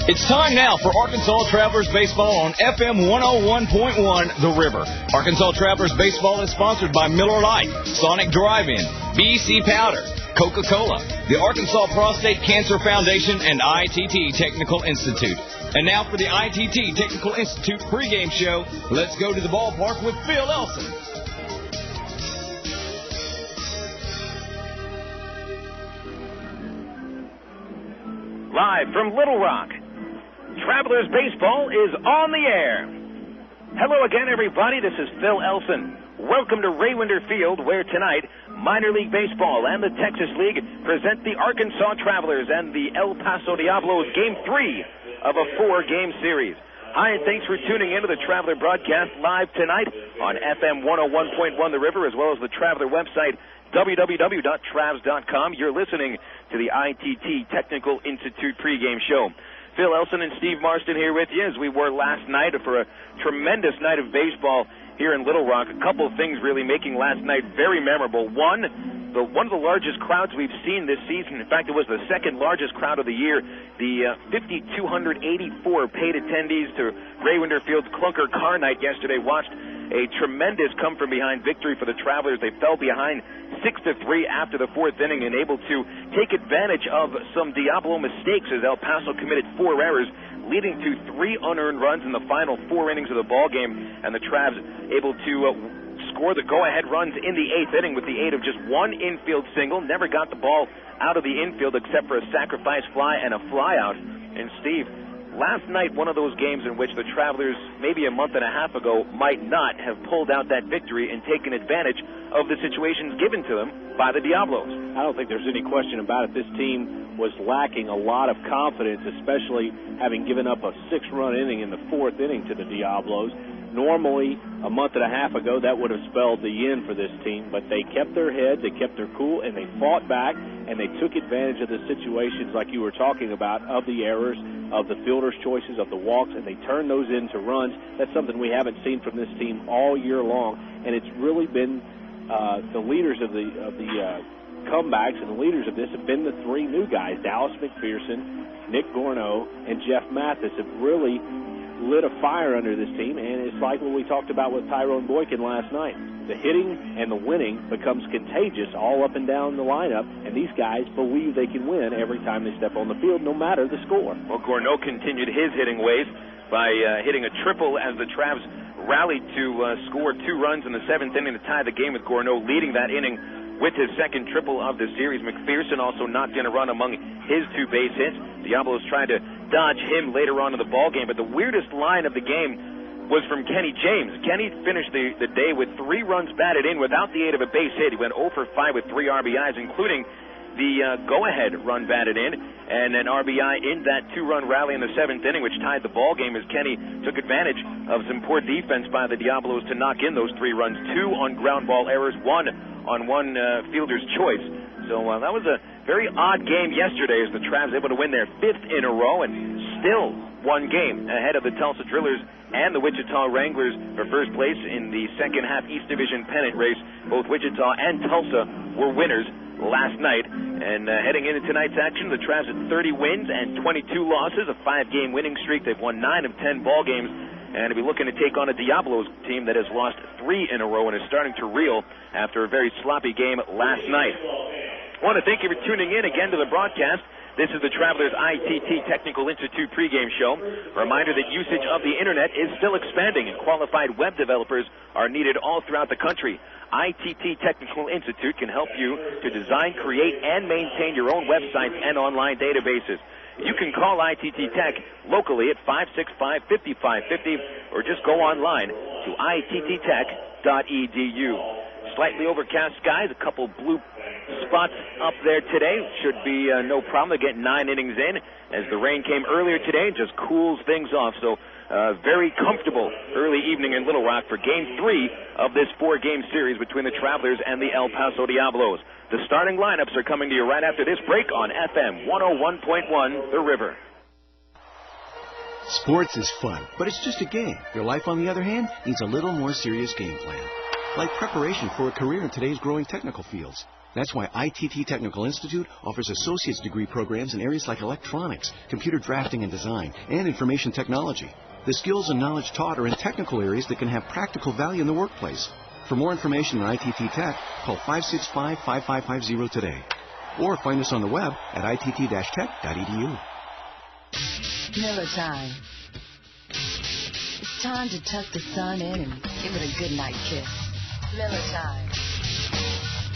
It's time now for Arkansas Travelers Baseball on FM 101.1 The River. Arkansas Travelers Baseball is sponsored by Miller Lite, Sonic Drive-In, BC Powder, Coca-Cola, the Arkansas Prostate Cancer Foundation, and ITT Technical Institute. And now for the ITT Technical Institute pregame show, let's go to the ballpark with Phil Elson. Live from Little Rock, Travelers Baseball is on the air. Hello again, everybody. This is Phil Elson. Welcome to Raywinder Field, where tonight Minor League Baseball and the Texas League present the Arkansas Travelers and the El Paso Diablos Game 3 of a 4-game series. Hi, and thanks for tuning in to the Traveler broadcast live tonight on FM 101.1 The River, as well as the Traveler website, www.travs.com. You're listening to the ITT Technical Institute pregame show. Phil Elson and Steve Marston here with you, as we were last night for a tremendous night of baseball here in Little Rock. A couple of things really making last night very memorable. One of the largest crowds we've seen this season. In fact, it was the second largest crowd of the year. The 5,284 paid attendees to Raywinder Field's Clunker Car Night yesterday watched a tremendous come-from-behind victory for the Travelers. They fell behind 6-3 after the fourth inning and able to take advantage of some Diablo mistakes as El Paso committed 4 errors, leading to 3 unearned runs in the final 4 innings of the ball game, and the Travs able to score the go-ahead runs in the 8th inning with the aid of just 1 infield single. Never got the ball out of the infield except for a sacrifice fly and a flyout. And Steve, last night, one of those games in which the Travelers, maybe a month and a half ago, might not have pulled out that victory and taken advantage of the situations given to them by the Diablos. I don't think there's any question about it. This team was lacking a lot of confidence, especially having given up a 6-run inning in the 4th inning to the Diablos. Normally, a month and a half ago, that would have spelled the end for this team, but they kept their head, they kept their cool, and they fought back, and they took advantage of the situations like you were talking about, of the errors, of the fielders' choices, of the walks, and they turned those into runs. That's something we haven't seen from this team all year long, and it's really been the leaders of the comebacks, and the leaders of this have been the 3 new guys, Dallas McPherson, Nick Gorno, and Jeff Mathis, have really lit a fire under this team, and it's like what we talked about with Tyrone Boykin last night. The hitting and the winning becomes contagious all up and down the lineup, and these guys believe they can win every time they step on the field, no matter the score. Well, Gorno continued his hitting ways by hitting a triple as the Travs rallied to score 2 runs in the 7th inning to tie the game, with Gorno leading that inning with his second triple of the series. McPherson also knocked in a run among his 2 base hits. Diablos tried to dodge him later on in the ball game, but the weirdest line of the game was from Kenny James. Kenny finished the day with 3 runs batted in without the aid of a base hit. He went 0 for 5 with 3 RBIs, including the go-ahead run batted in, and an RBI in that 2-run rally in the 7th inning, which tied the ball game as Kenny took advantage of some poor defense by the Diablos to knock in those 3 runs, 2 on ground ball errors, 1 on one fielder's choice. So that was a very odd game yesterday as the Travs able to win their 5th in a row and still 1 game ahead of the Tulsa Drillers and the Wichita Wranglers for first place in the second half East Division pennant race. Both Wichita and Tulsa were winners last night. And heading into tonight's action, the Travs at 30 wins and 22 losses, a 5-game winning streak. They've won 9 of 10 ball games, and to be looking to take on a Diablos team that has lost 3 in a row and is starting to reel after a very sloppy game last night. I want to thank you for tuning in again to the broadcast. This is the Travelers ITT Technical Institute pregame show. A reminder that usage of the internet is still expanding, and qualified web developers are needed all throughout the country. ITT Technical Institute can help you to design, create, and maintain your own websites and online databases. You can call ITT Tech locally at 565-5550 or just go online to ittech.edu. Slightly overcast skies, a couple blue spots up there today. Should be no problem to get 9 innings in as the rain came earlier today and just cools things off. So very comfortable early evening in Little Rock for Game 3 of this 4-game series between the Travelers and the El Paso Diablos. The starting lineups are coming to you right after this break on FM 101.1 The River. Sports is fun, but it's just a game. Your life, on the other hand, needs a little more serious game plan, like preparation for a career in today's growing technical fields. That's why ITT Technical Institute offers associate's degree programs in areas like electronics, computer drafting and design, and information technology. The skills and knowledge taught are in technical areas that can have practical value in the workplace. For more information on ITT Tech, call 565-5550 today. Or find us on the web at itt-tech.edu. Miller time. It's time to tuck the sun in and give it a goodnight kiss. Miller time.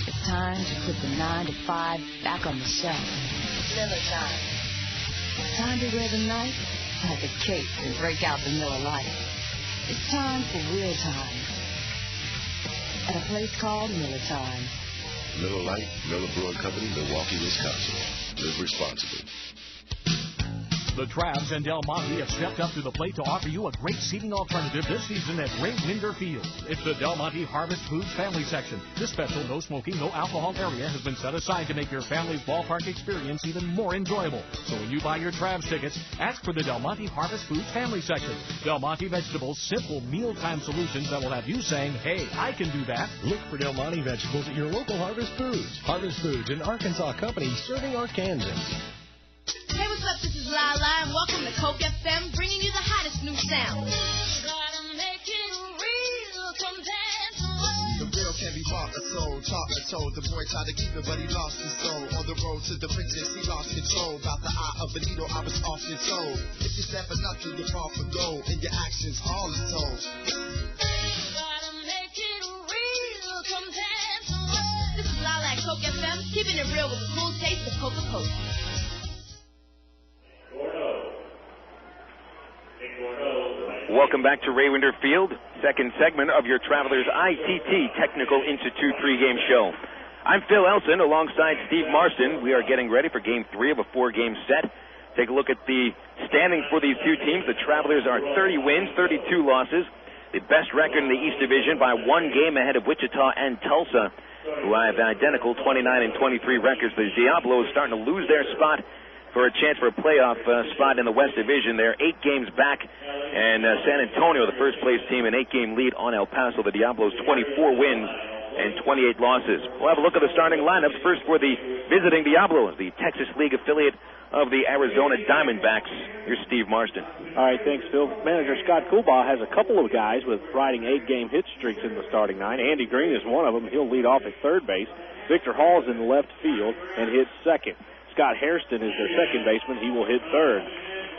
It's time to put the 9 to 5 back on the shelf. Miller time. It's time to wear the night like a cape and break out the Miller Lite. It's time for real time. At a place called Miller Time. Miller Lite, Miller Brewing Company, Milwaukee, Wisconsin. Live responsibly. The Travs and Del Monte have stepped up to the plate to offer you a great seating alternative this season at Ray Winder Field. It's the Del Monte Harvest Foods Family Section. This special no smoking, no alcohol area has been set aside to make your family's ballpark experience even more enjoyable. So when you buy your Travs tickets, ask for the Del Monte Harvest Foods Family Section. Del Monte Vegetables, simple mealtime solutions that will have you saying, hey, I can do that. Look for Del Monte Vegetables at your local Harvest Foods. Harvest Foods, an Arkansas company serving Arkansans. Hey, what's up? This is Lala, and welcome to Coke FM, bringing you the hottest new sound. Gotta make it real, come dance away. The real can be bought or sold, taught or told. The boy tried to keep it, but he lost his soul. On the road to the riches, he lost control. About the eye of a needle, I was often told. If you're stepping up to the far for gold, and your actions all is told. Gotta make it real, come dance away. This is Lala at Coke FM, keeping it real with the cool taste of Coca-Cola. Welcome back to Ray Winder Field, second segment of your Travelers ITT Technical Institute pregame show. I'm Phil Elson alongside Steve Marston. We are getting ready for Game 3 of a 4-game set. Take a look at the standings for these two teams. The Travelers are 30 wins, 32 losses. The best record in the East Division by 1 game ahead of Wichita and Tulsa, who have identical 29 and 23 records. The Diablos starting to lose their spot for a chance for a playoff spot in the West Division. They're 8 games back, and San Antonio, the first-place team, an 8-game lead on El Paso. The Diablos, 24 wins and 28 losses. We'll have a look at the starting lineups. First for the visiting Diablos, the Texas League affiliate of the Arizona Diamondbacks. Here's Steve Marston. All right, thanks, Phil. Manager Scott Coolbaugh has a couple of guys with riding 8-game hit streaks in the starting 9. Andy Green is one of them. He'll lead off at third base. Victor Hall's in the left field and hits second. Scott Hairston is their second baseman. He will hit third.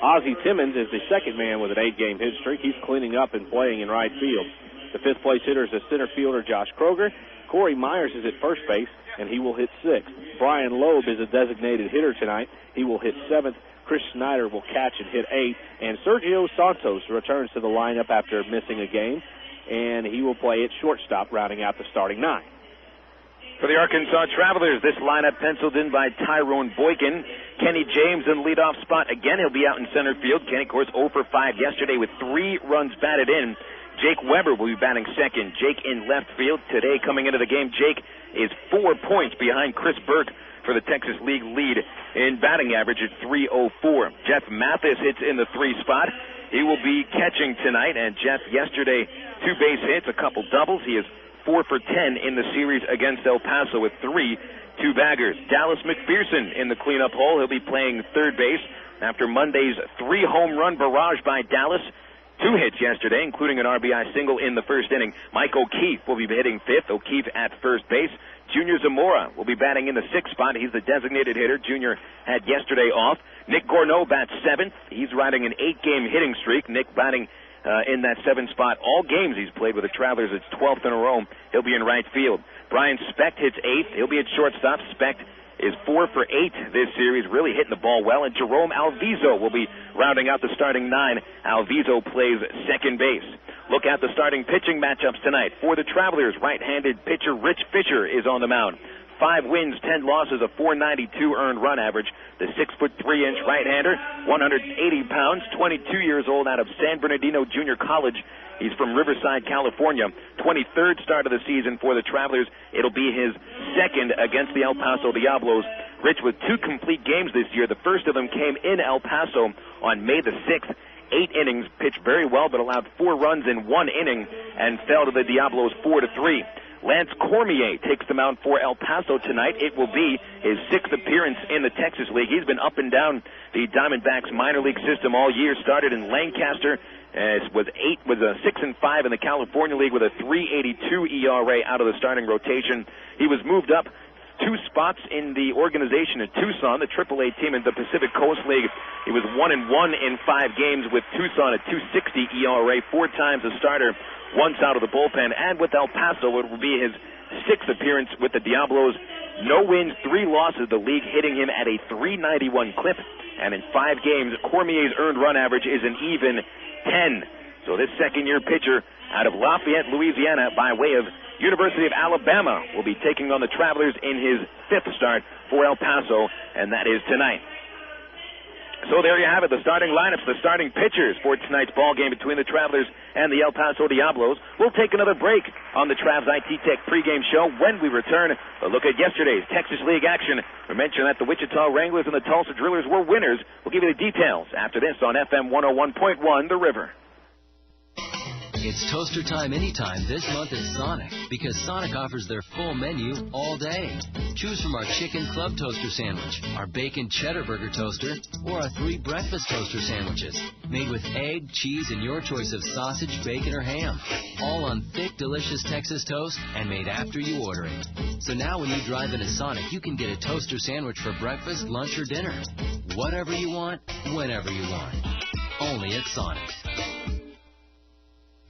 Ozzy Timmons is the second man with an 8-game hit streak. He's cleaning up and playing in right field. The fifth-place hitter is the center fielder, Josh Kroger. Corey Myers is at first base, and he will hit sixth. Brian Lowe is a designated hitter tonight. He will hit seventh. Chris Snyder will catch and hit eighth. And Sergio Santos returns to the lineup after missing a game, and he will play at shortstop, rounding out the starting 9. For the Arkansas Travelers, this lineup penciled in by Tyrone Boykin. Kenny James in the leadoff spot. Again, he'll be out in center field. Kenny, of course, 0 for 5 yesterday with 3 runs batted in. Jake Weber will be batting second. Jake in left field. Today, coming into the game, Jake is 4 points behind Chris Burke for the Texas League lead in batting average at .304. Jeff Mathis hits in the 3 spot. He will be catching tonight, and Jeff yesterday 2 base hits, a couple doubles. He is 4 for 10 in the series against El Paso with 3 two-baggers. Dallas McPherson in the cleanup hole. He'll be playing third base after Monday's 3-home run barrage by Dallas. 2 hits yesterday, including an RBI single in the first inning. Mike O'Keefe will be hitting fifth. O'Keefe at first base. Junior Zamora will be batting in the 6th spot. He's the designated hitter. Junior had yesterday off. Nick Gorneau bats 7th. He's riding an 8-game hitting streak. Nick batting in that 7th spot all games he's played with the Travelers. It's 12th in a row. He'll be in right field. Brian Speck hits 8th. He'll be at shortstop. Speck is 4 for 8 this series, really hitting the ball well. And Jerome Alviso will be rounding out the starting 9. Alviso plays second base. Look at the starting pitching matchups tonight. For the Travelers, right-handed pitcher Rich Fisher is on the mound. 5 wins, 10 losses, a .492 earned run average. The 6'3" right-hander, 180 pounds, 22 years old, out of San Bernardino Junior College. He's from Riverside, California. 23rd start of the season for the Travelers. It'll be his second against the El Paso Diablos. Rich with 2 complete games this year. The first of them came in El Paso on May the 6th. 8 innings, pitched very well, but allowed 4 runs in 1 inning and fell to the Diablos 4-3. Lance Cormier takes the mound for El Paso tonight. It will be his 6th appearance in the Texas League. He's been up and down the Diamondbacks minor league system all year. Started in Lancaster, was 6-5 in the California League with a 3.82 ERA out of the starting rotation. He was moved up 2 spots in the organization in Tucson, the AAA team in the Pacific Coast League. He was 1-1 in 5 games with Tucson at 2.60 ERA, 4 times a starter, once out of the bullpen. And with El Paso, it will be his 6th appearance with the Diablos. No wins, 3 losses. The league hitting him at a 391 clip. And in 5 games, Cormier's earned run average is an even 10. So this second-year pitcher out of Lafayette, Louisiana, by way of University of Alabama, will be taking on the Travelers in his 5th start for El Paso, and that is tonight. So there you have it, the starting lineups, the starting pitchers for tonight's ball game between the Travelers and the El Paso Diablos. We'll take another break on the Travs IT Tech pregame show. When we return, a look at yesterday's Texas League action. We mentioned that the Wichita Wranglers and the Tulsa Drillers were winners. We'll give you the details after this on FM 101.1 The River. It's toaster time anytime this month at Sonic, because Sonic offers their full menu all day. Choose from our chicken club toaster sandwich, our bacon cheddar burger toaster, or our 3 breakfast toaster sandwiches, made with egg, cheese, and your choice of sausage, bacon, or ham, all on thick, delicious Texas toast and made after you order it. So now when you drive into Sonic, you can get a toaster sandwich for breakfast, lunch, or dinner. Whatever you want, whenever you want. Only at Sonic.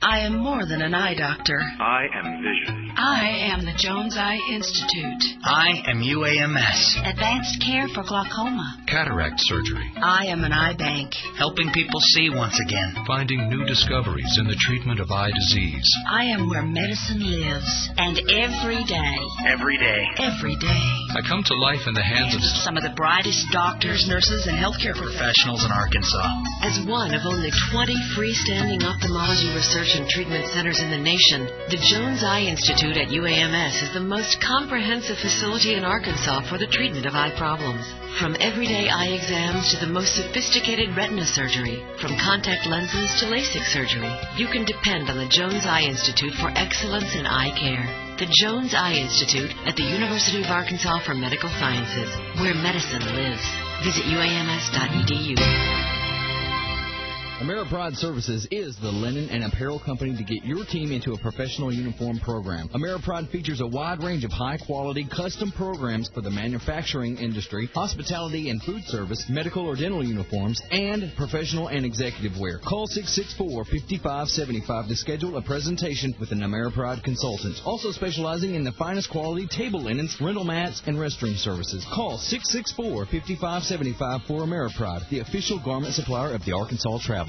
I am more than an eye doctor. I am vision. I am the Jones Eye Institute. I am UAMS. Advanced care for glaucoma. Cataract surgery. I am an eye bank. Helping people see once again. Finding new discoveries in the treatment of eye disease. I am where medicine lives. And every day. Every day. Every day. I come to life in the hands of some of the brightest doctors, nurses, and healthcare professionals in Arkansas. As one of only 20 freestanding ophthalmology research and treatment centers in the nation, the Jones Eye Institute at UAMS is the most comprehensive facility in Arkansas for the treatment of eye problems. From everyday eye exams to the most sophisticated retina surgery, from contact lenses to LASIK surgery, you can depend on the Jones Eye Institute for excellence in eye care. The Jones Eye Institute at the University of Arkansas for Medical Sciences, where medicine lives. Visit uams.edu. Ameripride Services is the linen and apparel company to get your team into a professional uniform program. Ameripride features a wide range of high-quality custom programs for the manufacturing industry, hospitality and food service, medical or dental uniforms, and professional and executive wear. Call 664-5575 to schedule a presentation with an Ameripride consultant. Also specializing in the finest quality table linens, rental mats, and restroom services. Call 664-5575 for Ameripride, the official garment supplier of the Arkansas Travelers.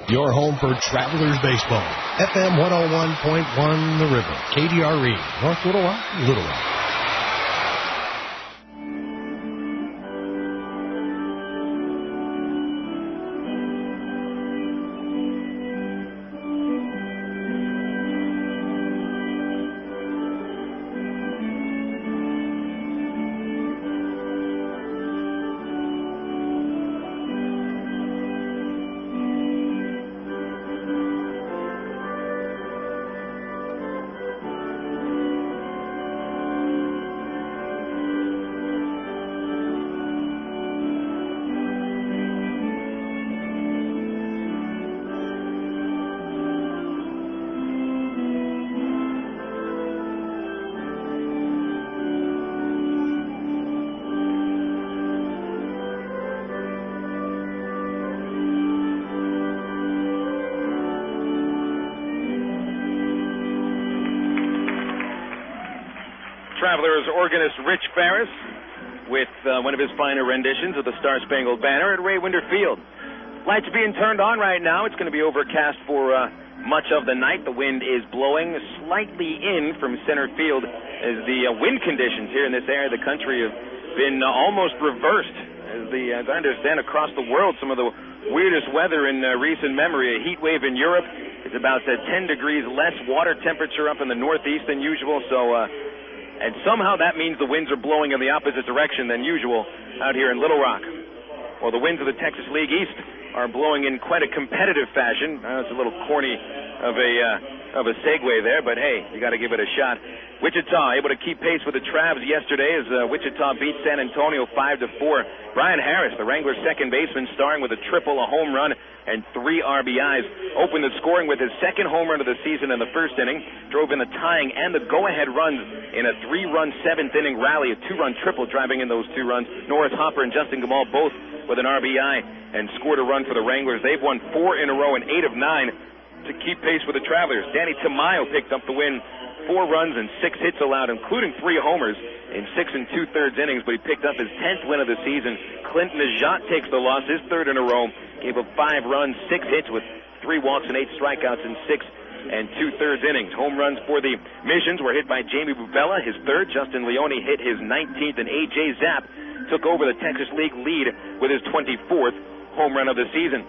Your home for Travelers Baseball. FM 101.1 The River. KDRE. North Little Rock, Little Rock. Travelers organist Rich Ferris with one of his finer renditions of the Star-Spangled Banner at Ray Winder Field. Lights being turned on right now. It's going to be overcast for much of the night. The wind is blowing slightly in from center field as the wind conditions here in this area of the country have been almost reversed. As I understand, across the world, some of the weirdest weather in recent memory. A heat wave in Europe. It's about 10 degrees less water temperature up in the northeast than usual. And somehow that means the winds are blowing in the opposite direction than usual out here in Little Rock. Well, the winds of the Texas League East are blowing in quite a competitive fashion. It's a little corny of a of a segue there, but hey, you got to give it a shot. Wichita able to keep pace with the Travs yesterday as Wichita beat San Antonio 5-4. Brian Harris, the Wranglers' second baseman, starring with a triple, a home run, and 3 RBIs, opened the scoring with his second home run of the season in the first inning, drove in the tying and the go-ahead runs in a 3-run seventh-inning rally, a 2-run triple driving in those 2 runs. Norris Hopper and Justin Gamal both with an RBI and scored a run for the Wranglers. They've won 4 in a row and 8 of 9 to keep pace with the Travelers. Danny Tamayo picked up the win, 4 runs and 6 hits allowed, including 3 homers in 6 2/3 innings, but he picked up his 10th win of the season. Clinton Najat takes the loss, his 3rd in a row, gave up 5 runs, 6 hits with 3 walks and 8 strikeouts in 6 2/3 innings. Home runs for the Missions were hit by Jamie Bubella, his 3rd. Justin Leone hit his 19th, and A.J. Zapp took over the Texas League lead with his 24th home run of the season.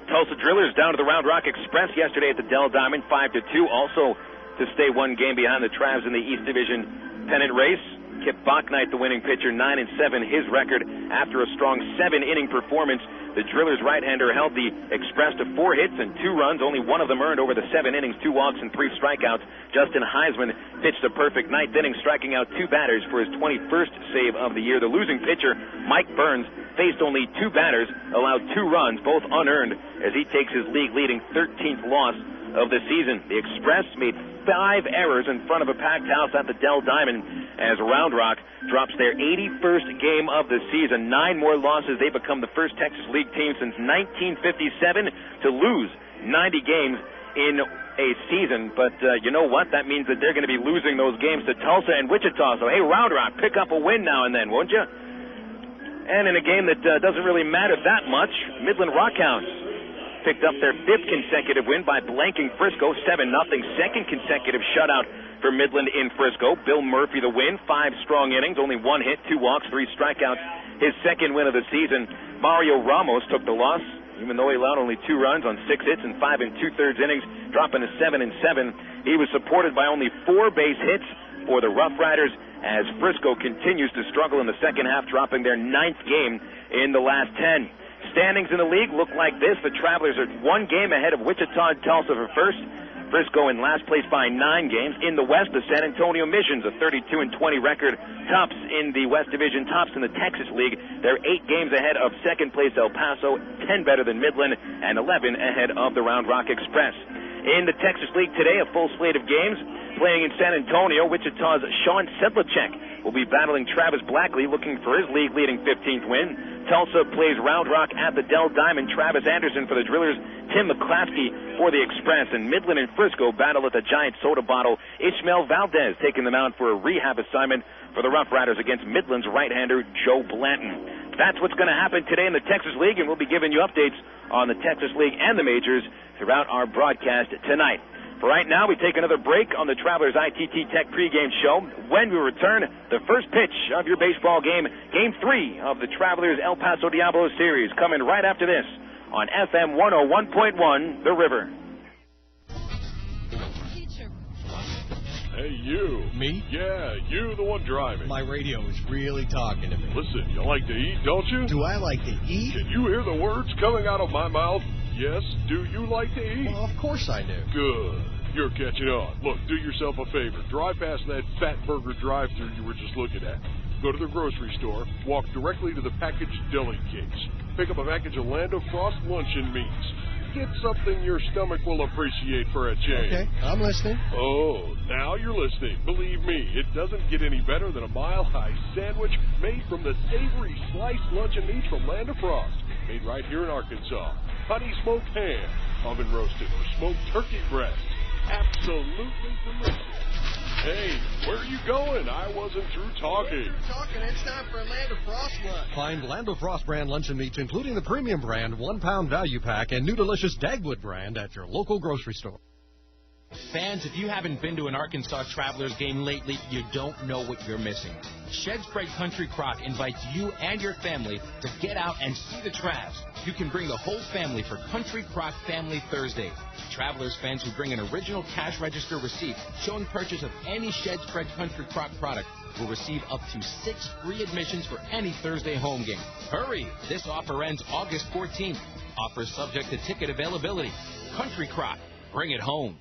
Tulsa Drillers down to the Round Rock Express yesterday at the Dell Diamond, 5-2. Also to stay 1 game behind the Travs in the East Division pennant race. Kip Bachnight, the winning pitcher, 9-7, his record after a strong 7-inning performance. The Drillers right-hander held the Express to 4 hits and 2 runs. Only one of them earned over the 7 innings, 2 walks and 3 strikeouts. Justin Heisman pitched a perfect 9th inning, striking out 2 batters for his 21st save of the year. The losing pitcher, Mike Burns, faced only 2 batters, allowed 2 runs, both unearned, as he takes his league-leading 13th loss of the season. The Express made 5 errors in front of a packed house at the Dell Diamond as Round Rock drops their 81st game of the season. 9 more losses. They become the first Texas League team since 1957 to lose 90 games in a season. But you know what? That means that they're going to be losing those games to Tulsa and Wichita. So, hey, Round Rock, pick up a win now and then, won't you? And in a game that doesn't really matter that much, Midland Rockhounds picked up their 5th consecutive win by blanking Frisco 7-0. Second consecutive shutout for Midland in Frisco. Bill Murphy the win, 5 strong innings, only 1 hit, 2 walks, 3 strikeouts. His 2nd win of the season. Mario Ramos took the loss, even though he allowed only 2 runs on 6 hits and 5 2/3 innings, dropping to 7-7. He was supported by only 4 base hits for the Rough Riders as Frisco continues to struggle in the second half, dropping their 9th game in the last 10. Standings in the league look like this. The Travelers are 1 game ahead of Wichita and Tulsa for first. Frisco in last place by 9 games. In the West, the San Antonio Missions, a 32-20 record, tops in the West Division, tops in the Texas League. They're 8 games ahead of second place El Paso, 10 better than Midland, and 11 ahead of the Round Rock Express. In the Texas League today, a full slate of games. Playing in San Antonio, Wichita's Sean Sedlacek will be battling Travis Blackley, looking for his league-leading 15th win. Tulsa plays Round Rock at the Dell Diamond. Travis Anderson for the Drillers, Tim McClaskey for the Express. And Midland and Frisco battle at the Giant Soda Bottle. Ishmael Valdez taking them out for a rehab assignment for the Rough Riders against Midland's right-hander Joe Blanton. That's what's going to happen today in the Texas League, and we'll be giving you updates on the Texas League and the majors throughout our broadcast tonight. For right now, we take another break on the Travelers ITT Tech pregame show. When we return, the first pitch of your baseball game, Game 3 of the Travelers El Paso Diablos series, coming right after this on FM 101.1, The River. Hey, you. Me? Yeah, you, the one driving. My radio is really talking to me. Listen, you like to eat, don't you? Do I like to eat? Can you hear the words coming out of my mouth? Yes, do you like to eat? Well, of course I do. Good. You're catching on. Look, do yourself a favor. Drive past that Fat Burger drive-thru you were just looking at. Go to the grocery store, walk directly to the packaged deli case. Pick up a package of Lando Frost luncheon meats. Get something your stomach will appreciate for a change. Okay, I'm listening. Oh, now you're listening. Believe me, it doesn't get any better than a mile-high sandwich made from the savory sliced luncheon meats from Land of Frost. Made right here in Arkansas. Honey smoked ham, oven roasted, or smoked turkey breast. Absolutely delicious. Hey, where are you going? I wasn't through talking. It's time for a Land of Frost lunch. Find Land of Frost brand luncheon meats, including the premium brand 1-pound value pack and new delicious Dagwood brand at your local grocery store. Fans, if you haven't been to an Arkansas Travelers game lately, you don't know what you're missing. Shedspread Country Crock invites you and your family to get out and see the Travs. You can bring the whole family for Country Crock Family Thursday. Travelers fans who bring an original cash register receipt showing purchase of any Shedspread Country Crock product will receive up to 6 free admissions for any Thursday home game. Hurry! This offer ends August 14th. Offer subject to ticket availability. Country Crock. Bring it home.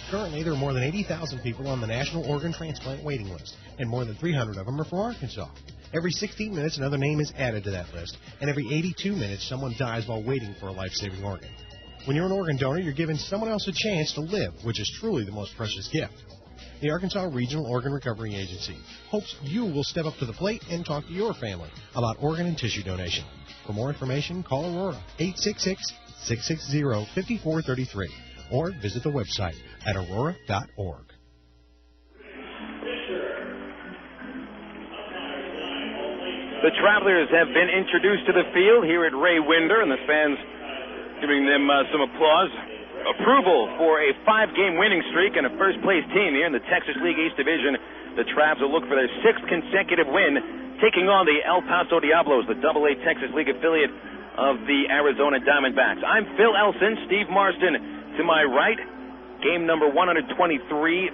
Currently, there are more than 80,000 people on the National Organ Transplant waiting list, and more than 300 of them are from Arkansas. Every 16 minutes, another name is added to that list, and every 82 minutes, someone dies while waiting for a life-saving organ. When you're an organ donor, you're giving someone else a chance to live, which is truly the most precious gift. The Arkansas Regional Organ Recovery Agency hopes you will step up to the plate and talk to your family about organ and tissue donation. For more information, call Aurora, 866-660-5433, or visit the website at aurora.org. The Travelers have been introduced to the field here at Ray Winder, and the fans giving them some applause. Approval for a 5-game winning streak and a first-place team here in the Texas League East Division. The Travs will look for their 6th consecutive win, taking on the El Paso Diablos, the AA Texas League affiliate of the Arizona Diamondbacks. I'm Phil Elson, Steve Marston to my right. Game number 123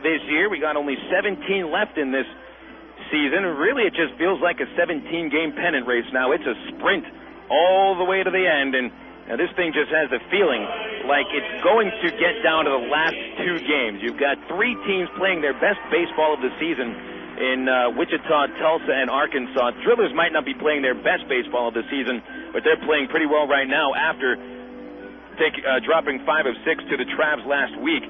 this year. We got only 17 left in this season. Really, it just feels like a 17-game pennant race now. It's a sprint all the way to the end, and this thing just has the feeling like it's going to get down to the last 2 games. You've got 3 teams playing their best baseball of the season in Wichita, Tulsa, and Arkansas. Drillers might not be playing their best baseball of the season, but they're playing pretty well right now after dropping 5 of 6 to the Travs last week.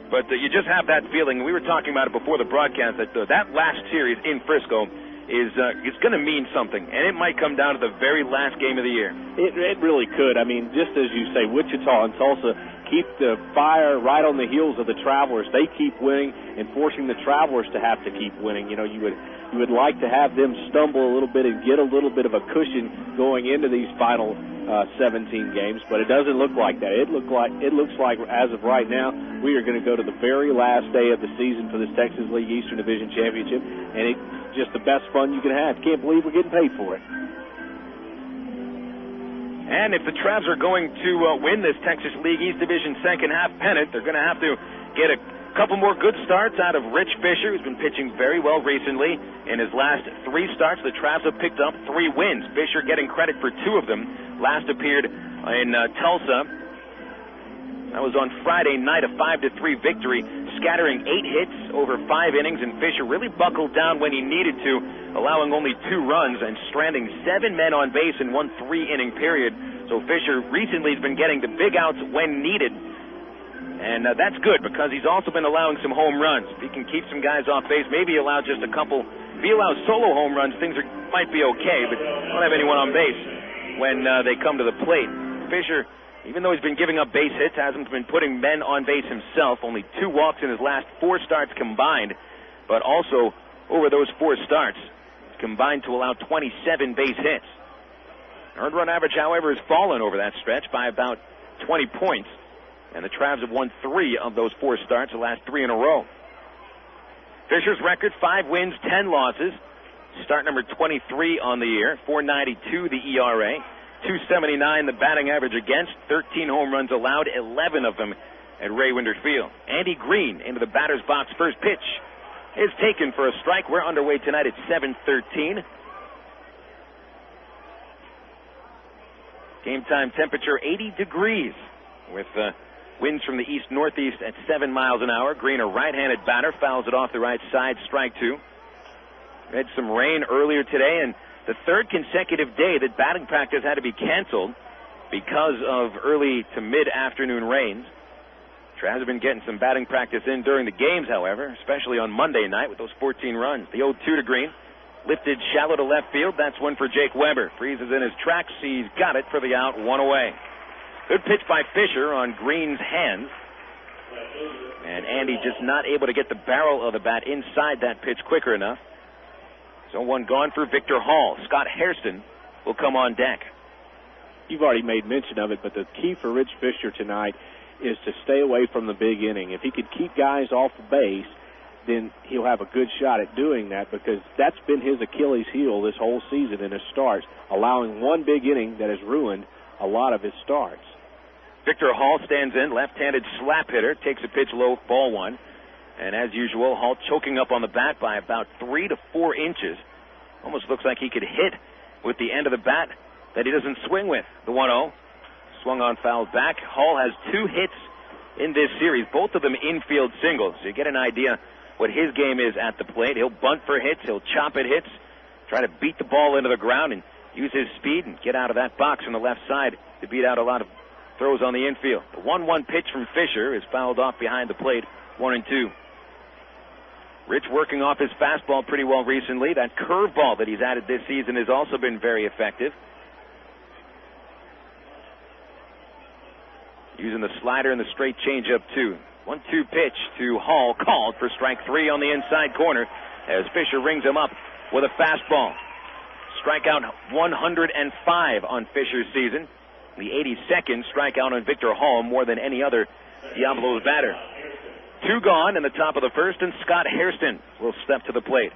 But you just have that feeling. We were talking about it before the broadcast that that last series in Frisco is going to mean something, and it might come down to the very last game of the year. It really could. I mean, just as you say, Wichita and Tulsa keep the fire right on the heels of the Travelers. They keep winning and forcing the Travelers to have to keep winning. You know, you would like to have them stumble a little bit and get a little bit of a cushion going into these final 17 games, but it doesn't look like that. It looks like as of right now, we are going to go to the very last day of the season for this Texas League Eastern Division Championship, and it's just the best fun you can have. Can't believe we're getting paid for it. And if the Travs are going to win this Texas League East Division second half pennant, they're going to have to get a couple more good starts out of Rich Fisher, who's been pitching very well recently. In his last 3 starts, the Travs have picked up 3 wins. Fisher getting credit for 2 of them. Last appeared in Tulsa. That was on Friday night, a 5-3 victory, scattering 8 hits over 5 innings, and Fisher really buckled down when he needed to, allowing only 2 runs and stranding 7 men on base in one 3-inning period. So Fisher recently has been getting the big outs when needed, and that's good because he's also been allowing some home runs. If he can keep some guys off base, maybe allow just a couple. If he allows solo home runs, things might be okay, but don't have anyone on base when they come to the plate. Fisher, even though he's been giving up base hits, hasn't been putting men on base himself. Only 2 walks in his last 4 starts combined, but also over those 4 starts, combined to allow 27 base hits. Earned run average, however, has fallen over that stretch by about 20 points, and the Travs have won 3 of those 4 starts, the last 3 in a row. Fisher's record, 5 wins, 10 losses. Start number 23 on the year, 4.92 the ERA, 2.79 the batting average against, 13 home runs allowed, 11 of them at Ray Winder Field. Andy Green into the batter's box. First pitch is taken for a strike. We're underway tonight at 7:13. Game time temperature 80 degrees with winds from the east-northeast at 7 miles an hour. Green, a right-handed batter, fouls it off the right side, strike 2. We had some rain earlier today, and the 3rd consecutive day that batting practice had to be canceled because of early to mid-afternoon rains. Travs have been getting some batting practice in during the games, however, especially on Monday night with those 14 runs. The 0-2 to Green. Lifted shallow to left field. That's one for Jake Weber. Freezes in his tracks. He's got it for the out. 1 away. Good pitch by Fisher on Green's hands. And Andy just not able to get the barrel of the bat inside that pitch quicker enough. So 1 gone for Victor Hall. Scott Hairston will come on deck. You've already made mention of it, but the key for Rich Fisher tonight is to stay away from the big inning. If he could keep guys off the base, then he'll have a good shot at doing that, because that's been his Achilles heel this whole season in his starts, allowing 1 big inning that has ruined a lot of his starts. Victor Hall stands in, left-handed slap hitter, takes a pitch low, ball 1. And as usual, Hall choking up on the bat by about 3 to 4 inches. Almost looks like he could hit with the end of the bat that he doesn't swing with. The 1-0. Swung on, fouled back. Hall has 2 hits in this series, both of them infield singles. So you get an idea what his game is at the plate. He'll bunt for hits. He'll chop at hits, try to beat the ball into the ground and use his speed and get out of that box on the left side to beat out a lot of throws on the infield. The 1-1 pitch from Fisher is fouled off behind the plate, 1-2. Rich working off his fastball pretty well recently. That curveball that he's added this season has also been very effective. Using the slider and the straight changeup, too. 1-2 pitch to Hall, called for strike 3 on the inside corner as Fisher rings him up with a fastball. Strikeout 105 on Fisher's season. The 82nd strikeout on Victor Hall, more than any other Diablos batter. 2 gone in the top of the first, and Scott Hairston will step to the plate.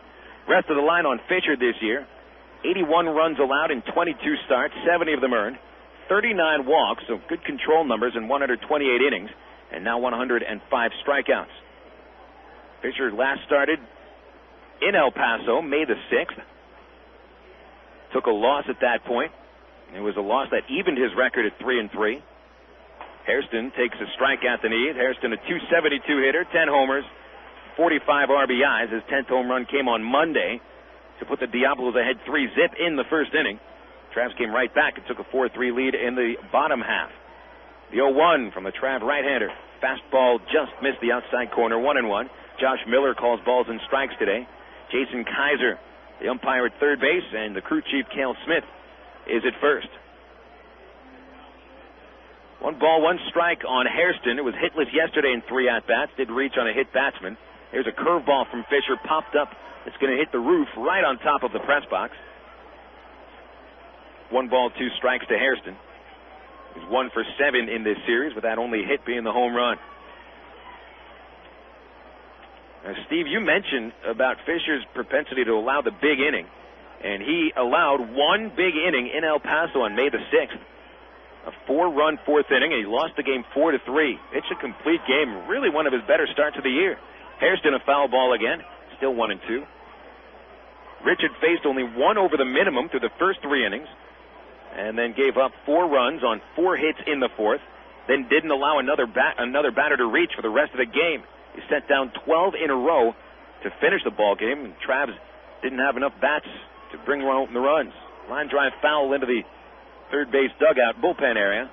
Rest of the line on Fisher this year: 81 runs allowed in 22 starts, 70 of them earned, 39 walks, so good control numbers in 128 innings, and now 105 strikeouts. Fisher last started in El Paso May the 6th. Took a loss at that point. It was a loss that evened his record at 3-3. Hairston takes a strike at the knees. Hairston, a .272 hitter, 10 homers, 45 RBIs. His 10th home run came on Monday to put the Diablos ahead 3-zip in the first inning. Travs came right back and took a 4-3 lead in the bottom half. The 0-1 from the Trav right-hander. Fastball just missed the outside corner, 1-1. Josh Miller calls balls and strikes today. Jason Kaiser, the umpire at third base, and the crew chief, Cale Smith, is at first. 1 ball, 1 strike on Hairston. It was hitless yesterday in 3 at-bats. Did reach on a hit batsman. There's a curveball from Fisher, popped up. It's going to hit the roof right on top of the press box. 1 ball, 2 strikes to Hairston. He's 1 for 7 in this series, with that only hit being the home run. Now, Steve, you mentioned about Fisher's propensity to allow the big inning, and he allowed 1 big inning in El Paso on May the 6th. A 4-run 4th inning, and he lost the game 4-3. It's a complete game, really one of his better starts of the year. Hairston, a foul ball again, still 1-2. Richard faced only 1 over the minimum through the first 3 innings, and then gave up 4 runs on 4 hits in the 4th, then didn't allow another batter to reach for the rest of the game. He sent down 12 in a row to finish the ball game, and Travs didn't have enough bats to bring home the runs. Line drive foul into the third base dugout bullpen area.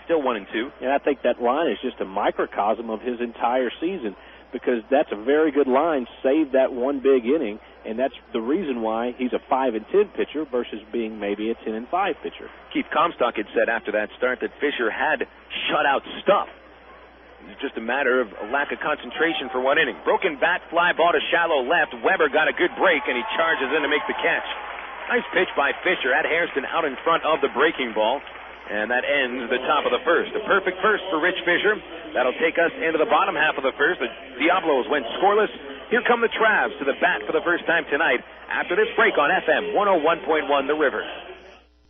Still 1-2. And I think that line is just a microcosm of his entire season, because that's a very good line. Save that 1 big inning, and that's the reason why he's a 5-10 pitcher versus being maybe a 10-5 pitcher. Keith Comstock had said after that start that Fisher had shutout stuff. It's just a matter of a lack of concentration for 1 inning. Broken bat, fly ball to shallow left. Weber got a good break, and he charges in to make the catch. Nice pitch by Fisher at Hairston out in front of the breaking ball. And that ends the top of the first. A perfect first for Rich Fisher. That'll take us into the bottom half of the first. The Diablos went scoreless. Here come the Travs to the bat for the first time tonight after this break on FM 101.1 The River.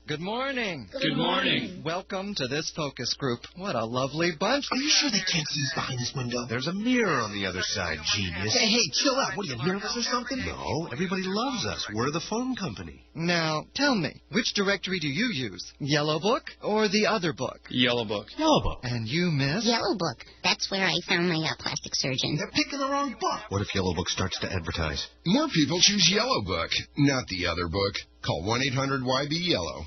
Good morning. Good morning. Welcome to this focus group. What a lovely bunch. Are you sure they can't see us behind this window? There's a mirror on the other side, genius. Hey, chill out. What, are you nervous or something? No, everybody loves us. We're the phone company. Now, tell me, which directory do you use? Yellow Book or the other book? Yellow Book. Yellow Book. And you, miss? Yellow Book. That's where I found my plastic surgeon. They're picking the wrong book. What if Yellow Book starts to advertise? More people choose Yellow Book, not the other book. Call 1-800-YB-YELLOW.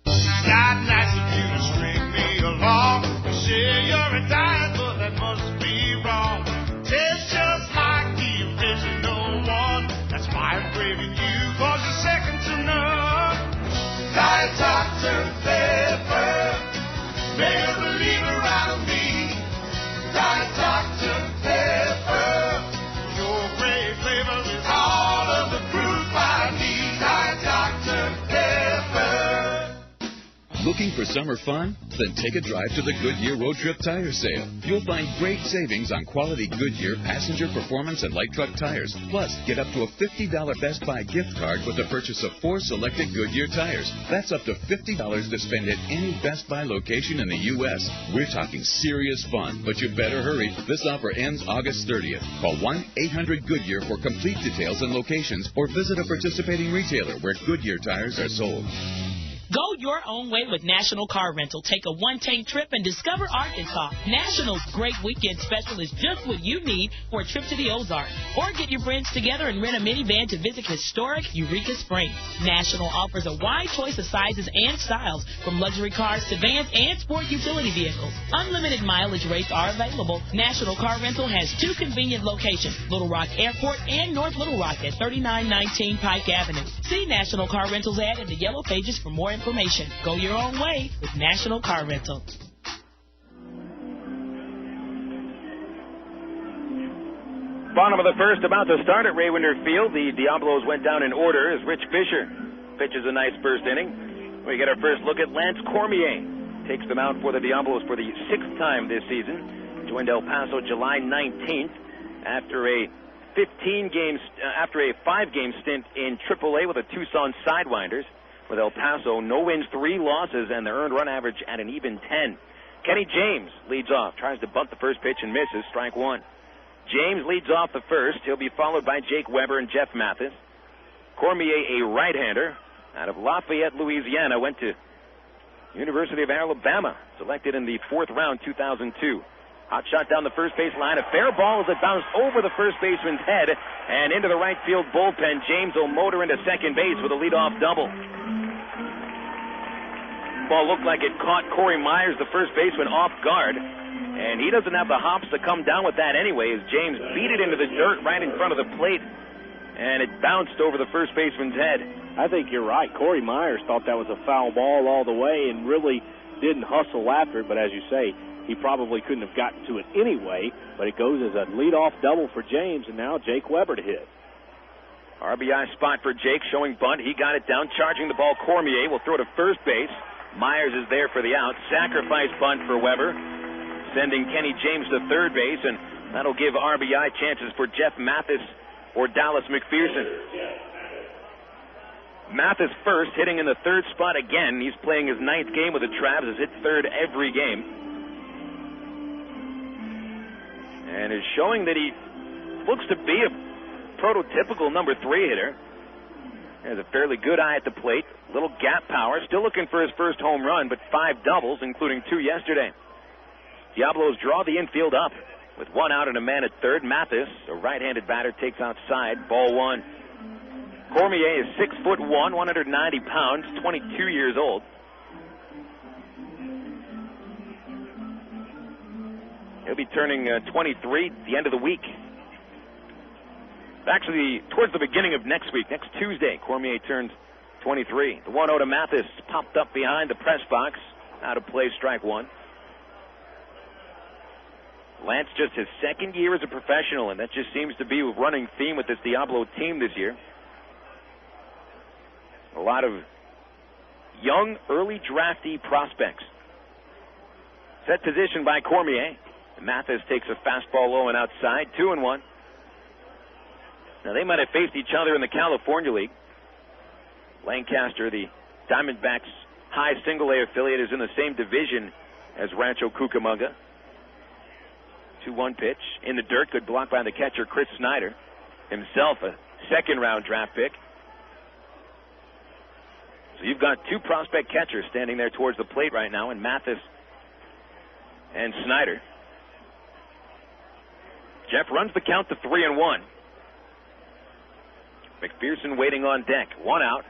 God, nice of you to string me along. Say you're retired, but that must be wrong. Tastes just like the original one. That's why I'm craving you, 'cause you're second to none. Diet Dr. Pepper, make a believer out of me. Diet Dr. Pepper, your great flavor is all of the proof I need. Diet Dr. Pepper. Looking for summer fun? Then take a drive to the Goodyear Road Trip Tire Sale. You'll find great savings on quality Goodyear passenger performance and light truck tires. Plus, get up to a $50 Best Buy gift card with the purchase of 4 selected Goodyear tires. That's up to $50 to spend at any Best Buy location in the U.S. We're talking serious fun, but you better hurry. This offer ends August 30th. Call 1-800-GOODYEAR for complete details and locations, or visit a participating retailer where Goodyear tires are sold. Go your own way with National Car Rental. Take a one-tank trip and discover Arkansas. National's great weekend special is just what you need for a trip to the Ozarks. Or get your friends together and rent a minivan to visit historic Eureka Springs. National offers a wide choice of sizes and styles, from luxury cars to vans and sport utility vehicles. Unlimited mileage rates are available. National Car Rental has 2 convenient locations, Little Rock Airport and North Little Rock at 3919 Pike Avenue. See National Car Rental's ad in the yellow pages for more information. Go your own way with National Car Rental. Bottom of the first about to start at Raywinder Field. The Diablos went down in order as Rich Fisher pitches a nice first inning. We get our first look at Lance Cormier. Takes them out for the Diablos for the 6th time this season. Joined El Paso July 19th after a 5-game stint in AAA with the Tucson Sidewinders. With El Paso, no wins, 3 losses, and the earned run average at an even 10. Kenny James leads off, tries to bunt the first pitch and misses, strike 1. James leads off the first. He'll be followed by Jake Weber and Jeff Mathis. Cormier, a right-hander out of Lafayette, Louisiana, went to University of Alabama, selected in the 4th round, 2002. Hot shot down the first base line. A fair ball as it bounced over the first baseman's head and into the right field bullpen. James will motor into second base with a leadoff double. Ball looked like it caught Corey Myers, the first baseman, off guard. And he doesn't have the hops to come down with that anyway, as James beat it into the dirt right in front of the plate. And it bounced over the first baseman's head. I think you're right. Corey Myers thought that was a foul ball all the way and really didn't hustle after it. But as you say, he probably couldn't have gotten to it anyway. But it goes as a leadoff double for James, and now Jake Weber to hit. RBI spot for Jake, showing bunt. He got it down, charging the ball. Cormier will throw to first base. Myers is there for the out. Sacrifice bunt for Weber, sending Kenny James to third base, and that'll give RBI chances for Jeff Mathis or Dallas McPherson. Mathis first, hitting in the third spot again. He's playing his 9th game with the Travs, has hit third every game. And is showing that he looks to be a prototypical number 3 hitter. Has a fairly good eye at the plate, little gap power, still looking for his first home run, but 5 doubles, including 2 yesterday. Diablos draw the infield up with 1 out and a man at third. Mathis, a right-handed batter, takes outside, ball 1. Cormier is 6'1", 190 pounds, 22 years old. He'll be turning 23 at the end of the week. Actually, towards the beginning of next week, next Tuesday, Cormier turns 23. The 1-0 to Mathis popped up behind the press box. Out of play, strike 1. Lance just his 2nd year as a professional, and that just seems to be a running theme with this Diablo team this year. A lot of young, early draftee prospects. Set position by Cormier. Mathis takes a fastball low and outside, 2-1. Now, they might have faced each other in the California League. Lancaster, the Diamondbacks' high single-A affiliate, is in the same division as Rancho Cucamonga. 2-1 pitch. In the dirt, good block by the catcher, Chris Snyder. Himself a 2nd-round draft pick. So you've got 2 prospect catchers standing there towards the plate right now, and Mathis and Snyder. Jeff runs the count to 3-1. McPherson waiting on deck. 1 out.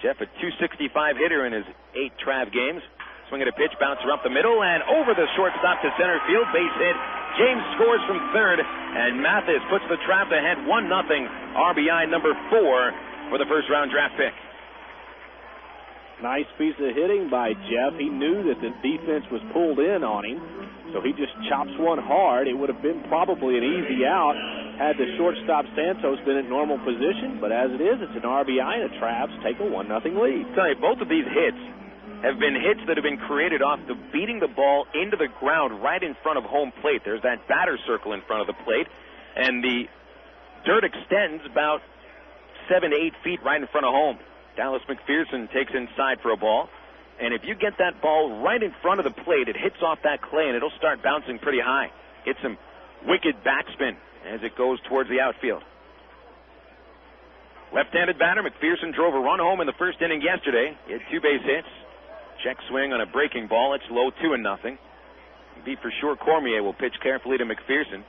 Jeff, a .265 hitter in his 8 Trav games. Swinging a pitch, bouncer up the middle, and over the shortstop to center field. Base hit. James scores from third, and Mathis puts the Trav ahead 1-0. RBI number 4 for the first-round draft pick. Nice piece of hitting by Jeff. He knew that the defense was pulled in on him, so he just chops one hard. It would have been probably an easy out had the shortstop Santos been in normal position, but as it is, it's an RBI, and the Travs take a 1-0 lead. I'll tell you, both of these hits have been hits that have been created off the beating the ball into the ground right in front of home plate. There's that batter circle in front of the plate, and the dirt extends about 7 to 8 feet right in front of home. Dallas McPherson takes inside for a ball, and if you get that ball right in front of the plate, it hits off that clay, and it'll start bouncing pretty high. Get some wicked backspin as it goes towards the outfield. Left-handed batter, McPherson drove a run home in the first inning yesterday. He had 2 base hits. Check swing on a breaking ball. It's Lowe 2-0. Be for sure Cormier will pitch carefully to McPherson.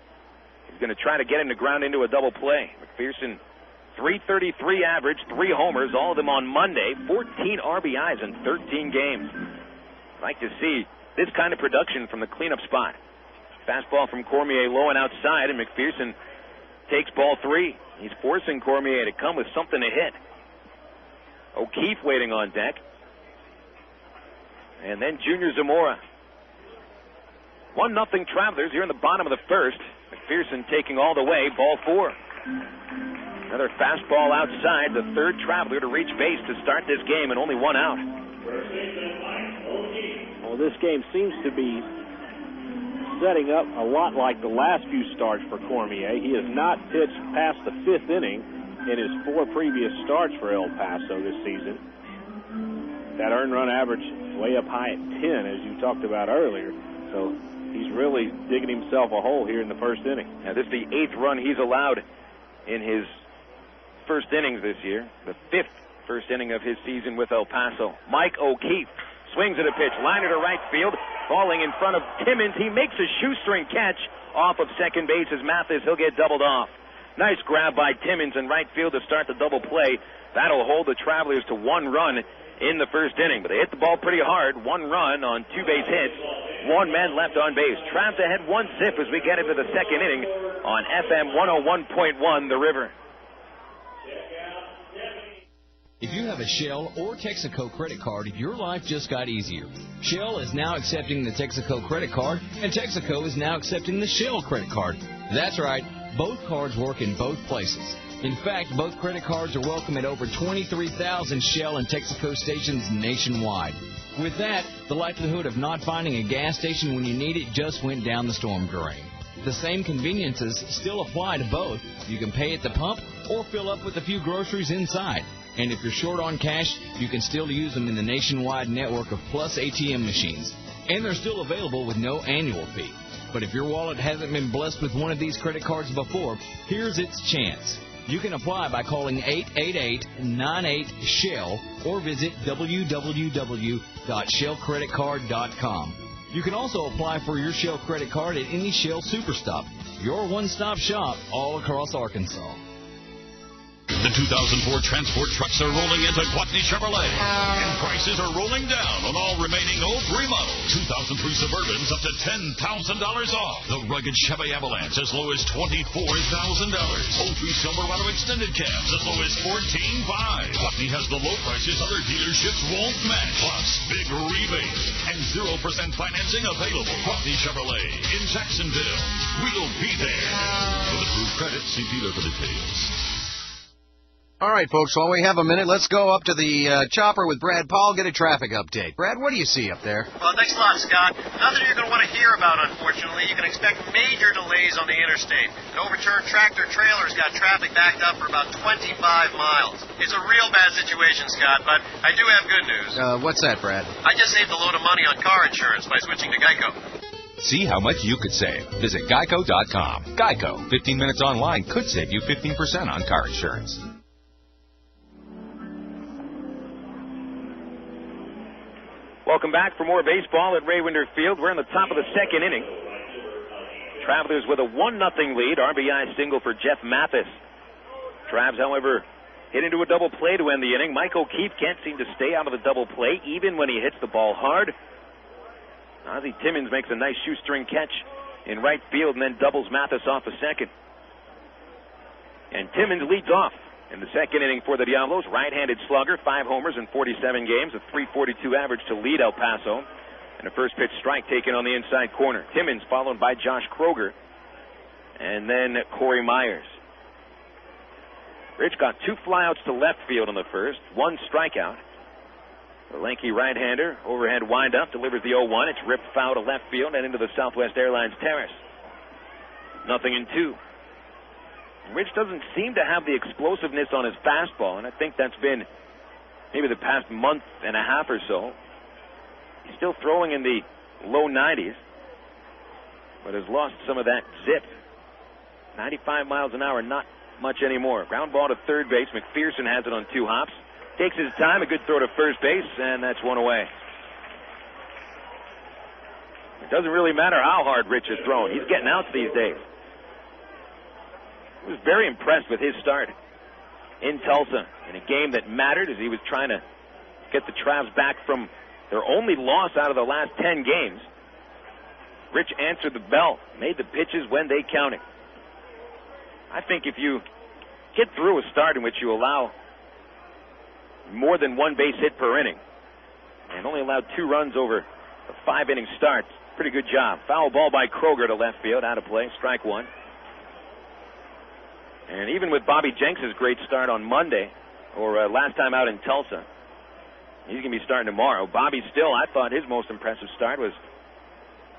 He's going to try to get him to ground into a double play. McPherson, .333 average, 3 homers, all of them on Monday, 14 RBIs in 13 games. Like to see this kind of production from the cleanup spot. Fastball from Cormier low and outside, and McPherson takes ball 3. He's forcing Cormier to come with something to hit. O'Keefe waiting on deck. And then Junior Zamora. 1-0 Travelers here in the bottom of the first. McPherson taking all the way, ball 4. Another fastball outside, the third Traveler to reach base to start this game, and only 1 out. Well, this game seems to be setting up a lot like the last few starts for Cormier. He has not pitched past the 5th inning in his 4 previous starts for El Paso this season. That earned run average way up high at 10, as you talked about earlier. So he's really digging himself a hole here in the first inning. Now, this is the 8th run he's allowed in his first innings this year. The 5th first inning of his season with El Paso. Mike O'Keefe swings at a pitch, liner to right field, falling in front of Timmons. He makes a shoestring catch off of second base as Mathis. He'll get doubled off. Nice grab by Timmons in right field to start the double play. That'll hold the Travelers to 1 run in the first inning. But they hit the ball pretty hard. 1 run on 2 base hits. 1 man left on base. Travs ahead 1-0 as we get into the second inning on FM 101.1 The River. If you have a Shell or Texaco credit card, your life just got easier. Shell is now accepting the Texaco credit card, and Texaco is now accepting the Shell credit card. That's right, both cards work in both places. In fact, both credit cards are welcome at over 23,000 Shell and Texaco stations nationwide. With that, the likelihood of not finding a gas station when you need it just went down the storm drain. The same conveniences still apply to both. You can pay at the pump or fill up with a few groceries inside. And if you're short on cash, you can still use them in the nationwide network of Plus ATM machines. And they're still available with no annual fee. But if your wallet hasn't been blessed with one of these credit cards before, here's its chance. You can apply by calling 888-98-SHELL or visit www.shellcreditcard.com. You can also apply for your Shell credit card at any Shell Superstop, your one-stop shop all across Arkansas. The 2004 transport trucks are rolling into Gwatney Chevrolet, and prices are rolling down on all remaining 03 models. 2003 Suburbans up to $10,000 off. The rugged Chevy Avalanche as low as $24,000. 03 Silverado extended cabs as low as $14,500. Gwatney has the low prices other dealerships won't match. Plus, big rebates and 0% financing available. Gwatney Chevrolet in Jacksonville. We'll be there. With approved credit, see dealer for details. All right, folks, while we have a minute, let's go up to the chopper with Brad Powell, get a traffic update. Brad, what do you see up there? Well, thanks a lot, Scott. Nothing you're going to want to hear about, unfortunately. You can expect major delays on the interstate. An overturned tractor-trailer's got traffic backed up for about 25 miles. It's a real bad situation, Scott, but I do have good news. What's that, Brad? I just saved a load of money on car insurance by switching to Geico. See how much you could save. Visit Geico.com. Geico. 15 minutes online could save you 15% on car insurance. Welcome back for more baseball at Raywinder Field. We're in the top of the second inning. Travelers with a 1-0 lead. RBI single for Jeff Mathis. Travs, however, hit into a double play to end the inning. Mike O'Keefe can't seem to stay out of the double play, even when he hits the ball hard. Ozzy Timmons makes a nice shoestring catch in right field and then doubles Mathis off a second. And Timmons leads off in the second inning for the Diablos. Right-handed slugger, 5 homers in 47 games, a .342 average to lead El Paso. And a first pitch strike taken on the inside corner. Timmons followed by Josh Kroger. And then Corey Myers. Rich got 2 flyouts to left field in the first, 1 strikeout. The lanky right-hander, overhead windup, delivers the 0-1. It's ripped foul to left field and into the Southwest Airlines terrace. 0-2. Rich doesn't seem to have the explosiveness on his fastball, and I think that's been maybe the past month and a half or so. He's still throwing in the low 90s, but has lost some of that zip. 95 miles an hour, not much anymore. Ground ball to third base. McPherson has it on 2 hops. Takes his time, a good throw to first base, and that's 1 away. It doesn't really matter how hard Rich is thrown. He's getting outs these days. I was very impressed with his start in Tulsa in a game that mattered as he was trying to get the Travs back from their only loss out of the last 10 games. Rich answered the bell, made the pitches when they counted. I think if you get through a start in which you allow more than 1 base hit per inning and only allowed 2 runs over a 5-inning start, pretty good job. Foul ball by Kroger to left field, out of play, strike 1. And even with Bobby Jenks' great start on Monday, or last time out in Tulsa, he's going to be starting tomorrow. Bobby still, I thought his most impressive start was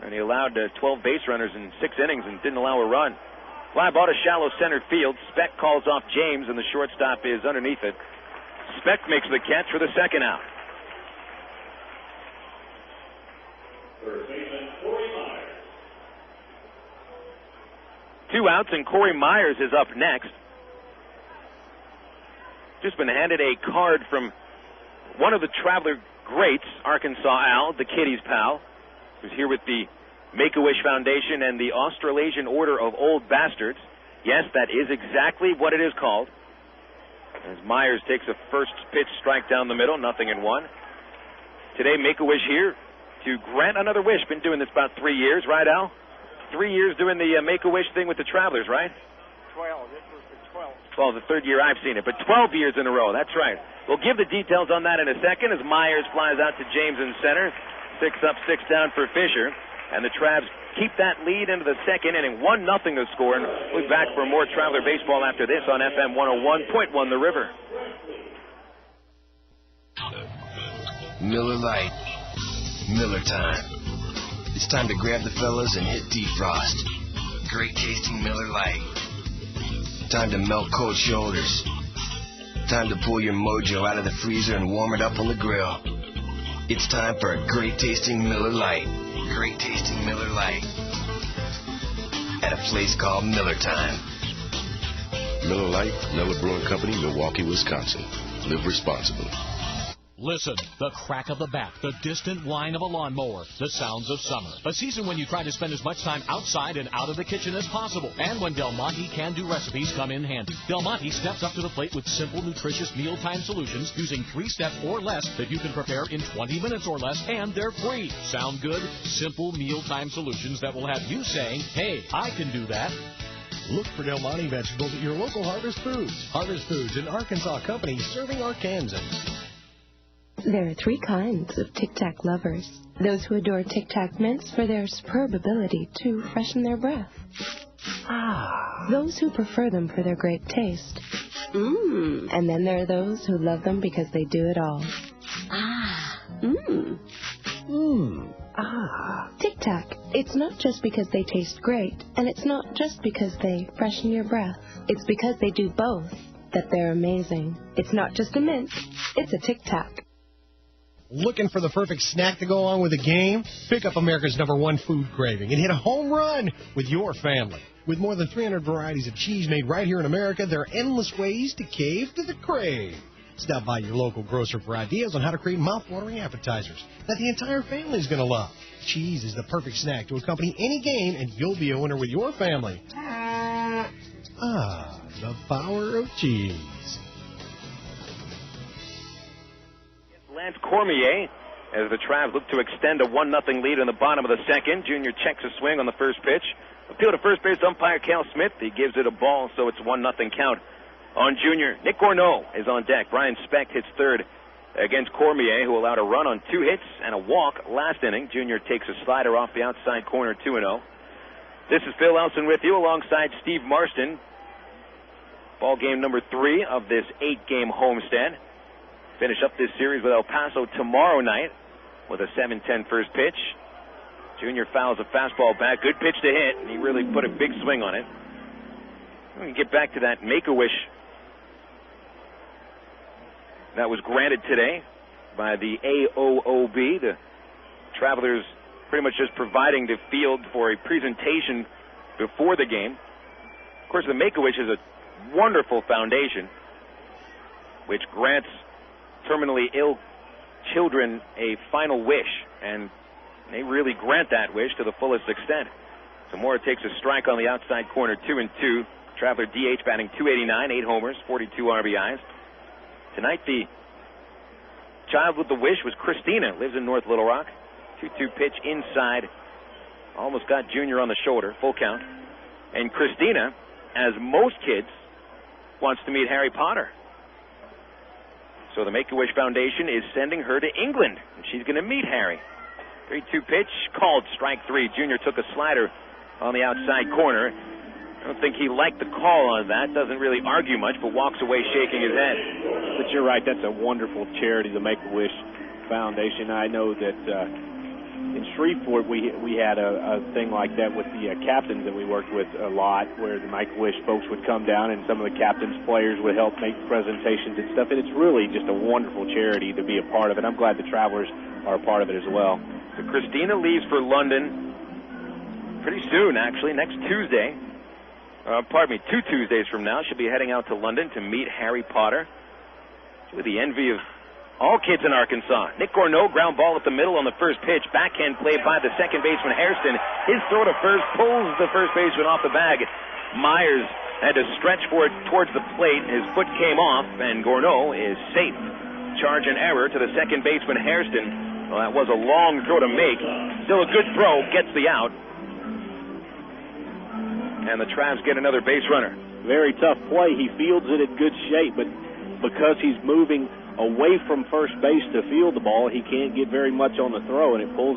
when he allowed 12 base runners in 6 innings and didn't allow a run. Fly ball to shallow center field. Speck calls off James, and the shortstop is underneath it. Speck makes the catch for the second out. First baseman, Corey Myers. 2 outs, and Corey Myers is up next. Just been handed a card from one of the Traveler greats, Arkansas Al, the Kitties pal, who's here with the Make-A-Wish Foundation and the Australasian Order of Old Bastards. Yes, that is exactly what it is called. As Myers takes a first pitch strike down the middle, 0-1. Today, Make-A-Wish here to grant another wish. Been doing this about 3 years, right, Al? 3 years doing the Make-A-Wish thing with the Travelers, right? 12. This was the 12th. 12, the 3rd year I've seen it, but 12 years in a row. That's right. We'll give the details on that in a second as Myers flies out to James in center. 6 up, 6 down for Fisher. And the Travs keep that lead into the second inning. 1-0 to score. And we'll be back for more Traveler baseball after this on FM 101.1 The River. Miller Lite. Miller time. It's time to grab the fellas and hit defrost. Great tasting Miller Lite. Time to melt cold shoulders. Time to pull your mojo out of the freezer and warm it up on the grill. It's time for a great tasting Miller Lite. Great tasting Miller Lite. At a place called Miller Time. Miller Lite, Miller Brewing Company, Milwaukee, Wisconsin. Live responsibly. Listen, the crack of the bat, the distant whine of a lawnmower, the sounds of summer. A season when you try to spend as much time outside and out of the kitchen as possible. And when Del Monte can-do recipes come in handy. Del Monte steps up to the plate with simple, nutritious mealtime solutions using 3 steps or less that you can prepare in 20 minutes or less, and they're free. Sound good? Simple mealtime solutions that will have you saying, hey, I can do that. Look for Del Monte vegetables at your local Harvest Foods. Harvest Foods, an Arkansas company serving Arkansans. There are 3 kinds of Tic Tac lovers. Those who adore Tic Tac mints for their superb ability to freshen their breath. Those who prefer them for their great taste. And then there are those who love them because they do it all. Tic Tac. It's not just because they taste great, and it's not just because they freshen your breath. It's because they do both that they're amazing. It's not just a mint, it's a Tic Tac. Looking for the perfect snack to go along with the game? Pick up America's #1 food craving and hit a home run with your family. With more than 300 varieties of cheese made right here in America, there are endless ways to cave to the crave. Stop by your local grocer for ideas on how to create mouth-watering appetizers that the entire family is going to love. Cheese is the perfect snack to accompany any game, and you'll be a winner with your family. The power of cheese. Lance Cormier, as the Travs look to extend a 1-0 lead in the bottom of the second. Junior checks a swing on the first pitch. Appeal to first base umpire Cal Smith. He gives it a ball, so it's 1-0 count on Junior. Nick Gorneau is on deck. Brian Speck hits third against Cormier, who allowed a run on 2 hits and a walk last inning. Junior takes a slider off the outside corner, 2-0. This is Phil Elson with you alongside Steve Marston. Ball game number 3 of this 8-game homestand. Finish up this series with El Paso tomorrow night with a 7:10 first pitch. Junior fouls a fastball back. Good pitch to hit, and he really put a big swing on it. We can get back to that Make-A-Wish that was granted today by the AOOB. The Travelers pretty much just providing the field for a presentation before the game. Of course, the Make-A-Wish is a wonderful foundation which grants terminally ill children a final wish, and they really grant that wish to the fullest extent. Zamora takes a strike on the outside corner, 2-2. Traveler DH batting .289, 8 homers, 42 RBIs. Tonight the child with the wish was Christina, lives in North Little Rock. 2-2 pitch inside, almost got Junior on the shoulder, full count. And Christina, as most kids, wants to meet Harry Potter. So the Make-A-Wish Foundation is sending her to England, and she's going to meet Harry. 3-2 pitch, called strike 3. Junior took a slider on the outside corner. I don't think he liked the call on that. Doesn't really argue much, but walks away shaking his head. But you're right, that's a wonderful charity, the Make-A-Wish Foundation. I know that in Shreveport we had a thing like that with the captains that we worked with a lot, where the Make-A-Wish folks would come down and some of the captains' players would help make presentations and stuff. And it's really just a wonderful charity to be a part of it. I'm glad the Travelers are a part of it as well. So Christina leaves for London pretty soon, actually, next Tuesday. 2 Tuesdays from now. She'll be heading out to London to meet Harry Potter. With the envy of all kids in Arkansas. Nick Gorneau, ground ball at the middle on the first pitch. Backhand play by the second baseman, Hairston. His throw to first pulls the first baseman off the bag. Myers had to stretch for it towards the plate. His foot came off, and Gorneau is safe. Charge and error to the second baseman, Hairston. Well, that was a long throw to make. Still a good throw, gets the out. And the Travs get another base runner. Very tough play. He fields it in good shape, but because he's moving away from first base to field the ball, he can't get very much on the throw, and it pulls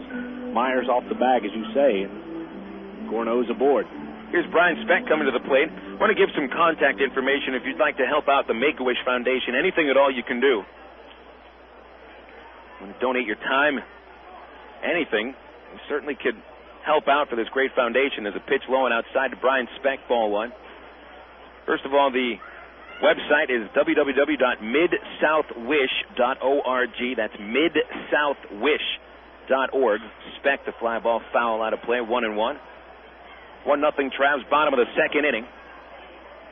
Myers off the bag, as you say, and Gorneau's aboard. Here's Brian Speck coming to the plate. I want to give some contact information if you'd like to help out the Make-A-Wish Foundation. Anything at all you can do. Want to donate your time, anything, you certainly could help out for this great foundation. There's a pitch low and outside to Brian Speck, ball 1. First of all, the website is www.midsouthwish.org. That's midsouthwish.org. Speck, the fly ball, foul out of play, 1-1. 1-0 Travs, bottom of the second inning.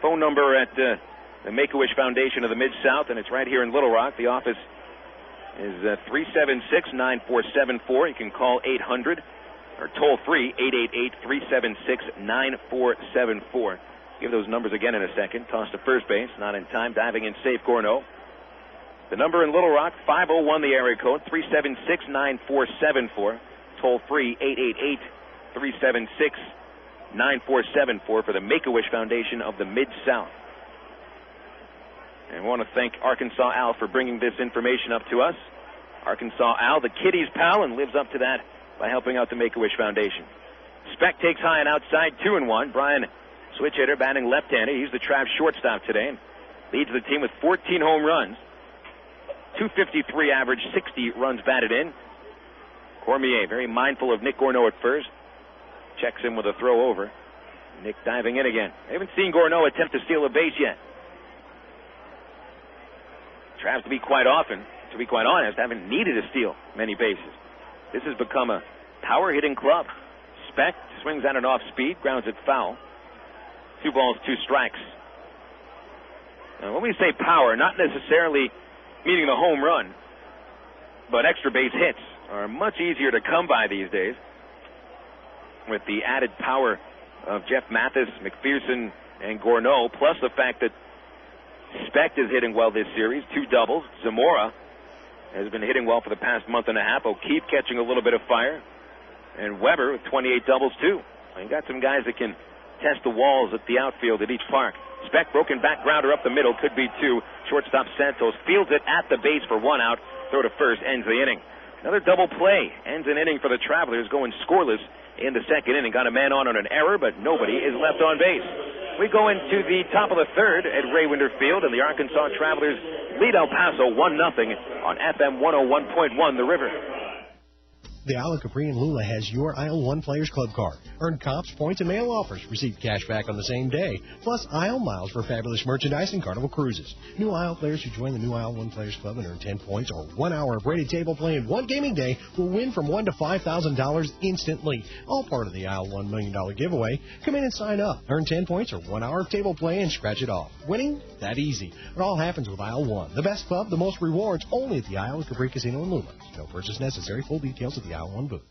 Phone number at the Make-A-Wish Foundation of the Mid-South, and it's right here in Little Rock. The office is 376-9474. You can call 800 or toll free 888-376-9474. Give those numbers again in a second. Toss to first base, not in time. Diving in safe, Gorneau. The number in Little Rock, 501, the area code, 376-9474. Toll free 888-376-9474 for the Make-A-Wish Foundation of the Mid-South. And I want to thank Arkansas Al for bringing this information up to us. Arkansas Al, the kiddies' pal, and lives up to that by helping out the Make-A-Wish Foundation. Speck takes high and outside, 2-1. Brian, switch hitter, batting left-handed. He's the Travs shortstop today. Leads the team with 14 home runs. .253 average, 60 runs batted in. Cormier, very mindful of Nick Gorneau at first. Checks him with a throw over. Nick diving in again. I haven't seen Gorneau attempt to steal a base yet. Travs, to be quite honest, haven't needed to steal many bases. This has become a power-hitting club. Speck swings at an off-speed, grounds it foul. 2 balls, 2 strikes. Now, when we say power, not necessarily meaning the home run, but extra base hits are much easier to come by these days. With the added power of Jeff Mathis, McPherson, and Gorneau, plus the fact that Speck is hitting well this series, 2 doubles. Zamora has been hitting well for the past month and a half. O'Keefe catching a little bit of fire. And Weber with 28 doubles, too. You got some guys that can test the walls at the outfield at each park. Speck, broken back grounder up the middle, could be 2. Shortstop Santos fields it at the base for 1 out. Throw to first, ends the inning. Another double play, ends an inning for the Travelers, going scoreless in the second inning. Got a man on an error, but nobody is left on base. We go into the top of the third at Ray Winder Field, and the Arkansas Travelers lead El Paso 1-0 on FM 101.1 The River. The Isle of Capri and Lula has your Isle 1 Players Club card. Earn comps, points, and mail offers. Receive cash back on the same day. Plus Isle miles for fabulous merchandise and Carnival cruises. New Isle players who join the new Isle 1 Players Club and earn 10 points or 1 hour of rated table play in one gaming day will win from $1,000 to $5,000 instantly. All part of the Isle $1 million giveaway. Come in and sign up. Earn 10 points or 1 hour of table play and scratch it off. Winning? That easy. It all happens with Isle 1. The best club, the most rewards, only at the Isle of Capri Casino in Lula. No purchase necessary. Full details at the Isle 1 booth.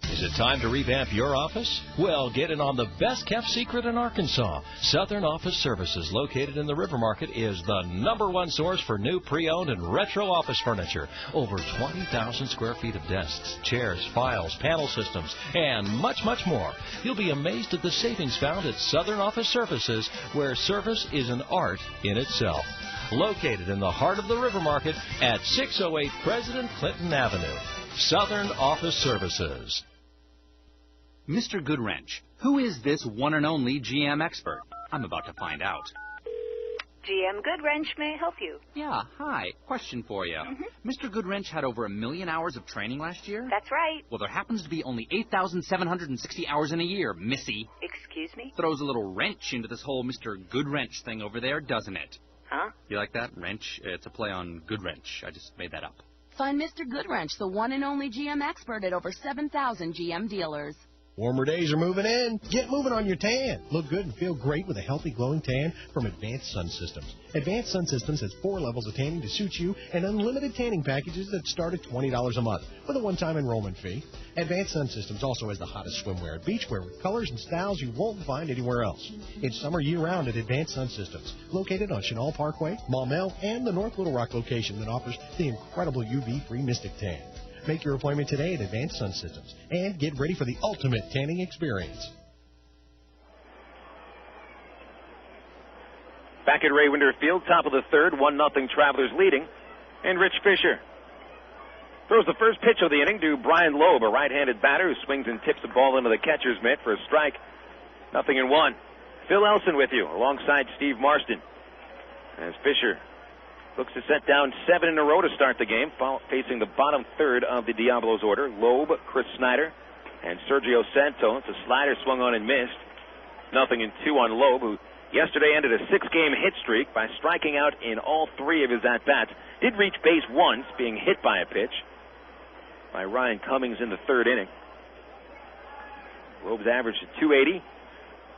Is it time to revamp your office? Well, get in on the best-kept secret in Arkansas. Southern Office Services, located in the River Market, is the #1 source for new pre-owned and retro office furniture. Over 20,000 square feet of desks, chairs, files, panel systems, and much, much more. You'll be amazed at the savings found at Southern Office Services, where service is an art in itself. Located in the heart of the River Market at 608 President Clinton Avenue. Southern Office Services. Mr. Goodwrench, who is this one and only GM expert? I'm about to find out. GM Goodwrench, may I help you? Yeah, hi. Question for you. Mr. Goodwrench had over 1 million hours of training last year? That's right. Well, there happens to be only 8,760 hours in a year, Missy. Excuse me? Throws a little wrench into this whole Mr. Goodwrench thing over there, doesn't it? Huh? You like that? Wrench? It's a play on Goodwrench. I just made that up. Find Mr. Goodwrench, the one and only GM expert at over 7,000 GM dealers. Warmer days are moving in. Get moving on your tan. Look good and feel great with a healthy, glowing tan from Advanced Sun Systems. Advanced Sun Systems has 4 levels of tanning to suit you and unlimited tanning packages that start at $20 a month with a one-time enrollment fee. Advanced Sun Systems also has the hottest swimwear and beachwear with colors and styles you won't find anywhere else. It's summer year-round at Advanced Sun Systems, located on Chenal Parkway, Maumelle, and the North Little Rock location that offers the incredible UV-free Mystic Tan. Make your appointment today at Advanced Sun Systems and get ready for the ultimate tanning experience. Back at Ray Winder Field, top of the third, 1-0 Travelers leading, and Rich Fisher throws the first pitch of the inning to Brian Lowe, a right-handed batter who swings and tips the ball into the catcher's mitt for a strike. 0-1. Phil Elson with you, alongside Steve Marston, as Fisher looks to set down 7 in a row to start the game, facing the bottom third of the Diablos order. Lowe, Chris Snyder, and Sergio Santos. A slider swung on and missed. 0-2 on Lowe, who yesterday ended a 6-game hit streak by striking out in all 3 of his at-bats. Did reach base once, being hit by a pitch by Ryan Cummings in the 3rd inning. Lowe's averaged at .280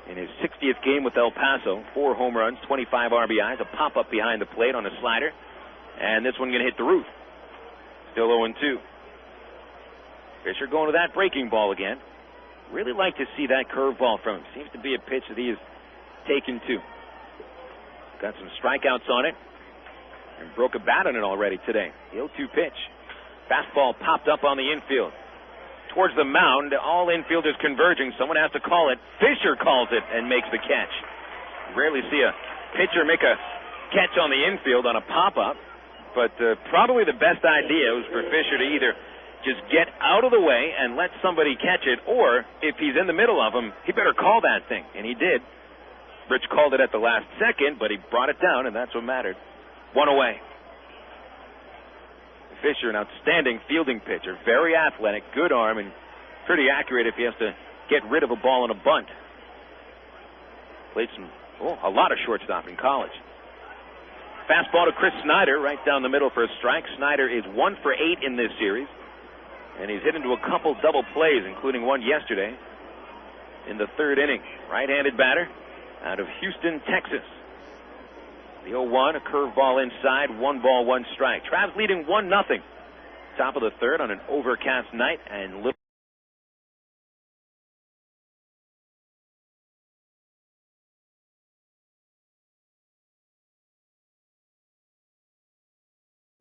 in his 60th game with El Paso. 4 home runs, 25 RBIs, a pop-up behind the plate on a slider, and this one going to hit the roof. Still 0-2. Fisher going to that breaking ball again. Really like to see that curveball from him. Seems to be a pitch that he is taken to. Got some strikeouts on it, and broke a bat on it already today. The 0-2 pitch. Fastball popped up on the infield. Towards the mound, all infielders converging. Someone has to call it. Fisher calls it and makes the catch. Rarely see a pitcher make a catch on the infield on a pop-up, but probably the best idea was for Fisher to either just get out of the way and let somebody catch it, or if he's in the middle of them, he better call that thing, and he did. Rich called it at the last second, but he brought it down, and that's what mattered. 1 away. Fisher, an outstanding fielding pitcher, very athletic, good arm, and pretty accurate if he has to get rid of a ball on a bunt. Played a lot of shortstop in college. Fastball to Chris Snyder, right down the middle for a strike. Snyder is 1 for 8 in this series, and he's hit into a couple double plays, including one yesterday in the 3rd inning. Right-handed batter out of Houston, Texas. The 0-1, a curveball inside, 1 ball, 1 strike. Travs leading 1-0. Top of the 3rd on an overcast night, and little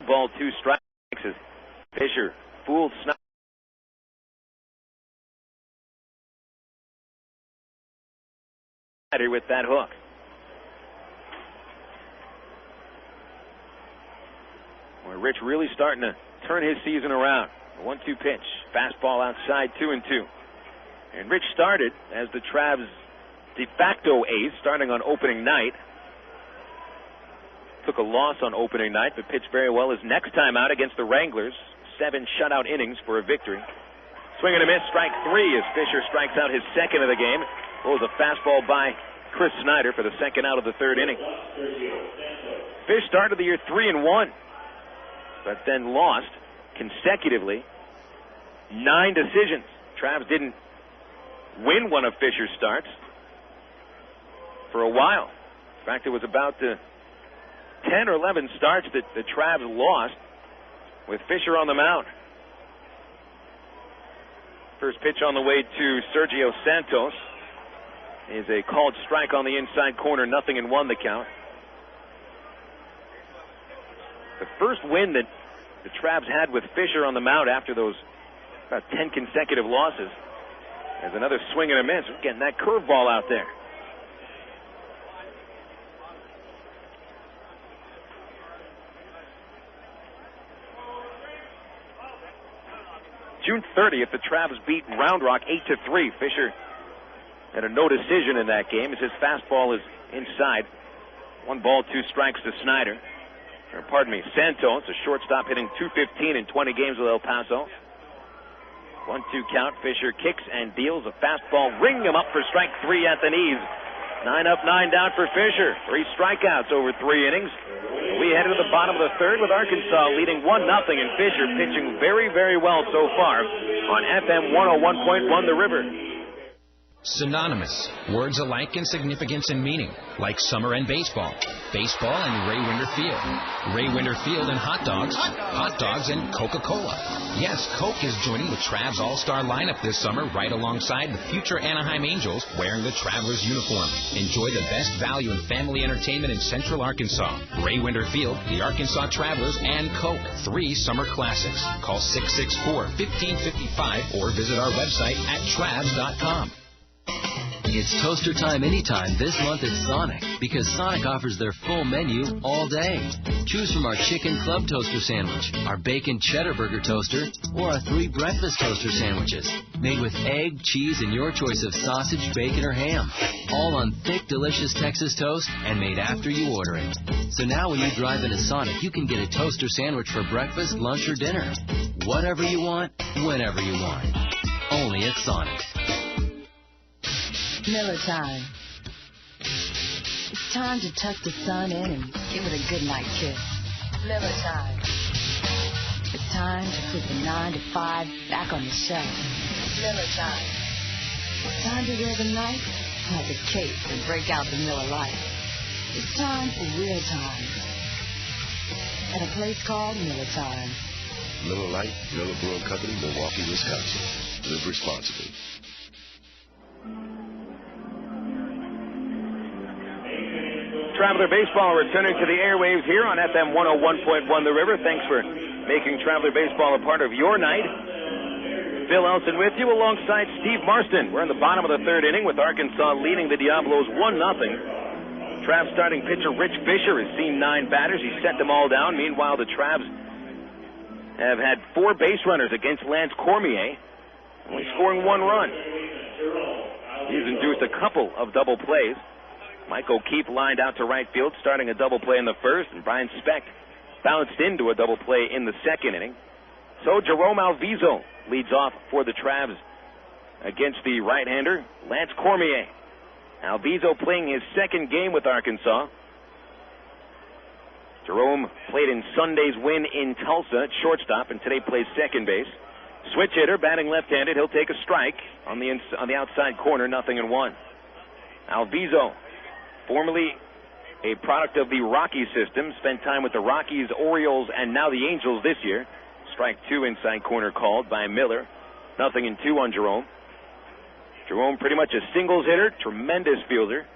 ball, 2 strikes as Fisher fooled Snyder with that hook. Rich really starting to turn his season around. A 1-2 pitch. Fastball outside, 2-2. And Rich started as the Travs de facto ace, starting on opening night. Took a loss on opening night, but pitched very well his next time out against the Wranglers. 7 shutout innings for a victory. Swing and a miss, strike three as Fisher strikes out his second of the game. Blows a fastball by Chris Snyder for the second out of the third inning. Fish started the year 3-1, but then lost consecutively 9 decisions. Travs didn't win one of Fisher's starts for a while. In fact, it was about 10 or 11 starts that the Travs lost with Fisher on the mound. First pitch on the way to Sergio Santos is a called strike on the inside corner, 0-1 the count. The first win that the Travs had with Fisher on the mound after those about 10 consecutive losses. There's another swing and a miss. We're getting that curveball out there. June 30th, the Travs beat Round Rock 8-3. Fisher had a no decision in that game as his fastball is inside. 1 ball, 2 strikes to Snyder. Or pardon me, Santos, a shortstop hitting .215 in 20 games with El Paso. 1-2 count. Fisher kicks and deals a fastball, ringing him up for strike 3 at the knees. 9 up, 9 down for Fisher. 3 strikeouts over 3 innings. We head to the bottom of the third with Arkansas leading 1-0, and Fisher pitching very, very well so far on FM 101.1 The River. Synonymous. Words alike in significance and meaning, like summer and baseball. Baseball and Ray Winder Field. Ray Winder Field and hot dogs. Hot dogs and Coca-Cola. Yes, Coke is joining the Travs All-Star lineup this summer right alongside the future Anaheim Angels wearing the Travelers uniform. Enjoy the best value in family entertainment in Central Arkansas. Ray Winder Field, the Arkansas Travelers, and Coke. 3 summer classics. Call 664-1555 or visit our website at travs.com. It's toaster time anytime this month at Sonic, because Sonic offers their full menu all day. Choose from our chicken club toaster sandwich, our bacon cheddar burger toaster, or our 3 breakfast toaster sandwiches, made with egg, cheese, and your choice of sausage, bacon, or ham. All on thick, delicious Texas toast and made after you order it. So now when you drive into Sonic, you can get a toaster sandwich for breakfast, lunch, or dinner. Whatever you want, whenever you want. Only at Sonic. Miller time. It's time to tuck the sun in and give it a goodnight kiss. Miller time. It's time to put the 9 to 5 back on the shelf. Miller time. It's time to wear the night like a cape and break out the Miller Lite. It's time for real time. At a place called Miller Time. Miller Lite, Miller Brewing Company, Milwaukee, Wisconsin. Live responsibly. Traveler Baseball returning to the airwaves here on FM 101.1 The River. Thanks for making Traveler Baseball a part of your night. Phil Elson with you alongside Steve Marston. We're in the bottom of the third inning with Arkansas leading the Diablos 1-0. Travs starting pitcher Rich Fisher has seen 9 batters. He set them all down. Meanwhile, the Travs have had 4 base runners against Lance Cormier, only scoring 1 run. He's induced a couple of double plays. Mike O'Keefe lined out to right field, starting a double play in the first, and Brian Speck bounced into a double play in the second inning. So Jerome Alviso leads off for the Travs against the right-hander, Lance Cormier. Alviso playing his second game with Arkansas. Jerome played in Sunday's win in Tulsa at shortstop, and today plays second base. Switch hitter, batting left-handed. He'll take a strike on the outside corner, 0-1. Alviso, formerly a product of the Rocky system, spent time with the Rockies, Orioles, and now the Angels this year. Strike 2 inside corner called by Miller. 0-2 on Jerome. Jerome pretty much a singles hitter, tremendous fielder.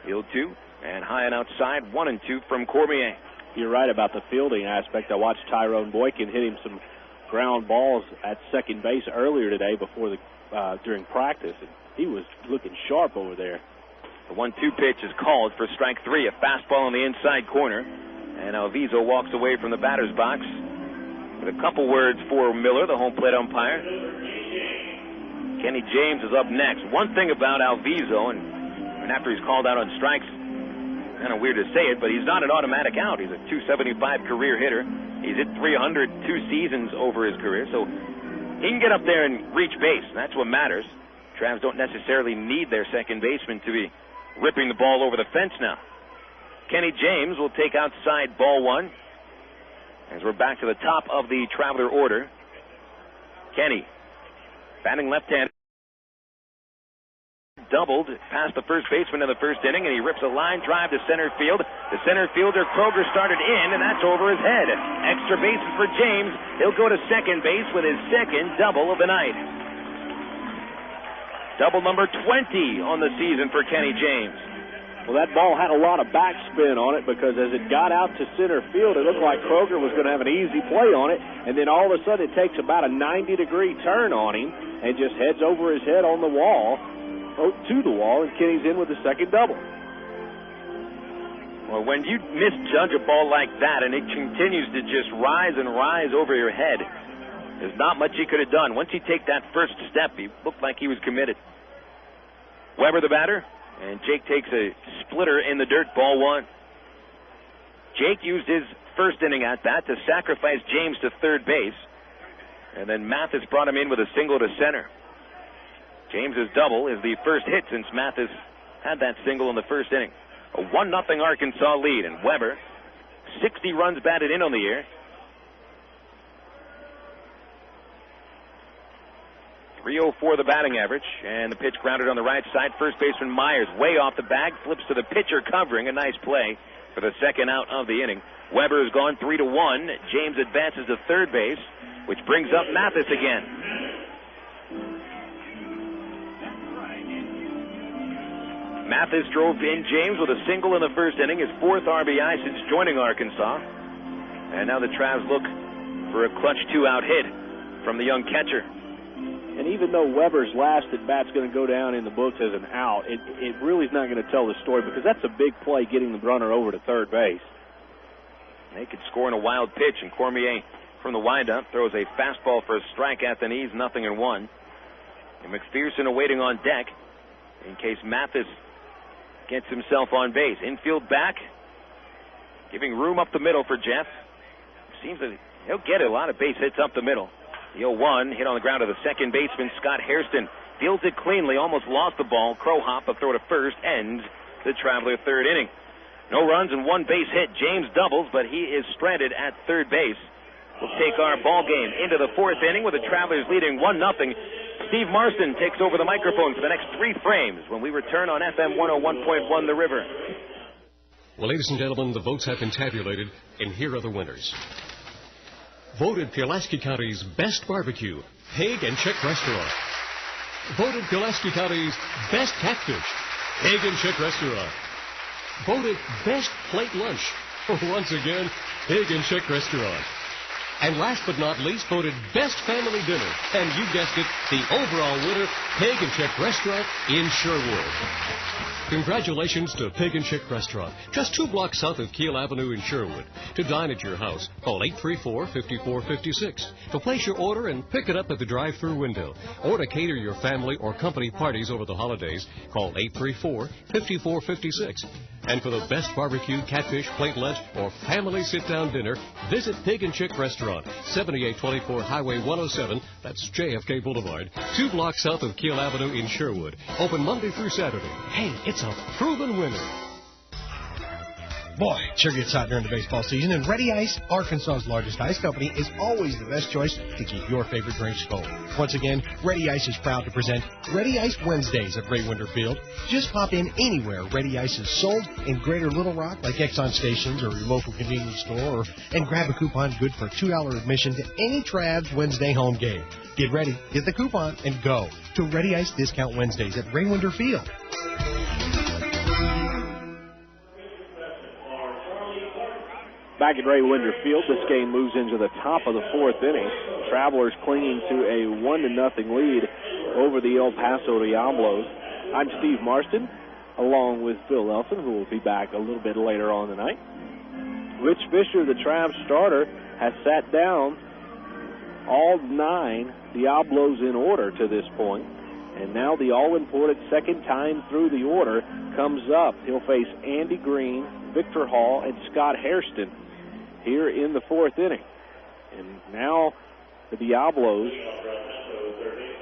Field 2, and high and outside, 1-2 from Cormier. You're right about the fielding aspect. I watched Tyrone Boykin hit him some ground balls at second base earlier today before during practice, and he was looking sharp over there. The 1-2 pitch is called for strike 3, a fastball on the inside corner, and Alviso walks away from the batter's box with a couple words for Miller, the home plate umpire. Kenny James is up next. One thing about Alviso, and after he's called out on strikes, kind of weird to say it, but he's not an automatic out. He's a .275 career hitter. He's hit 300 2 seasons over his career, so he can get up there and reach base. That's what matters. Travs don't necessarily need their second baseman to be ripping the ball over the fence now. Kenny James will take outside ball one as we're back to the top of the Traveler order. Kenny, batting left-handed, doubled past the first baseman in the first inning, and he rips a line drive to center field. The center fielder, Kroger, started in, and that's over his head. Extra bases for James. He'll go to second base with his second double of the night. Double number 20 on the season for Kenny James. Well, that ball had a lot of backspin on it because as it got out to center field, it looked like Kroger was going to have an easy play on it, and then all of a sudden it takes about a 90-degree turn on him and just heads over his head on the wall, to the wall, and Kenny's in with the second double. Well, when you misjudge a ball like that and it continues to just rise and rise over your head, there's not much he could have done. Once he take that first step, he looked like he was committed. Weber the batter, and Jake takes a splitter in the dirt, ball one. Jake used his first inning at bat to sacrifice James to third base, and then Mathis brought him in with a single to center. James's double is the first hit since Mathis had that single in the first inning. A 1-0 Arkansas lead, and Weber, 60 runs batted in on the year. 304 the batting average, and the pitch grounded on the right side. First baseman Myers way off the bag, flips to the pitcher covering. A nice play for the second out of the inning. Weber has gone 3-1. James advances to third base, which brings up Mathis again. Mathis drove in James with a single in the first inning, his fourth RBI since joining Arkansas. And now the Travs look for a clutch two-out hit from the young catcher. And even though Weber's last at bat's going to go down in the books as an out, it really is not going to tell the story because that's a big play getting the runner over to third base. They could score in a wild pitch, and Cormier from the windup throws a fastball for a strike at the knees, 0-1. And McPherson awaiting on deck in case Mathis gets himself on base. Infield back, giving room up the middle for Jeff. Seems that he'll get a lot of base hits up the middle. The 0-1 hit on the ground to the second baseman, Scott Hairston. Fields it cleanly, almost lost the ball. Crow hop, a throw to first, ends the Traveler third inning. No runs and one base hit. James doubles, but he is stranded at third base. We'll take our ball game into the fourth inning with the Travelers leading 1-0. Steve Marston takes over the microphone for the next 3 frames when we return on FM 101.1 The River. Well, ladies and gentlemen, the votes have been tabulated, and here are the winners. Voted Pulaski County's best barbecue, Pig and Chick Restaurant. Voted Pulaski County's best catfish, Pig and Chick Restaurant. Voted best plate lunch, once again, Pig and Chick Restaurant. And last but not least, voted best family dinner. And you guessed it, the overall winner, Pig and Chick Restaurant in Sherwood. Congratulations to Pig and Chick Restaurant, just 2 blocks south of Kiel Avenue in Sherwood. To dine at your house, call 834-5456. To place your order and pick it up at the drive-thru window. Or to cater your family or company parties over the holidays, call 834-5456. And for the best barbecue, catfish, plate lunch, or family sit-down dinner, visit Pig and Chick Restaurant, 7824 Highway 107, that's JFK Boulevard, 2 blocks south of Kiel Avenue in Sherwood. Open Monday through Saturday. Hey, it's a proven winner. Boy, it sure gets hot during the baseball season, and Ready Ice, Arkansas's largest ice company, is always the best choice to keep your favorite drinks cold. Once again, Ready Ice is proud to present Ready Ice Wednesdays at Ray Winder Field. Just pop in anywhere Ready Ice is sold in Greater Little Rock, like Exxon stations or your local convenience store, and grab a coupon good for $2 admission to any Travs Wednesday home game. Get ready, get the coupon, and go to Ready Ice Discount Wednesdays at Ray Winder Field. Back at Ray Winder Field, this game moves into the top of the fourth inning. Travelers clinging to a 1-0 lead over the El Paso Diablos. I'm Steve Marston, along with Phil Elson, who will be back a little bit later on tonight. Rich Fisher, the Travs starter, has sat down all 9 Diablos in order to this point. And now the all-important second time through the order comes up. He'll face Andy Green, Victor Hall, and Scott Hairston here in the fourth inning. And now the Diablos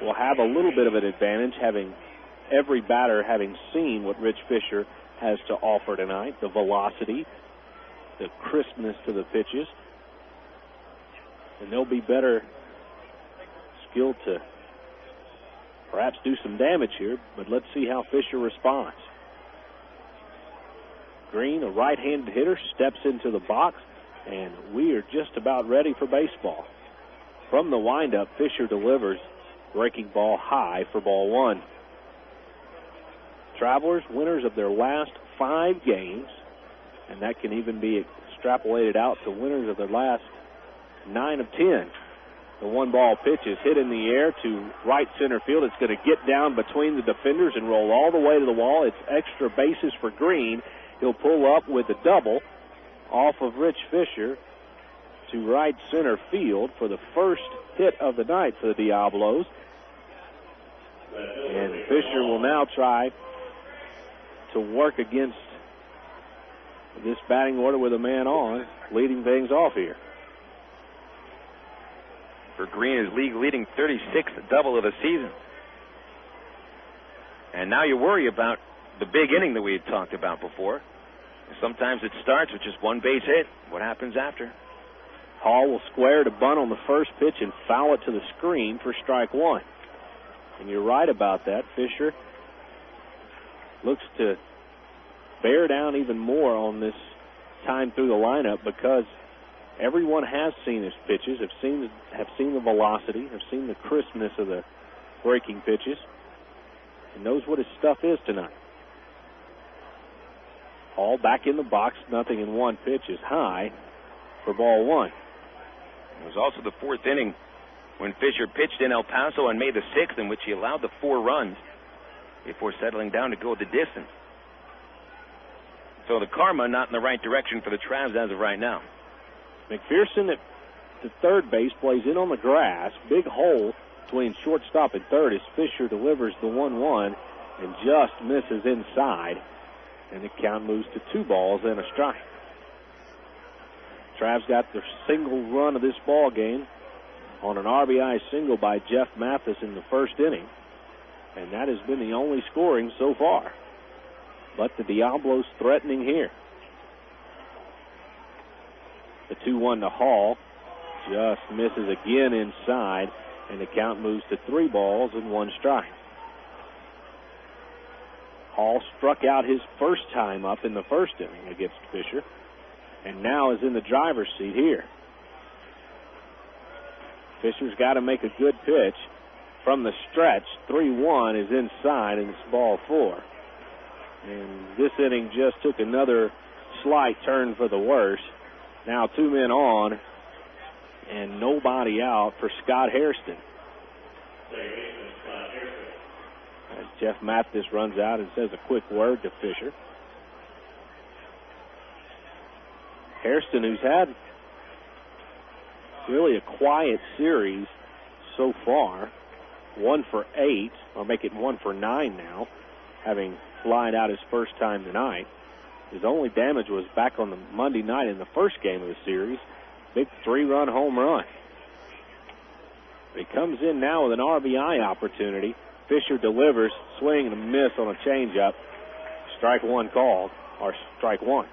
will have a little bit of an advantage, having every batter having seen what Rich Fisher has to offer tonight, the velocity, the crispness to the pitches. And they'll be better skilled to perhaps do some damage here, but let's see how Fisher responds. Green, a right-handed hitter, steps into the box, and we are just about ready for baseball. From the windup, Fisher delivers, breaking ball high for ball one. Travelers, winners of their last 5 games, and that can even be extrapolated out to winners of their last 9 of 10. The one-ball pitch is hit in the air to right center field. It's going to get down between the defenders and roll all the way to the wall. It's extra bases for Green. He'll pull up with a double off of Rich Fisher to right center field for the first hit of the night for the Diablos. And Fisher will now try to work against this batting order with a man on, leading things off here. For Green, his league-leading 36th double of the season. And now you worry about the big inning that we had talked about before. Sometimes it starts with just one base hit. What happens after? Hall will square to bunt on the first pitch and foul it to the screen for strike one. And you're right about that. Fisher looks to bear down even more on this time through the lineup because everyone has seen his pitches, have seen the velocity, have seen the crispness of the breaking pitches, and knows what his stuff is tonight. Hall back in the box, 0-1 pitch is high for ball one. It was also the 4th inning when Fisher pitched in El Paso and made the 6th, in which he allowed the 4 runs before settling down to go the distance. So the karma not in the right direction for the Travs as of right now. McPherson at the third base plays in on the grass. Big hole between shortstop and third as Fisher delivers the 1-1 and just misses inside. And the count moves to 2 balls and a strike. Travs got their single run of this ball game on an RBI single by Jeff Mathis in the first inning. And that has been the only scoring so far. But the Diablos threatening here. The 2-1 to Hall just misses again inside, and the count moves to 3 balls and 1 strike. Hall struck out his first time up in the first inning against Fisher, and now is in the driver's seat here. Fisher's got to make a good pitch from the stretch. 3-1 is inside, and it's ball 4. And this inning just took another slight turn for the worse. Now 2 men on, and nobody out for Scott Hairston. As Jeff Mathis runs out and says a quick word to Fisher. Hairston, who's had really a quiet series so far, 1 for 8, or make it 1 for 9 now, having flied out his first time tonight. His only damage was back on the Monday night in the first game of the series. Big 3-run home run. He comes in now with an RBI opportunity. Fisher delivers, swing and a miss on a changeup. Strike 1 called, or strike 1.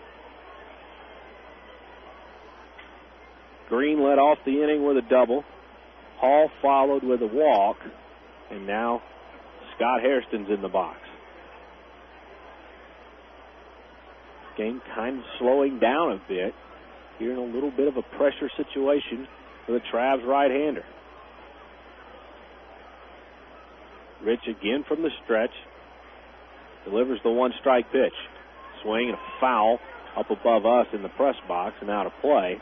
Green led off the inning with a double. Hall followed with a walk. And now Scott Hairston's in the box. Game kind of slowing down a bit. Here in a little bit of a pressure situation for the Travs right-hander. Rich again from the stretch. Delivers the 1-strike pitch. Swing and a foul up above us in the press box and out of play.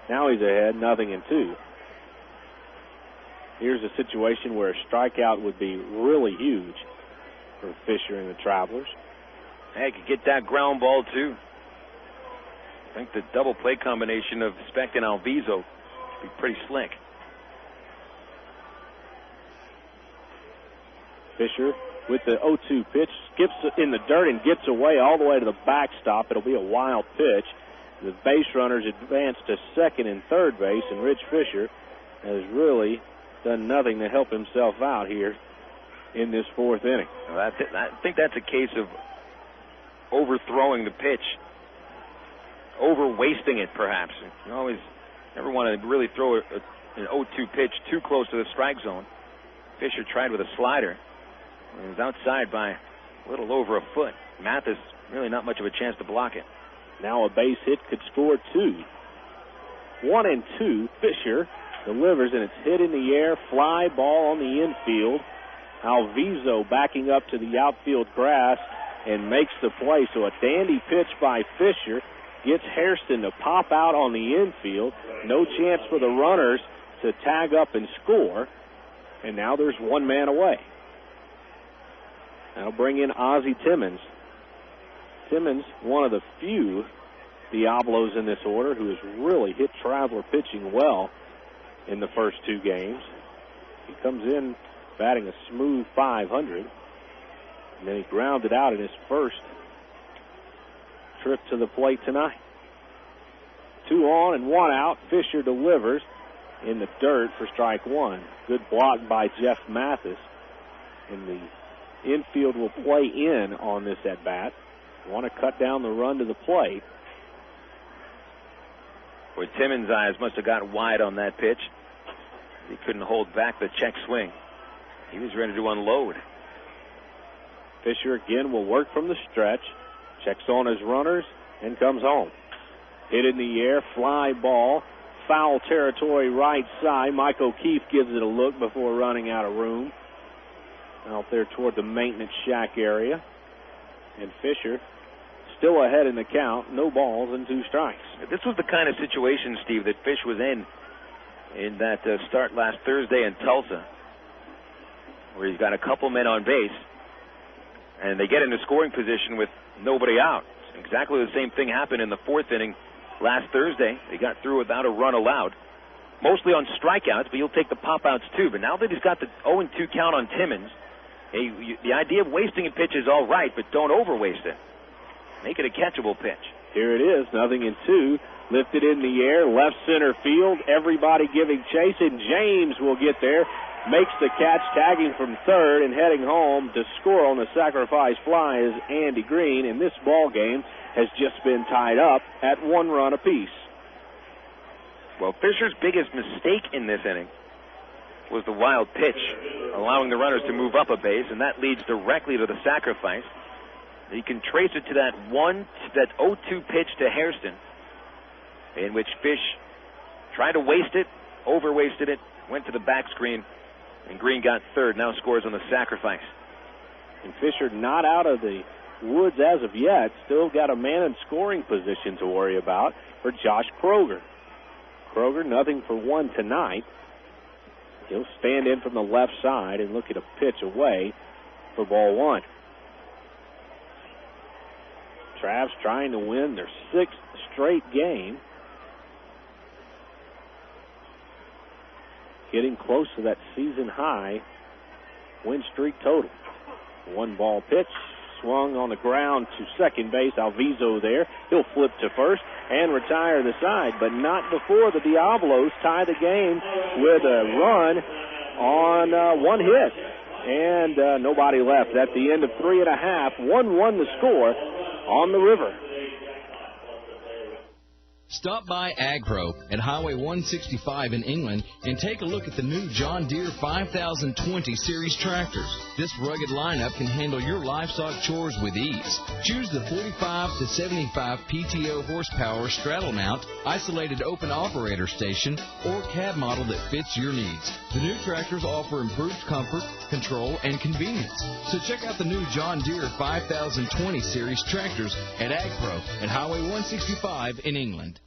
Now he's ahead, 0-2. Here's a situation where a strikeout would be really huge for Fisher and the Travelers. Hey, could get that ground ball, too. I think the double play combination of Speck and Alviso would be pretty slick. Fisher with the 0-2 pitch, skips in the dirt and gets away all the way to the backstop. It'll be a wild pitch. The base runners advance to second and third base, and Rich Fisher has really done nothing to help himself out here in this fourth inning. Well, I think that's a case of overthrowing the pitch, over-wasting it perhaps. You always never want to really throw an 0-2 pitch too close to the strike zone. Fisher tried with a slider. It was outside by a little over a foot. Mathis, really not much of a chance to block it. Now a base hit could score 2. 1-2. Fisher delivers, and it's hit in the air. Fly ball on the infield. Alviso backing up to the outfield grass and makes the play. So a dandy pitch by Fisher gets Hairston to pop out on the infield. No chance for the runners to tag up and score. And now there's one man away. That'll bring in Ozzy Timmons. Timmons, one of the few Diablos in this order who has really hit Traveler pitching well in the first 2 games. He comes in batting a smooth .500, and then he grounded out in his first trip to the plate tonight. 2 on and 1 out. Fisher delivers in the dirt for strike 1. Good block by Jeff Mathis, and the infield will play in on this at-bat. Want to cut down the run to the plate. Boy, Timmons' eyes must have got wide on that pitch. He couldn't hold back the check swing. He was ready to unload. Fisher again will work from the stretch. Checks on his runners and comes home. Hit in the air, fly ball, foul territory right side. Mike O'Keefe gives it a look before running out of room. Out there toward the maintenance shack area. And Fisher still ahead in the count. No balls and 2 strikes. This was the kind of situation, Steve, that Fish was in that start last Thursday in Tulsa, where he's got a couple men on base, and they get into scoring position with nobody out. Exactly the same thing happened in the 4th inning last Thursday. They got through without a run allowed, mostly on strikeouts, but you'll take the pop-outs too. But now that he's got the 0-2 count on Timmons, the idea of wasting a pitch is all right, but don't over-waste it. Make it a catchable pitch. Here it is, 0-2. Lifted in the air, left center field. Everybody giving chase, and James will get there. Makes the catch, tagging from third, and heading home to score on the sacrifice fly is Andy Green. And this ball game has just been tied up at 1 run apiece. Well, Fisher's biggest mistake in this inning was the wild pitch, allowing the runners to move up a base, and that leads directly to the sacrifice. You can trace it to that 0-2 pitch to Hairston, in which Fish tried to waste it, over-wasted it, went to the back screen, and Green got third, now scores on the sacrifice. And Fisher not out of the woods as of yet, still got a man in scoring position to worry about for Josh Kroger. Kroger, 0-for-1 tonight. He'll stand in from the left side and look at a pitch away for ball 1. Travs trying to win their 6th straight game. Getting close to that season high win streak total. 1 ball pitch, swung on the ground to second base. Alviso there. He'll flip to first and retire the side, but not before the Diablos tie the game with a run on 1 hit. And nobody left at the end of 3.5. 1-1 the score on the river. Stop by AgPro at Highway 165 in England and take a look at the new John Deere 5020 Series tractors. This rugged lineup can handle your livestock chores with ease. Choose the 45 to 75 PTO horsepower straddle mount, isolated open operator station, or cab model that fits your needs. The new tractors offer improved comfort, control, and convenience. So check out the new John Deere 5020 Series tractors at AgPro at Highway 165 in England.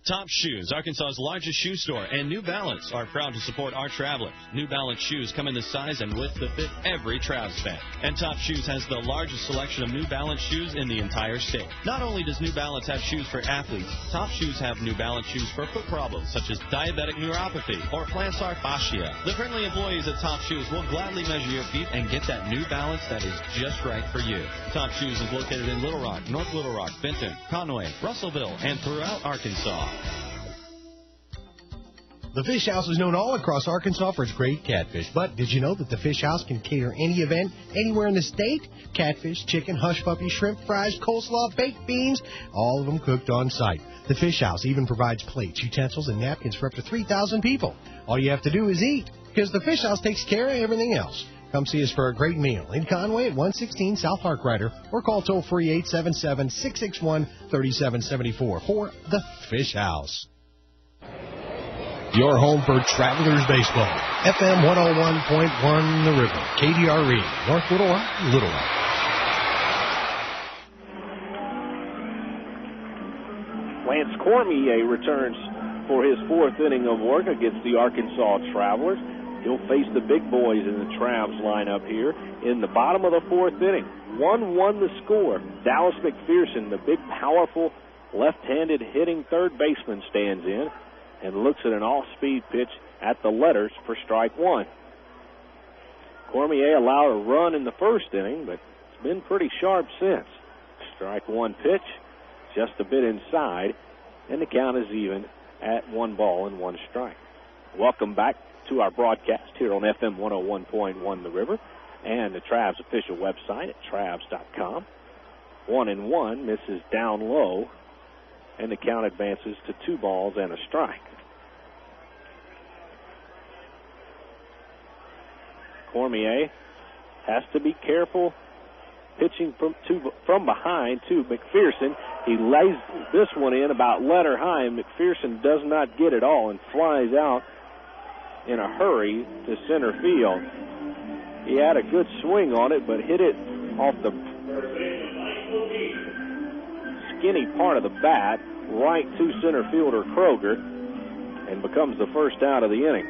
Top Shoes, Arkansas's largest shoe store, and New Balance are proud to support our travelers. New Balance shoes come in the size and width that fit every Travs fan. And Top Shoes has the largest selection of New Balance shoes in the entire state. Not only does New Balance have shoes for athletes, Top Shoes have New Balance shoes for foot problems such as diabetic neuropathy or plantar fascia. The friendly employees at Top Shoes will gladly measure your feet and get that New Balance that is just right for you. Top Shoes is located in Little Rock, North Little Rock, Benton, Conway, Russellville, and throughout Arkansas. The Fish House is known all across Arkansas for its great catfish. But did you know that the Fish House can cater any event anywhere in the state? Catfish, chicken, hush puppy, shrimp, fries, coleslaw, baked beans, all of them cooked on site. The Fish House even provides plates, utensils, and napkins for up to 3,000 people. All you have to do is eat, because the Fish House takes care of everything else. Come see us for a great meal in Conway at 116 South Harkrider, or call toll-free 877-661-3774 for the Fish House. Your home for Travelers Baseball. FM 101.1 The River. KDRE. North Little Rock, Little Rock. Lance Cormier returns for his fourth inning of work against the Arkansas Travelers. He'll face the big boys in the Travs lineup here in the bottom of the fourth inning. 1-1 the score. Dallas McPherson, the big, powerful, left-handed hitting third baseman, stands in and looks at an off-speed pitch at the letters for strike one. Cormier allowed a run in the first inning, but it's been pretty sharp since. Strike one pitch, just a bit inside, and the count is even at 1-1 strike. Welcome back to our broadcast here on FM 101.1 The River and the Travs official website at Travs.com. 1-1 misses down low, and the count advances to 2-2 and a strike. Cormier has to be careful pitching from behind to McPherson. He lays this one in about letter high, and McPherson does not get it all and flies out in a hurry to center field. He had a good swing on it, but hit it off the skinny part of the bat right to center fielder Kroger, and becomes the first out of the inning.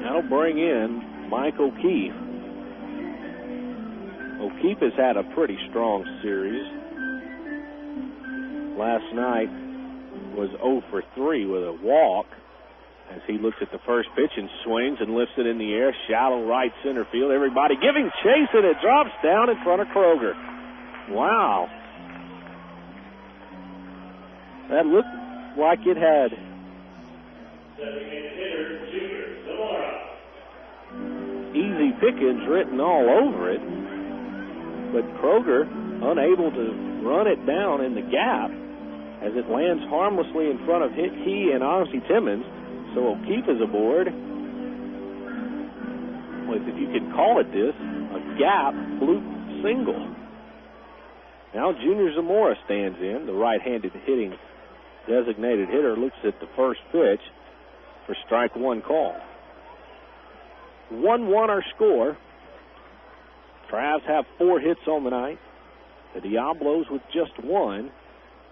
That'll bring in Mike O'Keefe. O'Keefe has had a pretty strong series. Last night was 0 for 3 with a walk as he looks at the first pitch and swings and lifts it in the air, shallow right center field. Everybody giving chase, and it drops down in front of Kroger. Wow. That looked like it had easy pickings written all over it, but Kroger unable to run it down in the gap as it lands harmlessly in front of he and Ozzy Timmons. So O'Keefe is aboard with, if you can call it this, a gap fluke single. Now Junior Zamora stands in. The right-handed hitting designated hitter looks at the first pitch for strike one call. 1-1 our score. Travs have 4 hits on the night. The Diablos with just 1,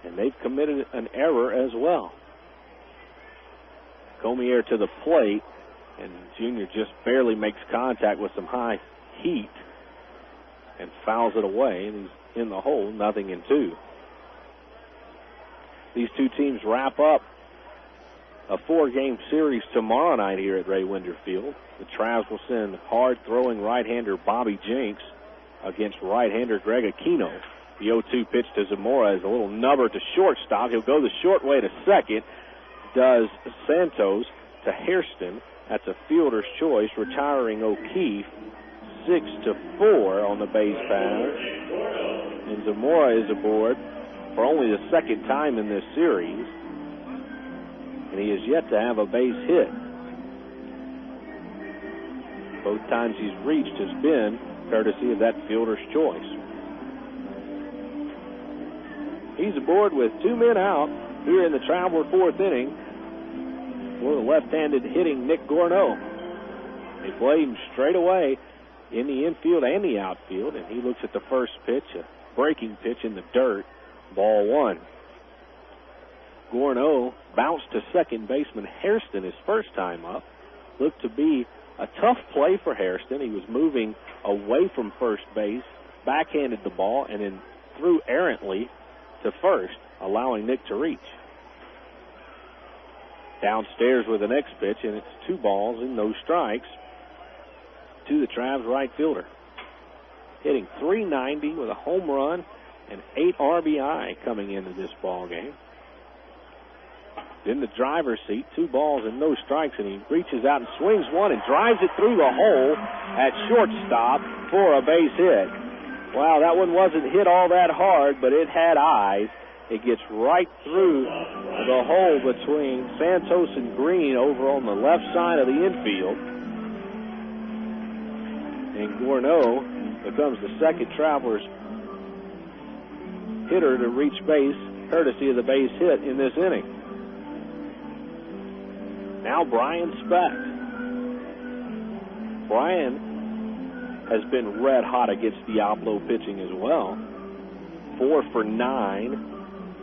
and they've committed an error as well. Cormier to the plate, and Junior just barely makes contact with some high heat and fouls it away, and he's in the hole, 0-2. These two teams wrap up a 4-game series tomorrow night here at Ray Winder Field. The Travs will send hard-throwing right-hander Bobby Jenks against right-hander Greg Aquino. The 0-2 pitch to Zamora is a little nubber to shortstop. He'll go the short way to second. Does Santos to Hairston. That's a fielder's choice, retiring O'Keefe 6-4 on the base pass. And Zamora is aboard for only the second time in this series, and he has yet to have a base hit. Both times he's reached has been courtesy of that fielder's choice. He's aboard with 2 men out here in the Traveler 4th inning for the left-handed hitting Nick Gorneau. They played him straight away in the infield and the outfield, and he looks at the first pitch, a breaking pitch in the dirt, ball 1. Gorneau bounced to second baseman Hairston his first time up. Looked to be a tough play for Hairston. He was moving away from first base, backhanded the ball, and then threw errantly to first, allowing Nick to reach. Downstairs with the next pitch, and it's 2 balls and no strikes to the Travs right fielder. Hitting .390 with a home run and 8 RBI coming into this ball game. in the driver's seat, 2 balls and no strikes, and he reaches out and swings one and drives it through the hole at shortstop for a base hit. Wow, that one wasn't hit all that hard, but it had eyes. It gets right through the hole between Santos and Green over on the left side of the infield. And Gourneau becomes the second Travelers hitter to reach base, courtesy of the base hit in this inning. Now Brian Speck. Brian has been red hot against Diablo pitching as well. 4 for 9.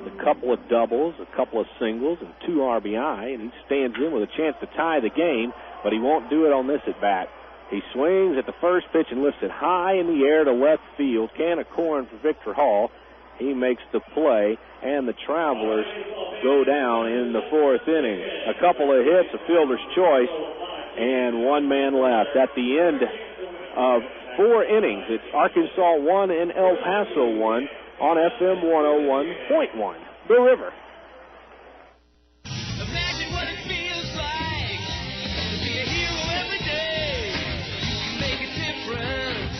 A couple of doubles, a couple of singles, and 2 RBI, and he stands in with a chance to tie the game, but he won't do it on this at-bat. He swings at the first pitch and lifts it high in the air to left field. Can of corn for Victor Hall. He makes the play, and the Travelers go down in the 4th inning. A couple of hits, a fielder's choice, and 1 man left. At the end of 4 innings, it's Arkansas 1 and El Paso 1 on FM 101.1, The River. Imagine what it feels like to be a hero every day. Make a difference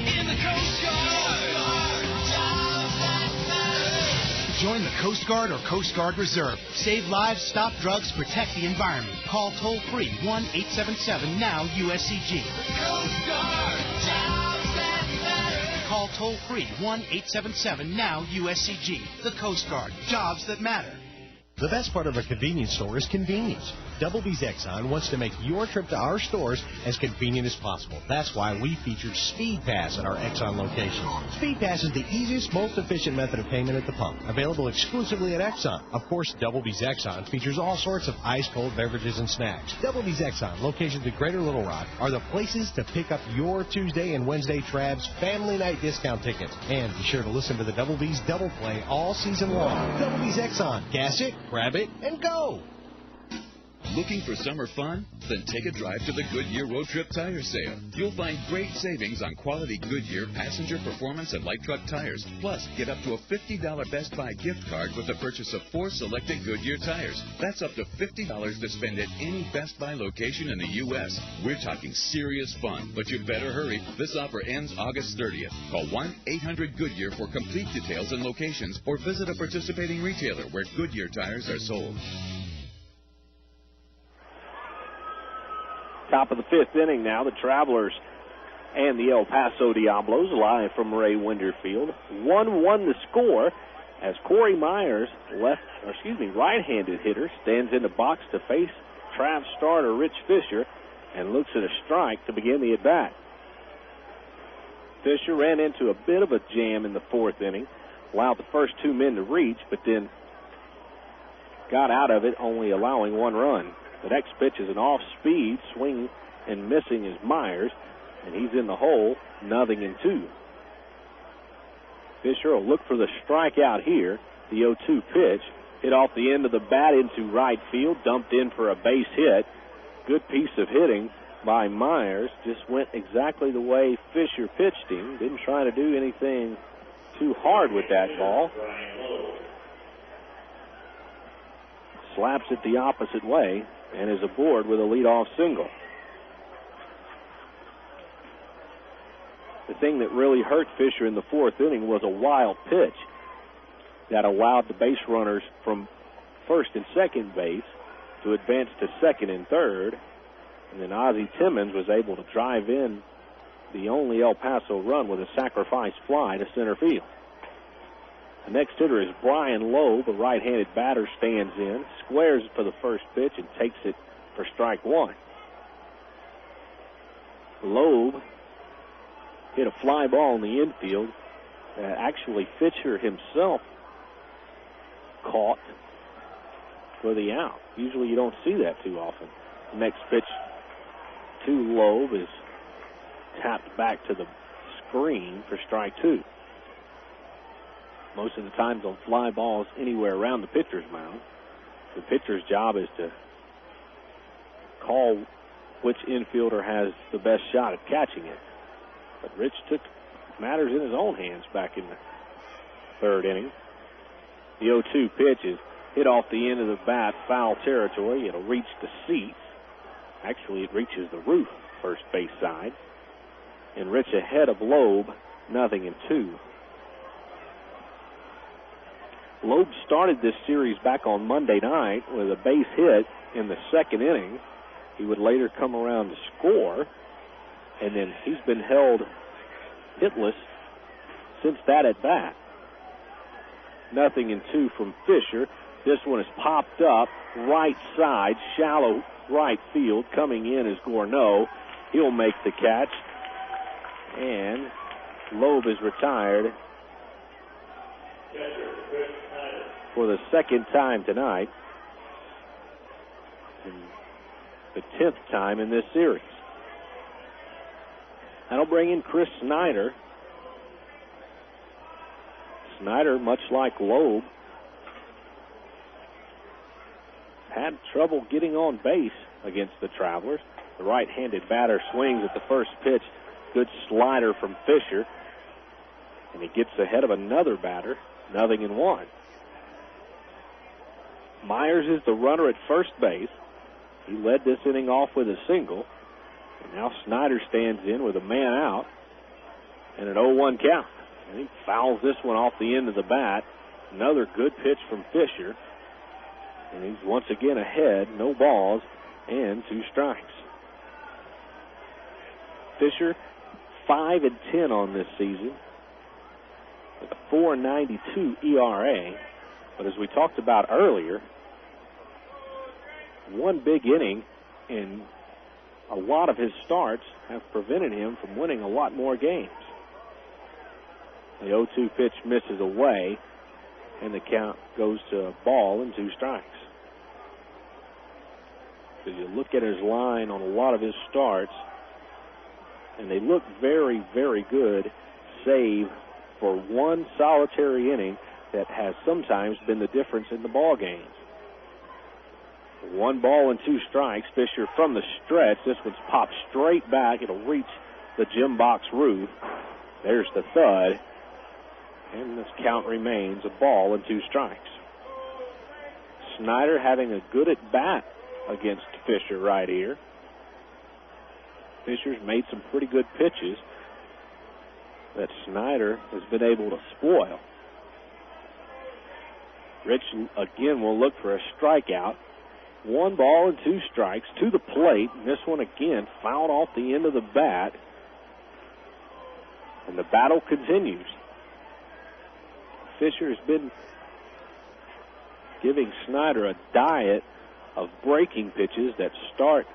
in the Coast Guard. Jobs that matter. Join the Coast Guard or Coast Guard Reserve. Save lives, stop drugs, protect the environment. Call toll-free 1-877-NOW-USCG. Coast Guard. Jobs that matter. Call toll-free 1-877-NOW-USCG. The Coast Guard. Jobs that matter. The best part of a convenience store is convenience. Double B's Exxon wants to make your trip to our stores as convenient as possible. That's why we featured Speed Pass at our Exxon location. Speed Pass is the easiest, most efficient method of payment at the pump, available exclusively at Exxon. Of course, Double B's Exxon features all sorts of ice-cold beverages and snacks. Double B's Exxon, locations at Greater Little Rock, are the places to pick up your Tuesday and Wednesday Trabs family night discount tickets. And be sure to listen to the Double B's Double Play all season long. Double B's Exxon. Gas it, grab it, and go! Looking for summer fun? Then take a drive to the Goodyear Road Trip Tire Sale. You'll find great savings on quality Goodyear passenger performance and light truck tires. Plus, get up to a $50 Best Buy gift card with the purchase of 4 selected Goodyear tires. That's up to $50 to spend at any Best Buy location in the U.S. We're talking serious fun, but you better hurry. This offer ends August 30th. Call 1-800-GOODYEAR for complete details and locations, or visit a participating retailer where Goodyear tires are sold. Top of the 5th inning now. The Travelers and the El Paso Diablos live from Ray Winder Field. 1-1 the score as Corey Myers, right-handed hitter, stands in the box to face Trav starter Rich Fisher and looks at a strike to begin the at-bat. Fisher ran into a bit of a jam in the 4th inning, allowed the first 2 men to reach, but then got out of it, only allowing 1 run. The next pitch is an off-speed swing and missing is Myers, and he's in the hole, 0-2. Fisher will look for the strikeout here. The 0-2 pitch hit off the end of the bat into right field, dumped in for a base hit. Good piece of hitting by Myers. Just went exactly the way Fisher pitched him. Didn't try to do anything too hard with that ball. Slaps it the opposite way and is aboard with a leadoff single. The thing that really hurt Fisher in the 4th inning was a wild pitch that allowed the base runners from first and second base to advance to second and third. And then Ozzy Timmons was able to drive in the only El Paso run with a sacrifice fly to center field. The next hitter is Brian Lowe. The right-handed batter stands in, squares it for the first pitch, and takes it for strike 1. Lowe hit a fly ball in the infield that actually Fisher himself caught for the out. Usually you don't see that too often. The next pitch to Lowe is tapped back to the screen for strike 2. Most of the times on fly balls anywhere around the pitcher's mound, the pitcher's job is to call which infielder has the best shot at catching it. But Rich took matters in his own hands back in the 3rd inning. The 0-2 pitch is hit off the end of the bat, foul territory. It'll reach the seats. Actually, it reaches the roof, first base side. And Rich ahead of Lowe, 0-2. Lowe started this series back on Monday night with a base hit in the second inning. He would later come around to score, and then he's been held hitless since that at bat. 0-2 from Fisher. This one is popped up, right side, shallow right field. Coming in is Gourneau. He'll make the catch, and Lowe is retired for the second time tonight, and the 10th time in this series. That'll bring in Chris Snyder. Snyder, much like Lowe, had trouble getting on base against the Travelers. The right-handed batter swings at the first pitch. Good slider from Fisher, and he gets ahead of another batter, 0-1. Myers is the runner at first base. He led this inning off with a single, and now Snyder stands in with a man out and an 0-1 count. And he fouls this one off the end of the bat. Another good pitch from Fisher, and he's once again ahead, no balls and 2 strikes. Fisher 5-10 on this season with a 4.92 ERA. But as we talked about earlier, one big inning and a lot of his starts have prevented him from winning a lot more games. The 0-2 pitch misses away, and the count goes to a ball and 2 strikes. So you look at his line on a lot of his starts, and they look very, very good, save for one solitary inning that has sometimes been the difference in the ball games. 1 ball and 2 strikes. Fisher from the stretch. This one's popped straight back. It'll reach the gym box roof. There's the thud. And this count remains a ball and 2 strikes. Snyder having a good at bat against Fisher right here. Fisher's made some pretty good pitches that Snyder has been able to spoil. Rich again will look for a strikeout. 1 ball and 2 strikes to the plate. And this one again fouled off the end of the bat. And the battle continues. Fisher has been giving Snyder a diet of breaking pitches that start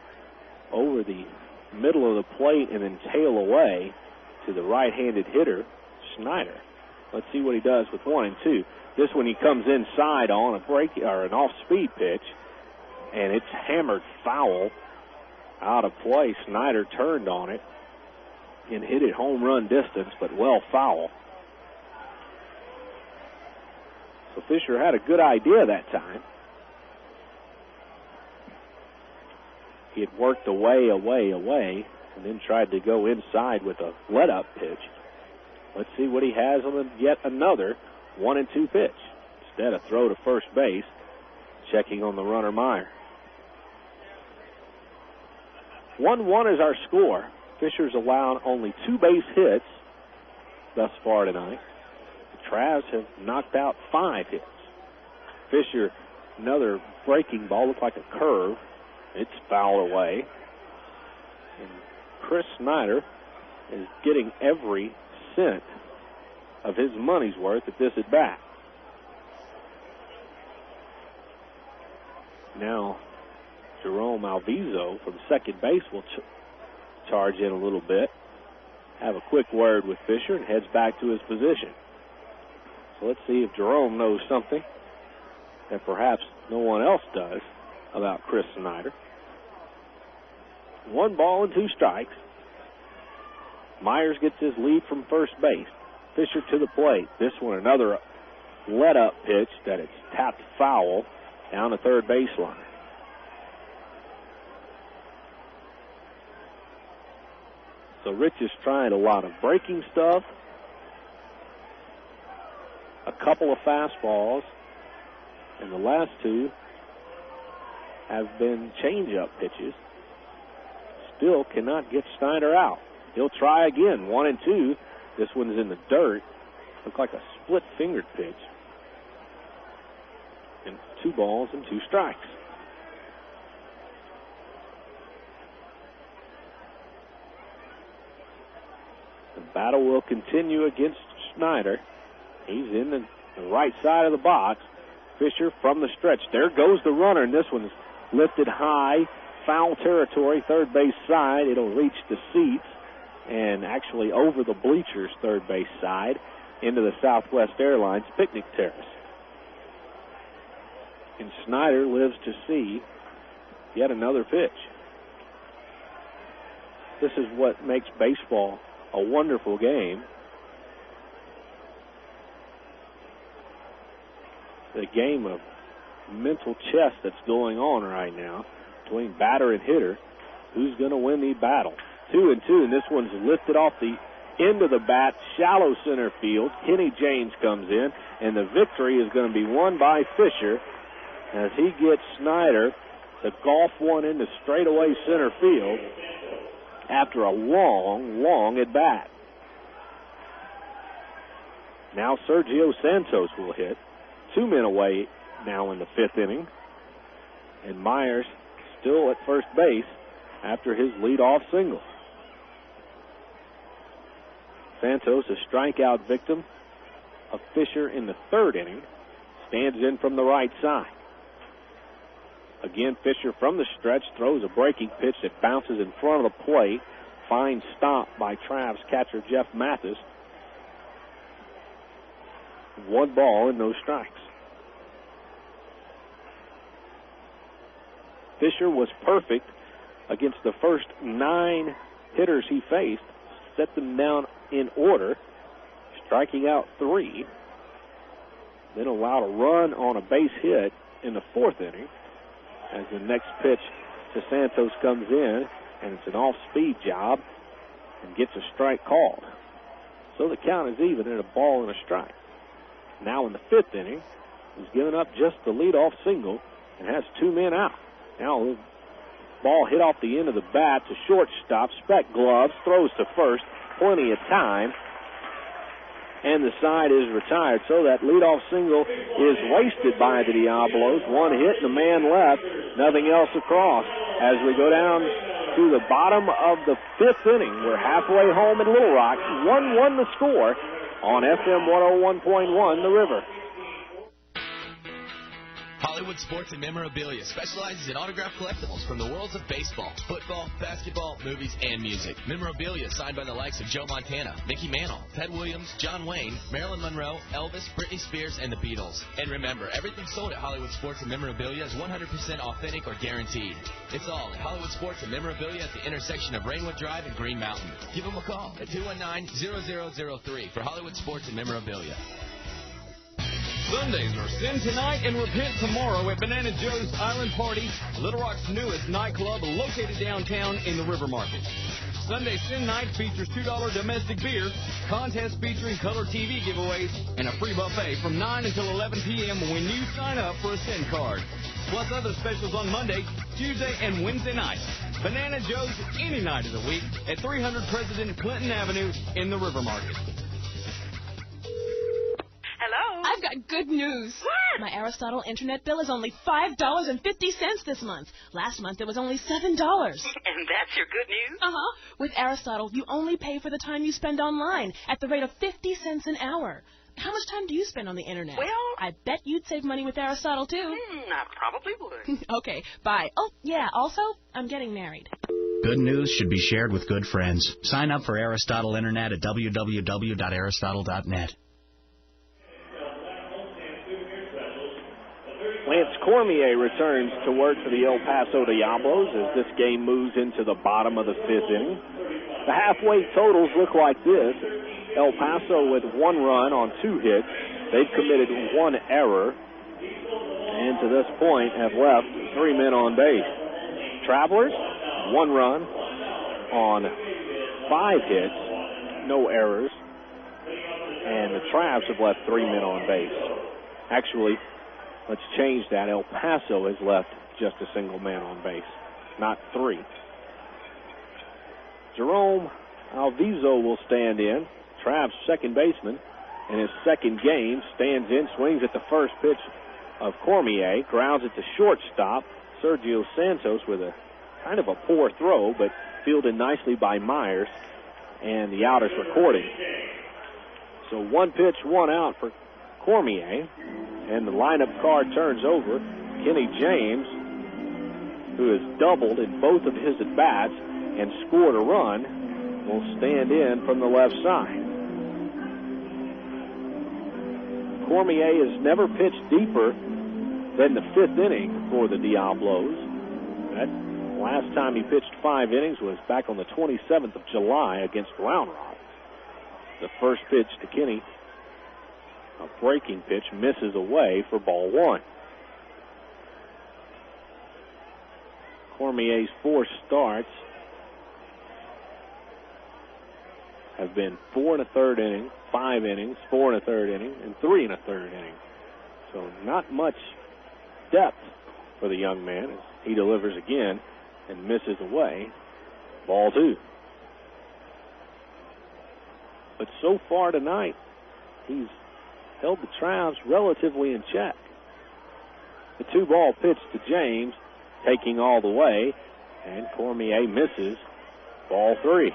over the middle of the plate and then tail away to the right-handed hitter, Snyder. Let's see what he does with 1 and 2. This one he comes inside on a break or an off-speed pitch, and it's hammered foul out of play. Snyder turned on it and hit it home run distance, but well foul. So Fisher had a good idea that time. He had worked away, and then tried to go inside with a let-up pitch. Let's see what he has on yet another 1 and 2 pitch. Instead, a throw to first base, checking on the runner Meyer. 1-1 is our score. Fisher's allowed only 2 base hits thus far tonight. The Travs have knocked out 5 hits. Fisher, another breaking ball, looked like a curve. It's fouled away. And Chris Snyder is getting every cent of his money's worth at this at bat. Now, Jerome Alviso from second base will charge in a little bit, have a quick word with Fisher, and heads back to his position. So let's see if Jerome knows something that perhaps no one else does about Chris Snyder. 1 ball and 2 strikes. Myers gets his lead from first base. Fisher to the plate. This one another let-up pitch that it's tapped foul down the third baseline. So Rich is trying a lot of breaking stuff, a couple of fastballs, And the last two have been change-up pitches. Still cannot get Snyder out. He'll try again, 1-2. This one's in the dirt. Looks like a split-fingered pitch. And 2 balls and 2 strikes. The battle will continue against Snyder. He's in the right side of the box. Fisher from the stretch. There goes the runner, and this one's lifted high. Foul territory, third base side. It'll reach the seats and actually over the bleachers, third base side, into the Southwest Airlines picnic terrace. And Snyder lives to see yet another pitch. This is what makes baseball a wonderful game. The game of mental chess that's going on right now between batter and hitter. Who's going to win the battle? 2-2, and this one's lifted off the end of the bat, shallow center field. Kenny James comes in, and the victory is going to be won by Fisher as he gets Snyder to golf one into straightaway center field after a long at bat. Now Sergio Santos will hit. 2 men away now in the 5th inning. And Myers still at first base after his leadoff single. Santos, a strikeout victim of Fisher in the 3rd inning, stands in from the right side. Again, Fisher from the stretch throws a breaking pitch that bounces in front of the plate. Fine stop by Travs catcher Jeff Mathis. 1 ball and no strikes. Fisher was perfect against the first 9 hitters he faced, set them down in order, striking out 3, then allowed a run on a base hit in the 4th inning as the next pitch to Santos comes in, and it's an off-speed job and gets a strike called. So the count is even at a ball and a strike. Now in the 5th inning, he's given up just the leadoff single and has 2 men out. Now the ball hit off the end of the bat to shortstop. Speck gloves, throws to first. Plenty of time. And the side is retired. So that leadoff single is wasted by the Diablos. 1 hit and a man left. Nothing else across. As we go down to the bottom of the 5th inning, we're halfway home in Little Rock. 1-1 the score on FM 101.1 The River. Hollywood Sports and Memorabilia specializes in autographed collectibles from the worlds of baseball, football, basketball, movies, and music. Memorabilia signed by the likes of Joe Montana, Mickey Mantle, Ted Williams, John Wayne, Marilyn Monroe, Elvis, Britney Spears, and the Beatles. And remember, everything sold at Hollywood Sports and Memorabilia is 100% authentic or guaranteed. It's all at Hollywood Sports and Memorabilia at the intersection of Rainwood Drive and Green Mountain. Give them a call at 219-0003 for Hollywood Sports and Memorabilia. Sundays are sin tonight and repent tomorrow at Banana Joe's Island Party, Little Rock's newest nightclub located downtown in the River Market. Sunday Sin Night features $2 domestic beer, contests featuring color TV giveaways, and a free buffet from 9 until 11 p.m. when you sign up for a Sin card. Plus other specials on Monday, Tuesday, and Wednesday nights. Banana Joe's any night of the week at 300 President Clinton Avenue in the River Market. Hello? I've got good news. What? My Aristotle internet bill is only $5.50 this month. Last month it was only $7. And that's your good news? Uh-huh. With Aristotle, you only pay for the time you spend online at the rate of 50 cents an hour. How much time do you spend on the internet? Well, I bet you'd save money with Aristotle, too. I probably would. Okay, bye. Oh, yeah, also, I'm getting married. Good news should be shared with good friends. Sign up for Aristotle Internet at www.aristotle.net. Lance Cormier returns to work for the El Paso Diablos as this game moves into the bottom of the 5th inning. The halfway totals look like this. El Paso with 1 run on 2 hits. They've committed 1 error, and to this point have left 3 men on base. Travelers, 1 run on 5 hits, no errors, and the Travs have left 3 men on base. Actually, Let's change that. El Paso has left just a single man on base, not 3. Jerome Alviso will stand in. Trav's second baseman in his second game stands in, swings at the first pitch of Cormier, grounds at the shortstop. Sergio Santos with a kind of a poor throw, but fielded nicely by Myers, and the out is recorded. So 1 pitch, 1 out for Cormier, and the lineup card turns over. Kenny James, who has doubled in both of his at-bats and scored a run, will stand in from the left side. Cormier has never pitched deeper than the 5th inning for the Diablos. That last time he pitched 5 innings was back on the 27th of July against Round Rock. The first pitch to Kenny, a breaking pitch, misses away for ball 1. Cormier's 4 starts have been 4 1/3 inning, 5 innings, 4 1/3 inning, and 3 1/3 inning. So not much depth for the young man as he delivers again and misses away. Ball 2. But so far tonight, he's held the Travs relatively in check. The 2-ball pitch to James, taking all the way, and Cormier misses. Ball 3.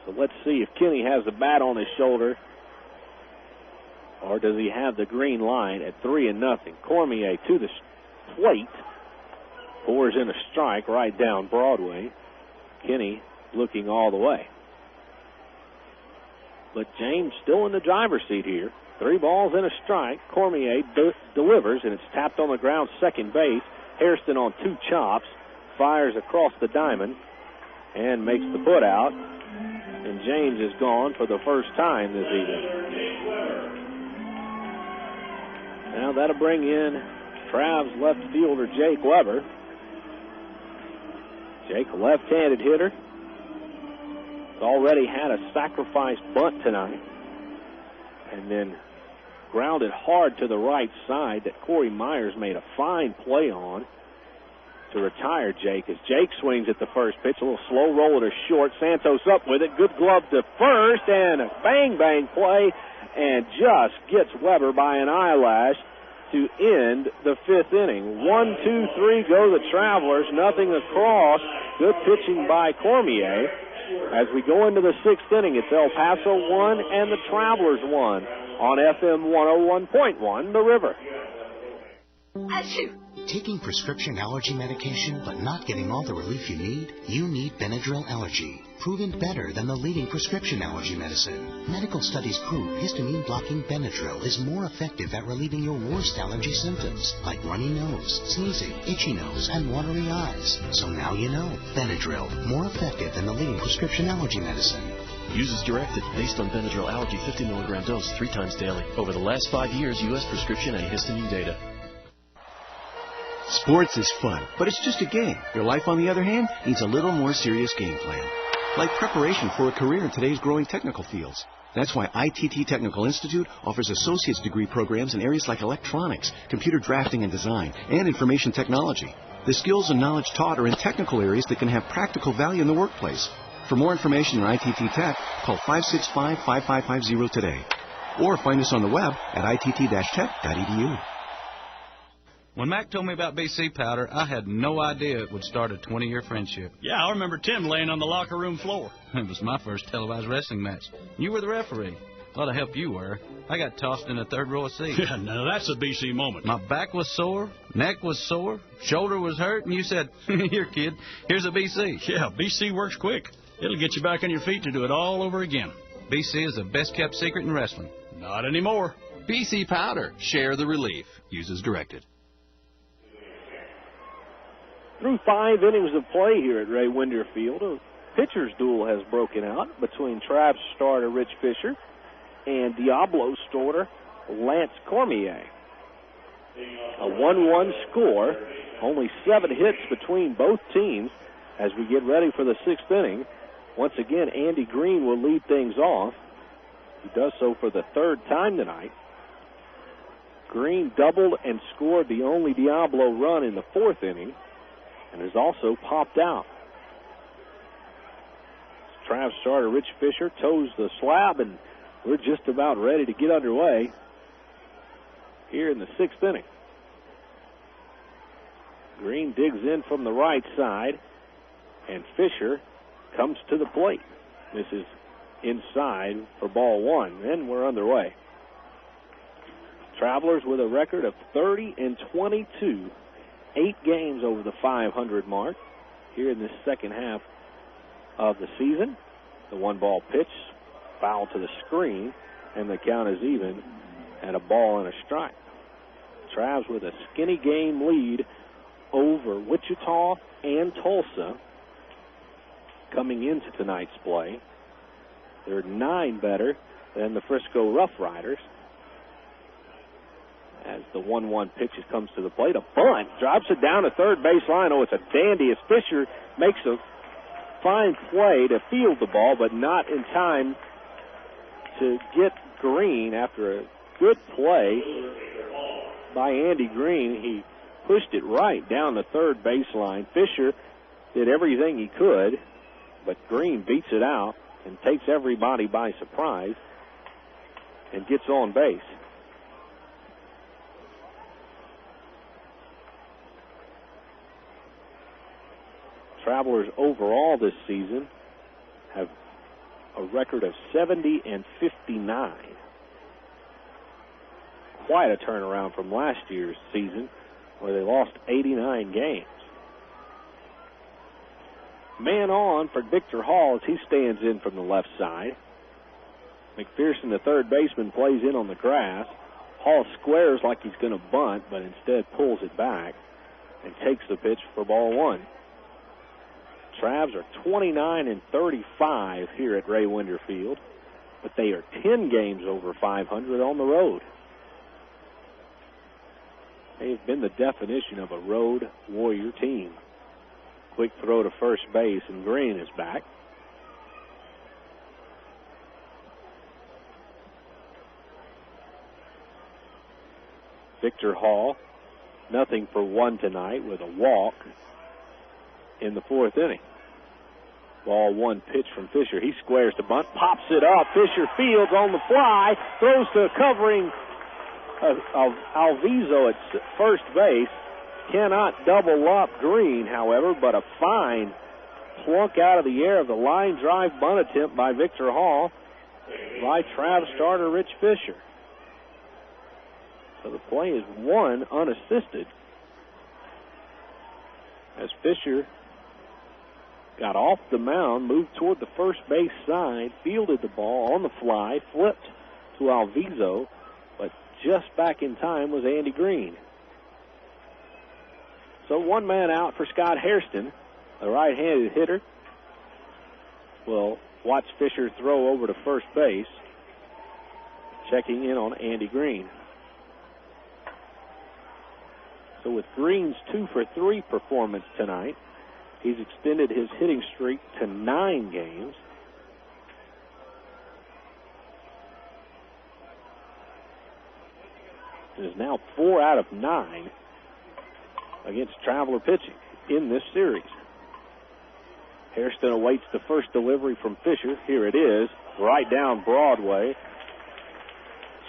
So let's see if Kenny has the bat on his shoulder, or does he have the green line at 3-0. Cormier to the plate, pours in a strike right down Broadway. Kenny looking all the way. But James still in the driver's seat here. 3 balls and a strike. Cormier delivers, and it's tapped on the ground, second base. Hairston on 2 chops, fires across the diamond, and makes the put out. And James is gone for the first time this evening. Now that'll bring in Trav's left fielder Jake Weber. Jake, a left-handed hitter, already had a sacrifice bunt tonight, and then grounded hard to the right side that Corey Myers made a fine play on to retire Jake. As Jake swings at the first pitch, a little slow roll to short. Santos up with it. Good glove to first, and a bang play, and just gets Weber by an eyelash to end the 5th inning. 1, 2, 3 go the Travelers. Nothing across. Good pitching by Cormier. As we go into the 6th inning, it's El Paso 1 and the Travelers 1 on FM 101.1 The River. Achoo! Taking prescription allergy medication but not getting all the relief you need? You need Benadryl Allergy. Proven better than the leading prescription allergy medicine. Medical studies prove histamine-blocking Benadryl is more effective at relieving your worst allergy symptoms, like runny nose, sneezing, itchy nose, and watery eyes. So now you know. Benadryl, more effective than the leading prescription allergy medicine. Use as directed, based on Benadryl Allergy 50 milligram dose 3 times daily. Over the last 5 years, U.S. prescription and histamine data. Sports is fun, but it's just a game. Your life, on the other hand, needs a little more serious game plan. Like preparation for a career in today's growing technical fields. That's why ITT Technical Institute offers associate's degree programs in areas like electronics, computer drafting and design, and information technology. The skills and knowledge taught are in technical areas that can have practical value in the workplace. For more information on ITT Tech, call 565-5550 today. Or find us on the web at itt-tech.edu. When Mac told me about BC Powder, I had no idea it would start a 20-year friendship. Yeah, I remember Tim laying on the locker room floor. It was my first televised wrestling match. You were the referee. A lot of help you were. I got tossed in the 3rd row of seats. Yeah, now that's a BC moment. My back was sore, neck was sore, shoulder was hurt, and you said, "Here, kid, here's a BC." Yeah, BC works quick. It'll get you back on your feet to do it all over again. BC is the best-kept secret in wrestling. Not anymore. BC Powder. Share the relief. Use as directed. Through 5 innings of play here at Ray Winder Field, a pitcher's duel has broken out between Trav's starter Rich Fisher and Diablos starter Lance Cormier. A 1-1 score, only 7 hits between both teams as we get ready for the 6th inning. Once again, Andy Green will lead things off. He does so for the 3rd time tonight. Green doubled and scored the only Diablo run in the fourth inning and has also popped out. Trav's starter Rich Fisher toes the slab, and we're just about ready to get underway here in the sixth inning. Green digs in from the right side, and Fisher comes to the plate. This is inside for ball one, and we're underway. Travelers with a record of 30-22, 8 games over the 500 mark here in this second half of the season. The 1-ball pitch, foul to the screen, and the count is even at a ball and a strike. Travs with a skinny game lead over Wichita and Tulsa coming into tonight's play. They're 9 better than the Frisco Rough Riders. As the 1-1 pitch comes to the plate, a bunt drops it down the third base line. Oh, it's a dandy as Fisher makes a fine play to field the ball, but not in time to get Green after a good play by Andy Green. He pushed it right down the third baseline. Fisher did everything he could, but Green beats it out and takes everybody by surprise and gets on base. Travelers overall this season have a record of 70-59. Quite a turnaround from last year's season, where they lost 89 games. Man on for Victor Hall as he stands in from the left side. McPherson, the third baseman, plays in on the grass. Hall squares like he's going to bunt, but instead pulls it back and takes the pitch for ball one. Travs are 29-35 here at Ray Winder Field, but they are 10 games over 500 on the road. They've been the definition of a road warrior team. Quick throw to first base, and Green is back. Victor Hall, nothing for one tonight with a walk in the fourth inning. Ball one pitch from Fisher. He squares the bunt, pops it up. Fisher fields on the fly, throws to a covering of Alviso at first base. Cannot double up Green, however, but a fine plunk out of the air of the line drive bunt attempt by Victor Hall by Travs starter Rich Fisher. So the play is one unassisted as Fisher got off the mound, moved toward the first base side, fielded the ball on the fly, flipped to Alviso, but just back in time was Andy Green. So one man out for Scott Hairston, the right-handed hitter. Will watch Fisher throw over to first base, checking in on Andy Green. So with Green's 2-for-3 performance tonight, he's extended his hitting streak to 9 games. It is now 4 out of 9 against Traveler pitching in this series. Hairston awaits the first delivery from Fisher. Here it is, right down Broadway.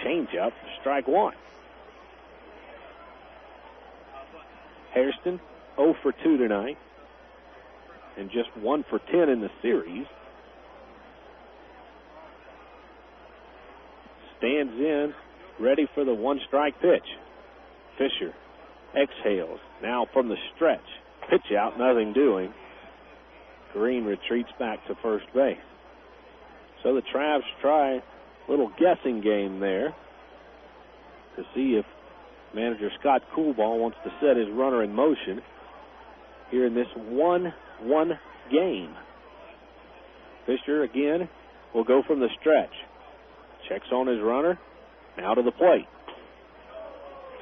Changeup, strike one. Hairston 0 for 2 tonight, and just 1 for 10 in the series. Stands in, ready for the one-strike pitch. Fisher exhales, now from the stretch. Pitch out, nothing doing. Green retreats back to first base. So the Travs try a little guessing game there to see if manager Scott Coolball wants to set his runner in motion here in this 1-1 game. Fisher again will go from the stretch. Checks on his runner. Now to the plate.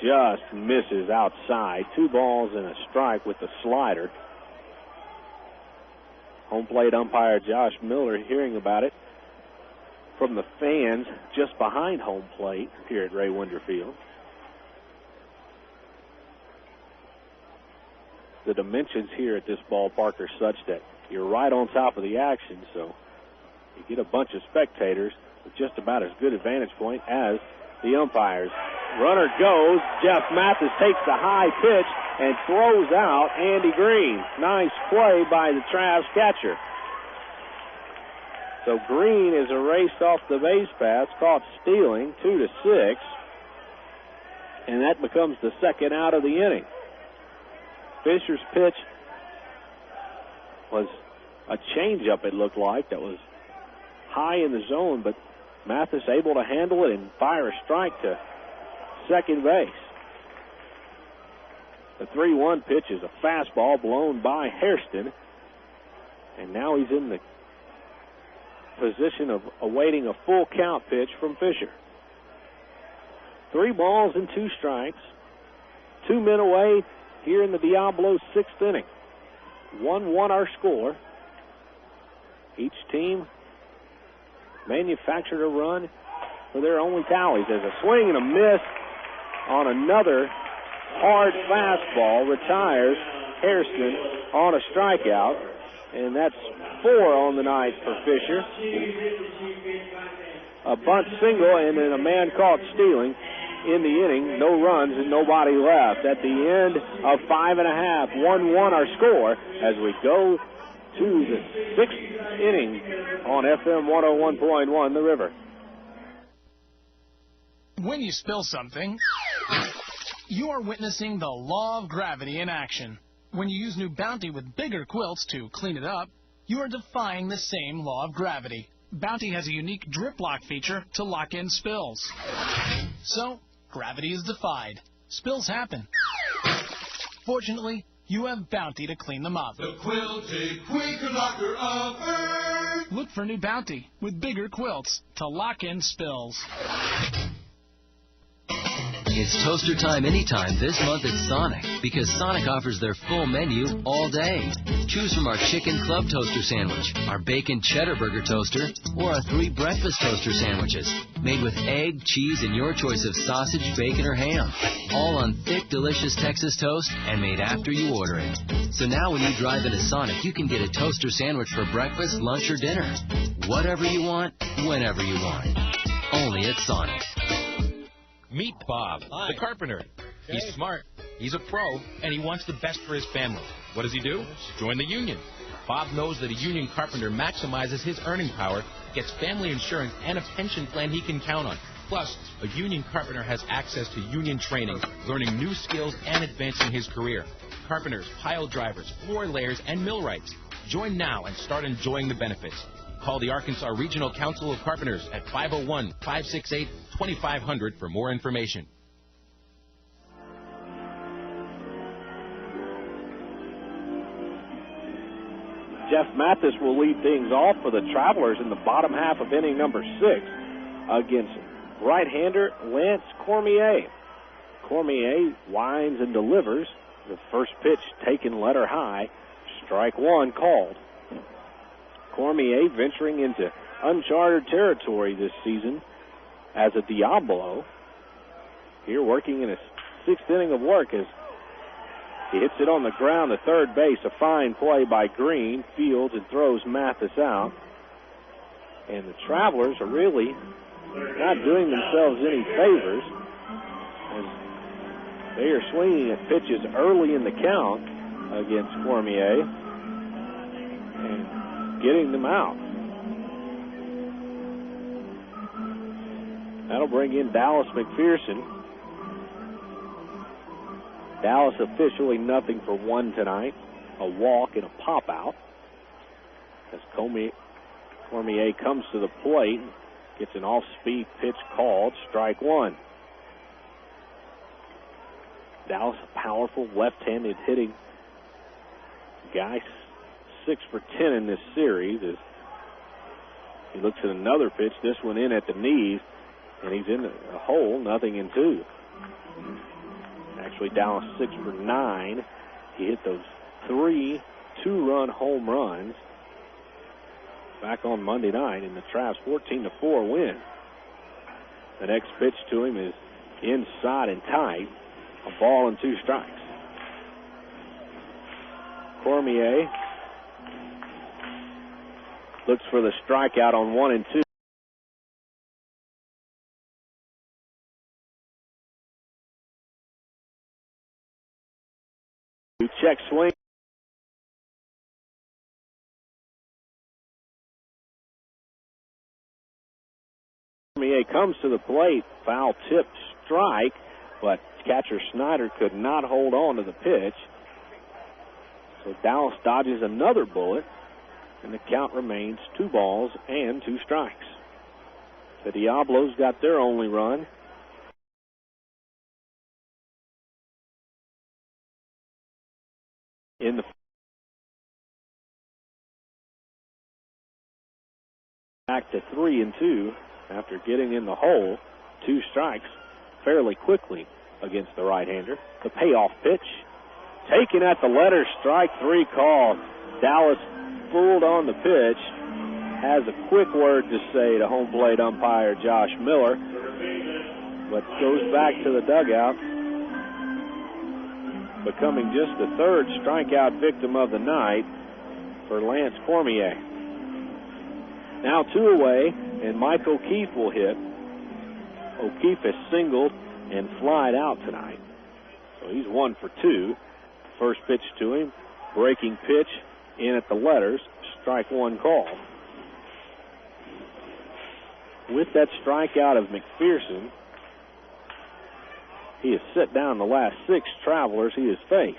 Just misses outside. 2 balls and a strike with the slider. Home plate umpire Josh Miller hearing about it from the fans just behind home plate here at Ray Winder Field. the dimensions here at this ballpark are such that you're right on top of the action, so you get a bunch of spectators with just about as good a vantage point as the umpires. Runner goes. Jeff Mathis takes the high pitch and throws out Andy Green. Nice play by the Travs catcher. So Green is erased off the base pass, caught stealing, 2-6. And that becomes the second out of the inning. Fisher's pitch was a changeup, it looked like, that was high in the zone, but Mathis able to handle it and fire a strike to second base. The 3-1 pitch is a fastball blown by Hairston, and now he's in the position of awaiting a full count pitch from Fisher. 3 balls and 2 strikes. 2 men away here in the Diablos' 6th inning. 1-1 our score. Each team manufactured a run for their only tallies. There's a swing and a miss on another hard fastball. Retires Hairston on a strikeout, and that's 4 on the night for Fisher. A bunt single and then a man caught stealing in the inning. No runs and nobody left. At the end of 5.5, 1-1 our score as we go to the 6th inning on FM 101.1 The River. When you spill something, you are witnessing the law of gravity in action. When you use New Bounty with bigger quilts to clean it up, you are defying the same law of gravity. Bounty has a unique drip lock feature to lock in spills. So, gravity is defied. Spills happen. Fortunately, you have Bounty to clean them up. The quilted quick locker of Earth. Look for New Bounty with bigger quilts to lock in spills. It's toaster time anytime this month at Sonic, because Sonic offers their full menu all day. Choose from our chicken club toaster sandwich, our bacon cheddar burger toaster, or our 3 breakfast toaster sandwiches, made with egg, cheese, and your choice of sausage, bacon, or ham. All on thick, delicious Texas toast and made after you order it. So now when you drive into Sonic, you can get a toaster sandwich for breakfast, lunch, or dinner. Whatever you want, whenever you want. Only at Sonic. Meet Bob, the carpenter. He's smart, he's a pro, and he wants the best for his family. What does he do? Join the union. Bob knows that a union carpenter maximizes his earning power, gets family insurance, and a pension plan he can count on. Plus, a union carpenter has access to union training, learning new skills, and advancing his career. Carpenters, pile drivers, floor layers, and millwrights. Join now and start enjoying the benefits. Call the Arkansas Regional Council of Carpenters at 501-568-2500 for more information. Jeff Mathis will lead things off for the Travelers in the bottom half of inning number 6 against right-hander Lance Cormier. Cormier winds and delivers. The first pitch taken letter high. Strike 1 called. Cormier venturing into uncharted territory this season as a Diablo. Here working in his 6th inning of work as he hits it on the ground to third base. A fine play by Green. Fields and throws Mathis out. And the Travelers are really not doing themselves any favors as they are swinging at pitches early in the count against Cormier and getting them out. That'll bring in Dallas McPherson. Dallas officially nothing for 1 tonight. A walk and a pop out. As Cormier comes to the plate, gets an off-speed pitch called. Strike 1. Dallas, a powerful left-handed hitting guy, 6 for 10 in this series. As he looks at another pitch, this one in at the knees, and he's in a hole, 0-2. Actually, Dallas 6 for 9. He hit those 3 2-run home runs back on Monday night in the Travs 14-4 win. The next pitch to him is inside and tight. A ball and 2 strikes. Cormier looks for the strikeout on 1 and 2. Check swing. Cormier comes to the plate. Foul tip strike, but catcher Snyder could not hold on to the pitch. So Dallas dodges another bullet, and the count remains 2 balls and 2 strikes. The Diablos got their only run. In the back to 3 and 2 after getting in the hole. 2 strikes fairly quickly against the right-hander. The payoff pitch taken at the letter, strike 3 call. Dallas fooled on the pitch. Has a quick word to say to home plate umpire Josh Miller, but goes back to the dugout, becoming just the 3rd strikeout victim of the night for Lance Cormier. Now 2 away, and Mike O'Keefe will hit. O'Keefe has singled and flied out tonight, so he's 1 for 2. First pitch to him, breaking pitch in at the letters, strike 1 call. With that strikeout of McPherson, he has set down the last 6 travelers he has faced.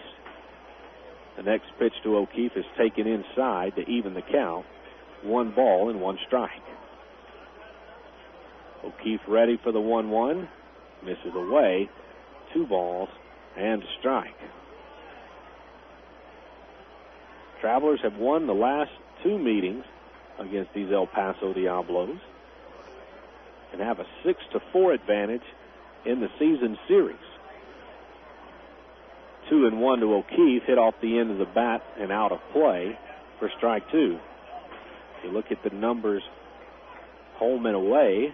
The next pitch to O'Keefe is taken inside to even the count. 1 ball and 1 strike. O'Keefe ready for the 1-1. Misses away. 2 balls and a strike. Travelers have won the last 2 meetings against these El Paso Diablos and have a 6-4 advantage in the season series. 2-1 to O'Keefe, hit off the end of the bat and out of play for strike 2. If you look at the numbers home and away,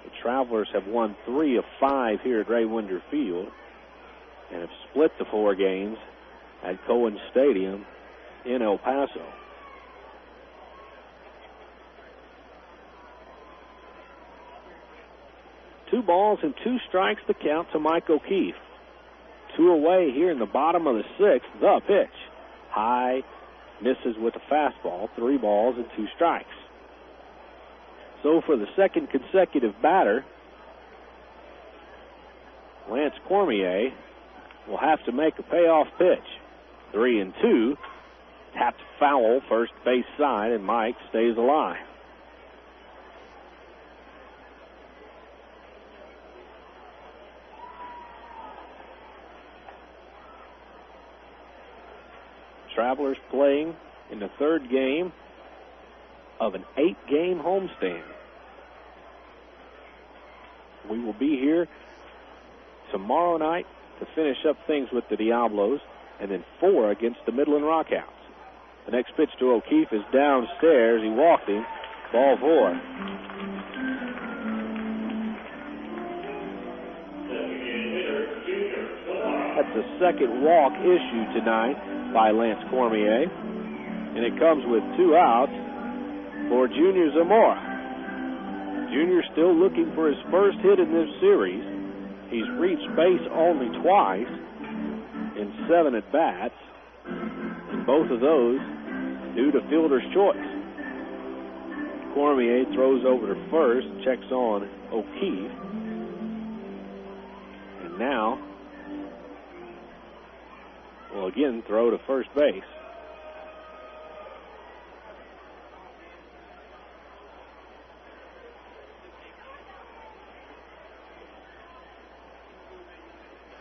the Travelers have won 3 of 5 here at Ray Winder Field and have split the 4 games at Cohen Stadium in El Paso. Two balls and 2 strikes the count to Mike O'Keefe. 2 away here in the bottom of the 6th. The pitch. High, misses with a fastball. 3 balls and 2 strikes. So for the 2nd consecutive batter, Lance Cormier will have to make a payoff pitch. 3-2. Tapped foul, first base side, and Mike stays alive. Travelers playing in the 3rd game of an 8-game homestand. We will be here tomorrow night to finish up things with the Diablos, and then 4 against the Midland Rockhounds. The next pitch to O'Keefe is downstairs. He walked him. Ball 4. That's the 2nd walk issued tonight by Lance Cormier, and it comes with 2 outs for Junior Zamora. Junior still looking for his first hit in this series. He's reached base only twice in 7 at-bats, and both of those due to fielder's choice. Cormier throws over to first, checks on O'Keefe, and now will again throw to first base.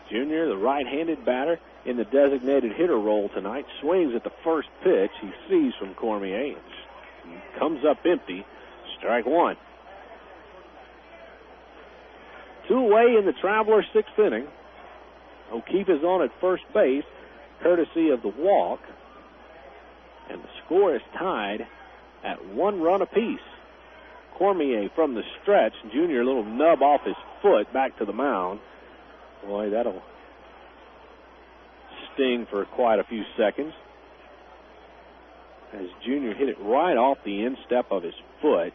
Junior, the right-handed batter in the designated hitter role tonight, swings at the first pitch he sees from Cormier and comes up empty. Strike 1. 2 away in the Travelers' 6th inning. O'Keefe is on at first base, courtesy of the walk, and the score is tied at 1 run apiece. Cormier from the stretch. Junior, a little nub off his foot back to the mound. Boy, that'll sting for quite a few seconds. as Junior hit it right off the instep of his foot.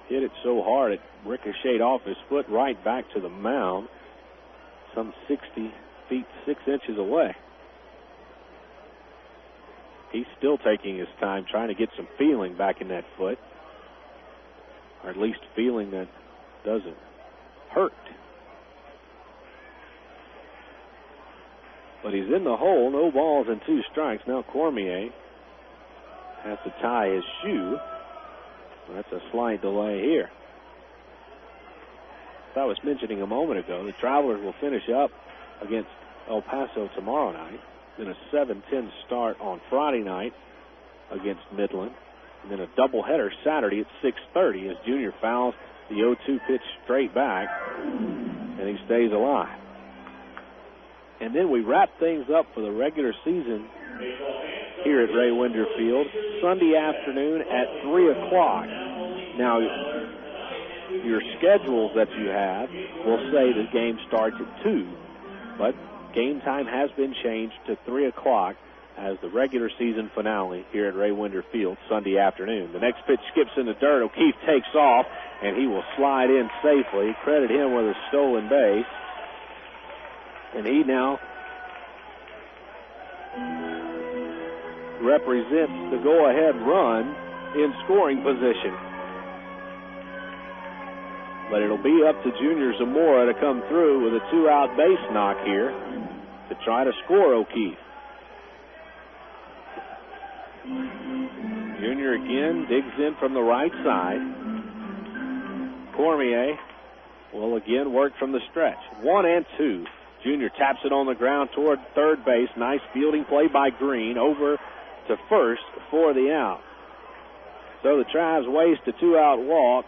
Hit it so hard it ricocheted off his foot right back to the mound, some 60 feet 6 inches away. He's still taking his time trying to get some feeling back in that foot, or at least feeling that doesn't hurt. But he's in the hole, no balls and 2 strikes. Now Cormier has to tie his shoe. That's a slight delay here. As I was mentioning a moment ago, the Travelers will finish up against El Paso tomorrow night. Then a 7-10 start on Friday night against Midland. And then a doubleheader Saturday at 6:30 as Junior fouls the 0-2 pitch straight back, and he stays alive. And then we wrap things up for the regular season here at Ray Winder Field Sunday afternoon at 3 o'clock. Now, your schedules that you have will say the game starts at 2, but game time has been changed to 3 o'clock as the regular season finale here at Ray Winder Field Sunday afternoon. The next pitch skips in the dirt. O'Keefe takes off, and he will slide in safely. Credit him with a stolen base. And he now represents the go-ahead run in scoring position. But it'll be up to Junior Zamora to come through with a 2-out base knock here to try to score O'Keefe. Junior again digs in from the right side. Cormier will again work from the stretch. 1-2. Junior taps it on the ground toward third base. Nice fielding play by Green. Over to first for the out. So the Travs waste a 2-out walk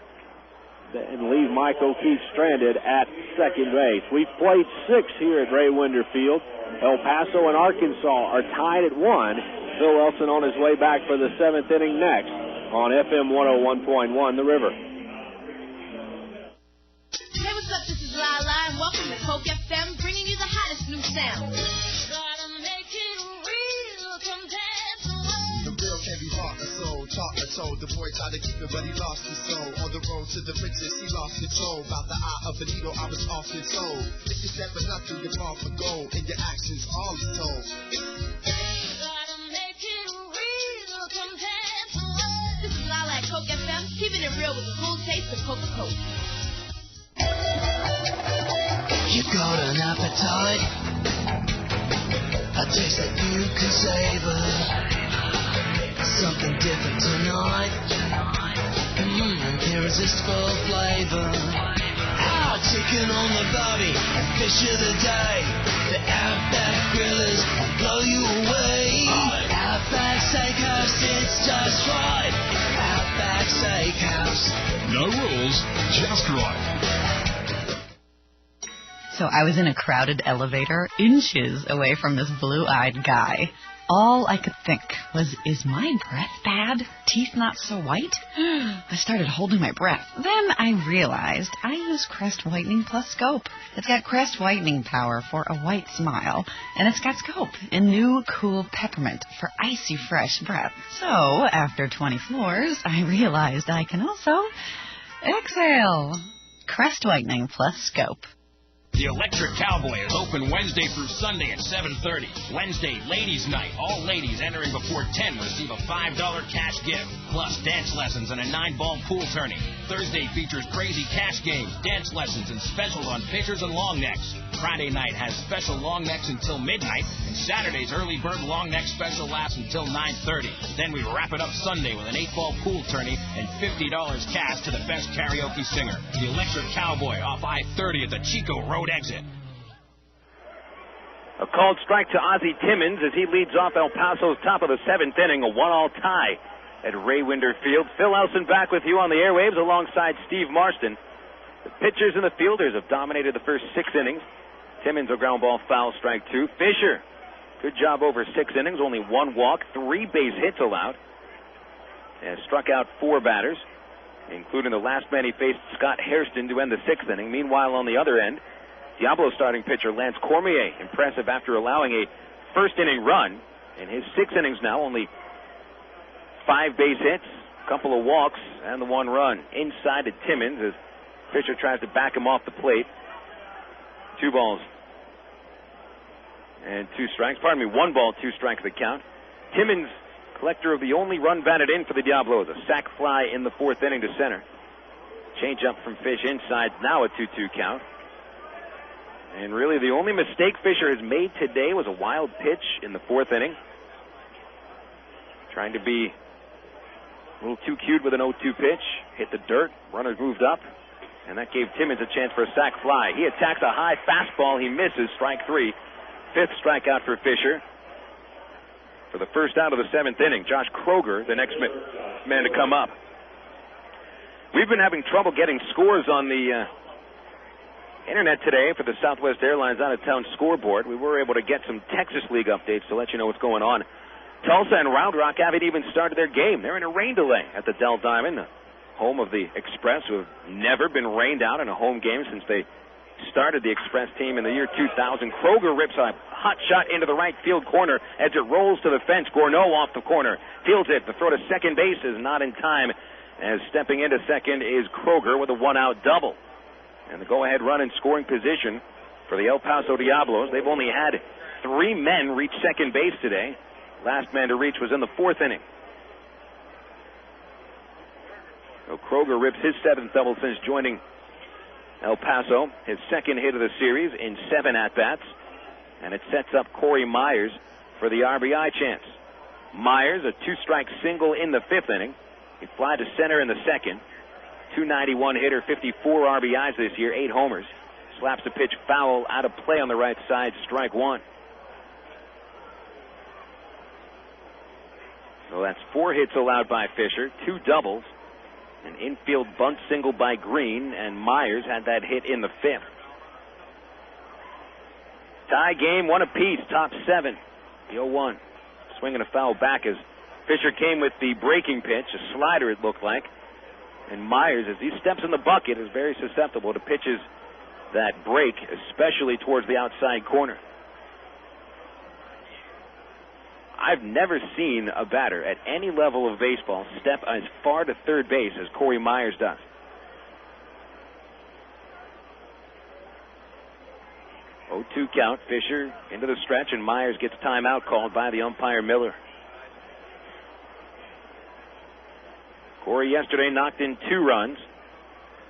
and leave Mike O'Keefe stranded at second base. We've played 6 here at Ray Winder Field. El Paso and Arkansas are tied at 1. Phil Elson on his way back for the 7th inning next on FM 101.1 The River. Hey, what's up? This is Lala, and welcome to Coke FM, bringing you the hottest new sound. Gotta make it real, come dance away. The real can be heart and soul, talk and told. The boy tried to keep it, but he lost his soul. On the road to the riches, he lost control. About the eye of a needle, I was off his soul. If you step for nothing, you're far for gold. In your actions, all is told. Gotta make it real, come dance away. This is Lala at Coke FM, keeping it real with the cool taste of Coca-Cola. You got an appetite, a taste that you can savor. Something different tonight, irresistible flavor. Our chicken on the barbie, fish of the day. The Outback Grillers will blow you away. Outback Steakhouse, it's just right. Outback Steakhouse. No rules, just right. So I was in a crowded elevator, inches away from this blue-eyed guy. All I could think was, is my breath bad? Teeth not so white? I started holding my breath. Then I realized I use Crest Whitening Plus Scope. It's got Crest Whitening power for a white smile, and it's got Scope in new cool peppermint for icy fresh breath. So, after 20 floors, I realized I can also exhale. Crest Whitening Plus Scope. The Electric Cowboy is open Wednesday through Sunday at 7:30. Wednesday, Ladies Night. All ladies entering before 10 receive a $5 cash gift, plus dance lessons and a 9-ball pool tourney. Thursday features crazy cash games, dance lessons, and specials on pitchers and long necks. Friday night has special long necks until midnight, and Saturday's early bird long neck special lasts until 9:30. Then we wrap it up Sunday with an 8-ball pool tourney and $50 cash to the best karaoke singer. The Electric Cowboy off I-30 at the Chico Road exit. A called strike to Ozzy Timmons as he leads off El Paso's top of the 7th inning, a 1-all tie at Ray Winder Field. Phil Elson back with you on the airwaves alongside Steve Marston. The pitchers and the fielders have dominated the first 6 innings. Timmons a ground ball foul, strike 2. Fisher, good job over 6 innings, only 1 walk, 3 base hits allowed, and struck out 4 batters, including the last man he faced, Scott Hairston, to end the 6th inning. Meanwhile, on the other end, Diablos starting pitcher Lance Cormier, impressive after allowing a first inning run In his 6 innings now, only 5 base hits, a couple of walks, and the 1 run. Inside to Timmons as Fisher tries to back him off the plate. 2 balls and 2 strikes. 1 ball, 2 strikes the count. Timmons, collector of the only run batted in for the Diablos. A sac fly in the 4th inning to center. Change up from Fish inside, now a 2-2 count. And really the only mistake Fisher has made today was a wild pitch in the 4th inning. Trying to be a little too cute with an 0-2 pitch. Hit the dirt, runners moved up, and that gave Timmons a chance for a sac fly. He attacks a high fastball, he misses, strike 3. 5th strikeout for Fisher. For the first out of the 7th inning, Josh Kroger, the next man to come up. We've been having trouble getting scores on the internet today for the Southwest Airlines out-of-town scoreboard. We were able to get some Texas League updates to let you know what's going on. Tulsa and Round Rock haven't even started their game. They're in a rain delay at the Dell Diamond, the home of the Express, who have never been rained out in a home game since they started the Express team in the year 2000. Kroger rips a hot shot into the right field corner as it rolls to the fence. Gourneau off the corner, fields it. The throw to second base is not in time, as stepping into second is Kroger with a 1-out double. And the go-ahead run in scoring position for the El Paso Diablos. They've only had 3 men reach second base today. Last man to reach was in the 4th inning. So Kroger rips his 7th double since joining El Paso. His 2nd hit of the series in 7 at-bats. And it sets up Corey Myers for the RBI chance. Myers, a 2-strike single in the 5th inning. He fly to center in the 2nd. 291 hitter, 54 RBIs this year, 8 homers. Slaps the pitch foul out of play on the right side, strike 1. So that's 4 hits allowed by Fisher, 2 doubles, an infield bunt single by Green, and Myers had that hit in the 5th. Tie game, 1 apiece, top 7. The 0-1. Swinging a foul back as Fisher came with the breaking pitch, a slider it looked like. And Myers, as he steps in the bucket, is very susceptible to pitches that break, especially towards the outside corner. I've never seen a batter at any level of baseball step as far to third base as Corey Myers does. Oh, 2 count. Fisher into the stretch, and Myers gets timeout called by the umpire Miller. Corey yesterday knocked in 2 runs.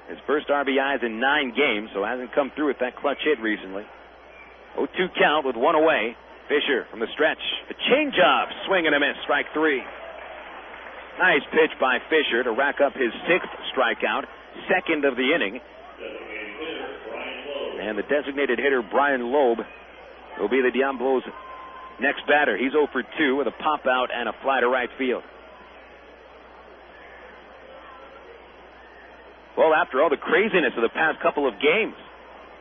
His first RBIs in 9 games, so hasn't come through with that clutch hit recently. 0-2 count with 1 away. Fisher from the stretch. A changeup, swing and a miss, strike 3. Nice pitch by Fisher to rack up his 6th strikeout, 2nd of the inning. And the designated hitter, Brian Lowe, will be the Diablos' next batter. He's 0 for 2 with a pop out and a fly to right field. Well, after all the craziness of the past couple of games,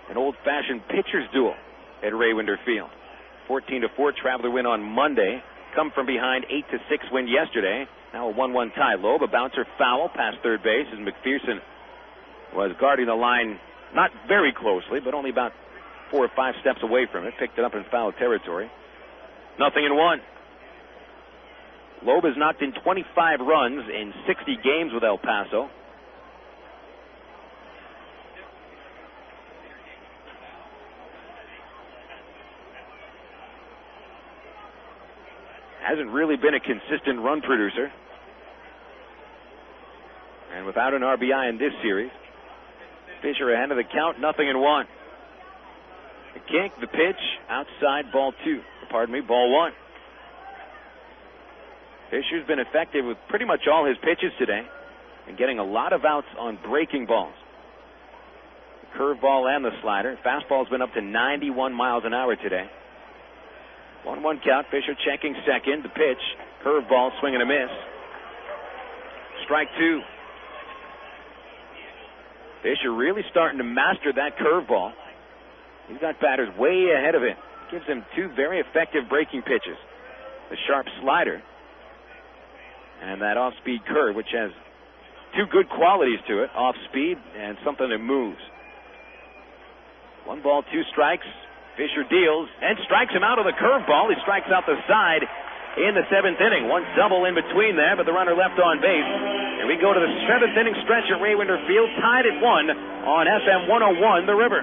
an old-fashioned pitcher's duel at Raywinder Field. 14-4 Traveler win on Monday. Come from behind 8-6 win yesterday. Now a 1-1 tie. Lowe, a bouncer foul past third base as McPherson was guarding the line not very closely, but only about 4 or 5 steps away from it. Picked it up in foul territory. 0-1. Lowe has knocked in 25 runs in 60 games with El Paso. Hasn't really been a consistent run producer. And without an RBI in this series, Fisher ahead of the count, 0-1. The kick, the pitch, outside, ball 1. Fisher's been effective with pretty much all his pitches today and getting a lot of outs on breaking balls. The curveball and the slider. Fastball's been up to 91 miles an hour today. 1-1 count. Fisher checking second. The pitch. Curveball, swing and a miss. Strike 2. Fisher really starting to master that curveball. He's got batters way ahead of it. Gives him 2 very effective breaking pitches. The sharp slider and that off-speed curve, which has 2 good qualities to it. Off-speed and something that moves. 1 ball, 2 strikes. Fisher deals and strikes him out of the curveball. He strikes out the side in the 7th inning. One double in between there, but the runner left on base. And we go to the 7th inning stretch at Raywinder Field, tied at 1 on FM 101, The River.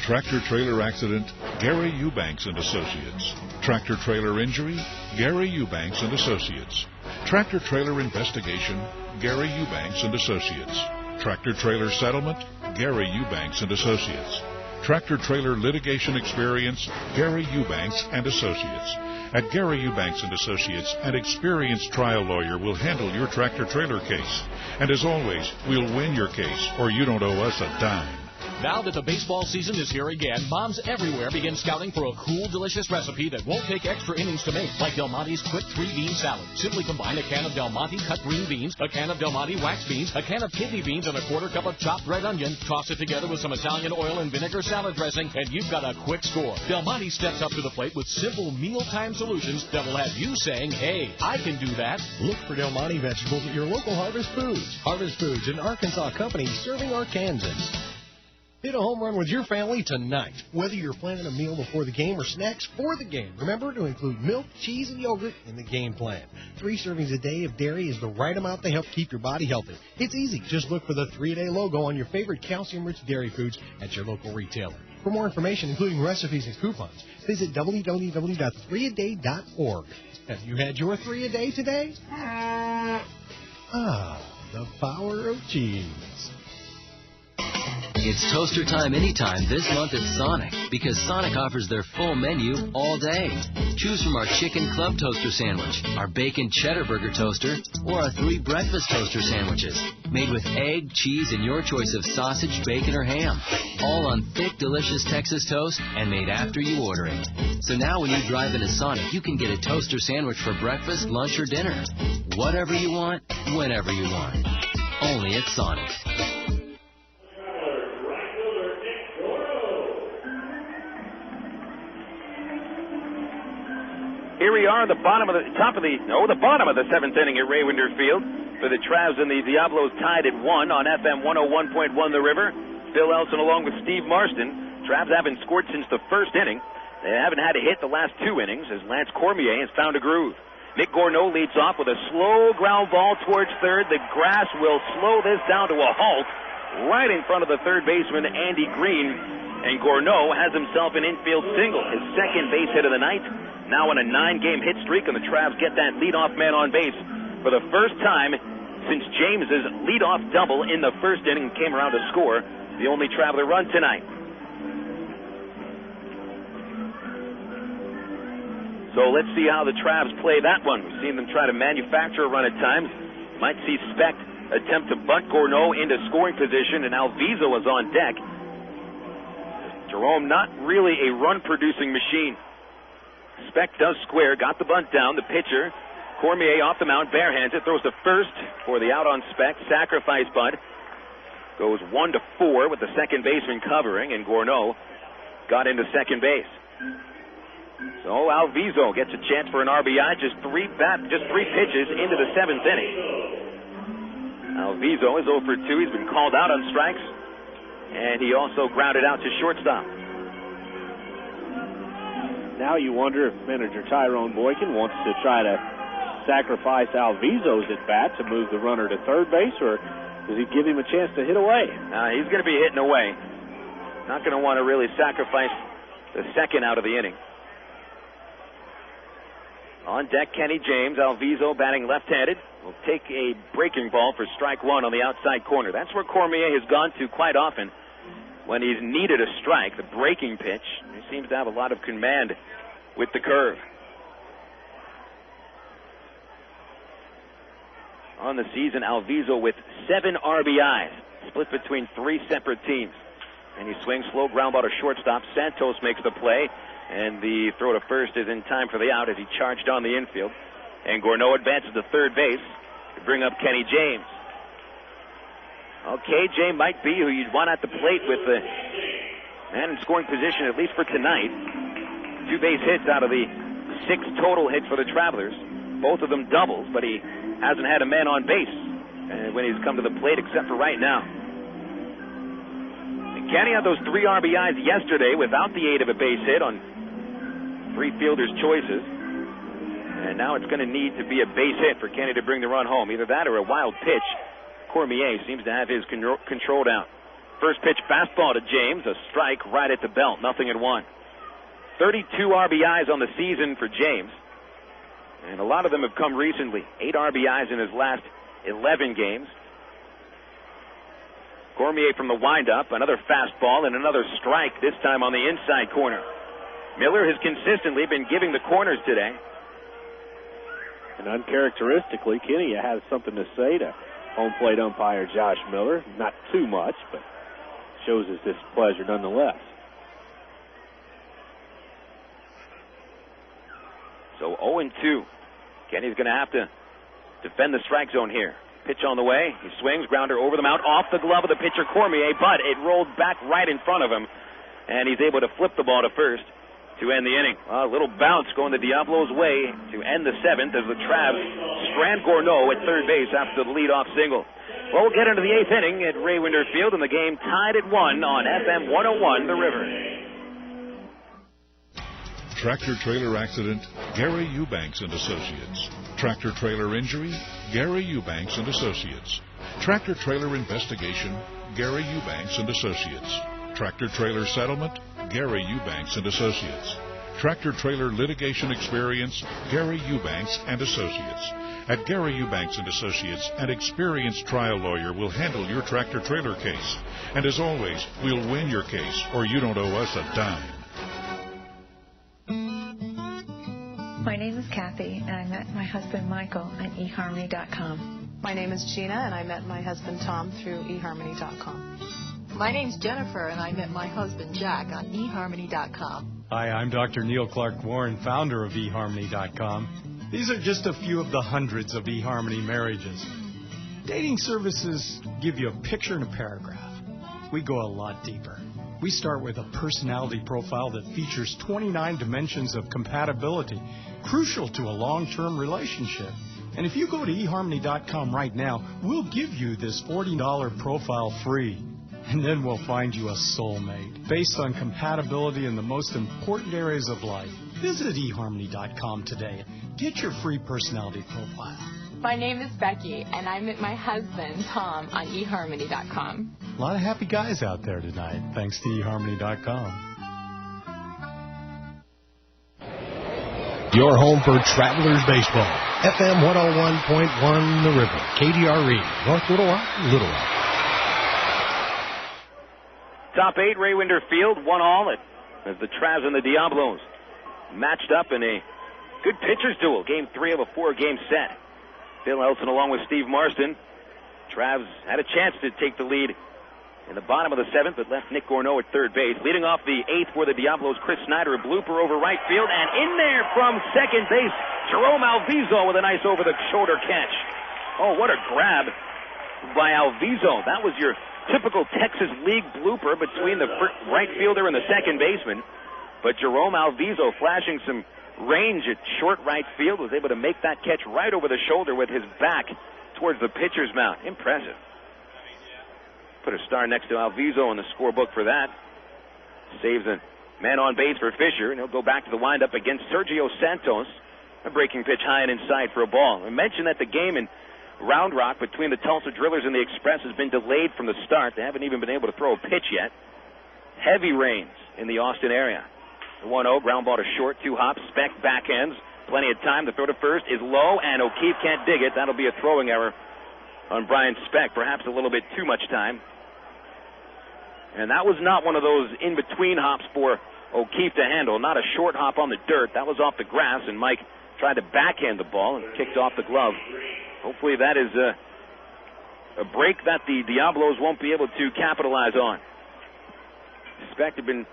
Tractor-trailer accident, Gary Eubanks and Associates. Tractor-trailer injury, Gary Eubanks and Associates. Tractor-trailer investigation, Gary Eubanks and Associates. Tractor-trailer settlement, Gary Eubanks and Associates. Tractor-trailer litigation experience, Gary Eubanks and Associates. At Gary Eubanks and Associates, an experienced trial lawyer will handle your tractor-trailer case. And as always, we'll win your case, or you don't owe us a dime. Now that the baseball season is here again, moms everywhere begin scouting for a cool, delicious recipe that won't take extra innings to make, like Del Monte's quick 3-bean salad. Simply combine a can of Del Monte cut green beans, a can of Del Monte wax beans, a can of kidney beans, and a quarter cup of chopped red onion. Toss it together with some Italian oil and vinegar salad dressing, and you've got a quick score. Del Monte steps up to the plate with simple mealtime solutions that will have you saying, hey, I can do that. Look for Del Monte vegetables at your local Harvest Foods. Harvest Foods, an Arkansas company serving Arkansans. Hit a home run with your family tonight. Whether you're planning a meal before the game or snacks for the game, remember to include milk, cheese, and yogurt in the game plan. 3 servings a day of dairy is the right amount to help keep your body healthy. It's easy. Just look for the 3-a-day logo on your favorite calcium-rich dairy foods at your local retailer. For more information, including recipes and coupons, visit www.3aday.org. Have you had your 3-a-day today? The power of cheese. It's toaster time anytime this month at Sonic, because Sonic offers their full menu all day. Choose from our chicken club toaster sandwich, our bacon cheddar burger toaster, or our 3 breakfast toaster sandwiches, made with egg, cheese, and your choice of sausage, bacon, or ham. All on thick, delicious Texas toast and made after you order it. So now when you drive into Sonic, you can get a toaster sandwich for breakfast, lunch, or dinner. Whatever you want, whenever you want. Only at Sonic. Here we are, the bottom of the 7th inning at Raywinder Field for the Travs and the Diablos tied at 1 on FM 101.1 The River. Phil Elson along with Steve Marston. Travs haven't scored since the 1st inning. They haven't had a hit the last 2 innings as Lance Cormier has found a groove. Nick Gourneau leads off with a slow ground ball towards third. The grass will slow this down to a halt right in front of the third baseman, Andy Green. And Gourneau has himself an infield single, his second base hit of the night. Now on a 9-game hit streak, and the Travs get that leadoff man on base for the first time since James's leadoff double in the 1st inning came around to score the only Traveler run tonight. So let's see how the Travs play that one. We've seen them try to manufacture a run at times. Might see Speck attempt to bunt Gourneau into scoring position, and Alviso is on deck. Jerome not really a run-producing machine. Speck does square, got the bunt down. The pitcher, Cormier off the mound, barehands it, throws to first for the out on Speck. Sacrifice bunt. Goes 1-4 with the second baseman covering, and Gourneau got into second base. So Alviso gets a chance for an RBI, just 3 pitches into the 7th inning. Alviso is 0 for 2. He's been called out on strikes, and he also grounded out to shortstop. Now you wonder if manager Tyrone Boykin wants to try to sacrifice Alviso's at bat to move the runner to third base, or does he give him a chance to hit away? He's going to be hitting away. Not going to want to really sacrifice the second out of the inning. On deck, Kenny James. Alviso batting left-handed. Will take a breaking ball for strike 1 on the outside corner. That's where Cormier has gone to quite often when he's needed a strike, the breaking pitch. He seems to have a lot of command with the curve. On the season, Alviso with 7 RBIs, split between 3 separate teams. And he swings slow ground ball to shortstop. Santos makes the play, and the throw to first is in time for the out as he charged on the infield. And Gourneau advances to third base to bring up Kenny James. Okay, Jay might be who you'd want at the plate with the man in scoring position, at least for tonight. 2 base hits out of the 6 total hits for the Travelers. Both of them doubles, but he hasn't had a man on base when he's come to the plate, except for right now. And Kenny had those 3 RBIs yesterday without the aid of a base hit on 3 3 fielders' choices. And now it's going to need to be a base hit for Kenny to bring the run home. Either that or a wild pitch. Cormier seems to have his controlled out. First pitch fastball to James. A strike right at the belt. 0-1. 32 RBIs on the season for James. And a lot of them have come recently. 8 RBIs in his last 11 games. Cormier from the windup. Another fastball and another strike, this time on the inside corner. Miller has consistently been giving the corners today. And uncharacteristically, Kenny has something to say to home plate umpire Josh Miller. Not too much, but shows his displeasure nonetheless. So 0-2. Kenny's going to have to defend the strike zone here. Pitch on the way. He swings, grounder over the mound, off the glove of the pitcher Cormier, but it rolled back right in front of him, and he's able to flip the ball to first to end the inning. A little bounce going the Diablos' way to end the 7th as the Travs strand Gourneau at third base after the leadoff single. Well, we'll get into the 8th inning at Ray Winder Field, and the game tied at 1 on FM 101, The River. Tractor trailer accident, Gary Eubanks and Associates. Tractor trailer injury, Gary Eubanks and Associates. Tractor trailer investigation, Gary Eubanks and Associates. Tractor trailer settlement, Gary Eubanks and Associates. Tractor trailer litigation experience, Gary Eubanks and Associates. At Gary Eubanks and Associates, an experienced trial lawyer will handle your tractor trailer case. And as always, we'll win your case, or you don't owe us a dime. My name is Kathy, and I met my husband Michael at eHarmony.com. My name is Gina, and I met my husband Tom through eHarmony.com. My name's Jennifer, and I met my husband Jack on eHarmony.com. Hi, I'm Dr. Neil Clark Warren, founder of eHarmony.com. These are just a few of the hundreds of eHarmony marriages. Dating services give you a picture and a paragraph. We go a lot deeper. We start with a personality profile that features 29 dimensions of compatibility, crucial to a long-term relationship. And if you go to eHarmony.com right now, we'll give you this $40 profile free. And then we'll find you a soulmate based on compatibility in the most important areas of life. Visit eHarmony.com today. Get your free personality profile. My name is Becky, and I met my husband, Tom, on eHarmony.com. A lot of happy guys out there tonight, thanks to eHarmony.com. Your home for Travelers Baseball. FM 101.1 The River. KDRE. North Little Rock, Little Rock. Top 8, Ray Winder Field, 1-1 as the Travs and the Diablos matched up in a good pitcher's duel. Game 3 of a 4-game set. Phil Elson along with Steve Marston. Travs had a chance to take the lead in the bottom of the 7th, but left Nick Gourneau at third base. Leading off the 8th for the Diablos, Chris Snyder, a blooper over right field, and in there from second base, Jerome Alviso with a nice over-the-shoulder catch. Oh, what a grab by Alviso. That was your typical Texas League blooper between the right fielder and the second baseman. But Jerome Alviso, flashing some range at short right field, was able to make that catch right over the shoulder with his back towards the pitcher's mound. Impressive. Put a star next to Alviso in the scorebook for that. Saves a man on base for Fisher, and he'll go back to the windup against Sergio Santos. A breaking pitch high and inside for a ball. I mentioned that the game in Round Rock between the Tulsa Drillers and the Express has been delayed from the start. They haven't even been able to throw a pitch yet. Heavy rains in the Austin area. The 1-0, ground ball to short, 2 hops, Speck backhands. Plenty of time. The throw to first is low, and O'Keefe can't dig it. That'll be a throwing error on Brian Speck. Perhaps a little bit too much time. And that was not one of those in-between hops for O'Keefe to handle. Not a short hop on the dirt. That was off the grass, and Mike tried to backhand the ball and kicked off the glove. Hopefully that is a break that the Diablos won't be able to capitalize on. Speck had been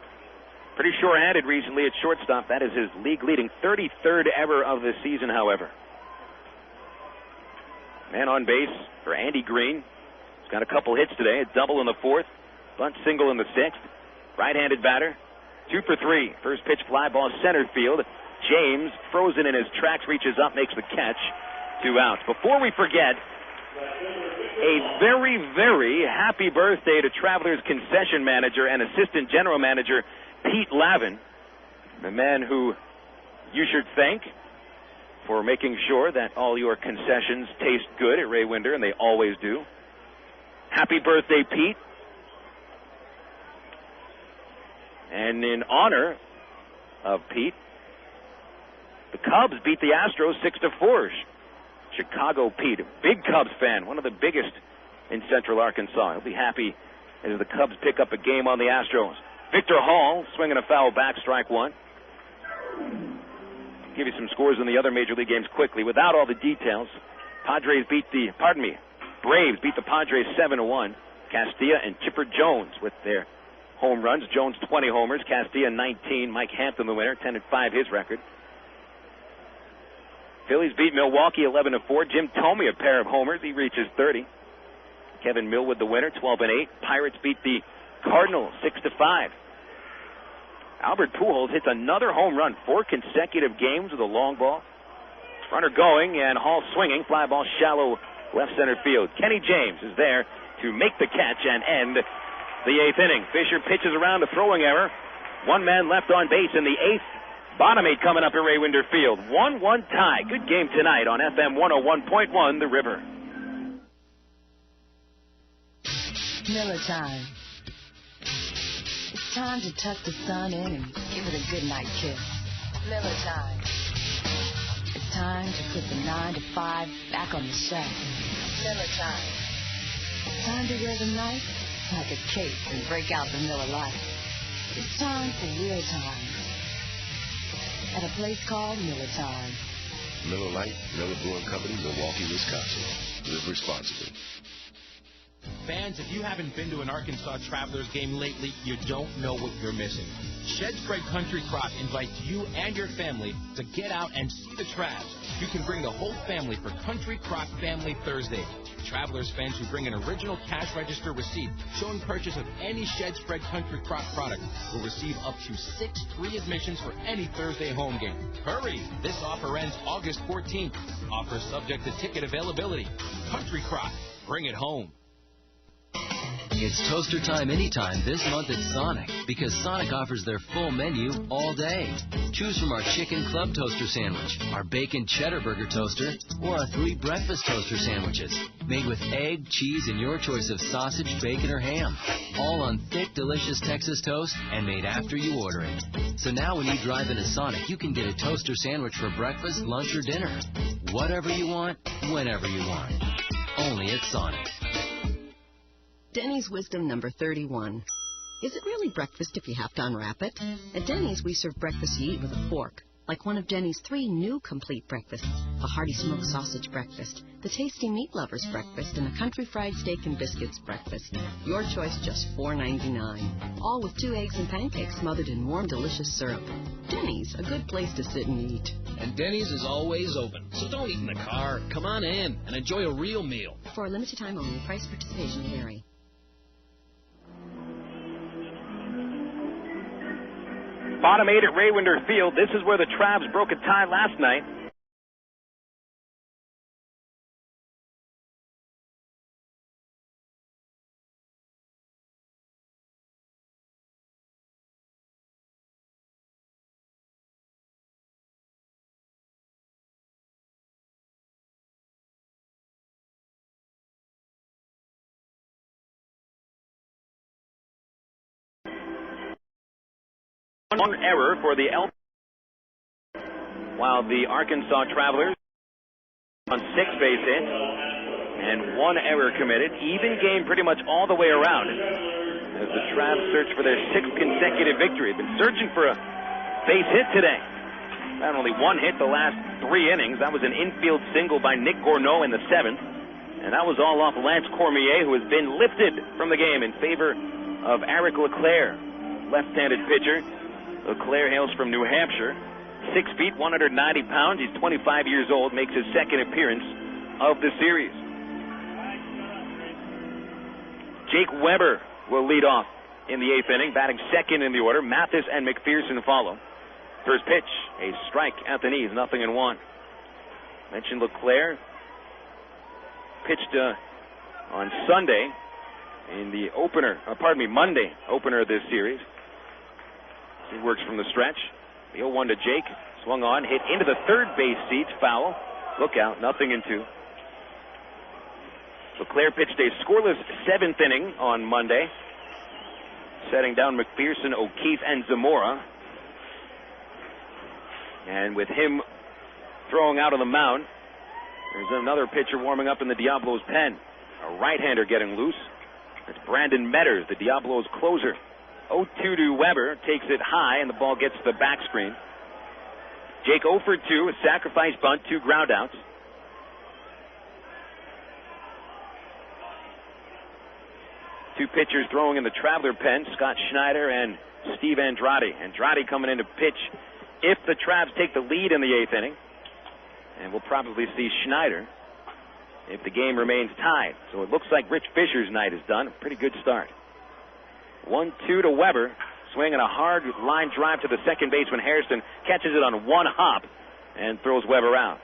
pretty sure-handed recently at shortstop. That is his league-leading 33rd ever of the season, however. Man on base for Andy Green. He's got a couple hits today. A double in the 4th. Bunt single in the 6th. Right-handed batter. 2 for 3. First pitch fly ball center field. James, frozen in his tracks, reaches up, makes the catch. 2 outs. Before we forget, a very, very happy birthday to Travelers concession manager and assistant general manager Pete Lavin, the man who you should thank for making sure that all your concessions taste good at Ray Winder, and they always do. Happy birthday, Pete. And in honor of Pete, the Cubs beat the Astros 6-4. Chicago Pete, a big Cubs fan, one of the biggest in Central Arkansas. He'll be happy as the Cubs pick up a game on the Astros. Victor Hall swinging a foul back, strike one. Give you some scores in the other Major League games quickly without all the details. Braves beat the Padres 7-1. Castilla and Chipper Jones with their home runs. Jones 20 homers, Castilla 19. Mike Hampton the winner, 10-5 his record. Phillies beat Milwaukee 11-4. Jim Thome a pair of homers, he reaches 30. Kevin Millwood the winner, 12-8. Pirates beat the Cardinals 6-5. Albert Pujols hits another home run, 4 consecutive games with a long ball. Runner going and Hall swinging, fly ball shallow left center field. Kenny James is there to make the catch and end the 8th inning. Fisher pitches around a throwing error. 1 man left on base in the 8th. Bottom 8 coming up at Ray Winder Field. 1-1 tie. Good game tonight on FM 101.1 The River. Miller time. It's time to tuck the sun in and give it a good night kiss. Miller time. It's time to put the 9 to 5 back on the shelf. Miller time. It's time to wear the knife like a cape and break out the Miller Lite. It's time for real time. At a place called Miller Time. Miller Lite, Miller Brewing Company, Milwaukee, Wisconsin. Live responsibly. Fans, if you haven't been to an Arkansas Travelers game lately, you don't know what you're missing. Shedspread Country Crock invites you and your family to get out and see the Travs. You can bring the whole family for Country Crock Family Thursday. Travelers fans who bring an original cash register receipt showing purchase of any Shedspread Country Crock product will receive up to 6 free admissions for any Thursday home game. Hurry! This offer ends August 14th. Offer subject to ticket availability. Country Crock. Bring it home. It's toaster time anytime this month at Sonic, because Sonic offers their full menu all day. Choose from our chicken club toaster sandwich, our bacon cheddar burger toaster, or our 3 breakfast toaster sandwiches, made with egg, cheese, and your choice of sausage, bacon, or ham. All on thick, delicious Texas toast and made after you order it. So now when you drive into Sonic, you can get a toaster sandwich for breakfast, lunch, or dinner. Whatever you want, whenever you want. Only at Sonic. Denny's wisdom number 31. Is it really breakfast if you have to unwrap it? At Denny's, we serve breakfast you eat with a fork, like one of Denny's 3 new complete breakfasts. A hearty smoked sausage breakfast, the tasty meat lovers breakfast, and a country fried steak and biscuits breakfast. Your choice, just $4.99. All with 2 eggs and pancakes smothered in warm, delicious syrup. Denny's, a good place to sit and eat. And Denny's is always open, so don't eat in the car. Come on in and enjoy a real meal. For a limited time only, price participation will vary. Bottom 8 at Ray Winder Field. This is where the Travs broke a tie last night. One error for the while the Arkansas Travelers on 6 base hits and 1 error committed. Even game pretty much all the way around as the Travs search for their 6th consecutive victory. Been searching for a base hit today. Had only 1 hit the last 3 innings. That was an infield single by Nick Gourneau in the 7th. And that was all off Lance Cormier, who has been lifted from the game in favor of Eric LeClaire, left-handed pitcher. LeClaire hails from New Hampshire, 6 feet, 190 pounds. He's 25 years old, makes his 2nd appearance of the series. Jake Weber will lead off in the 8th inning, batting 2nd in the order. Mathis and McPherson follow. First pitch, a strike at the knees, 0-1. Mentioned LeClaire pitched on Sunday in the Monday opener of this series. He works from the stretch. The 0-1 to Jake. Swung on, hit into the third base seats, foul. Look out, 0-2. LeClaire pitched a scoreless 7th inning on Monday, setting down McPherson, O'Keefe, and Zamora. And with him throwing out on the mound, there's another pitcher warming up in the Diablos' pen. A right-hander getting loose. It's Brandon Metters, the Diablos' closer. 0-2 to Weber, takes it high, and the ball gets to the back screen. Jake 0 for 2, a sacrifice bunt, 2 ground outs. Two pitchers throwing in the Traveler pen, Scott Snyder and Steve Andrade. Andrade coming in to pitch if the Travs take the lead in the 8th inning. And we'll probably see Snyder if the game remains tied. So it looks like Rich Fisher's night is done. A pretty good start. 1-2 to Weber. Swinging a hard line drive to the second baseman. Hairston catches it on one hop and throws Weber out.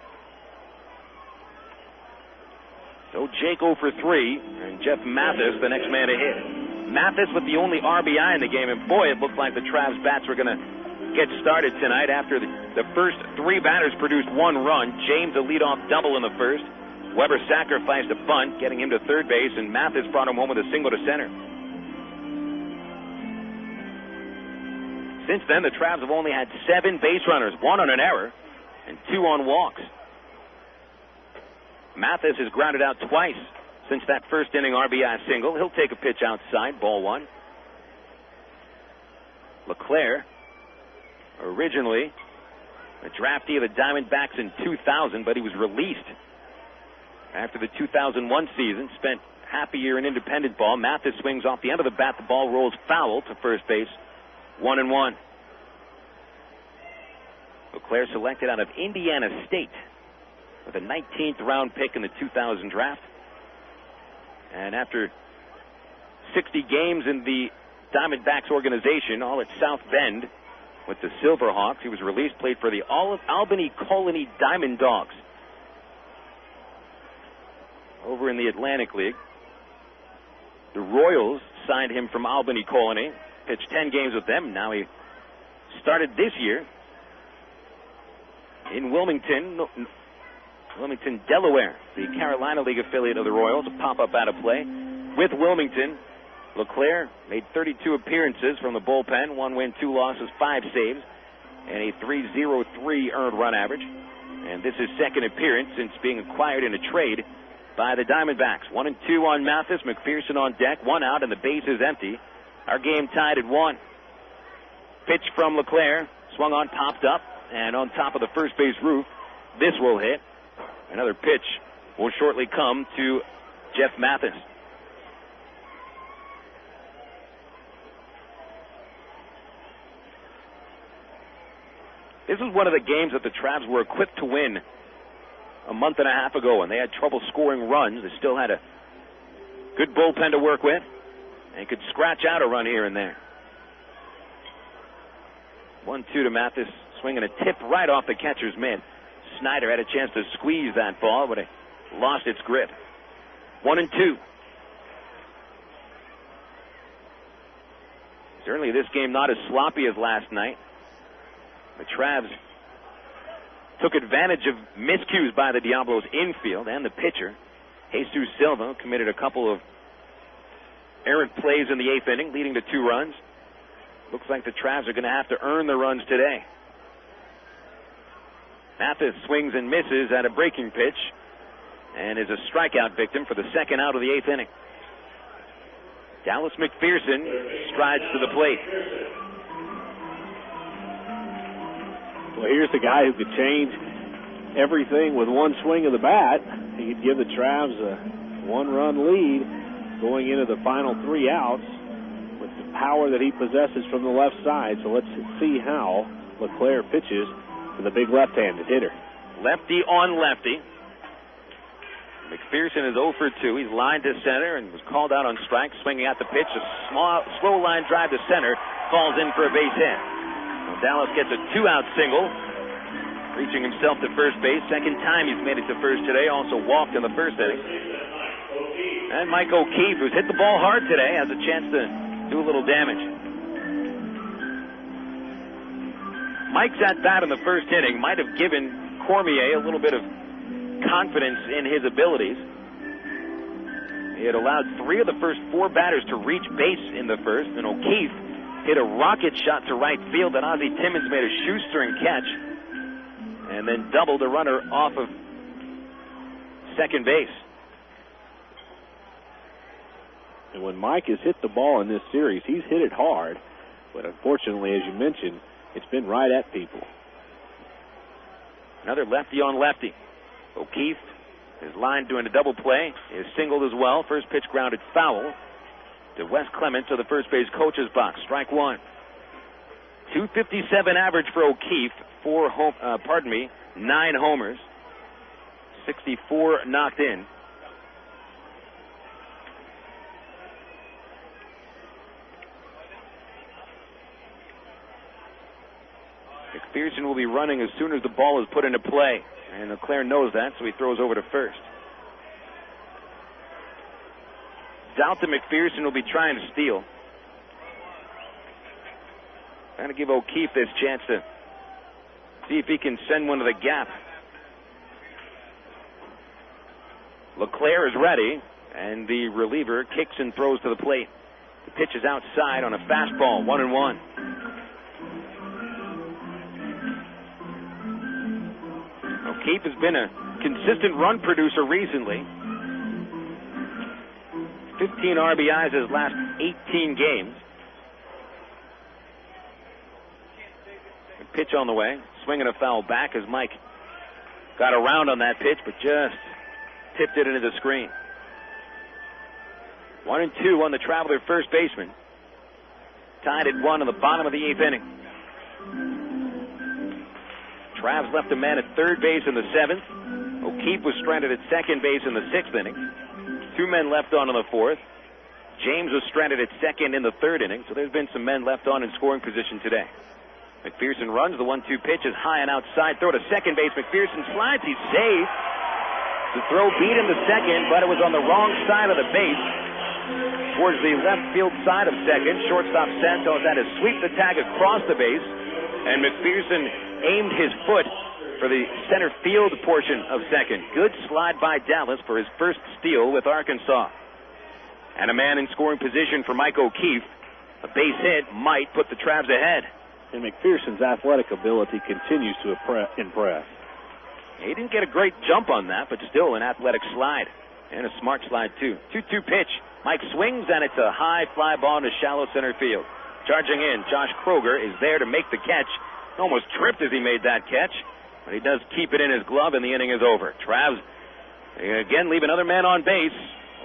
So Jake 0 for 3, and Jeff Mathis, the next man to hit. Mathis with the only RBI in the game, and boy, it looked like the Travs bats were going to get started tonight after the first 3 batters produced 1 run. James a leadoff double in the first. Weber sacrificed a bunt, getting him to third base, and Mathis brought him home with a single to center. Since then, the Travs have only had 7 base runners, 1 on an error, and 2 on walks. Mathis has grounded out twice since that first inning RBI single. He'll take a pitch outside, ball 1. LeClaire, originally a draftee of the Diamondbacks in 2000, but he was released after the 2001 season, spent half a year in independent ball. Mathis swings off the end of the bat. The ball rolls foul to first base. 1-1. LeClaire selected out of Indiana State with a 19th round pick in the 2000 draft. And after 60 games in the Diamondbacks organization, all at South Bend with the Silverhawks, he was released, played for the Albany Colony Diamond Dogs over in the Atlantic League. The Royals signed him from Albany Colony, pitched 10 games with them. Now he started this year in Wilmington, Delaware, the Carolina League affiliate of the Royals, a pop-up out of play. With Wilmington, LeClaire made 32 appearances from the bullpen, 1 win, 2 losses, 5 saves, and a .303 earned run average. And this is second appearance since being acquired in a trade by the Diamondbacks. 1-2 on Mathis, McPherson on deck, 1 out, and the base is empty. Our game tied at 1. Pitch from LeClaire, swung on, popped up, and on top of the first base roof, this will hit. Another pitch will shortly come to Jeff Mathis. This is one of the games that the Travs were equipped to win a month and a half ago, and they had trouble scoring runs. They still had a good bullpen to work with and could scratch out a run here and there. 1-2 to Mathis, swinging a tip right off the catcher's mitt. Snyder had a chance to squeeze that ball, but it lost its grip. 1-2. Certainly this game not as sloppy as last night. The Travs took advantage of miscues by the Diablos infield and the pitcher. Jesus Silva committed a couple of errant plays in the 8th inning, leading to 2 runs. Looks like the Travs are going to have to earn the runs today. Mathis swings and misses at a breaking pitch and is a strikeout victim for the second out of the 8th inning. Dallas McPherson strides to the plate. Well, here's the guy who could change everything with one swing of the bat. He could give the Travs a 1-run lead going into the final 3 outs with the power that he possesses from the left side. So let's see how LeClaire pitches to the big left-handed hitter. Lefty on lefty. McPherson is 0 for 2. He's lined to center and was called out on strike, swinging at the pitch. A slow line drive to center, falls in for a base hit. Well, Dallas gets a 2-out single, reaching himself to first base. Second time he's made it to first today. Also walked in the first inning. And Mike O'Keefe, who's hit the ball hard today, has a chance to do a little damage. Mike's at bat in the first inning might have given Cormier a little bit of confidence in his abilities. He had allowed 3 of the first 4 batters to reach base in the first, and O'Keefe hit a rocket shot to right field that Ozzy Timmons made a shoestring catch and then doubled the runner off of second base. And when Mike has hit the ball in this series, he's hit it hard. But unfortunately, as you mentioned, it's been right at people. Another lefty on lefty. O'Keefe is lined doing a double play. Is singled as well. First pitch grounded foul to Wes Clements to the first base coach's box. Strike 1. 257 average for O'Keefe. 9 homers. 64 knocked in. McPherson will be running as soon as the ball is put into play. And LeClaire knows that, so he throws over to first. Dalton McPherson will be trying to steal. Trying to give O'Keefe this chance to see if he can send one to the gap. LeClaire is ready, and the reliever kicks and throws to the plate. The pitch is outside on a fastball, 1-1. O'Keefe has been a consistent run producer recently. 15 RBIs his last 18 games. A pitch on the way. Swinging a foul back as Mike got around on that pitch, but just tipped it into the screen. 1-2 on the Traveler first baseman. Tied at 1 in the bottom of the 8th inning. Travs left a man at third base in the 7th. O'Keefe was stranded at second base in the 6th inning. 2 men left on in the 4th. James was stranded at second in the 3rd inning, so there's been some men left on in scoring position today. McPherson runs. The 1-2 pitch is high and outside. Throw to second base. McPherson slides. He's safe. The throw beat him to second, but it was on the wrong side of the base. Towards the left field side of second. Shortstop Santos had to sweep the tag across the base, and McPherson aimed his foot for the center field portion of second. Good slide by Dallas for his first steal with Arkansas. And a man in scoring position for Mike O'Keefe. A base hit might put the Travs ahead. And McPherson's athletic ability continues to impress. He didn't get a great jump on that, but still an athletic slide. And a smart slide, too. 2-2 pitch. Mike swings, and it's a high fly ball into shallow center field. Charging in, Josh Kroger is there to make the catch. Almost tripped as he made that catch, but he does keep it in his glove, and the inning is over. Travs again leave another man on base.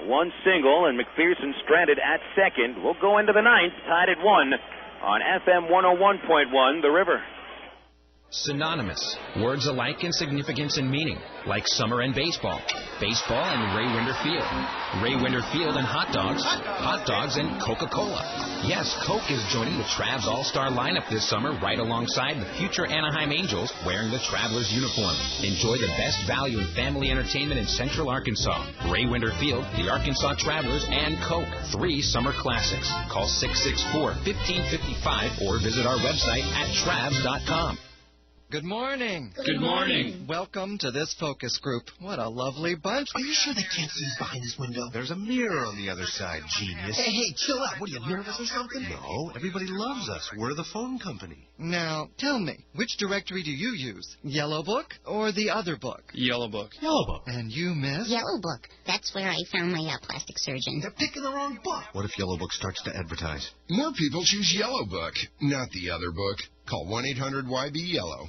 1 single, and McPherson stranded at second. We'll go into the 9th, tied at 1 on FM 101.1, The River. Synonymous. Words alike in significance and meaning, like summer and baseball. Baseball and Ray Winder Field. Ray Winder Field and hot dogs. Hot dogs and Coca-Cola. Yes, Coke is joining the Travs All-Star lineup this summer right alongside the future Anaheim Angels wearing the Travelers uniform. Enjoy the best value in family entertainment in Central Arkansas. Ray Winder Field, the Arkansas Travelers, and Coke. 3 summer classics. Call 664-1555 or visit our website at travs.com. Good morning. Good morning. Welcome to this focus group. What a lovely bunch. Are you sure they can't see behind this window? There's a mirror on the other side, genius. Hey, chill out. What are you, nervous or something? No, everybody loves us. We're the phone company. Now, tell me, which directory do you use? Yellow Book or the other book? Yellow Book. Yellow Book. And you, miss? Yellow Book. That's where I found my plastic surgeon. They're picking the wrong book. What if Yellow Book starts to advertise? More people choose Yellow Book, not the other book. Call 1-800-YB-YELLOW.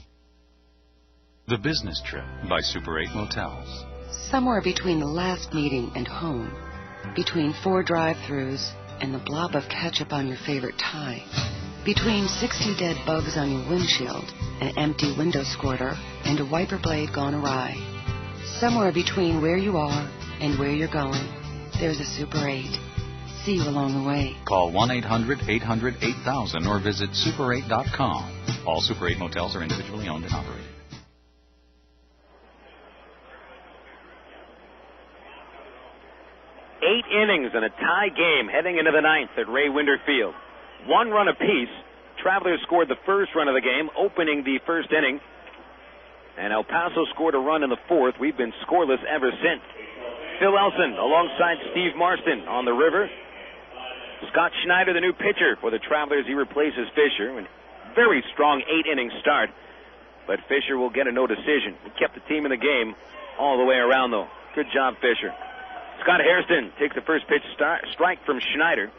The Business Trip by Super 8 Motels. Somewhere between the last meeting and home, between 4 drive-thrus and the blob of ketchup on your favorite tie, between 60 dead bugs on your windshield, an empty window squirter, and a wiper blade gone awry. Somewhere between where you are and where you're going, there's a Super 8. See you along the way. Call 1-800-800-8000 or visit super8.com. All Super 8 Motels are individually owned and operated. 8 innings and a tie game heading into the 9th at Ray Winder Field. 1 run apiece. Travelers scored the first run of the game, opening the first inning. And El Paso scored a run in the fourth. We've been scoreless ever since. Phil Elson alongside Steve Marston on the river. Scott Snyder, the new pitcher for the Travelers. He replaces Fisher. And very strong 8-inning start. But Fisher will get a no decision. He kept the team in the game all the way around, though. Good job, Fisher. Scott Hairston takes the first pitch strike from Snyder.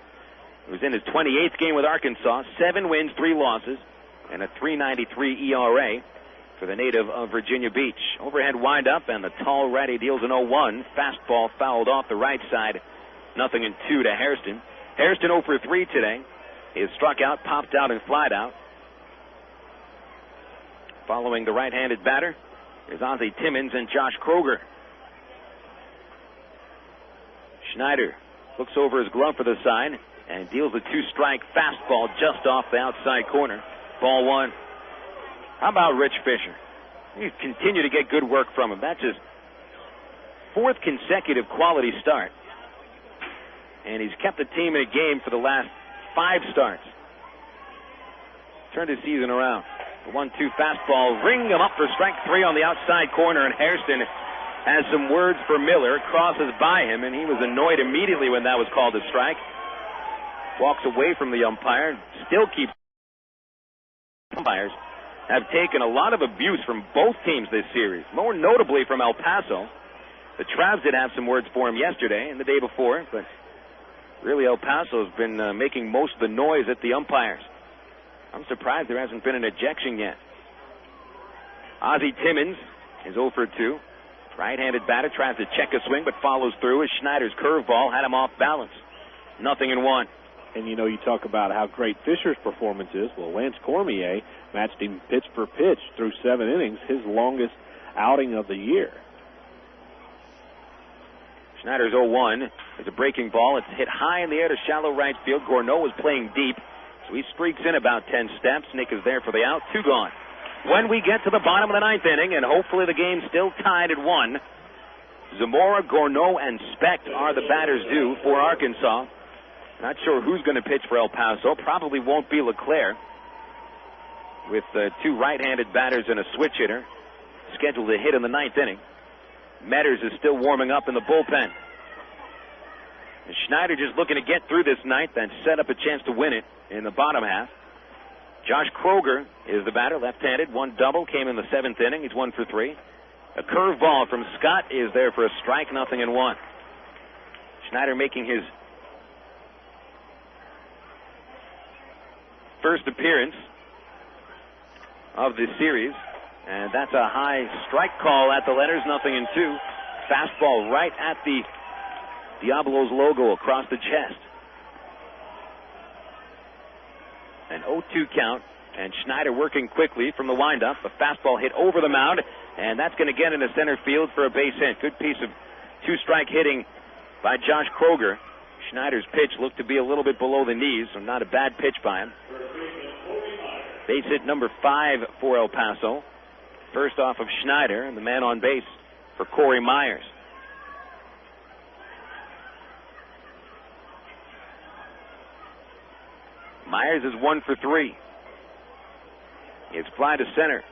He was in his 28th game with Arkansas. 7 wins, 3 losses, and a .393 ERA for the native of Virginia Beach. Overhead windup, and the tall righty deals an 0-1. Fastball fouled off the right side. 0-2 to Hairston. Hairston 0 for 3 today. He is struck out, popped out, and flied out. Following the right-handed batter is Ozzy Timmons and Josh Kroger. Snyder looks over his glove for the sign and deals a 2-strike fastball just off the outside corner. Ball 1. How about Rich Fisher? He's continued to get good work from him. That's his 4th consecutive quality start. And he's kept the team in a game for the last 5 starts. Turned his season around. The 1-2 fastball, ring him up for strike 3 on the outside corner, and Hairston has some words for Miller, crosses by him, and he was annoyed immediately when that was called a strike. Walks away from the umpire, still keeps. Umpires have taken a lot of abuse from both teams this series, more notably from El Paso. The Travs did have some words for him yesterday and the day before, but really El Paso's been making most of the noise at the umpires. I'm surprised there hasn't been an ejection yet. Ozzy Timmons is 0 for 2. Right-handed batter tries to check a swing but follows through as Schneider's curveball had him off balance. 0-1. And, you know, you talk about how great Fisher's performance is. Well, Lance Cormier matched him pitch for pitch through 7 innings, his longest outing of the year. Schneider's 0-1. It's a breaking ball. It's hit high in the air to shallow right field. Gourneau was playing deep, so he streaks in about 10 steps. Nick is there for the out. 2 gone. When we get to the bottom of the 9th inning, and hopefully the game's still tied at 1, Zamora, Gourneau, and Speck are the batters due for Arkansas. Not sure who's going to pitch for El Paso. Probably won't be LeClaire, with 2 right-handed batters and a switch hitter scheduled to hit in the 9th inning. Metters is still warming up in the bullpen. And Snyder just looking to get through this 9th and set up a chance to win it in the bottom half. Josh Kroger is the batter, left-handed. 1 double came in the 7th inning. He's 1 for 3. A curveball from Scott is there for a strike. 0-1. Snyder making his first appearance of this series, and that's a high strike call at the letters. 0-2. Fastball right at the Diablos logo across the chest. An 0-2 count, and Snyder working quickly from the windup. A fastball hit over the mound, and that's going to get into center field for a base hit. Good piece of 2-strike hitting by Josh Kroger. Schneider's pitch looked to be a little bit below the knees, so not a bad pitch by him. Base hit number 5 for El Paso. First off of Snyder, and the man on base for Corey Myers. Myers is 1 for 3. It's fly to center.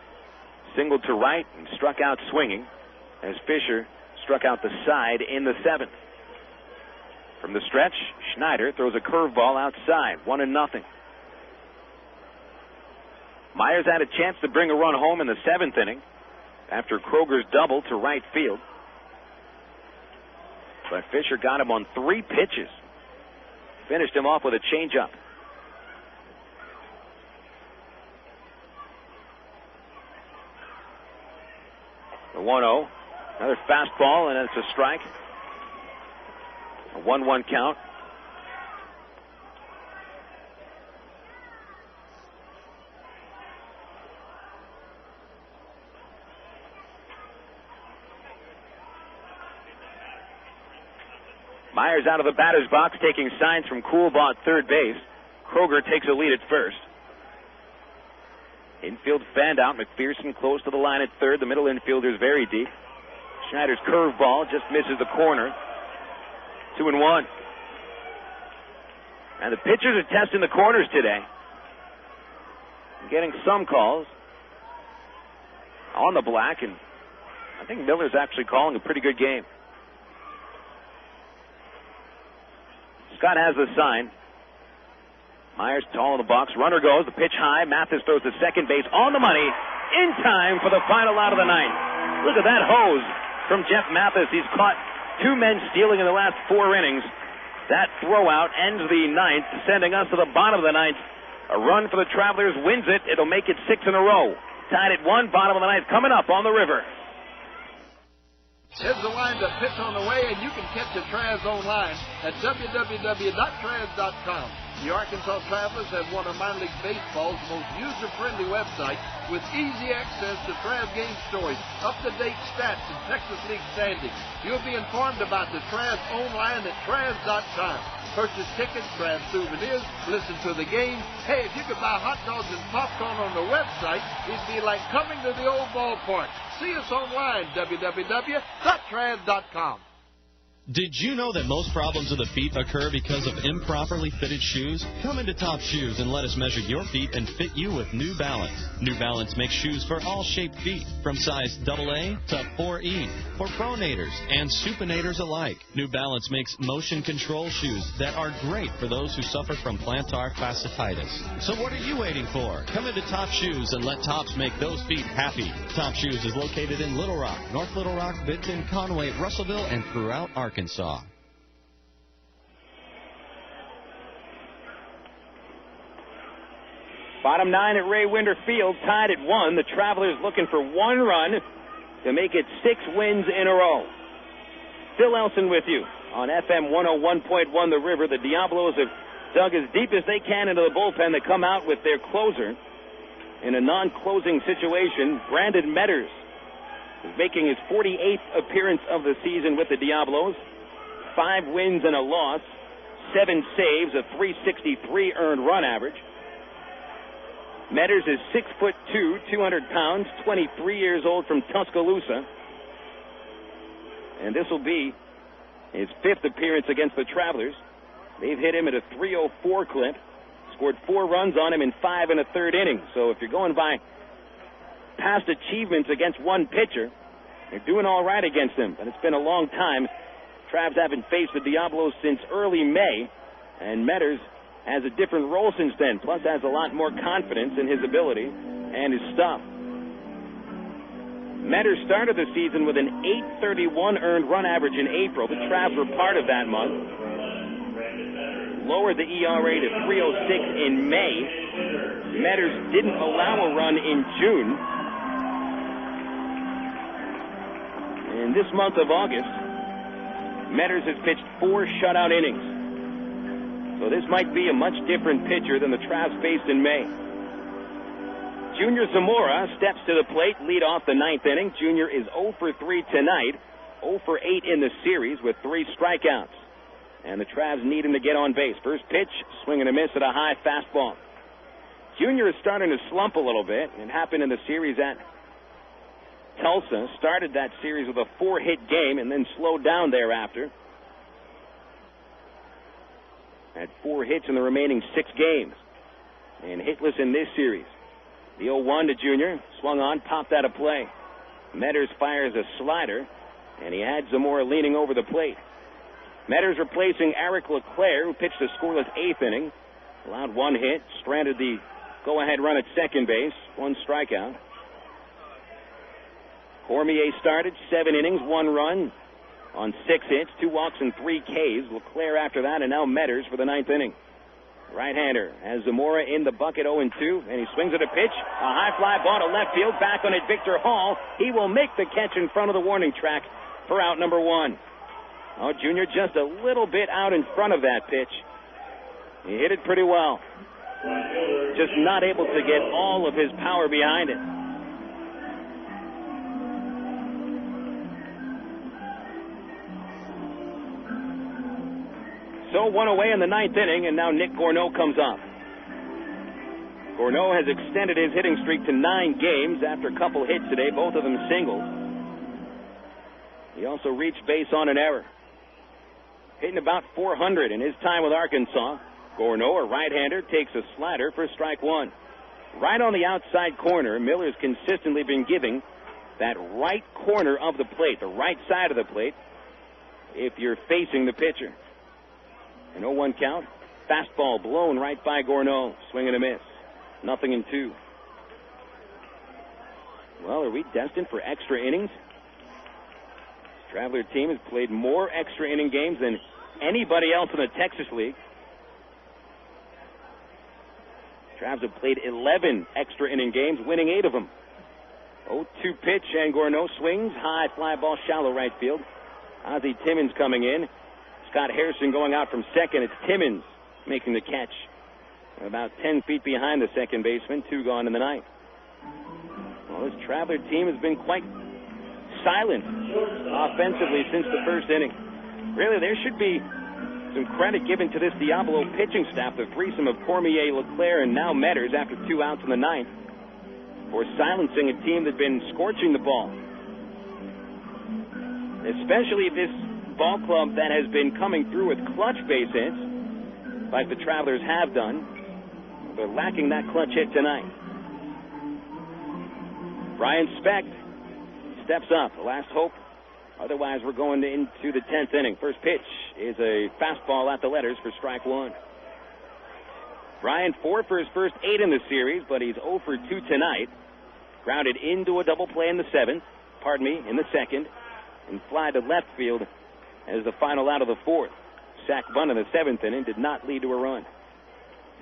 Singled to right and struck out swinging as Fisher struck out the side in the 7th. From the stretch, Snyder throws a curveball outside. 1-0. Myers had a chance to bring a run home in the 7th inning after Kroger's double to right field. But Fisher got him on 3 pitches. Finished him off with a changeup. The 1-0. Another fastball, and it's a strike. A 1-1 count. Myers out of the batter's box, taking signs from Coolbaugh at third base. Kroger takes a lead at first. Infield fanned out. McPherson close to the line at third. The middle infielder is very deep. Schneider's curveball just misses the corner. 2-1. And the pitchers are testing the corners today. getting some calls on the black, and I think Miller's actually calling a pretty good game. Scott has the sign. Myers tall in the box. Runner goes. The pitch high. Mathis throws to second base on the money in time for the final out of the ninth. Look at that hose from Jeff Mathis. He's caught two men stealing in the last 4 innings. That throwout ends the ninth, sending us to the bottom of the ninth. A run for the Travelers wins it. It'll make it 6 in a row. Tied at 1, bottom of the ninth, coming up on the river. Here's the windup pitch on the way, and you can catch the Traz online at www.traz.com. The Arkansas Travelers have one of minor league baseball's most user-friendly websites with easy access to Traz game stories, up-to-date stats, and Texas League standings. You'll be informed about the Traz online at Traz.com. Purchase tickets, grab souvenirs, listen to the game. Hey, if you could buy hot dogs and popcorn on the website, it'd be like coming to the old ballpark. See us online, www.traz.com. Did you know that most problems of the feet occur because of improperly fitted shoes? Come into Top Shoes and let us measure your feet and fit you with New Balance. New Balance makes shoes for all shaped feet, from size AA to 4E, for pronators and supinators alike. New Balance makes motion control shoes that are great for those who suffer from plantar fasciitis. So what are you waiting for? Come into Top Shoes and let Tops make those feet happy. Top Shoes is located in Little Rock, North Little Rock, Benton, Conway, Russellville, and throughout Arkansas. Bottom 9 at Ray Winder Field, tied at 1. The Travelers looking for 1 run to make it 6 wins in a row. Phil Elson with you on FM 101.1 The River. The Diablos have dug as deep as they can into the bullpen. They come out with their closer in a non-closing situation. Brandon Metters is making his 48th appearance of the season with the Diablos. 5 wins and a loss, 7 saves, a .363 earned run average. Metters is 6'2", 200 pounds, 23 years old, from Tuscaloosa. And this will be his 5th appearance against the Travelers. They've hit him at a .304 clip, scored 4 runs on him in 5 1/3 innings. So if you're going by past achievements against one pitcher, they're doing all right against him. But it's been a long time. Travs haven't faced the Diablos since early May, and Metters has a different role since then, plus has a lot more confidence in his ability and his stuff. Metters started the season with an .831 earned run average in April. The Travs were part of that month. Lowered the ERA to .306 in May. Metters didn't allow a run in June. In this month of August, Metters has pitched 4 shutout innings. So this might be a much different pitcher than the Travs faced in May. Junior Zamora steps to the plate, lead off the 9th inning. Junior is 0 for 3 tonight, 0 for 8 in the series with 3 strikeouts. And the Travs need him to get on base. First pitch, swing and a miss at a high fastball. Junior is starting to slump a little bit. It happened in the series at Tulsa. Started that series with a 4-hit game and then slowed down thereafter. Had 4 hits in the remaining 6 games. And hitless in this series. The 0-1 to Junior. Swung on, popped out of play. Metters fires a slider, and he had Zamora leaning over the plate. Metters replacing Eric LeClaire, who pitched a scoreless 8th inning. Allowed 1 hit, stranded the go-ahead run at second base, 1 strikeout. Cormier started 7 innings, 1 run on 6 hits, 2 walks and 3 Ks. LeClaire after that, and now Metters for the 9th inning. Right-hander has Zamora in the bucket 0-2, and he swings at a pitch. A high fly ball to left field. Back on it, Victor Hall. He will make the catch in front of the warning track for out number 1. Oh, Junior just a little bit out in front of that pitch. He hit it pretty well. Just not able to get all of his power behind it. So 1 away in the 9th inning, and now Nick Gourneau comes up. Gourneau has extended his hitting streak to 9 games after a couple hits today, both of them singles. He also reached base on an error. Hitting about .400 in his time with Arkansas. Gourneau, a right-hander, takes a slider for strike 1. right on the outside corner. Miller's consistently been giving that right corner of the plate, the right side of the plate, if you're facing the pitcher. An 0-1 count. Fastball blown right by Gourneau. Swing and a miss. 0-2. Well, are we destined for extra innings? This Traveler team has played more extra inning games than anybody else in the Texas League. Travs have played 11 extra inning games, winning 8 of them. 0-2 pitch, and Gourneau swings. High fly ball, shallow right field. Ozzy Timmons coming in. Scott Harrison going out from second. It's Timmons making the catch. About 10 feet behind the second baseman. 2 gone in the ninth. Well, this Traveler team has been quite silent offensively since the first inning. Really, there should be some credit given to this Diablo pitching staff, the threesome of Cormier, Leclerc, and now Metters after 2 outs in the ninth, for silencing a team that's been scorching the ball. Especially this ball club that has been coming through with clutch base hits, like the Travelers have done. They're lacking that clutch hit tonight. Brian Speck steps up, the last hope. Otherwise, we're going into the 10th inning. First pitch is a fastball at the letters for strike 1. Brian 4 for his first 8 in the series, but he's 0 for 2 tonight. Grounded into a double play in the the second, and fly to left field as the final out of the 4th. Sack bunt in the 7th inning did not lead to a run.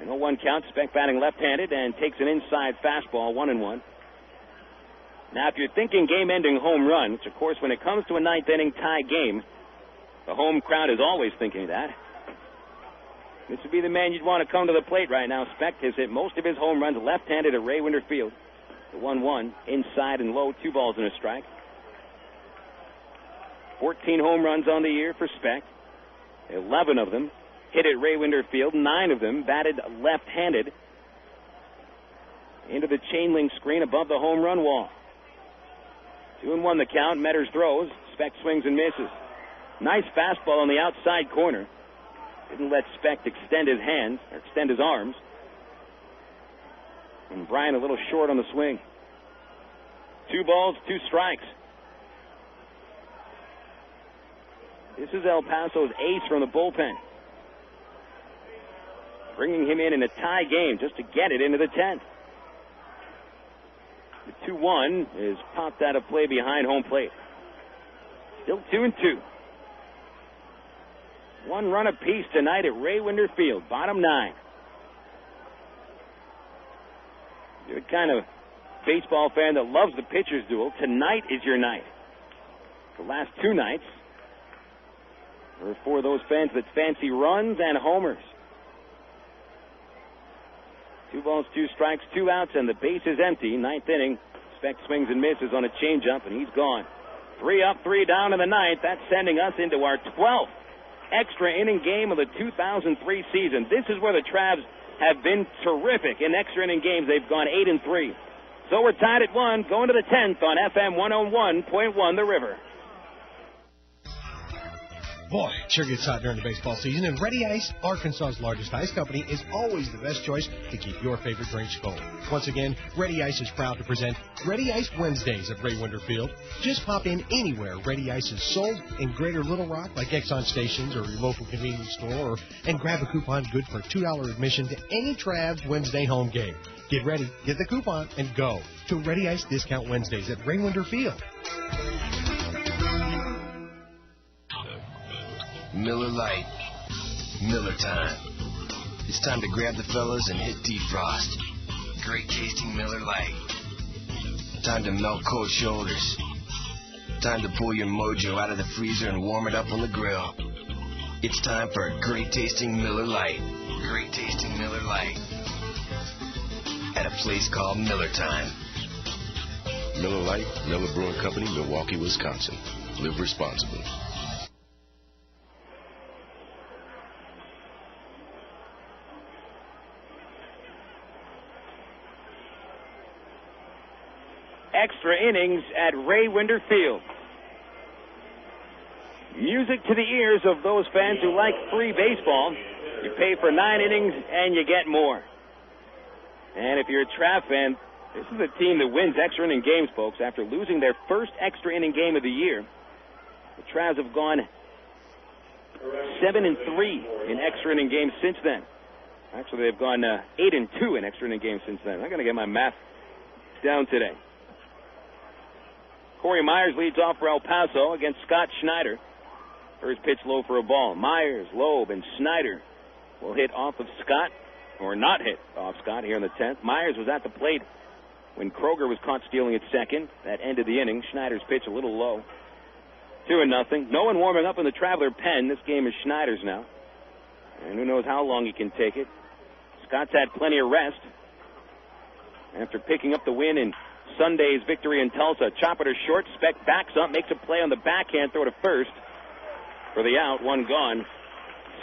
An 0-1 count, Speck batting left-handed and takes an inside fastball, 1-1. Now, if you're thinking game-ending home runs, of course, when it comes to a 9th inning tie game, the home crowd is always thinking that. This would be the man you'd want to come to the plate right now. Speck has hit most of his home runs left-handed at Ray Winder Field. The 1-1, inside and low, 2 balls and a strike. 14 home runs on the year for Speck. 11 of them hit at Ray Winder Field. 9 of them batted left-handed into the chain link screen above the home run wall. 2-1 the count. Metters throws. Speck swings and misses. Nice fastball on the outside corner. Didn't let Speck extend his arms. And Brian a little short on the swing. 2 balls, 2 strikes. This is El Paso's ace from the bullpen. Bringing him in a tie game just to get it into the 10th. The 2-1 is popped out of play behind home plate. Still 2-2. 1 run apiece tonight at Ray Winder Field, bottom 9. You're the kind of baseball fan that loves the pitcher's duel. Tonight is your night. The last 2 nights were for those fans that fancy runs and homers. 2 balls, 2 strikes, 2 outs, and the base is empty. 9th inning. Speck swings and misses on a changeup, and he's gone. 3 up, 3 down in the 9th. That's sending us into our 12th extra inning game of the 2003 season. This is where the Travs have been terrific in extra inning games. They've gone 8-3. So we're tied at 1, going to the 10th on FM 101.1 The River. Boy, it sure gets hot during the baseball season, and Ready Ice, Arkansas's largest ice company, is always the best choice to keep your favorite drinks cold. Once again, Ready Ice is proud to present Ready Ice Wednesdays at Ray Winder Field. Just pop in anywhere Ready Ice is sold in Greater Little Rock, like Exxon stations or your local convenience store, and grab a coupon good for a $2 admission to any Travs Wednesday home game. Get ready, get the coupon, and go to Ready Ice Discount Wednesdays at Ray Winder Field. Miller Lite. Miller time. It's time to grab the fellas and hit defrost. Great tasting Miller Lite. Time to melt cold shoulders. Time to pull your mojo out of the freezer and warm it up on the grill. It's time for a great tasting Miller Lite. Great tasting Miller Lite. At a place called Miller Time. Miller Lite, Miller Brewing Company, Milwaukee, Wisconsin. Live responsibly. Extra innings at Ray Winder Field. Music to the ears of those fans who like free baseball. You pay for 9 innings and you get more. And if you're a Trav fan, this is a team that wins extra inning games, folks. After losing their first extra inning game of the year, the Travs have gone 7-3 in extra inning games since then. Actually, they've gone 8-2 in extra inning games since then. I'm going to get my math down today. Corey Myers leads off for El Paso against Scott Snyder. First pitch low for a ball. Myers, Lowe, and Snyder will hit off of Scott, or not hit off Scott here in the 10th. Myers was at the plate when Kroger was caught stealing at second. That ended the inning. Schneider's pitch a little low. 2-0. No one warming up in the Traveler pen. This game is Schneider's now. And who knows how long he can take it. Scott's had plenty of rest after picking up the win in Sunday's victory in Tulsa. Chopper to short. Speck backs up, makes a play on the backhand throw to first for the out. One gone.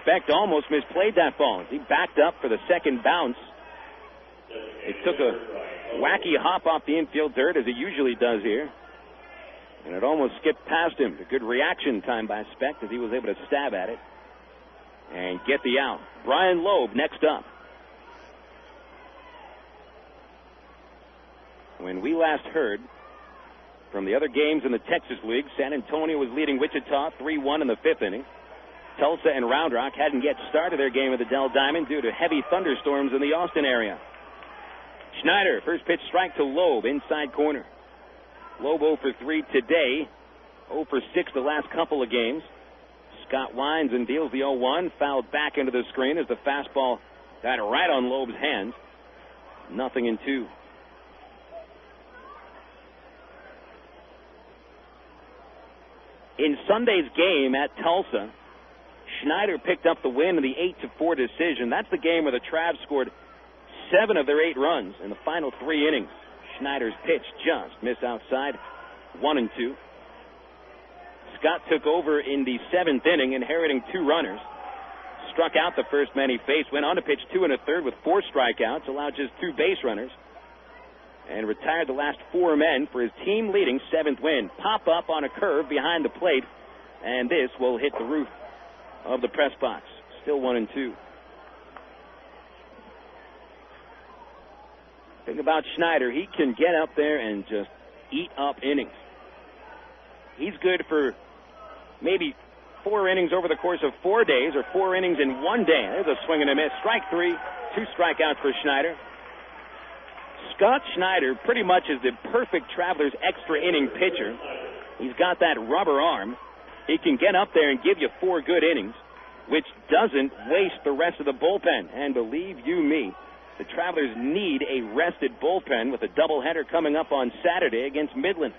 Speck almost misplayed that ball. He backed up for the second bounce. It took a wacky hop off the infield dirt, as it usually does here. And it almost skipped past him. A good reaction time by Speck, as he was able to stab at it and get the out. Brian Lowe next up. When we last heard from the other games in the Texas League, San Antonio was leading Wichita 3-1 in the 5th inning. Tulsa and Round Rock hadn't yet started their game at the Dell Diamond due to heavy thunderstorms in the Austin area. Schneider, first pitch strike to Lowe, inside corner. Lowe 0 for 3 today, 0 for 6 the last couple of games. Scott winds and deals the 0-1, fouled back into the screen as the fastball got right on Lowe's hands. 0-2. In Sunday's game at Tulsa, Schneider picked up the win in the 8-4 decision. That's the game where the Travs scored 7 of their 8 runs in the final 3 innings. Schneider's pitch just missed outside. 1-2. Scott took over in the 7th inning, inheriting 2 runners. Struck out the first man he faced, went on to pitch 2 1/3 with 4 strikeouts, allowed just 2 base runners, and retired the last 4 men for his team-leading 7th win. Pop up on a curve behind the plate, and this will hit the roof of the press box. Still 1-2. Think about Schneider. He can get up there and just eat up innings. He's good for maybe 4 innings over the course of 4 days, or 4 innings in 1 day. There's a swing and a miss. Strike 3, 2 strikeouts for Schneider. Scott Snyder pretty much is the perfect Travelers extra inning pitcher. He's got that rubber arm. He can get up there and give you 4 good innings, which doesn't waste the rest of the bullpen. And believe you me, the Travelers need a rested bullpen with a doubleheader coming up on Saturday against Midland.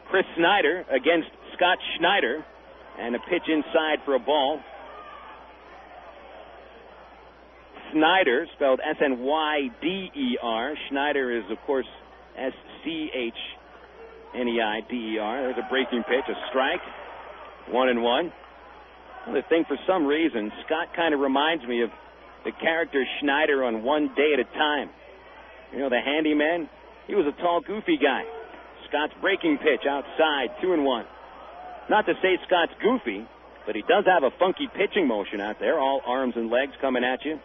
Chris Snyder against Scott Snyder, and a pitch inside for a ball. Snyder, spelled S-N-Y-D-E-R. Schneider is, of course, S-C-H-N-E-I-D-E-R. There's a breaking pitch, a strike. 1-1. The thing, for some reason, Scott kind of reminds me of the character Schneider on One Day at a Time. You know, the handyman? He was a tall, goofy guy. Scott's breaking pitch outside, 2-1. Not to say Scott's goofy, but he does have a funky pitching motion out there, all arms and legs coming at you.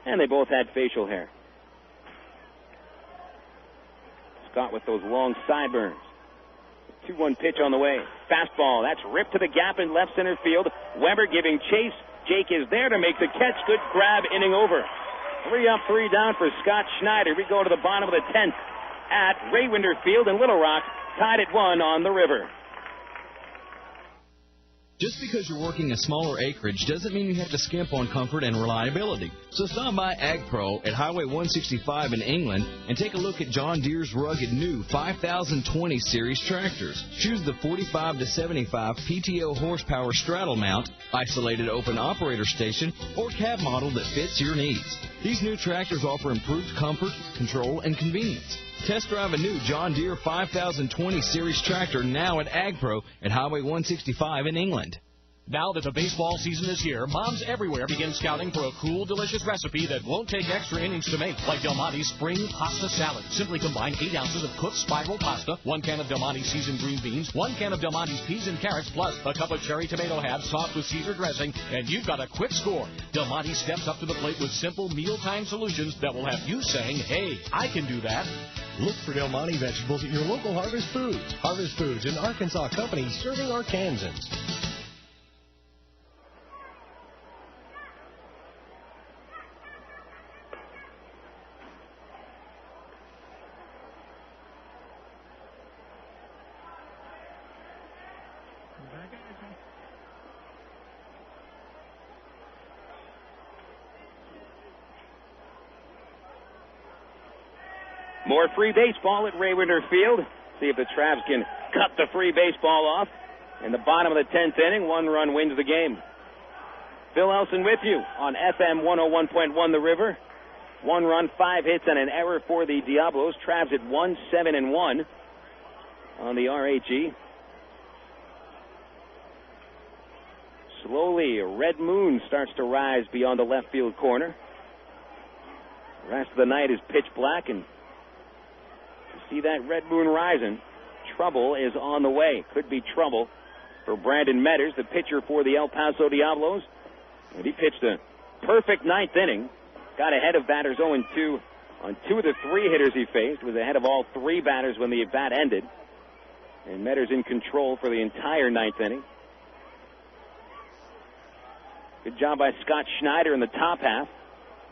And they both had facial hair. Scott with those long sideburns. 2-1 pitch on the way. Fastball. That's ripped to the gap in left center field. Weber giving chase. Jake is there to make the catch. Good grab. Inning over. 3 up, 3 down for Scott Snyder. We go to the bottom of the 10th at Raywinder Field in Little Rock. Tied at 1 on the river. Just because you're working a smaller acreage doesn't mean you have to skimp on comfort and reliability. So stop by Ag Pro at Highway 165 in England and take a look at John Deere's rugged new 5020 series tractors. Choose the 45 to 75 PTO horsepower straddle mount, isolated open operator station, or cab model that fits your needs. These new tractors offer improved comfort, control, and convenience. Test drive a new John Deere 5020 series tractor now at Ag Pro at Highway 165 in England. Now that the baseball season is here, moms everywhere begin scouting for a cool, delicious recipe that won't take extra innings to make, like Del Monte's Spring Pasta Salad. Simply combine 8 ounces of cooked spiral pasta, 1 can of Del Monte's seasoned green beans, 1 can of Del Monte's peas and carrots, plus a cup of cherry tomato halves topped with Caesar dressing, and you've got a quick score. Del Monte steps up to the plate with simple mealtime solutions that will have you saying, hey, I can do that. Look for Del Monte vegetables at your local Harvest Foods. Harvest Foods, an Arkansas company serving Arkansans. More free baseball at Raywinder Field. See if the Travs can cut the free baseball off. In the bottom of the 10th inning, 1 run wins the game. Phil Elson with you on FM 101.1 The River. 1 run, 5 hits, and an error for the Diablos. Travs at 1-7-1 on the RHE. Slowly, a red moon starts to rise beyond the left field corner. The rest of the night is pitch black, and see that red moon rising. Trouble is on the way. Could be trouble for Brandon Metters, the pitcher for the El Paso Diablos. And he pitched a perfect 9th inning. Got ahead of batters 0-2 on 2 of the 3 hitters he faced. Was ahead of all 3 batters when the at-bat ended. And Metters in control for the entire 9th inning. Good job by Scott Snyder in the top half,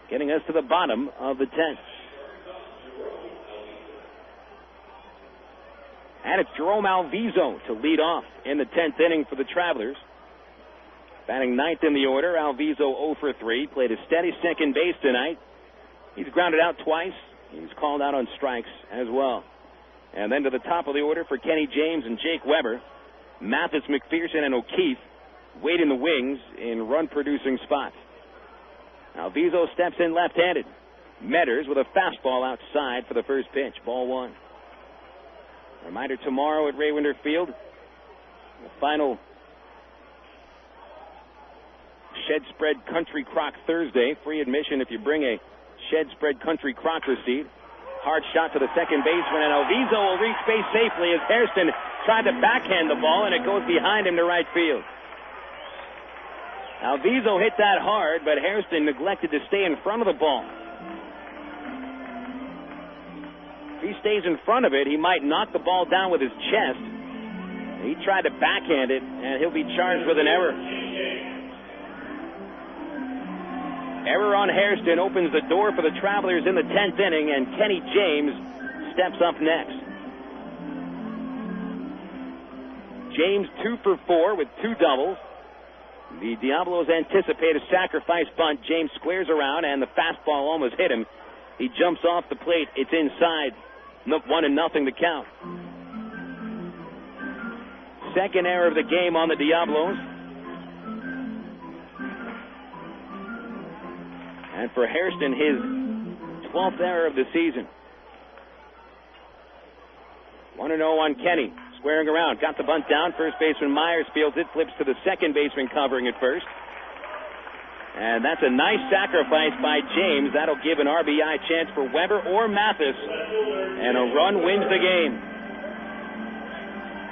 getting us to the bottom of the 10th. And it's Jerome Alviso to lead off in the 10th inning for the Travelers. Batting 9th in the order, Alviso 0 for 3. Played a steady second base tonight. He's grounded out twice. He's called out on strikes as well. And then to the top of the order for Kenny James and Jake Weber. Mathis, McPherson, and O'Keefe wait in the wings in run-producing spots. Alviso steps in left-handed. Metters with a fastball outside for the first pitch. Ball 1. Reminder tomorrow at Raywinder Field, the final Shed Spread Country Crock Thursday. Free admission if you bring a Shed Spread Country Crock receipt. Hard shot to the second baseman, and Alviso will reach base safely as Hairston tried to backhand the ball, and it goes behind him to right field. Alviso hit that hard, but Hairston neglected to stay in front of the ball. If he stays in front of it, he might knock the ball down with his chest. He tried to backhand it, and he'll be charged with an error. Error on Hairston opens the door for the Travelers in the 10th inning, and Kenny James steps up next. James 2 for 4 with 2 doubles. The Diablos anticipate a sacrifice bunt. James squares around, and the fastball almost hit him. He jumps off the plate. It's inside. Look, 1-0 the count. Second error of the game on the Diablos. And for Hairston, his 12th error of the season. 1-0 on Kenny. Squaring around. Got the bunt down. First baseman Myers fields it. Flips to the second baseman covering at first. And that's a nice sacrifice by James. That'll give an RBI chance for Weber or Mathis. And a run wins the game.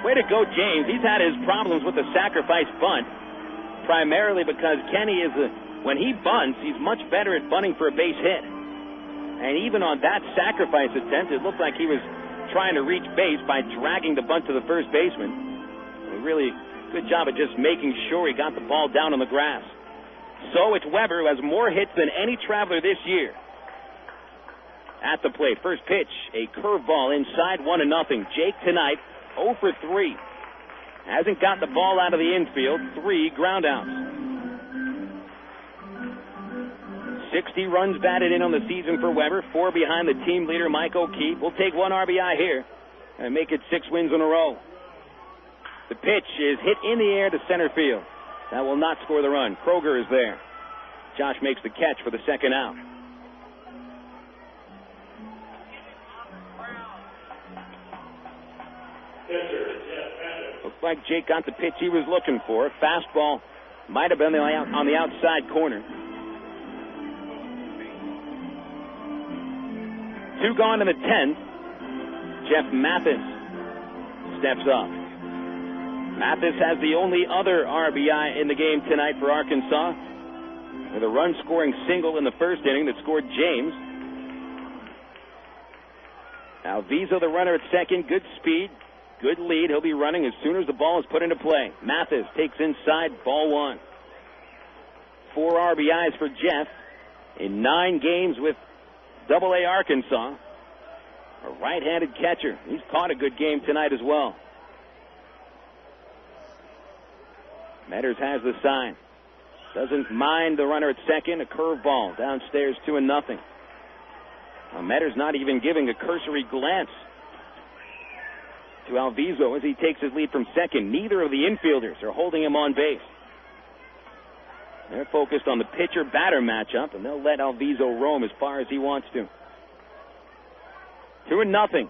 Way to go, James. He's had his problems with the sacrifice bunt. Primarily because Kenny is when he bunts, he's much better at bunting for a base hit. And even on that sacrifice attempt, it looked like he was trying to reach base by dragging the bunt to the first baseman. A really good job of just making sure he got the ball down on the grass. So it's Weber who has more hits than any Traveler this year. At the plate, first pitch, a curveball inside, 1-0. Jake tonight 0 for 3. Hasn't got the ball out of the infield. 3 groundouts. 60 runs batted in on the season for Weber. 4 behind the team leader, Mike O'Keefe. We'll take 1 RBI here and make it 6 wins in a row. The pitch is hit in the air to center field. That will not score the run. Kroger is there. Josh makes the catch for the second out. Looked like Jake got the pitch he was looking for. Fastball might have been on the outside corner. 2 gone in the 10th. Jeff Mathis steps up. Mathis has the only other RBI in the game tonight for Arkansas, with a run-scoring single in the first inning that scored James. Alviso, the runner at second, good speed, good lead. He'll be running as soon as the ball is put into play. Mathis takes inside, ball 1. 4 RBIs for Jeff in 9 games with AA Arkansas. A right-handed catcher. He's caught a good game tonight as well. Metters has the sign. Doesn't mind the runner at second. A curveball downstairs, 2-0. Now, Metters not even giving a cursory glance to Alviso as he takes his lead from second. Neither of the infielders are holding him on base. They're focused on the pitcher-batter matchup, and they'll let Alviso roam as far as he wants to. 2-0.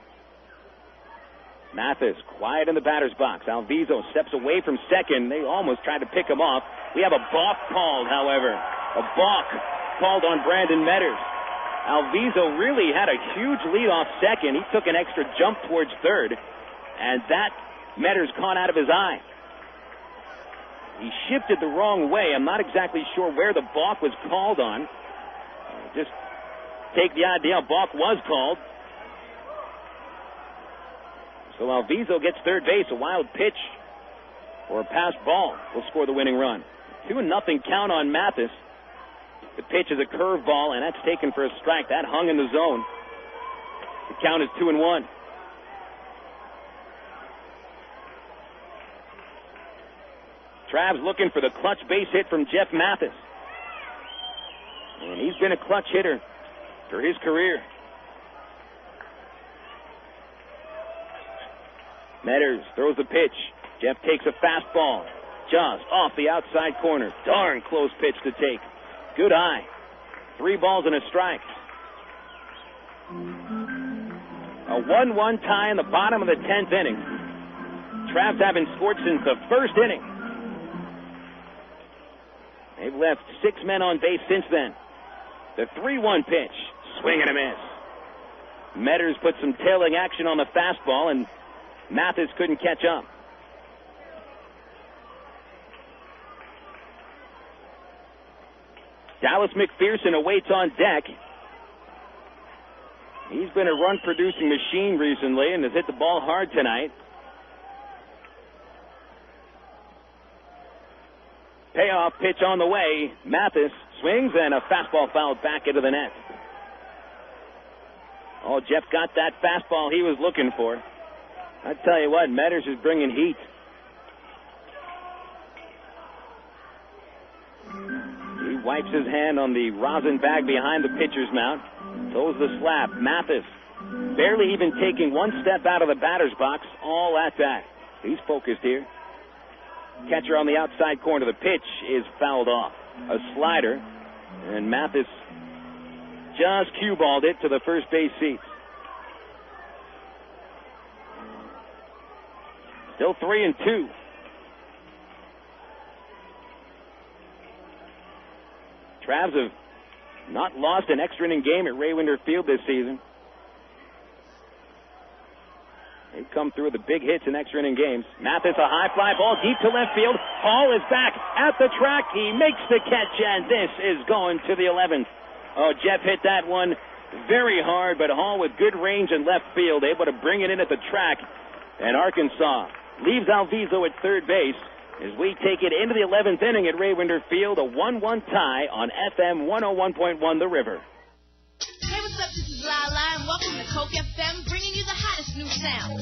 Mathis quiet in the batter's box. Alviso steps away from second. They almost tried to pick him off. We have a balk called, however. A balk called on Brandon Metters. Alviso really had a huge lead off second. He took an extra jump towards third, and that Metters caught out of his eye. He shifted the wrong way. I'm not exactly sure where the balk was called on. Just take the idea a balk was called. So Alviso gets third base. A wild pitch or a pass ball will score the winning run. 2-0 count on Mathis. The pitch is a curveball, and that's taken for a strike. That hung in the zone. The count is 2-1. Trav's looking for the clutch base hit from Jeff Mathis. And he's been a clutch hitter for his career. Metters throws the pitch. Jeff takes a fastball just off the outside corner. Darn close pitch to take. Good eye. 3 balls and a strike. A 1-1 tie in the bottom of the 10th inning. Travs haven't scored since the first inning. They've left 6 men on base since then. The 3-1 pitch. Swing and a miss. Metters put some tailing action on the fastball, and Mathis couldn't catch up. Dallas McPherson awaits on deck. He's been a run-producing machine recently and has hit the ball hard tonight. Payoff pitch on the way. Mathis swings, and a fastball fouled back into the net. Oh, Jeff got that fastball he was looking for. I tell you what, Metters is bringing heat. He wipes his hand on the rosin bag behind the pitcher's mount. Throws the slap. Mathis barely even taking one step out of the batter's box. All at that. He's focused here. Catcher on the outside corner. The pitch is fouled off. A slider. And Mathis just cue-balled it to the first base seats. Still 3-2. Travs have not lost an extra inning game at Ray Winder Field this season. They come through with the big hits in extra inning games. Mathis, a high fly ball deep to left field. Hall is back at the track. He makes the catch, and this is going to the 11th. Oh, Jeff hit that one very hard, but Hall with good range in left field, able to bring it in at the track. And Arkansas leaves Alviso at third base as we take it into the 11th inning at Ray Winder Field, a 1-1 tie on FM 101.1 The River. Hey, what's up? This is Lala, and welcome to Coke FM, bringing you the hottest new sound.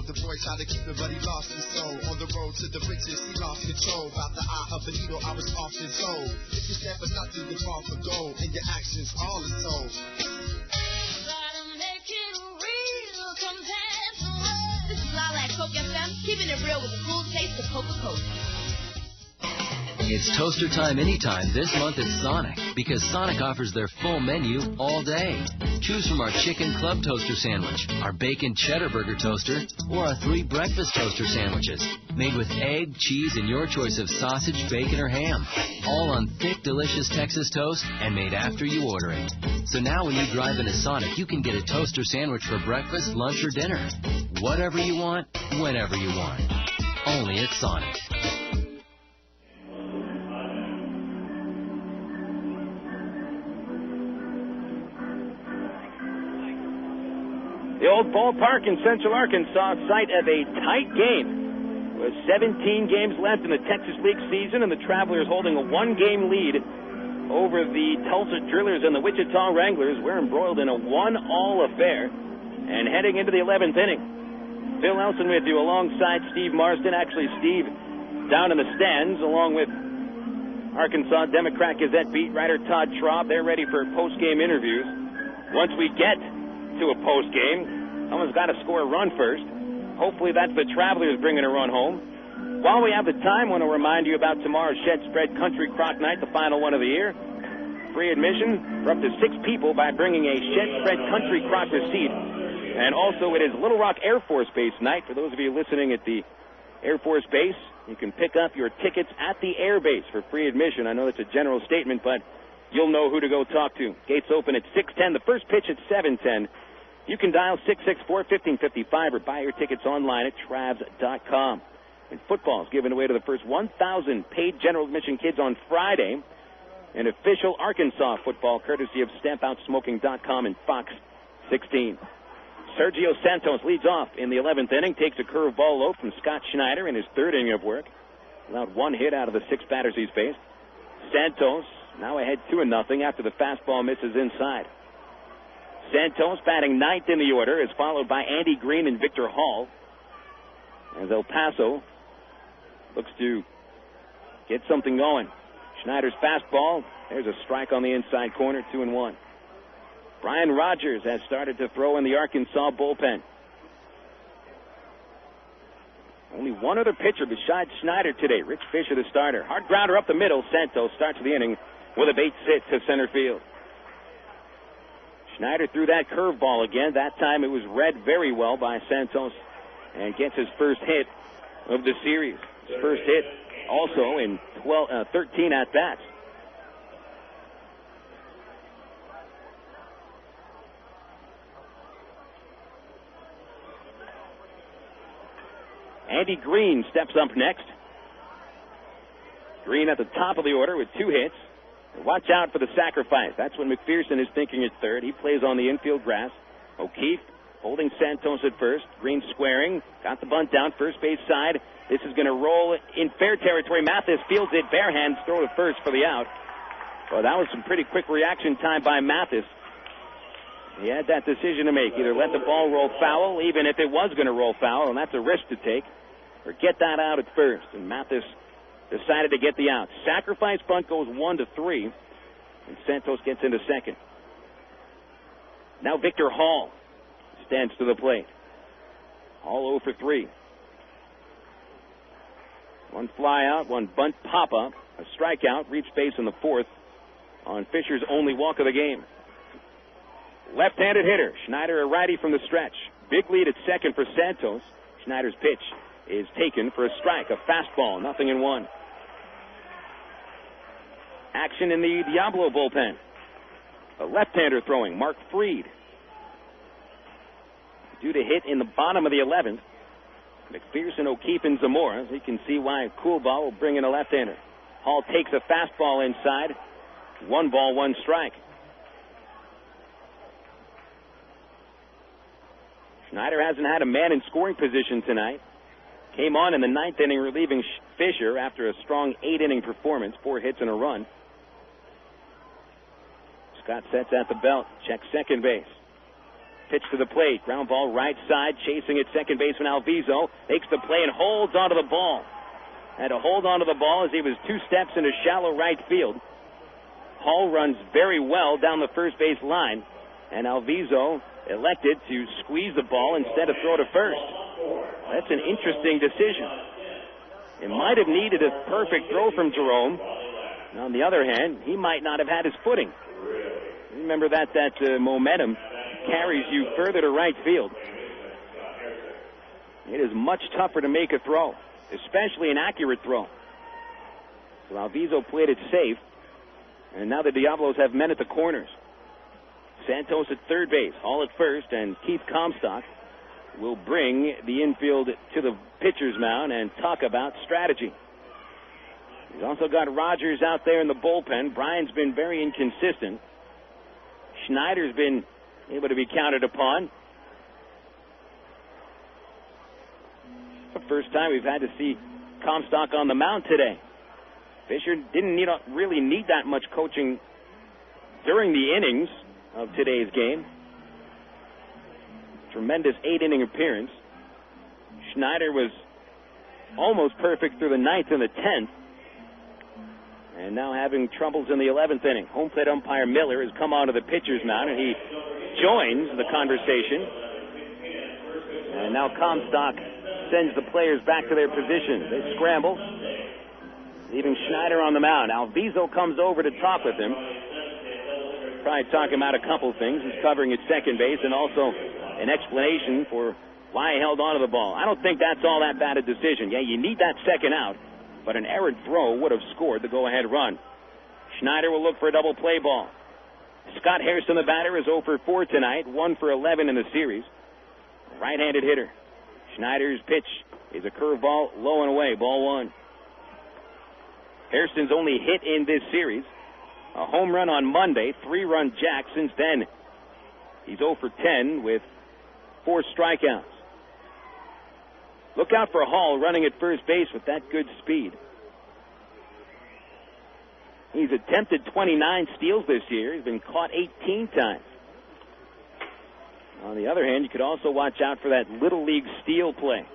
The boy tried to keep me, but he lost his soul. On the road to the riches, he lost control. About the eye of a needle, I was often told. If you stand for nothing, you fall for gold. And your actions, all is sold. This is Lala at Coke FM, keeping it real with a cool taste of Coca-Cola. It's toaster time anytime this month at Sonic. because Sonic offers their full menu all day. Choose from our chicken club toaster sandwich, our bacon cheddar burger toaster, or our 3 breakfast toaster sandwiches. Made with egg, cheese, and your choice of sausage, bacon, or ham. All on thick, delicious Texas toast and made after you order it. So now when you drive into Sonic, you can get a toaster sandwich for breakfast, lunch, or dinner. Whatever you want, whenever you want. Only at Sonic. The old ballpark in Central Arkansas, site of a tight game. With 17 games left in the Texas League season, and the Travelers holding a 1-game lead over the Tulsa Drillers and the Wichita Wranglers. We're embroiled in a 1-all affair and heading into the 11th inning. Phil Elson with you alongside Steve Marston. Actually, Steve down in the stands along with Arkansas Democrat Gazette beat writer Todd Traub. They're ready for post-game interviews. Once we get to a post-game, someone's got to score a run first. Hopefully that's the Travelers bringing a run home. While we have the time, I want to remind you about tomorrow's Shed Spread Country Crock Night, the final one of the year. Free admission for up to 6 people by bringing a Shed Spread Country Crock receipt. And also it is Little Rock Air Force Base night. For those of you listening at the Air Force Base, you can pick up your tickets at the Air Base for free admission. I know that's a general statement, but you'll know who to go talk to. Gates open at 6:10. The first pitch at 7:10. You can dial 664-1555 or buy your tickets online at Travs.com. And football is given away to the first 1,000 paid general admission kids on Friday. An official Arkansas football courtesy of StampOutSmoking.com and Fox 16. Sergio Santos leads off in the 11th inning, takes a curveball low from Scott Snyder in his 3rd inning of work. Allowed 1 hit out of the 6 batters he's faced. Santos now ahead 2-0 after the fastball misses inside. Santos batting 9th in the order is followed by Andy Green and Victor Hall. As El Paso looks to get something going. Schneider's fastball. There's a strike on the inside corner, 2-1. Brian Rogers has started to throw in the Arkansas bullpen. Only one other pitcher besides Snyder today. Rich Fisher, the starter. Hard grounder up the middle. Santos starts the inning with a base hit to center field. Snyder threw that curveball again. That time it was read very well by Santos and gets his first hit of the series. His first hit also in 13 at-bats. Andy Green steps up next. Green at the top of the order with 2 hits. Watch out for the sacrifice. That's when McPherson is thinking at third. He plays on the infield grass. O'Keefe holding Santos at first. Green squaring. Got the bunt down first base side. This is going to roll in fair territory. Mathis fields it. Bare hands throw to first for the out. Well, that was some pretty quick reaction time by Mathis. He had that decision to make. Either let the ball roll foul, even if it was going to roll foul, and that's a risk to take, or get that out at first. And Mathis decided to get the out. Sacrifice bunt goes 1-3, and Santos gets into second. Now Victor Hall stands to the plate. Hall 0 for 3. 1 fly out, 1 bunt pop up, a strikeout, reach base in the 4th on Fisher's only walk of the game. Left-handed hitter, Schneider a righty from the stretch. Big lead at second for Santos. Schneider's pitch is taken for a strike, a fastball, 0-1. Action in the Diablo bullpen. A left-hander throwing, Mark Freed. Due to hit in the bottom of the 11th, McPherson, O'Keefe, and Zamora. As you can see why Cool Ball will bring in a left-hander. Hall takes a fastball inside. 1 ball, 1 strike. Snyder hasn't had a man in scoring position tonight. Came on in the 9th inning relieving Fisher after a strong 8-inning performance, 4 hits and a run. Scott sets at the belt, checks second base. Pitch to the plate, ground ball right side, chasing at second baseman Alviso. Makes the play and holds onto the ball. Had to hold onto the ball as he was 2 steps into shallow right field. Hall runs very well down the first base line, and Alviso elected to squeeze the ball instead of throw to first. That's an interesting decision. It might have needed a perfect throw from Jerome. On the other hand, he might not have had his footing. Remember that momentum carries you further to right field. It is much tougher to make a throw, especially an accurate throw. So Alviso played it safe, and now the Diablos have men at the corners. Santos at third base, Hall at first, and Keith Comstock will bring the infield to the pitcher's mound and talk about strategy. He's also got Rogers out there in the bullpen. Brian's been very inconsistent. Snyder's been able to be counted upon. The first time we've had to see Comstock on the mound today. Fisher didn't really need that much coaching during the innings of today's game. Tremendous 8-inning appearance. Snyder was almost perfect through the 9th and the 10th. And now having troubles in the 11th inning. Home plate umpire Miller has come onto the pitcher's mound, and he joins the conversation. And now Comstock sends the players back to their positions. They scramble, leaving Snyder on the mound. Alviso comes over to talk with him. Probably talking about a couple things. He's covering at second base and also an explanation for why he held on to the ball. I don't think that's all that bad a decision. Yeah, you need that second out, but an errant throw would have scored the go-ahead run. Snyder will look for a double play ball. Scott Hairston, the batter, is 0 for 4 tonight, 1 for 11 in the series. Right-handed hitter. Schneider's pitch is a curveball, low and away, ball 1. Hairston's only hit in this series a home run on Monday, 3-run jack since then. He's 0 for 10 with 4 strikeouts. Look out for Hall running at first base with that good speed. He's attempted 29 steals this year. He's been caught 18 times. On the other hand, you could also watch out for that Little League steal play,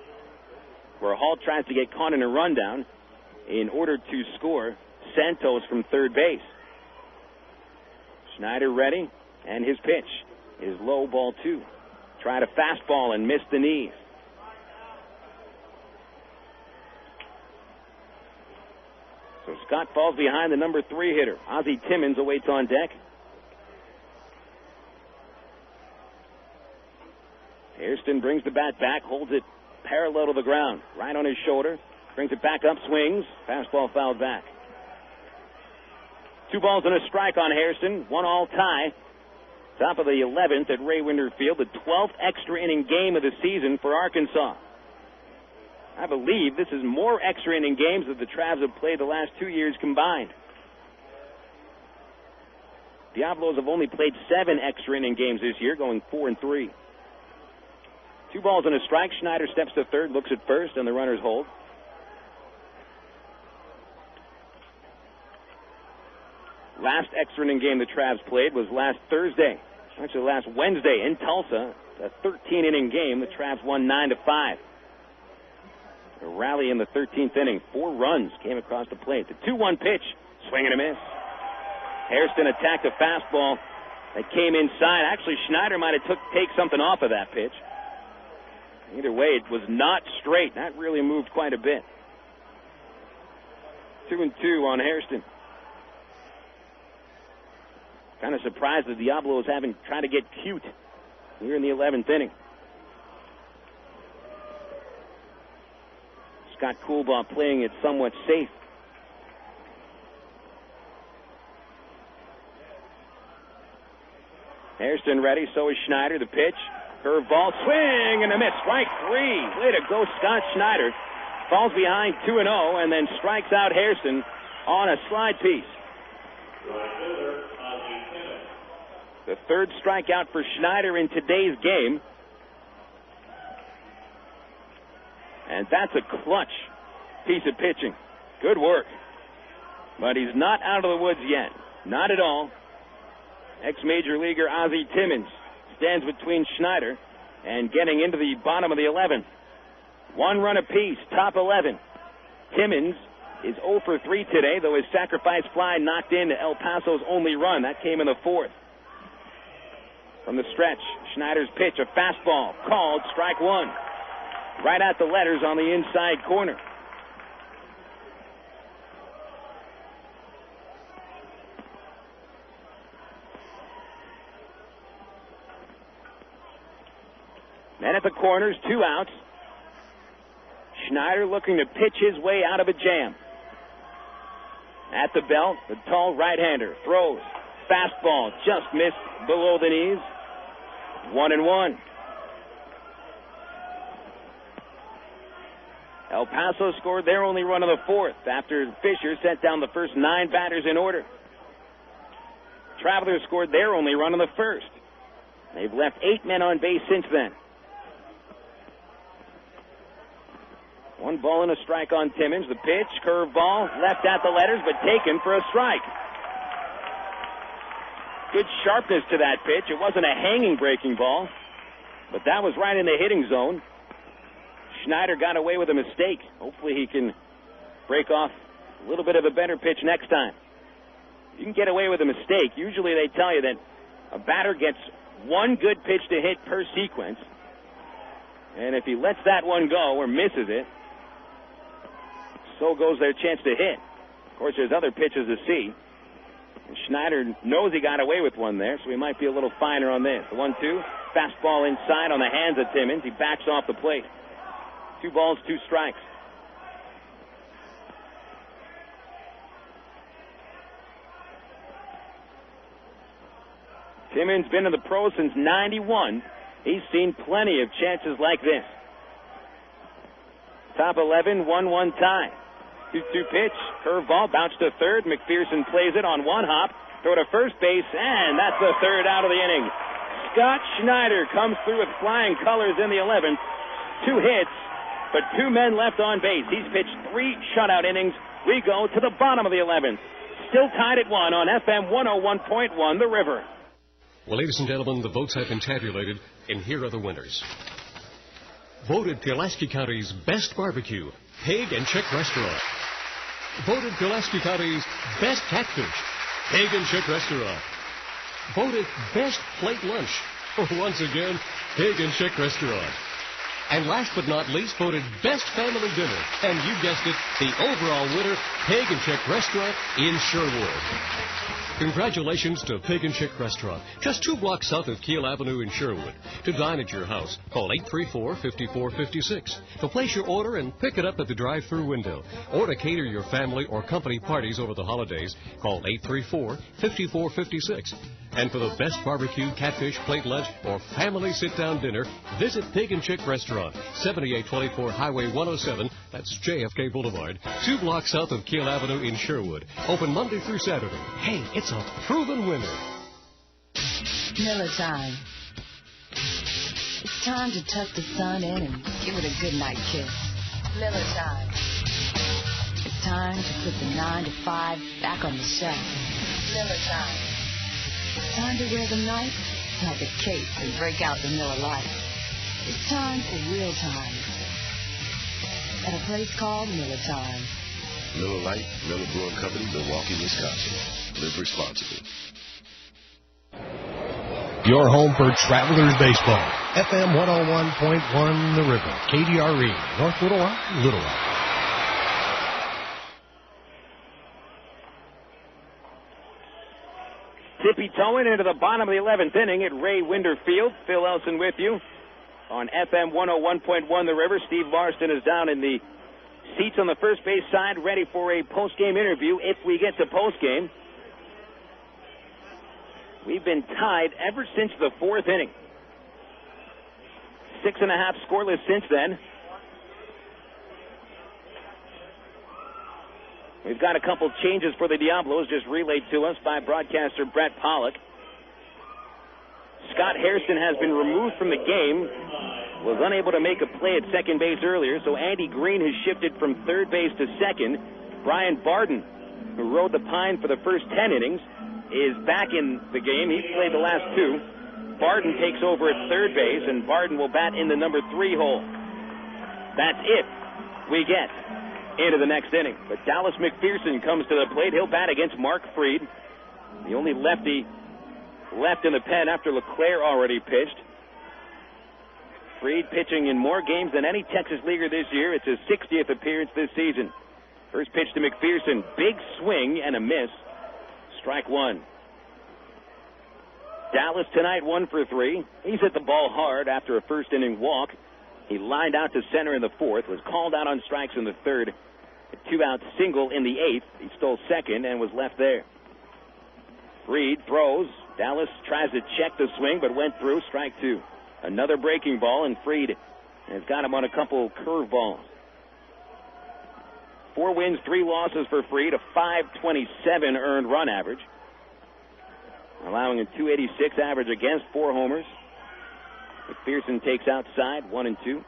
where Hall tries to get caught in a rundown in order to score Santos from third base. Snyder ready, and his pitch is low, ball 2. Tried a fastball and missed the knees. So Scott falls behind the number 3 hitter. Ozzy Timmons awaits on deck. Hairston brings the bat back, holds it parallel to the ground, right on his shoulder, brings it back up, swings, fastball fouled back. 2 balls and a strike on Hairston, 1-all tie. Top of the 11th at Ray Winder Field, the 12th extra inning game of the season for Arkansas. I believe this is more extra inning games that the Travs have played the last 2 years combined. Diablos have only played 7 extra inning games this year, going 4-3. 2 balls and a strike. Snyder steps to third, looks at first, and the runners hold. Last extra inning game the Travs played was last Thursday. Actually, last Wednesday in Tulsa. A 13-inning game. The Travs won 9-5. A rally in the 13th inning. 4 runs came across the plate. The 2-1 pitch. Swing and a miss. Hairston attacked a fastball that came inside. Actually, Snyder might have take something off of that pitch. Either way, it was not straight. That really moved quite a bit. 2-2 on Hairston. Kind of surprised the Diablos haven't tried to get cute here in the 11th inning. Scott Coolbaugh playing it somewhat safe. Hairston ready, so is Snyder. The pitch, curveball, swing and a miss. Strike 3. Way to go, Scott Snyder. Falls behind 2-0 and then strikes out Hairston on a slide piece. The 3rd strikeout for Snyder in today's game. And that's a clutch piece of pitching. Good work. But he's not out of the woods yet. Not at all. Ex-major leaguer Ozzy Timmons stands between Snyder and getting into the bottom of the 11th. 1 run apiece, top 11. Timmons is 0 for 3 today, though his sacrifice fly knocked in El Paso's only run. That came in the 4th. From the stretch, Schneider's pitch, a fastball, called strike 1. Right at the letters on the inside corner. Men at the corners, 2 outs. Snyder looking to pitch his way out of a jam. At the belt, the tall right-hander throws. Fastball just missed below the knees. 1-1. El Paso scored their only run of the 4th after Fisher sent down the first 9 batters in order. Travelers scored their only run of the 1st. They've left 8 men on base since then. 1 ball and a strike on Timmons. The pitch, curveball, left at the letters, but taken for a strike. Good sharpness to that pitch. It wasn't a hanging breaking ball, but that was right in the hitting zone. Snyder got away with a mistake. Hopefully he can break off a little bit of a better pitch next time. You can get away with a mistake. Usually they tell you that a batter gets 1 good pitch to hit per sequence, and if he lets that one go or misses it, so goes their chance to hit. Of course, there's other pitches to see. And Snyder knows he got away with one there, so he might be a little finer on this. The 1-2, fastball inside on the hands of Timmons. He backs off the plate. 2 balls, 2 strikes. Timmons been in the pros since '91. He's seen plenty of chances like this. Top 11, 1-1 tie. 2-2 pitch, curveball, bounce to third. McPherson plays it on 1 hop, throw to first base, and that's the 3rd out of the inning. Scott Snyder comes through with flying colors in the 11th. 2 hits, but 2 men left on base. He's pitched 3 shutout innings. We go to the bottom of the 11th. Still tied at 1 on FM 101.1 The River. Well, ladies and gentlemen, the votes have been tabulated, and here are the winners. Voted Pulaski County's best barbecue, Pig and Chick Restaurant. Voted Pulaski County's best catfish, Pig and Chick Restaurant. Voted best plate lunch, once again, Pig and Chick Restaurant. And last but not least, voted best family dinner. And you guessed it, the overall winner, Pig and Chick Restaurant in Sherwood. Congratulations to Pig and Chick Restaurant, just 2 blocks south of Keel Avenue in Sherwood. To dine at your house, call 834-5456. To place your order and pick it up at the drive-thru window. Or to cater your family or company parties over the holidays, call 834-5456. And for the best barbecue, catfish, plate lunch, or family sit-down dinner, visit Pig and Chick Restaurant, 7824 Highway 107, that's JFK Boulevard, 2 blocks south of Keel Avenue in Sherwood. Open Monday through Saturday. Hey, it's a proven winner. Miller time. It's time to tuck the sun in and give it a good night kiss. Miller time. It's time to put the 9 to 5 back on the shelf. Miller time. It's time to wear the knife like a cape and break out the Miller Lite. It's time for real time. At a place called Miller Time. Miller Lite, Miller Brewing Company, Milwaukee, Wisconsin. Live responsibly. Your home for Travelers Baseball. FM 101.1 The River. KDRE. North Little Rock, Little Rock. Tippy-toeing into the bottom of the 11th inning at Ray Winder Field. Phil Elson with you on FM 101.1 The River. Steve Marston is down in the seats on the first base side, ready for a post-game interview if we get to post-game. We've been tied ever since the 4th inning. 6.5 scoreless since then. We've got a couple changes for the Diablos, just relayed to us by broadcaster Brett Pollock. Scott Hairston has been removed from the game, was unable to make a play at second base earlier, so Andy Green has shifted from third base to second. Brian Barden, who rode the pine for the first 10 innings, is back in the game. He's played the last 2. Barden takes over at third base, and Barden will bat in the number 3 hole. That's it. We get into the next inning. But Dallas McPherson comes to the plate. He'll bat against Mark Freed, the only lefty left in the pen after LeClaire already pitched. Freed pitching in more games than any Texas leaguer this year. It's his 60th appearance this season. First pitch to McPherson. Big swing and a miss. Strike 1. Dallas tonight 1 for 3. He's hit the ball hard after a first inning walk. He lined out to center in the fourth, was called out on strikes in the third. A 2-out single in the eighth. He stole second and was left there. Fried throws. Dallas tries to check the swing, but went through. Strike 2. Another breaking ball, and Fried has got him on a couple curveballs. 4 wins, 3 losses for Fried, a .527 earned run average, allowing a .286 average against, 4 homers. McPherson takes outside, 1-2.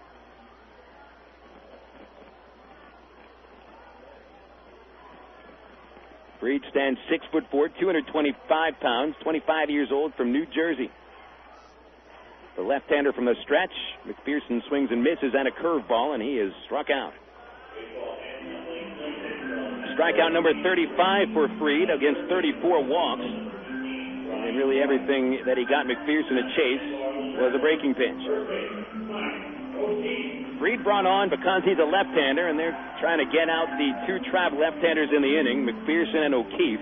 Fried stands 6'4", 225 pounds, 25 years old, from New Jersey. The left-hander from the stretch. McPherson swings and misses at a curveball, and he is struck out. Strikeout number 35 for Fried against 34 walks. And really everything that he got McPherson to chase was a breaking pitch. Fried brought on because he's a left-hander, and they're trying to get out the 2 travel left-handers in the inning, McPherson and O'Keefe.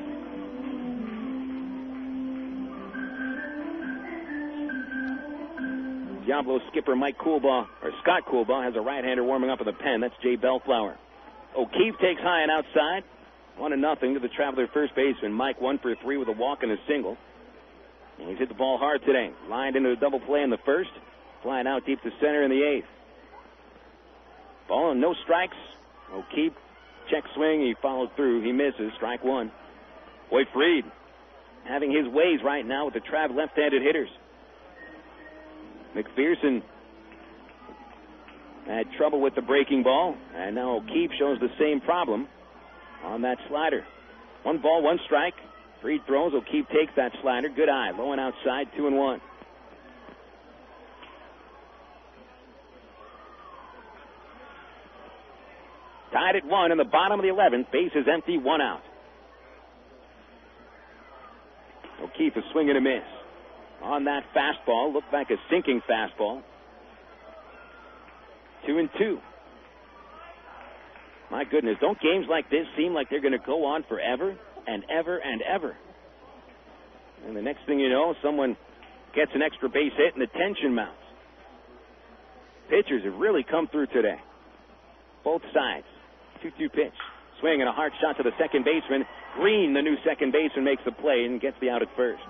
Diablo skipper Scott Coolbaugh has a right-hander warming up in the pen. That's Jay Bellflower. O'Keefe takes high and outside. 1-0 to the Traveler first baseman. Mike 1 for 3 with a walk and a single. And he's hit the ball hard today. Lined into a double play in the first. Flying out deep to center in the eighth. Ball and no strikes. O'Keefe check swing. He followed through. He misses. Strike 1. Boy, Fried having his ways right now with the Trav left-handed hitters. McPherson had trouble with the breaking ball, and now O'Keefe shows the same problem on that slider. 1 ball, 1 strike. Fried throws. O'Keefe takes that slider. Good eye. Low and outside, 2-1. Tied at 1 in the bottom of the 11th. Base is empty, 1 out. O'Keefe is swinging a miss. On that fastball, looked like a sinking fastball. 2-2. My goodness, don't games like this seem like they're going to go on forever and ever and ever? And the next thing you know, someone gets an extra base hit and the tension mounts. Pitchers have really come through today. Both sides. 2-2 pitch. Swing and a hard shot to the second baseman. Green, the new second baseman, makes the play and gets the out at first.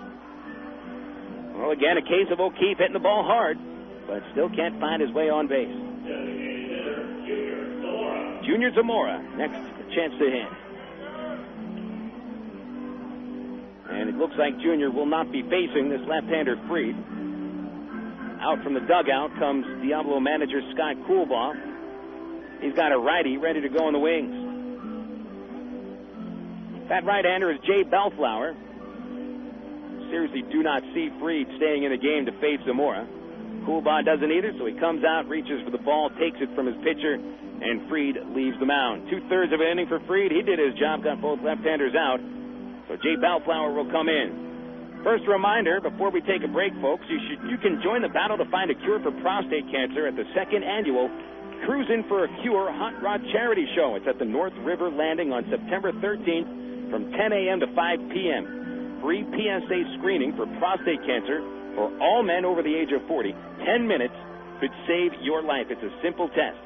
Well, again, a case of O'Keefe hitting the ball hard, but still can't find his way on base. Junior Zamora, next chance to hit. And it looks like Junior will not be facing this left-hander Fried. Out from the dugout comes Diablo manager Scott Coolbaugh. He's got a righty ready to go in the wings. That right-hander is Jay Bellflower. Seriously do not see Fried staying in the game to face Zamora. Coolbaugh doesn't either, so he comes out, reaches for the ball, takes it from his pitcher, and Fried leaves the mound. 2/3 of an inning for Fried. He did his job, got both left-handers out. So Jay Bellflower will come in. First reminder, before we take a break, folks, you can join the battle to find a cure for prostate cancer at the 2nd annual Cruisin' for a Cure Hot Rod Charity Show. It's at the North River Landing on September 13th from 10 a.m. to 5 p.m. Free PSA screening for prostate cancer for all men over the age of 40. 10 minutes could save your life. It's a simple test.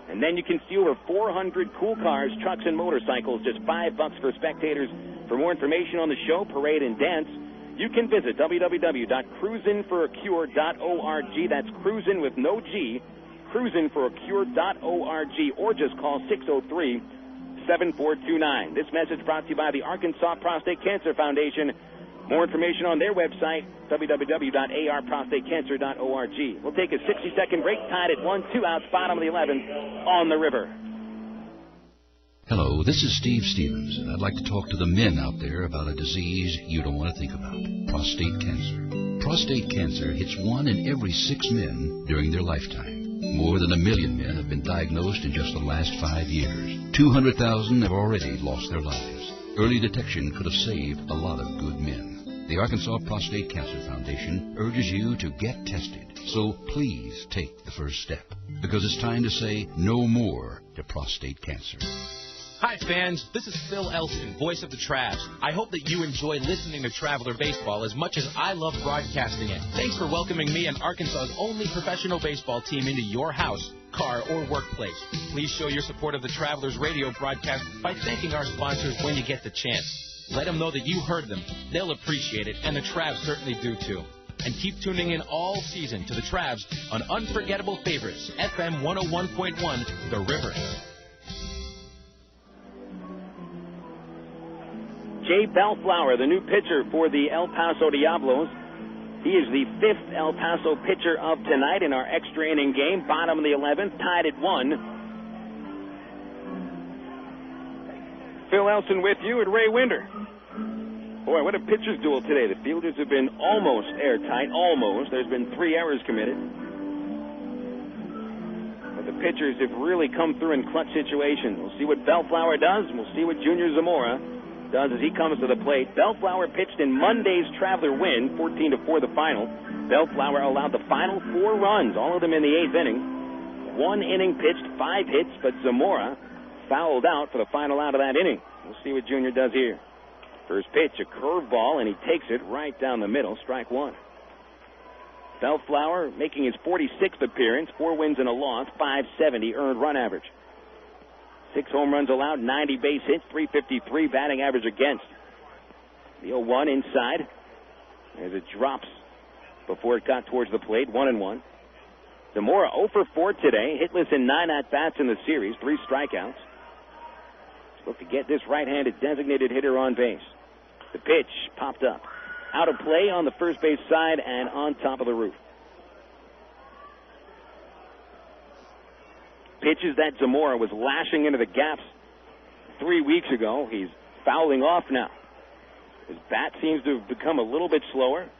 And then you can see over 400 cool cars, trucks, and motorcycles, just $5 for spectators. For more information on the show, parade, and dance, you can visit www.cruisinforacure.org. That's cruisin' with no G, cruisinforacure.org, or just call 603-7429. This message brought to you by the Arkansas Prostate Cancer Foundation. More information on their website, www.arprostatecancer.org. We'll take a 60-second break, tied at 1, 2 outs, bottom of the 11th, on the river. Hello, this is Steve Stevens, and I'd like to talk to the men out there about a disease you don't want to think about, prostate cancer. Prostate cancer hits 1 in every 6 men during their lifetime. More than 1 million men have been diagnosed in just the last 5 years. 200,000 have already lost their lives. Early detection could have saved a lot of good men. The Arkansas Prostate Cancer Foundation urges you to get tested. So please take the first step, because it's time to say no more to prostate cancer. Hi, fans. This is Phil Elston, voice of the Travs. I hope that you enjoy listening to Traveler Baseball as much as I love broadcasting it. Thanks for welcoming me and Arkansas's only professional baseball team into your house, car, or workplace. Please show your support of the Travelers radio broadcast by thanking our sponsors when you get the chance. Let them know that you heard them. They'll appreciate it, and the Travs certainly do, too. And keep tuning in all season to the Travs on Unforgettable Favorites, FM 101.1, The River. Jay Bellflower, the new pitcher for the El Paso Diablos. He is the 5th El Paso pitcher of tonight in our extra inning game. Bottom of the 11th, tied at 1. Phil Elson with you and Ray Winder. Boy, what a pitcher's duel today. The fielders have been almost airtight, almost. There's been 3 errors committed. But the pitchers have really come through in clutch situations. We'll see what Bellflower does, and we'll see what Junior Zamora does as he comes to the plate. Bellflower pitched in Monday's Traveler win, 14-4 the final. Bellflower allowed the final 4 runs, all of them in the 8th inning. 1 inning pitched, 5 hits, but Zamora fouled out for the final out of that inning. We'll see what Junior does here. First pitch, a curveball, and he takes it right down the middle, strike 1. Bellflower making his 46th appearance, 4 wins and a loss, 570 earned run average. 6 home runs allowed, 90 base hits, 353 batting average against. The 0-1 inside as it drops before it got towards the plate, 1-1. Zamora 0 for 4 today, hitless in 9 at-bats in the series, 3 strikeouts. Look to get this right-handed designated hitter on base. The pitch popped up. Out of play on the first base side and on top of the roof. Pitches that Zamora was lashing into the gaps 3 weeks ago. He's fouling off now. His bat seems to have become a little bit slower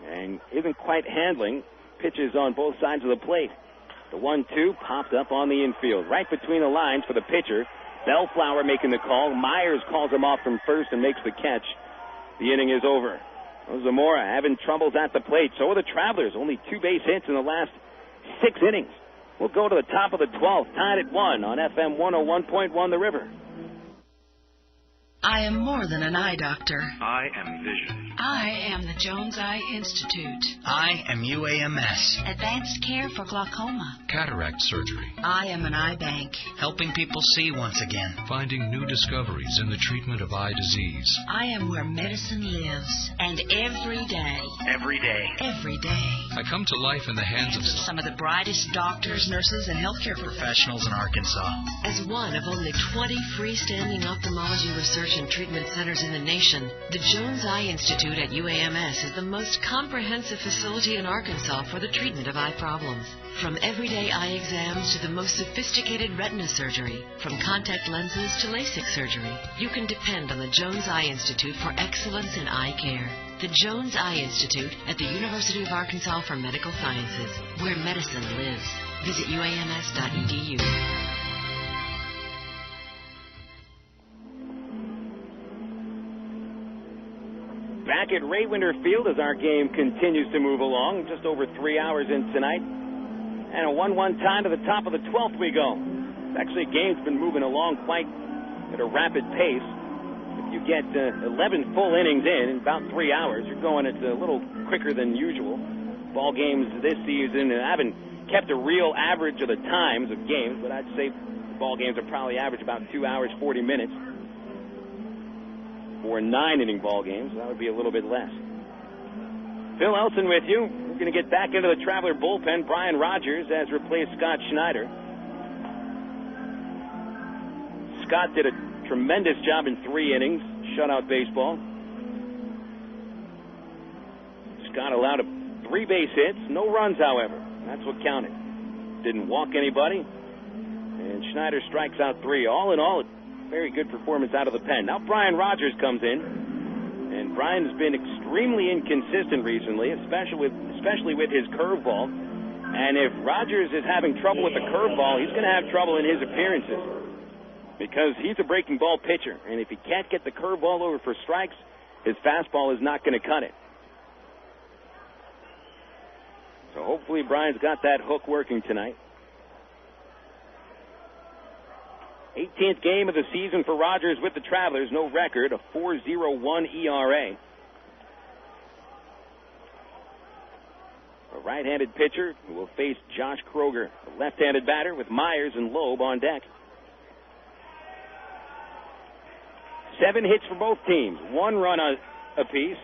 and isn't quite handling pitches on both sides of the plate. The 1-2 popped up on the infield, right between the lines for the pitcher. Bellflower making the call. Myers calls him off from first and makes the catch. The inning is over. Well, Zamora having troubles at the plate. So are the Travelers. Only 2 base hits in the last 6 innings. We'll go to the top of the 12th, tied at 1 on FM 101.1 The River. I am more than an eye doctor. I am vision. I am the Jones Eye Institute. I am UAMS. Advanced care for glaucoma. Cataract surgery. I am an eye bank. Helping people see once again. Finding new discoveries in the treatment of eye disease. I am where medicine lives. And every day. Every day. Every day. I come to life in the hands of some of the brightest doctors, nurses, and healthcare professionals in Arkansas. As one of only 20 freestanding ophthalmology research and treatment centers in the nation, the Jones Eye Institute at UAMS is the most comprehensive facility in Arkansas for the treatment of eye problems. From everyday eye exams to the most sophisticated retina surgery, from contact lenses to LASIK surgery, you can depend on the Jones Eye Institute for excellence in eye care. The Jones Eye Institute at the University of Arkansas for Medical Sciences, where medicine lives. Visit uams.edu. Back at Ray Winder Field as our game continues to move along. Just over 3 hours in tonight. And a 1-1 tie to the top of the 12th we go. Actually, game's been moving along quite at a rapid pace. If you get 11 full innings in about 3 hours, you're going at a little quicker than usual. Ball games this season haven't kept a real average of the times of games, but I'd say ball games are probably average about 2 hours, 40 minutes. For 9-inning ball games, that would be a little bit less. Phil Elson with you. We're going to get back into the Traveler bullpen. Brian Rogers has replaced Scott Snyder. Scott did a tremendous job in 3 innings, shutout baseball. Scott allowed 3 base hits, no runs, however. That's what counted. Didn't walk anybody. And Snyder strikes out 3. All in all, very good performance out of the pen. Now Brian Rogers comes in, and Brian has been extremely inconsistent recently, especially with his curveball. And if Rogers is having trouble with the curveball, he's going to have trouble in his appearances because he's a breaking ball pitcher. And if he can't get the curveball over for strikes, his fastball is not going to cut it. So hopefully Brian's got that hook working tonight. 18th game of the season for Rogers with the Travelers. No record, a 4.01 ERA. A right-handed pitcher who will face Josh Kroger, a left-handed batter with Myers and Lowe on deck. 7 hits for both teams, 1 run apiece.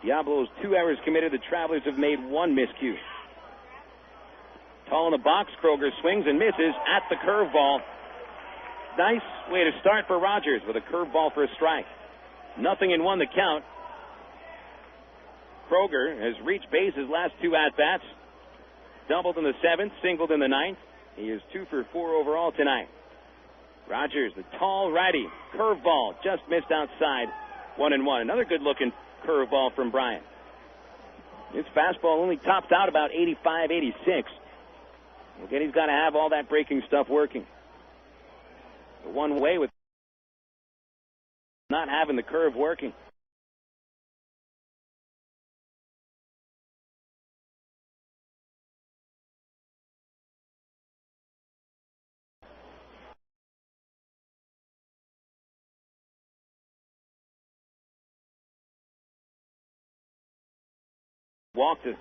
Diablos 2 errors committed. The Travelers have made 1 miscue. Tall in the box, Kroger swings and misses at the curveball. Nice way to start for Rogers with a curveball for a strike. 0-1 the count. Kroger has reached base his last 2 at-bats. Doubled in the 7th, singled in the 9th. He is 2 for 4 overall tonight. Rogers, the tall righty, curveball, just missed outside. 1-1. Another good-looking curveball from Bryant. His fastball only tops out about 85, 86. Again, he's got to have all that breaking stuff working. The one way with not having the curve working. Walked it.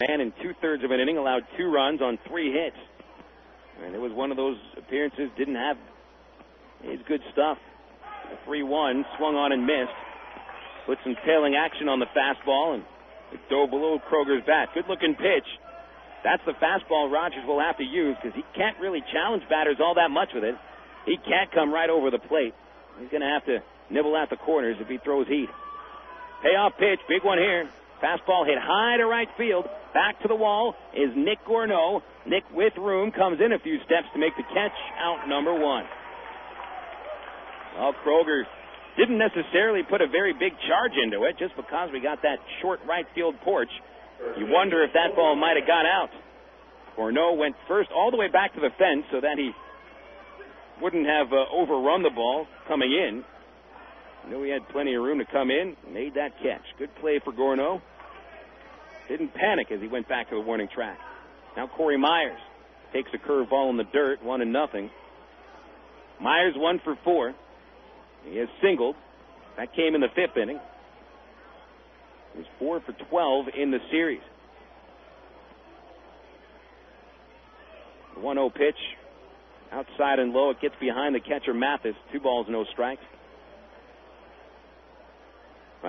Man in 2/3 of an inning, allowed 2 runs on 3 hits. And it was one of those appearances, didn't have his good stuff. The 3-1, swung on and missed. Put some tailing action on the fastball, and it dove below Kroger's bat. Good-looking pitch. That's the fastball Rogers will have to use because he can't really challenge batters all that much with it. He can't come right over the plate. He's going to have to nibble at the corners if he throws heat. Payoff pitch, big one here. Fastball hit high to right field. Back to the wall is Nick Gourneau. Nick with room comes in a few steps to make the catch. Out number 1. Well, Kroger didn't necessarily put a very big charge into it just because we got that short right field porch. You wonder if that ball might have got out. Gourneau went first all the way back to the fence so that he wouldn't have overrun the ball coming in. Knew he had plenty of room to come in. Made that catch. Good play for Gourneau. Didn't panic as he went back to the warning track. Now Corey Myers takes a curveball in the dirt, 1-0. Myers 1 for 4. He has singled. That came in the 5th inning. He was 4 for 12 in the series. The 1-0 pitch. Outside and low. It gets behind the catcher Mathis. 2 balls, no strikes.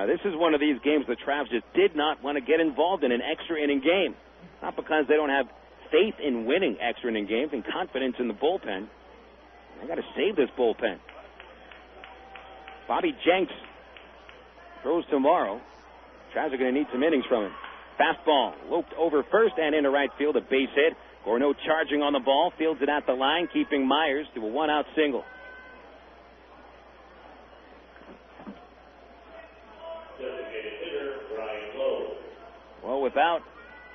This is one of these games the Travs just did not want to get involved in an extra inning game. Not because they don't have faith in winning extra inning games and confidence in the bullpen. They got to save this bullpen. Bobby Jenks throws tomorrow. Travs are going to need some innings from him. Fastball loped over first and into right field, a base hit. Gourneau charging on the ball, fields it at the line, keeping Myers to a 1-out single. Well, without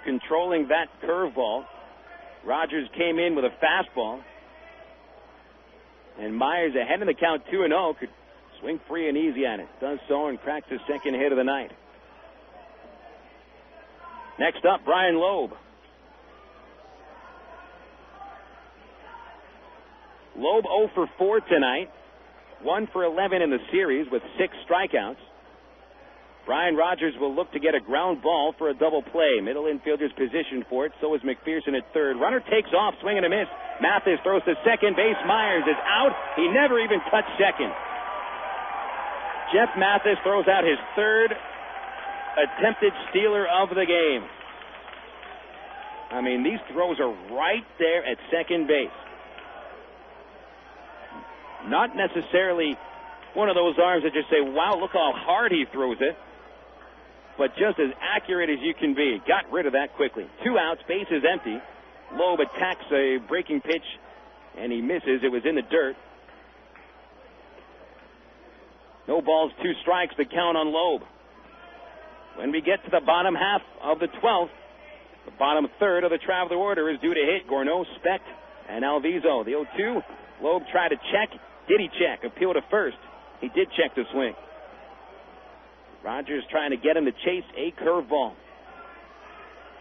controlling that curveball, Rogers came in with a fastball. And Myers, ahead in the count 2-0, could swing free and easy at it. Does so and cracks his 2nd hit of the night. Next up, Brian Lowe. Lowe 0 for 4 tonight. 1 for 11 in the series with 6 strikeouts. Brian Rogers will look to get a ground ball for a double play. Middle infielder's positioned for it. So is McPherson at third. Runner takes off, swing and a miss. Mathis throws to second base. Myers is out. He never even touched second. Jeff Mathis throws out his 3rd attempted stealer of the game. I mean, these throws are right there at second base. Not necessarily one of those arms that just say, wow, look how hard he throws it. But just as accurate as you can be. Got rid of that quickly. 2 outs, base is empty. Lowe attacks a breaking pitch, and he misses. It was in the dirt. No balls, 2 strikes, the count on Lowe. When we get to the bottom half of the 12th, the bottom third of the Traveler order is due to hit. Gourneau, Speck, and Alviso. The 0-2, Lowe tried to check. Did he check? Appeal to first. He did check the swing. Rogers trying to get him to chase a curveball.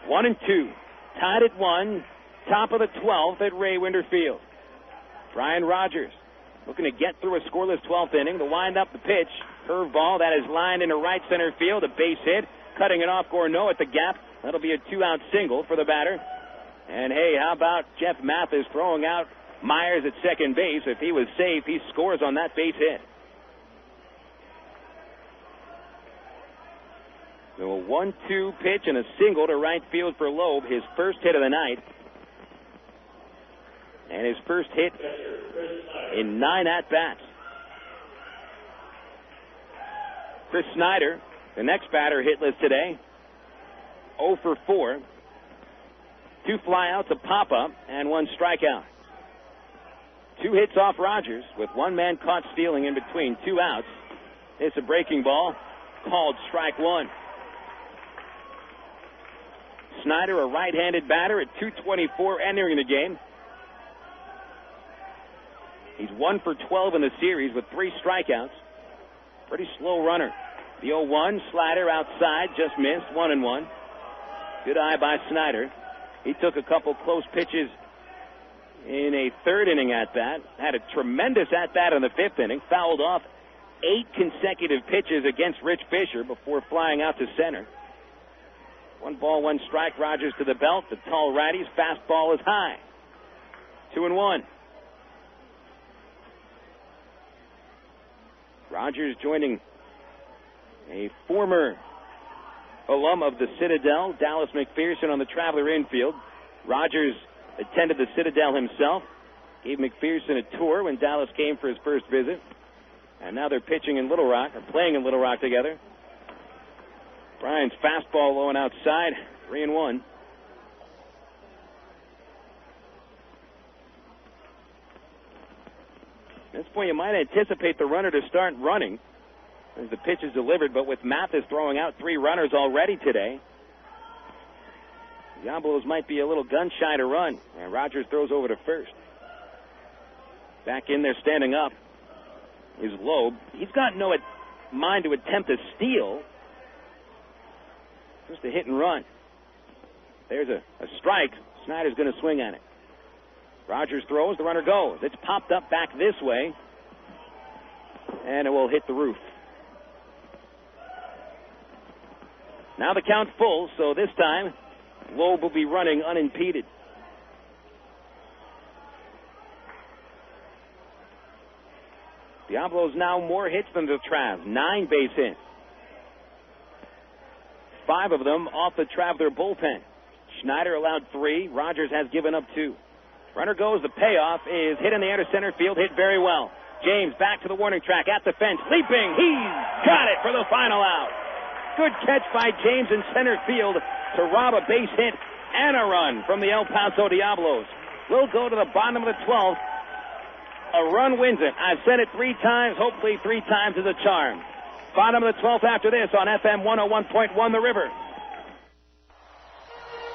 1-2. Tied at 1, top of the 12th at Ray Winder Field. Brian Rogers looking to get through a scoreless 12th inning. The wind up the pitch. Curveball that is lined into right center field. A base hit. Cutting it off Gorneau at the gap. That'll be a 2-out single for the batter. And hey, how about Jeff Mathis throwing out Myers at second base? If he was safe, he scores on that base hit. So a 1-2 pitch and a single to right field for Lowe, his first hit of the night. And his first hit in 9 at-bats. Chris Snyder, the next batter hitless today, 0 for 4. 2 flyouts, a pop-up, and 1 strikeout. 2 hits off Rogers with 1 man caught stealing in between 2 outs. It's a breaking ball, called strike 1. Snyder, a right-handed batter at .224 entering the game. He's 1 for 12 in the series with 3 strikeouts. Pretty slow runner. The 0-1 slider outside, just missed, 1-1. Good eye by Snyder. He took a couple close pitches in a 3rd inning at-bat. Had a tremendous at-bat in the 5th inning. Fouled off 8 consecutive pitches against Rich Fisher before flying out to center. 1 ball, 1 strike. Rogers to the belt. The tall righty's fastball is high. 2-1. Rogers joining a former alum of the Citadel, Dallas McPherson, on the Traveler infield. Rogers attended the Citadel himself, gave McPherson a tour when Dallas came for his first visit. And now they're pitching in Little Rock, or playing in Little Rock together. Brian's fastball low and outside, 3-1. At this point, you might anticipate the runner to start running as the pitch is delivered, but with Mathis throwing out 3 runners already today, Diablos might be a little gun-shy to run, and Rogers throws over to first. Back in there standing up is Lowe. He's got no mind to attempt a steal, just a hit and run. There's a strike. Snyder's going to swing at it. Rogers throws, the runner goes. It's popped up back this way, and it will hit the roof. Now the count full, so this time Lowe will be running unimpeded. Diablos now more hits than the Travs, 9 base hits. 5 of them off the Traveler bullpen. Snyder allowed 3. Rogers has given up 2. Runner goes. The payoff is hit in the air to center field. Hit very well. James back to the warning track at the fence. Leaping. He's got it for the final out. Good catch by James in center field to rob a base hit and a run from the El Paso Diablos. We'll go to the bottom of the 12th. A run wins it. I've said it 3 times. Hopefully 3 times is a charm. Bottom of the 12th after this on FM 101.1 The River.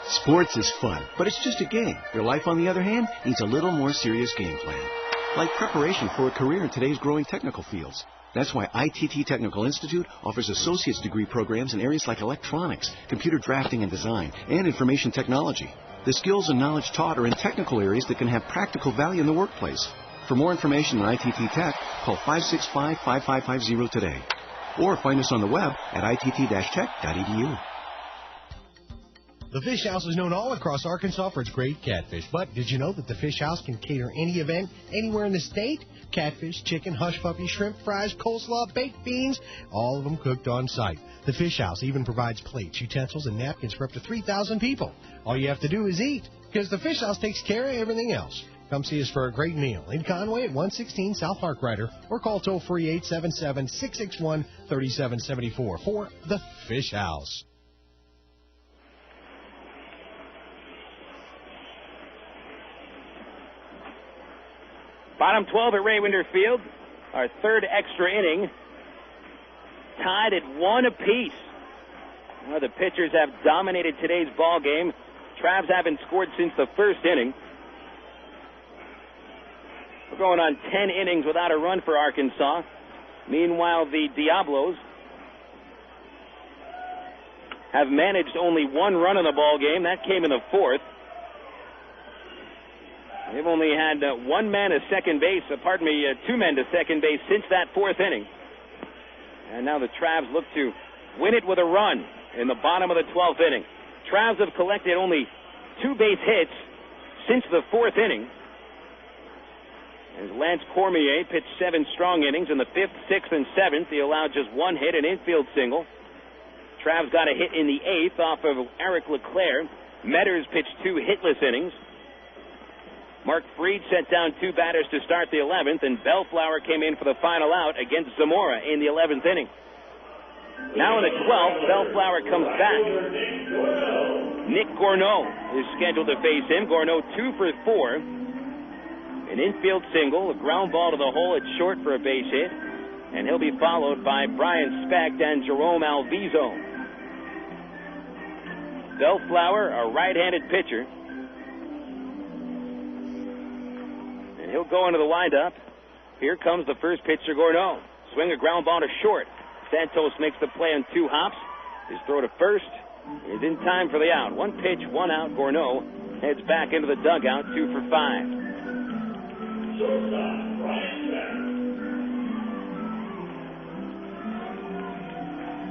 Sports is fun, but it's just a game. Your life, on the other hand, needs a little more serious game plan. Like preparation for a career in today's growing technical fields. That's why ITT Technical Institute offers associate's degree programs in areas like electronics, computer drafting and design, and information technology. The skills and knowledge taught are in technical areas that can have practical value in the workplace. For more information on ITT Tech, call 565-5550 today. Or find us on the web at itt-tech.edu. The Fish House is known all across Arkansas for its great catfish. But did you know that the Fish House can cater any event anywhere in the state? Catfish, chicken, hush puppy, shrimp fries, coleslaw, baked beans, all of them cooked on site. The Fish House even provides plates, utensils, and napkins for up to 3,000 people. All you have to do is eat, because the Fish House takes care of everything else. Come see us for a great meal in Conway at 116 South Harkrider, or call toll-free 877-661-3774 for the Fish House. Bottom 12 at Ray Winder Field. Our 3rd extra inning. Tied at 1 apiece. Well, the pitchers have dominated today's ball game. Travs haven't scored since the 1st inning. We're going on 10 innings without a run for Arkansas. Meanwhile, the Diablos have managed only one run in the ball game. That came in the fourth. They've only had two men to second base since that fourth inning. And now the Travs look to win it with a run in the bottom of the 12th inning. Travs have collected only 2 base hits since the fourth inning. As Lance Cormier pitched 7 strong innings in the 5th, 6th, and 7th. He allowed just 1 hit, an infield single. Travs got a hit in the 8th off of Eric LeClaire. Metters pitched 2 hitless innings. Mark Fried set down 2 batters to start the 11th, and Bellflower came in for the final out against Zamora in the 11th inning. Now in the 12th, Bellflower comes back. Nick Gourneau is scheduled to face him. Gourneau 2 for 4. An infield single, a ground ball to the hole at short for a base hit, and he'll be followed by Brian Speck and Jerome Alviso. Bellflower, a right-handed pitcher, and he'll go into the windup. Here comes the first pitch to Gourneau. Swing a ground ball to short. Santos makes the play on 2 hops. His throw to first is in time for the out. 1 pitch, 1 out. Gourneau heads back into the dugout, 2 for 5.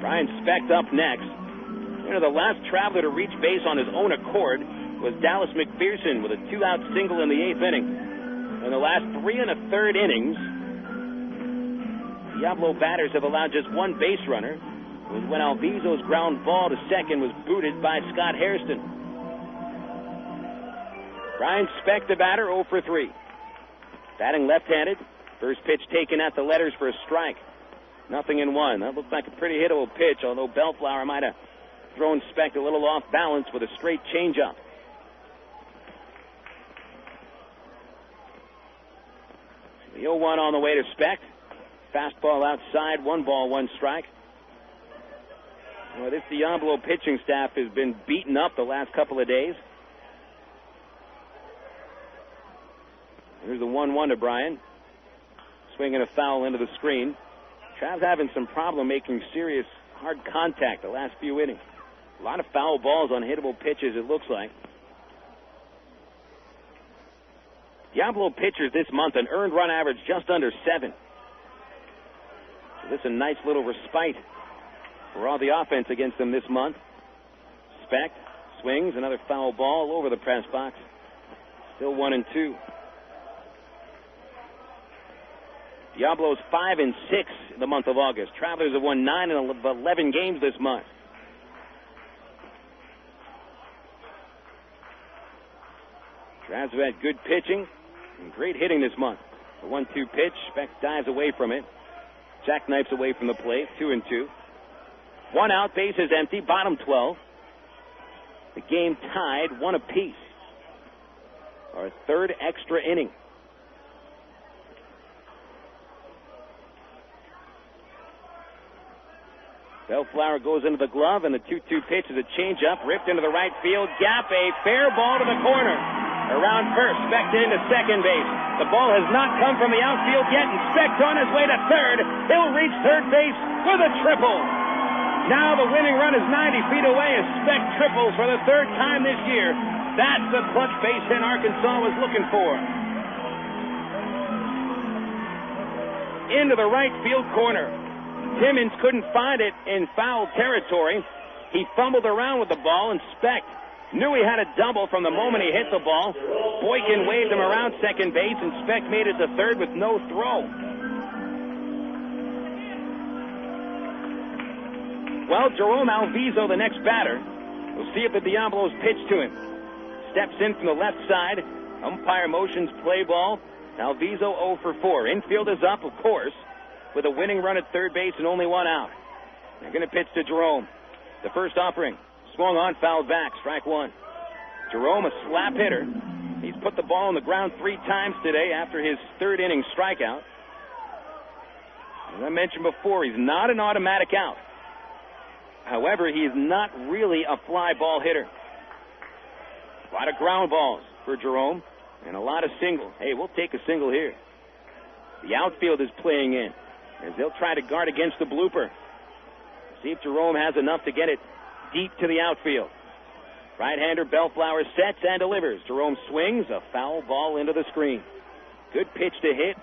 Brian Speck up next. The last traveler to reach base on his own accord was Dallas McPherson with a 2-out single in the 8th inning. In the last 3 1/3 innings, Diablo batters have allowed just 1 base runner. It was when Alviso's ground ball to second was booted by Scott Hairston. Brian Speck, the batter, 0 for 3. Batting left-handed. First pitch taken at the letters for a strike. 0-1. That looked like a pretty hittable pitch, although Bellflower might have thrown Speck a little off balance with a straight changeup. The 0-1 on the way to Speck. Fastball outside, 1 ball, 1 strike. Well, this Diablo pitching staff has been beaten up the last couple of days. Here's the 1-1 to Brian. Swinging a foul into the screen. Trav's having some problem making serious hard contact the last few innings. A lot of foul balls on hittable pitches, it looks like. Diablo pitchers this month, an earned run average just under 7. So this is a nice little respite for all the offense against them this month. Speck swings, another foul ball over the press box. Still 1-2. Diablo's 5-6 in the month of August. Travelers have won 9 of 11 games this month. Travs have had good pitching and great hitting this month. The 1-2 pitch. Speck dives away from it. Jackknifes away from the plate. 2-2. 1 out. Bases empty. Bottom 12. The game tied 1 apiece. Our 3rd extra inning. Bellflower goes into the glove, and the 2-2 pitch is a changeup, ripped into the right field gap, a fair ball to the corner. Around first, Speck into second base. The ball has not come from the outfield yet, and Speck's on his way to third. He'll reach third base with a triple. Now the winning run is 90 feet away as Speck triples for the 3rd time this year. That's the clutch base hit Arkansas was looking for. Into the right field corner. Timmons couldn't find it in foul territory. He fumbled around with the ball, and Speck knew he had a double from the moment he hit the ball. Boykin waved him around second base, and Speck made it to third with no throw. Well, Jerome Alviso, the next batter. We'll see if the Diablos pitch to him. Steps in from the left side. Umpire motions play ball. Alviso 0 for 4. Infield is up, of course, with a winning run at third base and only 1 out. They're going to pitch to Jerome. The first offering. Swung on, fouled back. Strike 1. Jerome, a slap hitter. He's put the ball on the ground 3 times today after his 3rd inning strikeout. As I mentioned before, he's not an automatic out. However, he is not really a fly ball hitter. A lot of ground balls for Jerome and a lot of singles. Hey, we'll take a single here. The outfield is playing in as they'll try to guard against the blooper. See if Jerome has enough to get deep to the outfield. Right-hander Bellflower sets and delivers. Jerome swings, a foul ball into the screen. Good pitch to hit.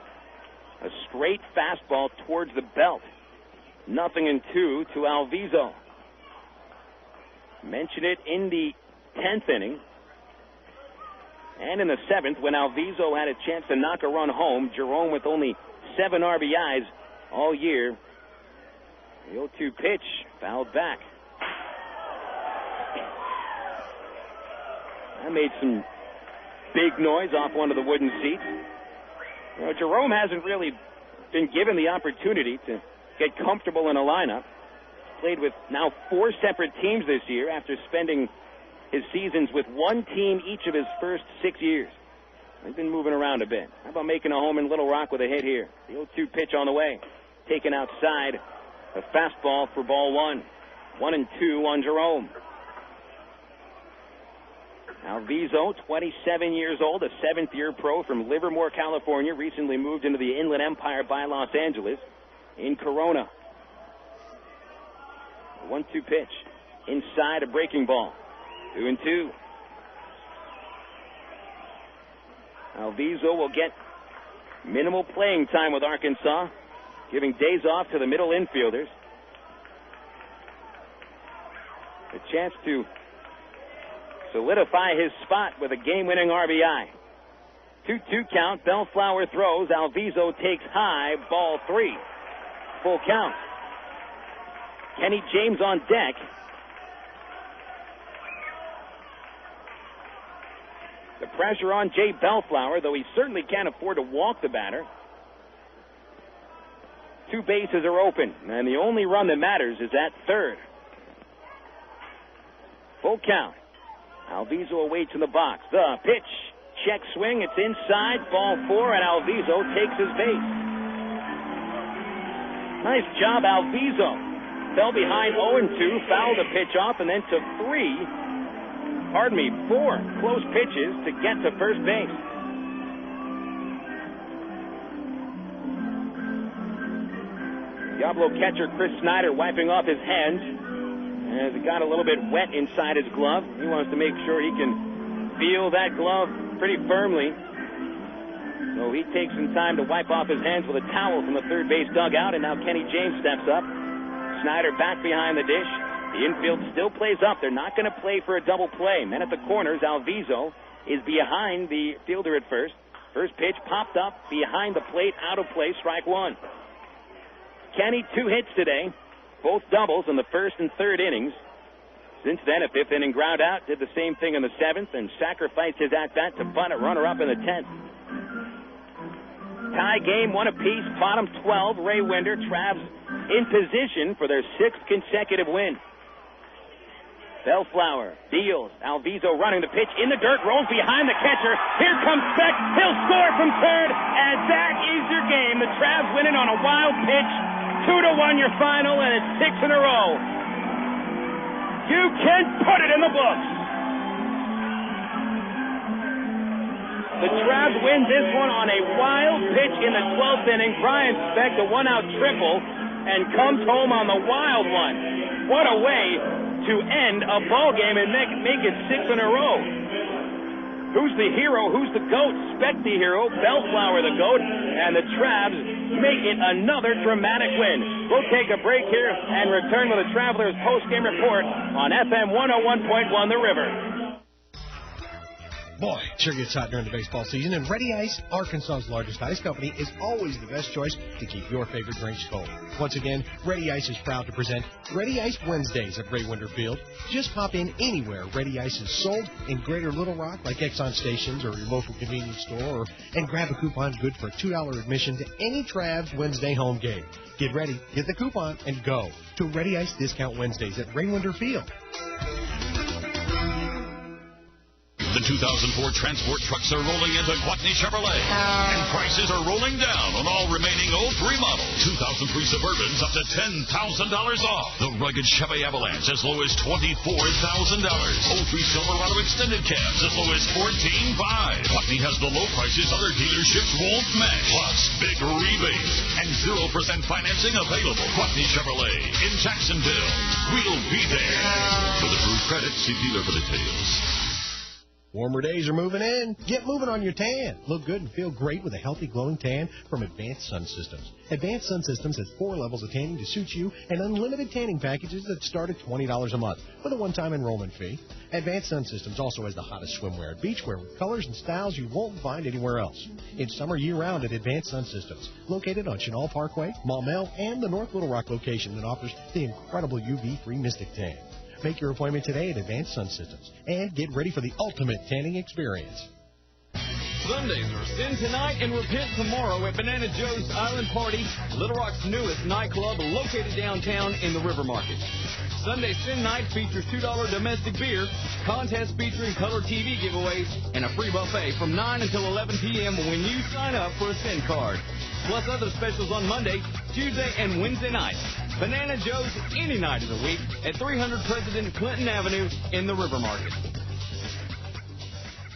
A straight fastball towards the belt. 0-2 to Alviso. Mention it in the 10th inning. And in the 7th, when Alviso had a chance to knock a run home, Jerome with only 7 RBIs all year. The 0-2 pitch fouled back. That made some big noise off one of the wooden seats. You know, Jerome hasn't really been given the opportunity to get comfortable in a lineup. Played with now 4 separate teams this year after spending his seasons with one team each of his first 6 years. He's been moving around a bit. How about making a home in Little Rock with a hit here? The 0-2 pitch on the way. Taken outside. A fastball for ball 1. 1-2 on Jerome. Alviso, 27 years old, a 7th-year pro from Livermore, California, recently moved into the Inland Empire by Los Angeles in Corona. 1-2 pitch. Inside, a breaking ball. 2-2. Alviso will get minimal playing time with Arkansas, giving days off to the middle infielders. A chance to solidify his spot with a game-winning RBI. 2-2 count. Bellflower throws. Alviso takes high. Ball 3. Full count. Kenny James on deck. The pressure on Jay Bellflower, though he certainly can't afford to walk the batter. 2 bases are open, and the only run that matters is at third. Full count. Alviso awaits in the box. The pitch. Check swing. It's inside. Ball 4, and Alviso takes his base. Nice job, Alviso. Fell behind 0-2, fouled the pitch off, and then took 4 close pitches to get to first base. Diablo catcher Chris Snyder wiping off his hands as it got a little bit wet inside his glove. He wants to make sure he can feel that glove pretty firmly. So he takes some time to wipe off his hands with a towel from the third base dugout, and now Kenny James steps up. Snyder back behind the dish. The infield still plays up. They're not going to play for a double play. Men at the corners, Alviso is behind the fielder at first. First pitch popped up behind the plate, out of play, strike 1. Kenny, 2 hits today, both doubles in the first and third innings. Since then, a 5th inning ground out, did the same thing in the 7th, and sacrificed his at-bat to bunt a runner-up in the 10th. Tie game, 1 apiece, bottom 12. Ray Winder, Travs in position for their 6th consecutive win. Bellflower deals. Alviso running the pitch in the dirt, rolls behind the catcher. Here comes Speck. He'll score from third, and that is your game. The Travs winning on a wild pitch. 2-1 your final, and it's 6 in a row. You can put it in the books. The Travs win this one on a wild pitch in the 12th inning. Brian Speck, the 1-out triple, and comes home on the wild one. What a way to end a ball game and make it 6 in a row. Who's the hero? Who's the GOAT? Speck the hero, Bellflower the GOAT, and the Travs make it another dramatic win. We'll take a break here and return with the Travelers post-game report on FM 101.1 The River. Boy, it sure gets hot during the baseball season, and Ready Ice, Arkansas's largest ice company, is always the best choice to keep your favorite drinks cold. Once again, Ready Ice is proud to present Ready Ice Wednesdays at Ray Winder Field. Just pop in anywhere Ready Ice is sold in Greater Little Rock, like Exxon stations or your local convenience store, and grab a coupon good for a $2 admission to any Travs Wednesday home game. Get ready, get the coupon, and go to Ready Ice Discount Wednesdays at Ray Winder Field. The 2004 transport trucks are rolling into Gwatney Chevrolet. And prices are rolling down on all remaining 03 models. 2003 Suburbans up to $10,000 off. The rugged Chevy Avalanche as low as $24,000. 03 Silverado extended cabs as low as $14,500. Gwatney has the low prices other dealerships won't match. Plus, big rebates and 0% financing available. Gwatney Chevrolet in Jacksonville. We'll be there. With approved credit, see dealer for details. Warmer days are moving in. Get moving on your tan. Look good and feel great with a healthy, glowing tan from Advanced Sun Systems. Advanced Sun Systems has 4 levels of tanning to suit you and unlimited tanning packages that start at $20 a month with a one-time enrollment fee. Advanced Sun Systems also has the hottest swimwear and beachwear with colors and styles you won't find anywhere else. It's summer year-round at Advanced Sun Systems, located on Chenal Parkway, Maumelle, and the North Little Rock location that offers the incredible UV-free Mystic Tan. Make your appointment today at Advanced Sun Systems and get ready for the ultimate tanning experience. Sundays are sin tonight and repent tomorrow at Banana Joe's Island Party, Little Rock's newest nightclub located downtown in the River Market. Sunday Sin Night features $2 domestic beer, contest featuring color TV giveaways, and a free buffet from 9 until 11 p.m. when you sign up for a Sin card. Plus other specials on Monday, Tuesday, and Wednesday nights. Banana Joe's any night of the week at 300 President Clinton Avenue in the River Market.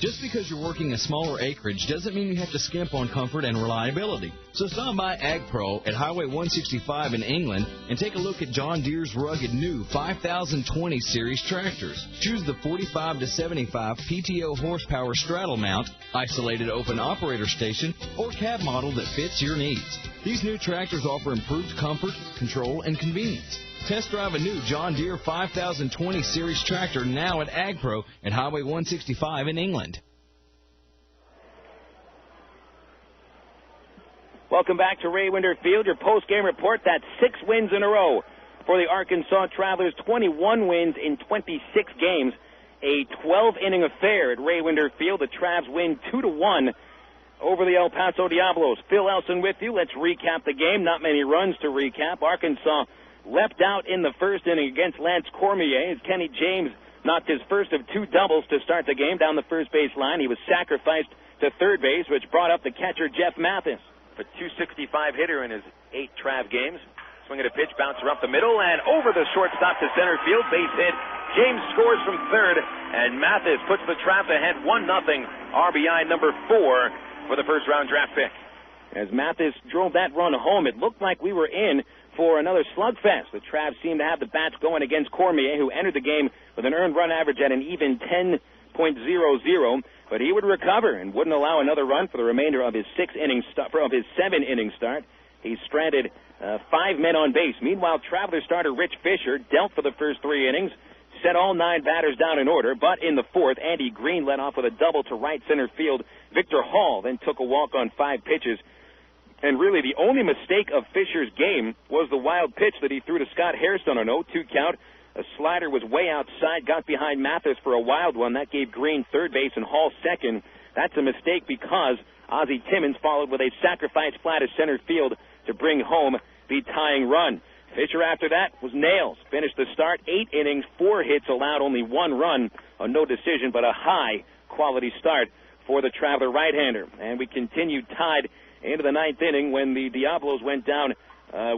Just because you're working a smaller acreage doesn't mean you have to skimp on comfort and reliability. So stop by Ag Pro at Highway 165 in England and take a look at John Deere's rugged new 5020 series tractors. Choose the 45 to 75 PTO horsepower straddle mount, isolated open operator station, or cab model that fits your needs. These new tractors offer improved comfort, control, and convenience. Test drive a new John Deere 5020 series tractor now at Ag Pro at Highway 165 in England. Welcome back to Ray Winder Field. Your post-game report, that's 6 wins in a row for the Arkansas Travelers, 21 wins in 26 games, a 12-inning affair at Ray Winder Field. The Travs win 2-1 over the El Paso Diablos. Phil Elson with you. Let's recap the game. Not many runs to recap. Arkansas leapt out in the first inning against Lance Cormier as Kenny James knocked his first of 2 doubles to start the game down the first base line. He was sacrificed to third base, which brought up the catcher Jeff Mathis. A .265 hitter in his 8 Trav games. Swinging a pitch, bouncer up the middle, and over the shortstop to center field. Base hit. James scores from third, and Mathis puts the Travs ahead 1-0. RBI number 4 for the first-round draft pick. As Mathis drove that run home, it looked like we were in for another slugfest. The Travs seemed to have the bats going against Cormier, who entered the game with an earned run average at an even 10.00, but he would recover and wouldn't allow another run for the remainder of his 7-inning start. He stranded 5 men on base. Meanwhile, Traveler starter Rich Fisher dealt for the first 3 innings, set all 9 batters down in order, but in the 4th, Andy Green led off with a double to right center field. Victor Hall then took a walk on 5 pitches. And really, the only mistake of Fisher's game was the wild pitch that he threw to Scott Hairston on 0-2 count. A slider was way outside, got behind Mathis for a wild one. That gave Green third base and Hall second. That's a mistake because Ozzy Timmons followed with a sacrifice fly to center field to bring home the tying run. Fisher after that was nails. Finished the start, 8 innings, 4 hits, allowed only 1 run, a no decision, but a high-quality start for the Traveler right-hander. And we continued tied into the 9th inning when the Diablos went down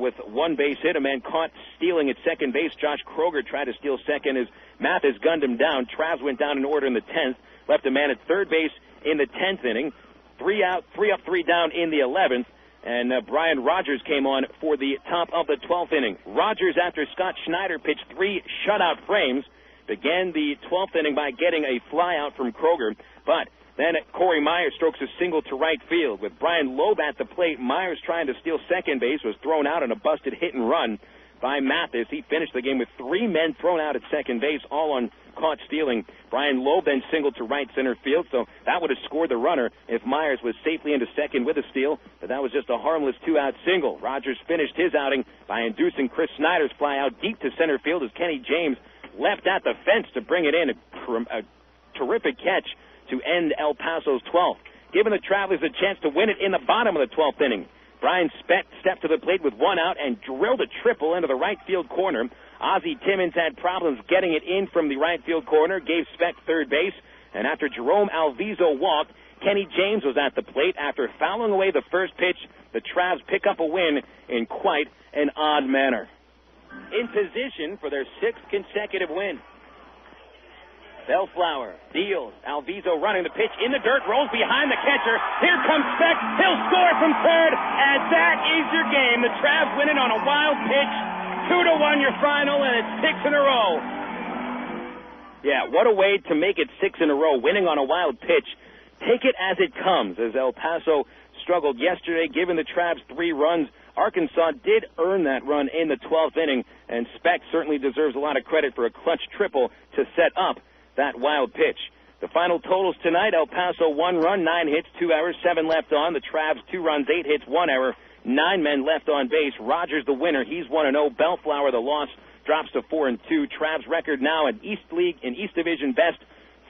with 1 base hit. A man caught stealing at second base. Josh Kroger tried to steal second as Mathis gunned him down. Travs went down in order in the 10th, left a man at third base in the 10th inning. 3 out, 3 up, 3 down in the 11th. And Brian Rogers came on for the top of the 12th inning. Rogers, after Scott Snyder pitched 3 shutout frames, began the 12th inning by getting a fly out from Kroger. But then Corey Myers strokes a single to right field. With Brian Lowe at the plate, Myers trying to steal second base was thrown out on a busted hit and run by Mathis. He finished the game with 3 men thrown out at second base, all on caught stealing. Brian Lowe then singled to right center field, so that would have scored the runner if Myers was safely into second with a steal, but that was just a harmless 2-out single. Rogers finished his outing by inducing Chris Snyder's fly out deep to center field as Kenny James leapt at the fence to bring it in. A terrific catch to end El Paso's 12th, giving the Travelers a chance to win it in the bottom of the 12th inning. Brian Speck stepped to the plate with 1 out and drilled a triple into the right field corner. Ozzy Timmons had problems getting it in from the right field corner, gave Speck third base. And after Jerome Alviso walked, Kenny James was at the plate. After fouling away the first pitch, the Travs pick up a win in quite an odd manner. In position for their 6th consecutive win. Bellflower deals. Alviso running the pitch in the dirt, rolls behind the catcher. Here comes Speck. He'll score from third, and that is your game. The Travs winning on a wild pitch. 2-1 your final, and it's 6 in a row. Yeah, what a way to make it 6 in a row, winning on a wild pitch. Take it as it comes, as El Paso struggled yesterday, giving the Travs 3 runs. Arkansas did earn that run in the 12th inning, and Speck certainly deserves a lot of credit for a clutch triple to set up that wild pitch. The final totals tonight: El Paso 1 run, 9 hits, 2 errors, 7 left on. The Travs 2 runs, 8 hits, 1 error, 9 men left on base. Rogers the winner, he's 1-0. Bellflower the loss, drops to 4-2. Travs record now in East Division best,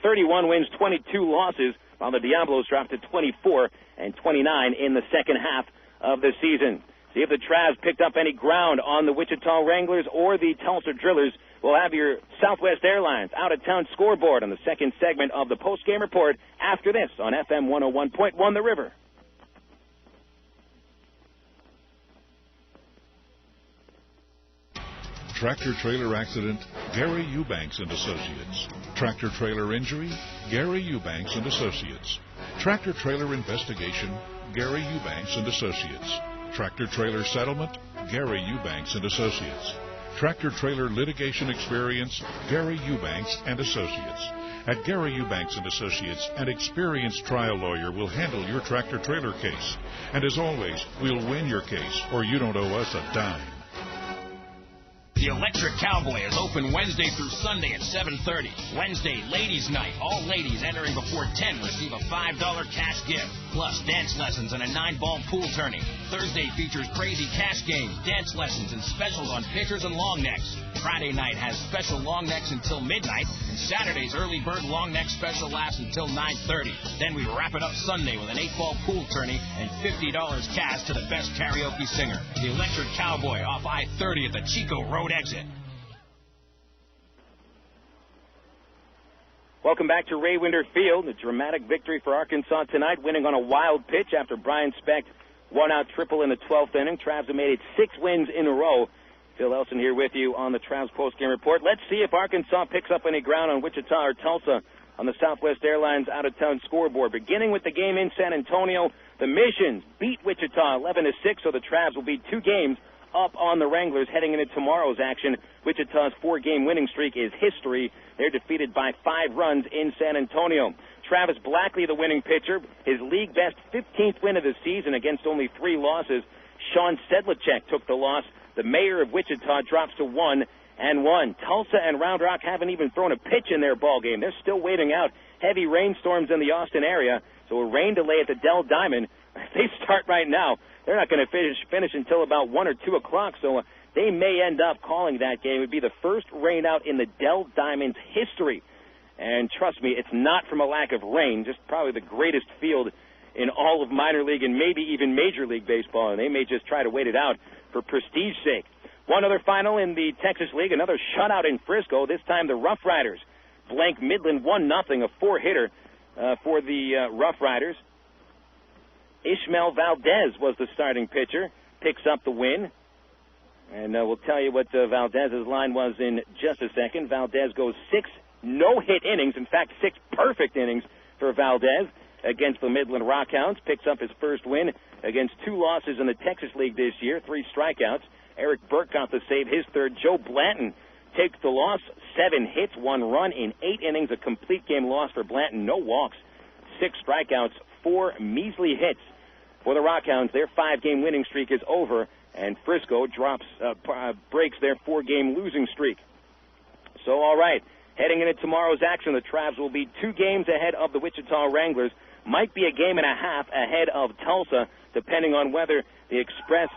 31 wins, 22 losses, while the Diablos dropped to 24 and 29 in the second half of the season. See if the Travs picked up any ground on the Wichita Wranglers or the Tulsa Drillers. We'll have your Southwest Airlines out-of-town scoreboard on the second segment of the post-game report after this on FM 101.1 The River. Tractor trailer accident, Gary Eubanks and Associates. Tractor trailer injury, Gary Eubanks and Associates. Tractor trailer investigation, Gary Eubanks and Associates. Tractor trailer settlement, Gary Eubanks and Associates. Tractor trailer litigation experience, Gary Eubanks and Associates. At Gary Eubanks and Associates, an experienced trial lawyer will handle your tractor trailer case. And as always, we'll win your case, or you don't owe us a dime. The Electric Cowboy is open Wednesday through Sunday at 7:30. Wednesday, Ladies' Night. All ladies entering before 10 receive a $5 cash gift, plus dance lessons and a 9-ball pool tourney. Thursday features crazy cash games, dance lessons, and specials on pitchers and long necks. Friday night has special long necks until midnight, and Saturday's early bird long neck special lasts until 9:30. Then we wrap it up Sunday with an 8-ball pool tourney and $50 cash to the best karaoke singer. The Electric Cowboy off I-30 at the Chico Road exit. Welcome back to Ray Winder Field. A dramatic victory for Arkansas tonight, winning on a wild pitch after Brian Speck one-out triple in the 12th inning. Travs have made it 6 wins in a row. Phil Elson here with you on the Travs postgame report. Let's see if Arkansas picks up any ground on Wichita or Tulsa on the Southwest Airlines out-of-town scoreboard. Beginning with the game in San Antonio, the Missions beat Wichita 11-6, so the Travs will be 2 games up on the Wranglers heading into tomorrow's action. Wichita's 4-game winning streak is history. They're defeated by 5 runs in San Antonio. Travis Blackley, the winning pitcher, his league-best 15th win of the season against only 3 losses. Sean Sedlacek took the loss. The mayor of Wichita drops to 1-1. Tulsa and Round Rock haven't even thrown a pitch in their ball game. They're still waiting out heavy rainstorms in the Austin area, so a rain delay at the Dell Diamond. If they start right now, they're not going to finish until about 1 or 2 o'clock, so they may end up calling that game. It would be the first rain out in the Dell Diamond's history. And trust me, it's not from a lack of rain, just probably the greatest field in all of minor league and maybe even Major League Baseball, and they may just try to wait it out for prestige's sake. One other final in the Texas League, another shutout in Frisco. This time the Rough Riders blank Midland 1-0, a 4-hitter for the Rough Riders. Ishmael Valdez was the starting pitcher, picks up the win. And we'll tell you what Valdez's line was in just a second. Valdez goes 6 no-hit innings, in fact 6 perfect innings for Valdez against the Midland Rockhounds. Picks up his first win against 2 losses in the Texas League this year, 3 strikeouts. Eric Burke got the save, his third. Joe Blanton takes the loss, 7 hits, 1 run in 8 innings, a complete game loss for Blanton, no walks, 6 strikeouts, 4 measly hits. For the Rockhounds, their 5-game winning streak is over, and Frisco breaks their 4-game losing streak. So, all right, heading into tomorrow's action, the Travs will be 2 games ahead of the Wichita Wranglers. Might be a game and a half ahead of Tulsa, depending on whether the Express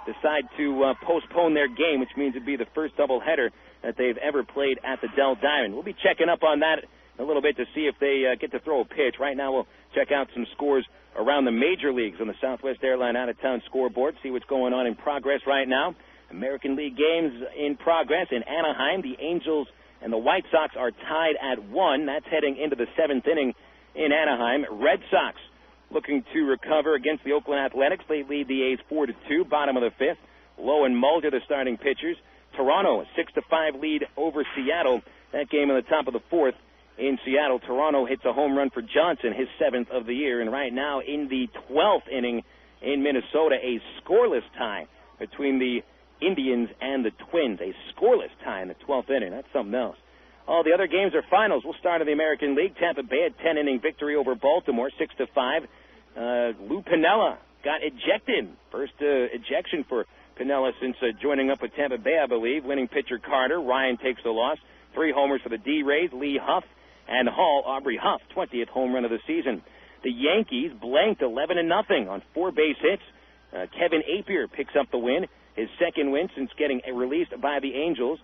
decide to postpone their game, which means it'd be the first doubleheader that they've ever played at the Dell Diamond. We'll be checking up on that in a little bit to see if they get to throw a pitch. Right now, we'll check out some scores around the major leagues on the Southwest Airline out-of-town scoreboard, see what's going on in progress right now. American League games in progress in Anaheim. The Angels and the White Sox are tied at 1. That's heading into the 7th inning in Anaheim. Red Sox looking to recover against the Oakland Athletics. They lead the A's 4-2, bottom of the 5th. Lowe and Mulder, the starting pitchers. Toronto, a 6-5 lead over Seattle. That game in the top of the 4th in Seattle. Toronto hits a home run for Johnson, his 7th of the year. And right now in the 12th inning in Minnesota, a scoreless tie between the Indians and the Twins. A scoreless tie in the 12th inning. That's something else. All the other games are finals. We'll start in the American League. Tampa Bay, a 10-inning victory over Baltimore, 6-5. Lou Piniella got ejected. First ejection for Piniella since joining up with Tampa Bay, I believe. Winning pitcher Carter. Ryan takes the loss. 3 homers for the D-Rays. Lee Huff and Hall. Aubrey Huff, 20th home run of the season. The Yankees blanked 11-0 on 4 base hits. Kevin Appier picks up the win. His second win since getting released by the Angels.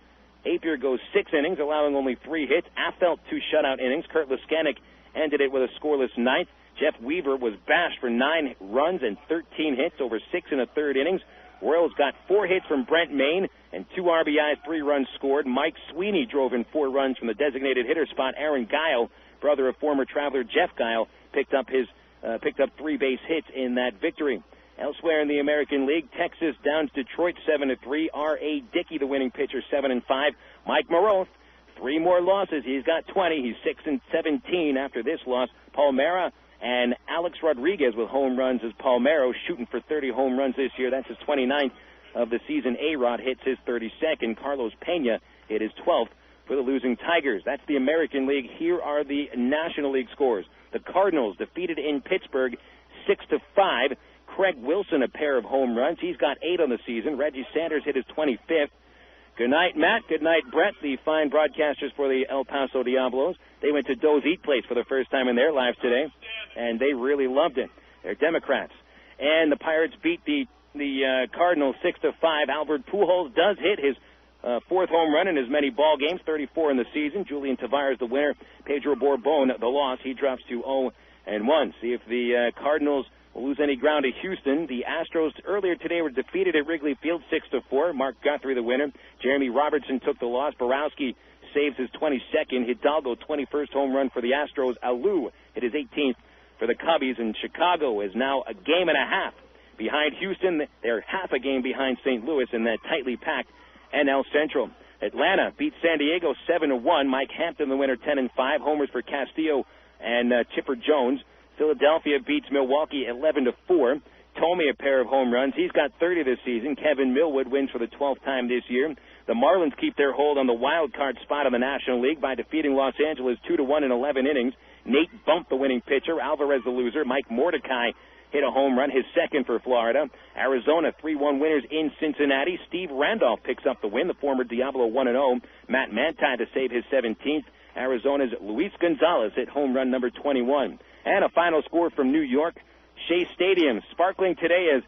Appier goes 6 innings, allowing only 3 hits. Affeldt 2 shutout innings. Kurt Leskanik ended it with a scoreless 9th. Jeff Weaver was bashed for 9 runs and 13 hits over 6 1/3 innings. Royals got 4 hits from Brent Maine and 2 RBIs, 3 runs scored. Mike Sweeney drove in 4 runs from the designated hitter spot. Aaron Guile, brother of former Traveler Jeff Guile, picked up 3 base hits in that victory. Elsewhere in the American League, Texas down to Detroit 7-3. R.A. Dickey, the winning pitcher, 7-5. Mike Moroth, 3 more losses. He's got 20. He's 6-17 after this loss. Palmeiro and Alex Rodriguez with home runs as Palmeiro shooting for 30 home runs this year. That's his 29th of the season. A-Rod hits his 32nd. Carlos Pena hit his 12th for the losing Tigers. That's the American League. Here are the National League scores. The Cardinals defeated in Pittsburgh 6-5. Craig Wilson, a pair of home runs. He's got 8 on the season. Reggie Sanders hit his 25th. Good night, Matt. Good night, Brett, the fine broadcasters for the El Paso Diablos. They went to Doe's Eat Place for the first time in their lives today, and they really loved it. They're Democrats. And the Pirates beat the Cardinals 6-5. Albert Pujols does hit his 4th home run in as many ball games, 34 in the season. Julian Tavares, the winner. Pedro Borbon, the loss. He drops to 0-1. See if the Cardinals will lose any ground to Houston. The Astros earlier today were defeated at Wrigley Field 6-4. Mark Guthrie, the winner. Jeremy Robertson took the loss. Borowski saves his 22nd. Hidalgo, 21st home run for the Astros. Alou hit his 18th for the Cubbies. And Chicago is now a game and a half behind Houston. They're half a game behind St. Louis in that tightly packed NL Central. Atlanta beat San Diego 7-1. Mike Hampton, the winner, 10-5. Homers for Castillo and Chipper Jones. Philadelphia beats Milwaukee 11-4. Tomey, a pair of home runs. He's got 30 this season. Kevin Millwood wins for the 12th time this year. The Marlins keep their hold on the wild card spot in the National League by defeating Los Angeles 2-1 in 11 innings. Nate bumped the winning pitcher. Alvarez the loser. Mike Mordecai hit a home run, his 2nd for Florida. Arizona 3-1 winners in Cincinnati. Steve Randolph picks up the win. The former Diablo 1-0. Matt Manti to save his 17th. Arizona's Luis Gonzalez hit home run number 21. And a final score from New York. Shea Stadium sparkling today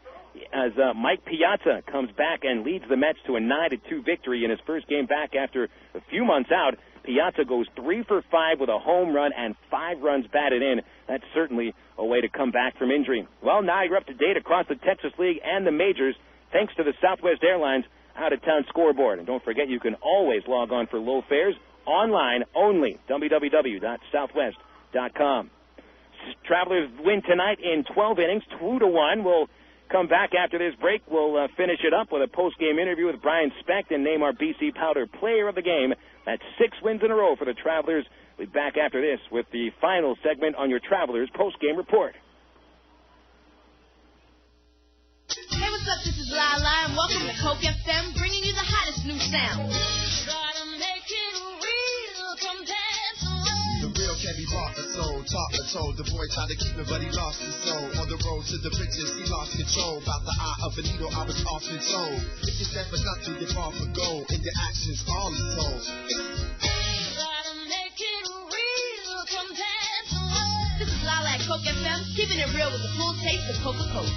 as Mike Piazza comes back and leads the Mets to a 9-2 victory in his first game back after a few months out. Piazza goes 3 for 5 with a home run and 5 runs batted in. That's certainly a way to come back from injury. Well, now you're up to date across the Texas League and the majors thanks to the Southwest Airlines out-of-town scoreboard. And don't forget, you can always log on for low fares online only, www.southwest.com. Travelers win tonight in 12 innings, 2-1. We'll come back after this break. We'll finish it up with a post-game interview with Brian Speck and name our BC Powder Player of the Game. That's 6 wins in a row for the Travelers. We'll be back after this with the final segment on your Travelers post-game report. Hey, what's up? This is Lala, and welcome to Coke FM, bringing you the hottest new sound. Can't be bought or sold, taught or told. The boy tried to keep it, but he lost his soul. On the road to the riches, he lost control. About the eye of a needle, I was often told. If your step is not too far for gold, in your actions, all is told. This is Lala at Coke FM, keeping it real with a full taste of Coca-Cola.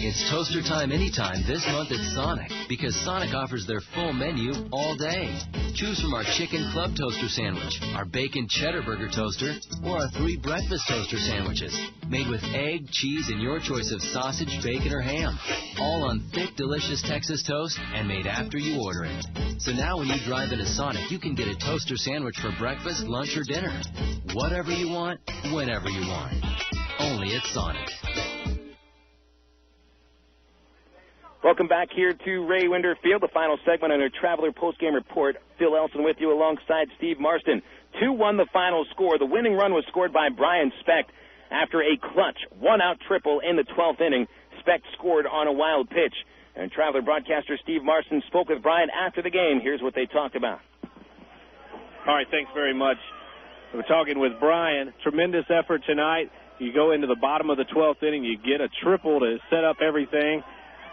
It's toaster time anytime this month at Sonic, because Sonic offers their full menu all day. Choose from our chicken club toaster sandwich, our bacon cheddar burger toaster, or our 3 breakfast toaster sandwiches, made with egg, cheese, and your choice of sausage, bacon, or ham. All on thick, delicious Texas toast and made after you order it. So now when you drive into Sonic, you can get a toaster sandwich for breakfast, lunch, or dinner. Whatever you want, whenever you want. Only at Sonic. Welcome back here to Ray Winder Field, the final segment on our Traveler postgame report. Phil Elson with you alongside Steve Marston. 2-1 the final score. The winning run was scored by Brian Speck after a clutch one-out triple in the 12th inning. Speck scored on a wild pitch. And Traveler broadcaster Steve Marston spoke with Brian after the game. Here's what they talked about. All right, thanks very much. We're talking with Brian. Tremendous effort tonight. You go into the bottom of the 12th inning, you get a triple to set up everything.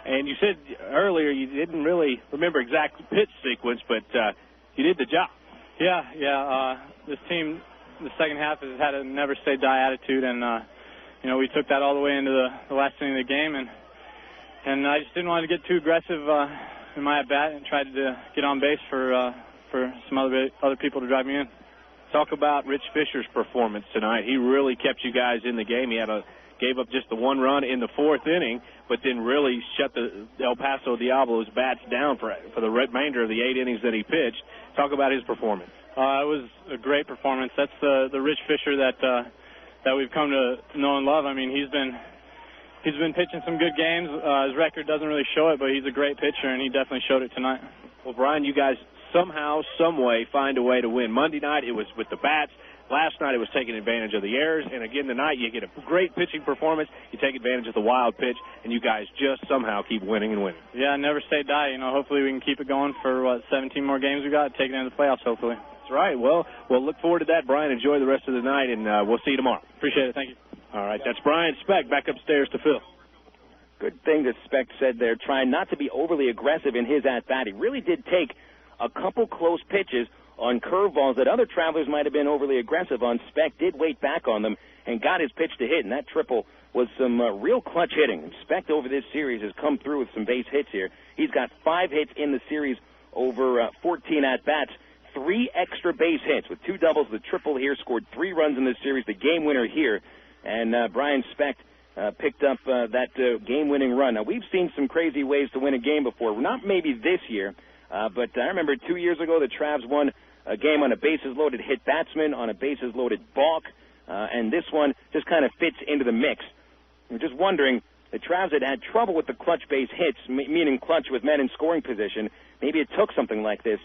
And you said earlier you didn't really remember exact pitch sequence, but you did the job. Yeah. This team, the second half, has had a never-say-die attitude, and we took that all the way into the last inning of the game, and I just didn't want to get too aggressive in my at-bat and tried to get on base for some other people to drive me in. Talk about Rich Fisher's performance tonight. He really kept you guys in the game. He gave up just the 1 run in the 4th inning, but then really shut the El Paso Diablos bats down for the remainder of the 8 innings that he pitched. Talk about his performance. It was a great performance. That's the Rich Fisher that we've come to know and love. I mean, he's been pitching some good games. His record doesn't really show it, but he's a great pitcher, and he definitely showed it tonight. Well, Brian, you guys somehow, some way find a way to win. Monday night it was with the bats. Last night it was taking advantage of the errors, and again tonight you get a great pitching performance. You take advantage of the wild pitch, and you guys just somehow keep winning and winning. Yeah, never say die. Hopefully we can keep it going for 17 more games we got, take it into the playoffs hopefully. That's right. Well, we'll look forward to that, Brian. Enjoy the rest of the night, and we'll see you tomorrow. Appreciate it. Thank you. All right, that's Brian Speck back upstairs to Phil. Good thing that Speck said there, trying not to be overly aggressive in his at-bat. He really did take a couple close pitches on curveballs that other Travelers might have been overly aggressive on. Speck did wait back on them and got his pitch to hit, and that triple was some real clutch hitting. And Speck over this series has come through with some base hits here. He's got 5 hits in the series over 14 at-bats, 3 extra base hits with 2 doubles, the triple here, scored 3 runs in this series, the game winner here. And Brian Speck picked up that game-winning run. Now, we've seen some crazy ways to win a game before, not maybe this year, but I remember 2 years ago the Travs won a game on a bases-loaded hit batsman, on a bases-loaded balk, and this one just kind of fits into the mix. I'm just wondering, the Travs had trouble with the clutch base hits, meaning clutch with men in scoring position. Maybe it took something like this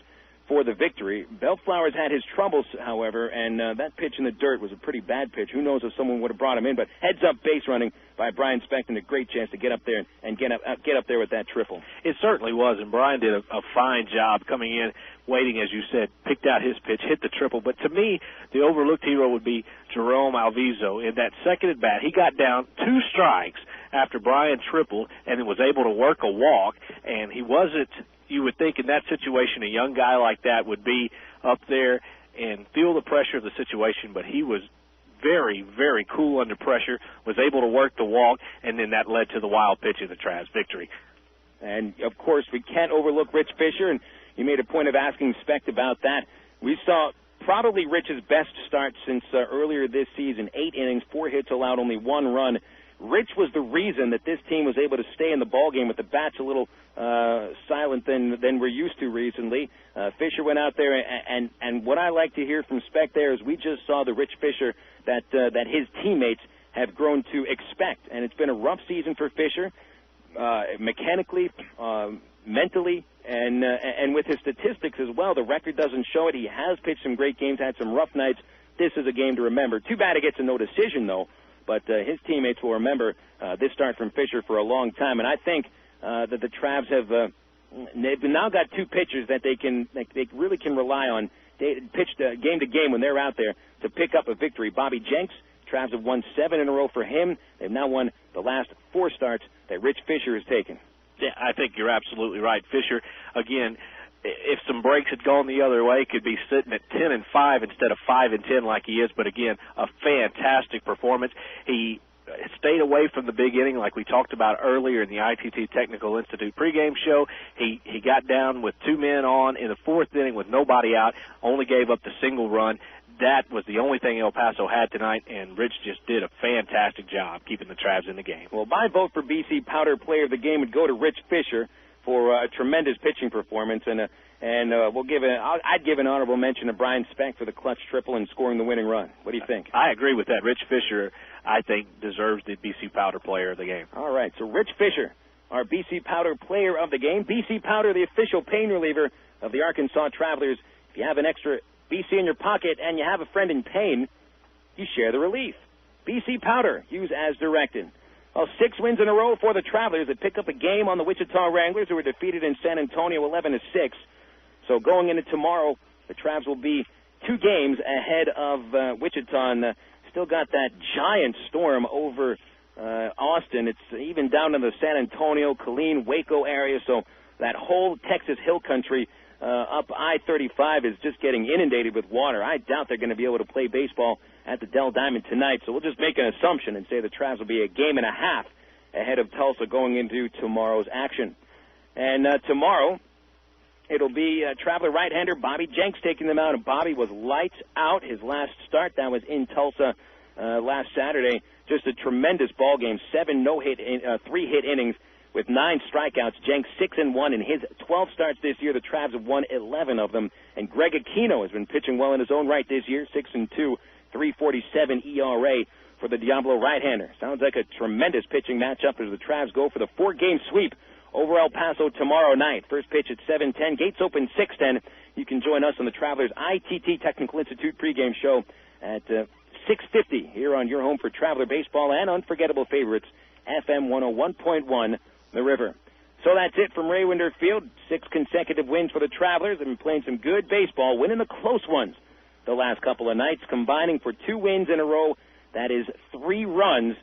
for the victory. Bellflower's had his troubles, however, and that pitch in the dirt was a pretty bad pitch. Who knows if someone would have brought him in, but heads-up base running by Brian Speck, and a great chance to get up there and get up there with that triple. It certainly was, and Brian did a fine job coming in, waiting, as you said, picked out his pitch, hit the triple. But to me, the overlooked hero would be Jerome Alviso. In that second at bat, he got down 2 strikes after Brian tripled and was able to work a walk, and he wasn't, you would think in that situation, a young guy like that would be up there and feel the pressure of the situation, but he was very, very cool under pressure, was able to work the walk, and then that led to the wild pitch of the Travs victory. And, of course, we can't overlook Rich Fisher, and you made a point of asking Speck about that. We saw probably Rich's best start since earlier this season, 8 innings, 4 hits allowed, only 1 run. Rich was the reason that this team was able to stay in the ballgame with the bats a little silent than we're used to recently. Fisher went out there, and what I like to hear from Speck there is we just saw the Rich Fisher that his teammates have grown to expect. And it's been a rough season for Fisher, mechanically, mentally, and with his statistics as well. The record doesn't show it. He has pitched some great games, had some rough nights. This is a game to remember. Too bad it gets a no decision, though. But his teammates will remember this start from Fisher for a long time. And I think that the Travs they've now got 2 pitchers that they really can rely on, pitched game to game when they're out there to pick up a victory. Bobby Jenks, Travs have won 7 in a row for him. They've now won the last 4 starts that Rich Fisher has taken. Yeah, I think you're absolutely right. Fisher, again, if some breaks had gone the other way, could be sitting at 10-5 instead of 5-10 like he is. But again, a fantastic performance. He stayed away from the big inning like we talked about earlier in the ITT Technical Institute pregame show. He got down with 2 men on in the 4th inning with nobody out, only gave up the single run. That was the only thing El Paso had tonight, and Rich just did a fantastic job keeping the Travs in the game. Well, my vote for BC Powder Player of the Game would go to Rich Fisher for a tremendous pitching performance, and I'd give an honorable mention to Brian Speck for the clutch triple and scoring the winning run. What do you think? I agree with that. Rich Fisher, I think, deserves the BC Powder Player of the Game. All right, so Rich Fisher, our BC Powder Player of the Game. BC Powder, the official pain reliever of the Arkansas Travelers. If you have an extra BC in your pocket and you have a friend in pain, you share the relief. BC Powder, use as directed. Well, 6 wins in a row for the Travelers that pick up a game on the Wichita Wranglers, who were defeated in San Antonio 11-6. So going into tomorrow, the Travs will be 2 games ahead of Wichita, and still got that giant storm over Austin. It's even down in the San Antonio, Killeen, Waco area, so that whole Texas Hill Country up I-35 is just getting inundated with water. I doubt they're going to be able to play baseball at the Dell Diamond tonight, so we'll just make an assumption and say the Travs will be a game and a half ahead of Tulsa going into tomorrow's action. And tomorrow, it'll be Traveler right-hander Bobby Jenks taking them out, and Bobby was lights out his last start. That was in Tulsa last Saturday. Just a tremendous ball game, 7 no-hit, 3-hit innings with 9 strikeouts. Jenks 6-1 in his 12 starts this year. The Travs have won 11 of them, and Greg Aquino has been pitching well in his own right this year, 6-2, 3.47 ERA for the Diablo right-hander. Sounds like a tremendous pitching matchup as the Travs go for the 4-game sweep over El Paso tomorrow night. First pitch at 7:10. Gates open 6:10. You can join us on the Travelers ITT Technical Institute pregame show at 6:50 here on your home for Traveler baseball and unforgettable favorites, FM 101.1, The River. So that's it from Raywinder Field. 6 consecutive wins for the Travelers. They've been playing some good baseball, winning the close ones the last couple of nights, combining for 2 wins in a row. That is 3 runs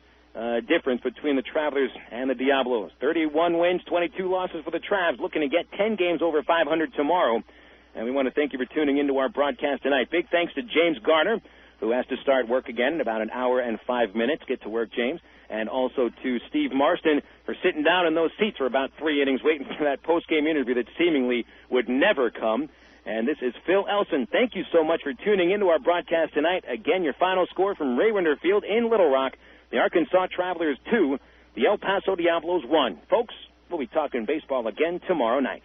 difference between the Travelers and the Diablos. 31 wins, 22 losses for the Travs, looking to get 10 games over 500 tomorrow. And we want to thank you for tuning into our broadcast tonight. Big thanks to James Garner, who has to start work again in about an hour and 5 minutes. Get to work, James. And also to Steve Marston for sitting down in those seats for about 3 innings waiting for that post-game interview that seemingly would never come. And this is Phil Elson. Thank you so much for tuning into our broadcast tonight. Again, your final score from Raywinder Field in Little Rock. The Arkansas Travelers 2, the El Paso Diablos 1. Folks, we'll be talking baseball again tomorrow night.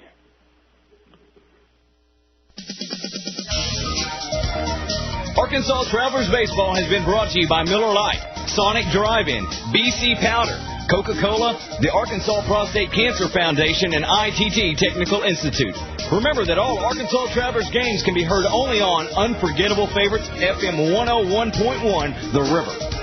Arkansas Travelers Baseball has been brought to you by Miller Lite, Sonic Drive-In, BC Powder, Coca-Cola, the Arkansas Prostate Cancer Foundation, and ITT Technical Institute. Remember that all Arkansas Travelers games can be heard only on Unforgettable Favorites, FM 101.1, The River.